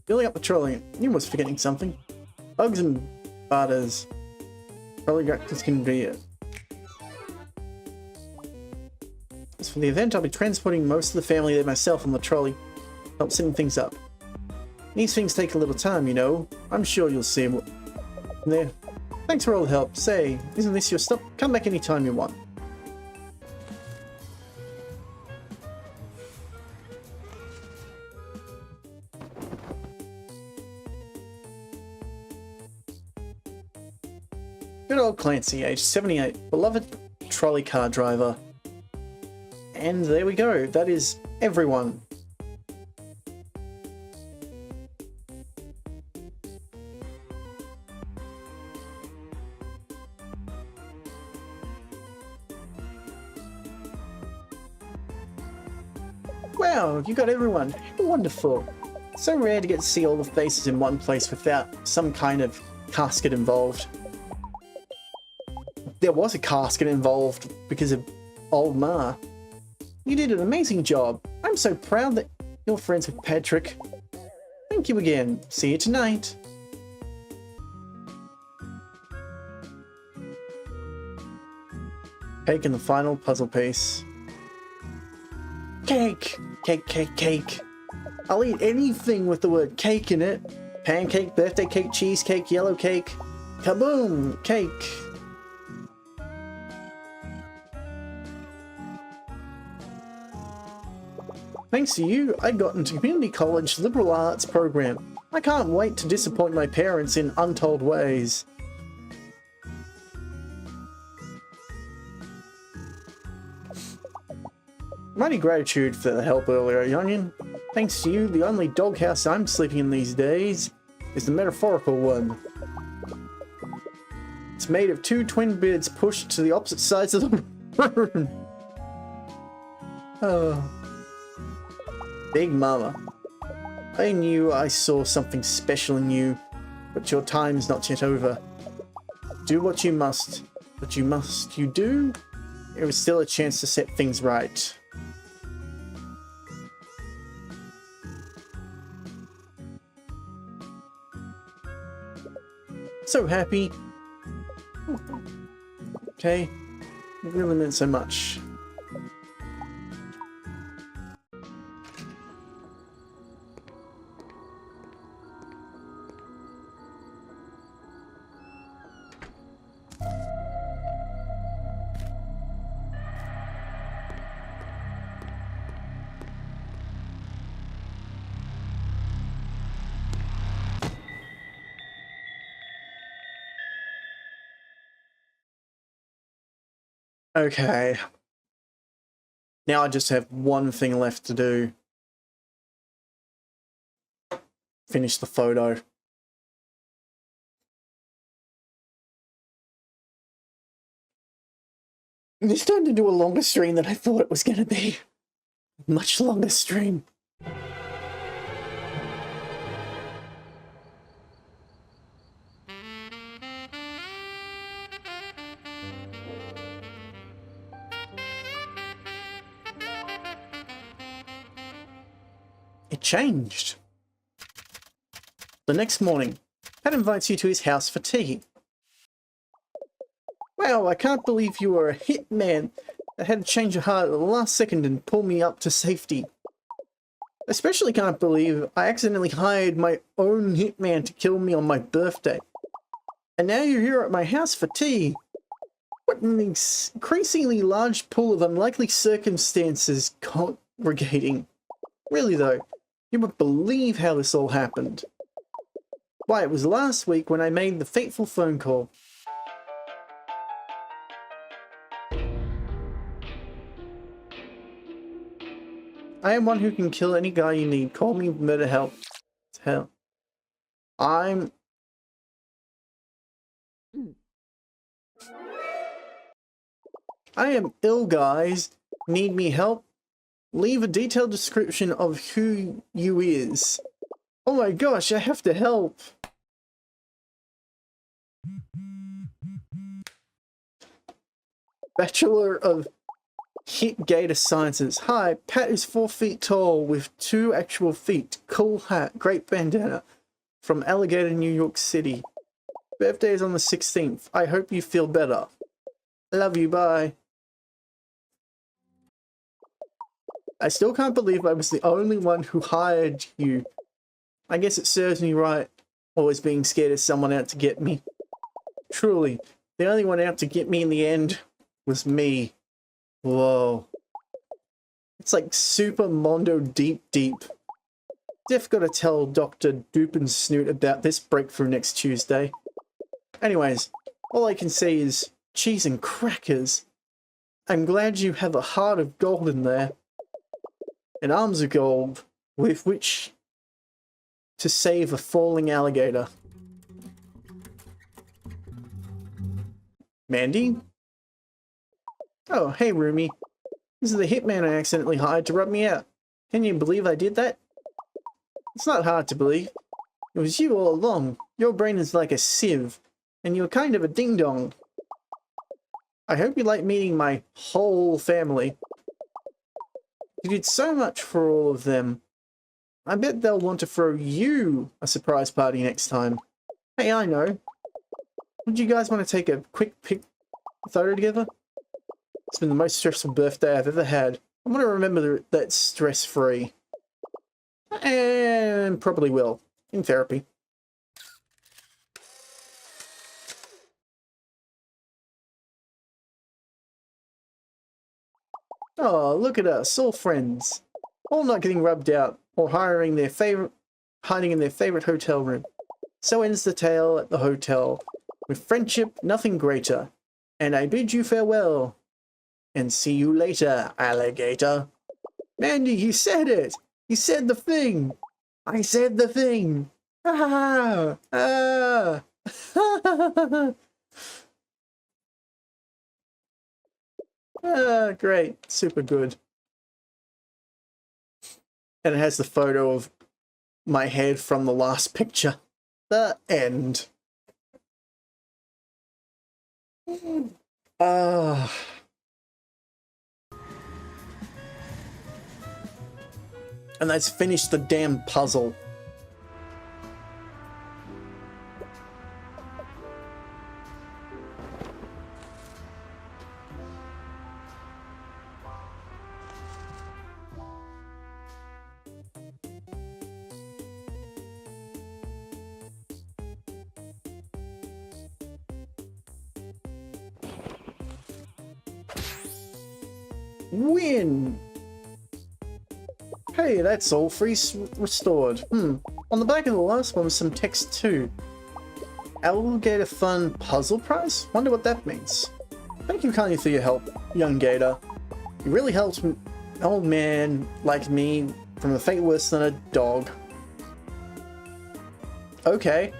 Filling up the trolley. You must be forgetting something. Bugs and butters. Trolley directors can be it. As for the event, I'll be transporting most of the family there myself on the trolley. Help setting things up. These things take a little time, you know. I'm sure you'll see them there. Thanks for all the help. Say, isn't this your stop? Come back anytime you want. Good old Clancy, age 78, beloved trolley car driver. And there we go, that is everyone. Wow, you got everyone. Wonderful. So rare to get to see all the faces in one place without some kind of casket involved. There was a casket involved because of old Ma. You did an amazing job. I'm so proud that you're friends with Patrick. Thank you again. See you tonight. Cake and the final puzzle piece. Cake! Cake, cake, cake. I'll eat anything with the word cake in it. Pancake, birthday cake, cheesecake, yellow cake. Kaboom! Cake. Thanks to you, I got into community college liberal arts program. I can't wait to disappoint my parents in untold ways. Mighty gratitude for the help earlier, youngin. Thanks to you, the only doghouse I'm sleeping in these days is the metaphorical one. It's made of 2 twin beds pushed to the opposite sides of the room. Oh. Big Mama. I knew I saw something special in you, but your time's not yet over. Do what you must, but you do, there is still a chance to set things right. So happy. Okay, it really meant so much. Okay. Now I just have one thing left to do. Finish the photo. This turned into a longer stream than I thought it was going to be. Much longer stream. It changed. The next morning, Pat invites you to his house for tea. Wow, I can't believe you were a hitman that had to change your heart at the last second and pull me up to safety. Especially can't believe I accidentally hired my own hitman to kill me on my birthday. And now you're here at my house for tea. What an increasingly large pool of unlikely circumstances congregating. Really though, you won't believe how this all happened. Why, it was last week when I made the fateful phone call. I am one who can kill any guy you need. Call me murder help. Hell. I am ill, guys. Need me help? Leave a detailed description of who you is. Oh my gosh, I have to help. Bachelor of Gator Sciences. Hi, Pat is 4 feet tall with 2 actual feet. Cool hat, great bandana. From Alligator, New York City. Birthday is on the 16th. I hope you feel better. Love you, bye. I still can't believe I was the only one who hired you. I guess it serves me right, always being scared of someone out to get me. Truly, the only one out to get me in the end was me. Whoa. It's like Super Mondo Deep Deep. Def gotta tell Dr. Dupin Snoot about this breakthrough next Tuesday. Anyways, all I can say is cheese and crackers. I'm glad you have a heart of gold in there. And arms of gold with which to save a falling alligator. Mandy? Oh, hey, Rumi. This is the hitman I accidentally hired to rub me out. Can you believe I did that? It's not hard to believe. It was you all along. Your brain is like a sieve, and you're kind of a ding-dong. I hope you like meeting my whole family. You did so much for all of them. I bet they'll want to throw you a surprise party next time. Hey, I know. Would you guys want to take a quick photo together? It's been the most stressful birthday I've ever had. I want to remember that stress-free. And probably will. In therapy. Oh, look at us, all friends. All not getting rubbed out, or hiding in their favorite hotel room. So ends the tale at the hotel. With friendship, nothing greater. And I bid you farewell. And see you later, alligator. Mandy, you said it! You said the thing! I said the thing! Ah! Ah! Ah, great. Super good. And it has the photo of my head from the last picture. The end. Ah. And that's finished the damn puzzle. Win! Hey, that's all free restored. On the back of the last one was some text too. Alligator Fun Puzzle Prize? Wonder what that means. Thank you kindly for your help, young gator. You really helped an old man like me from a fate worse than a dog. Okay.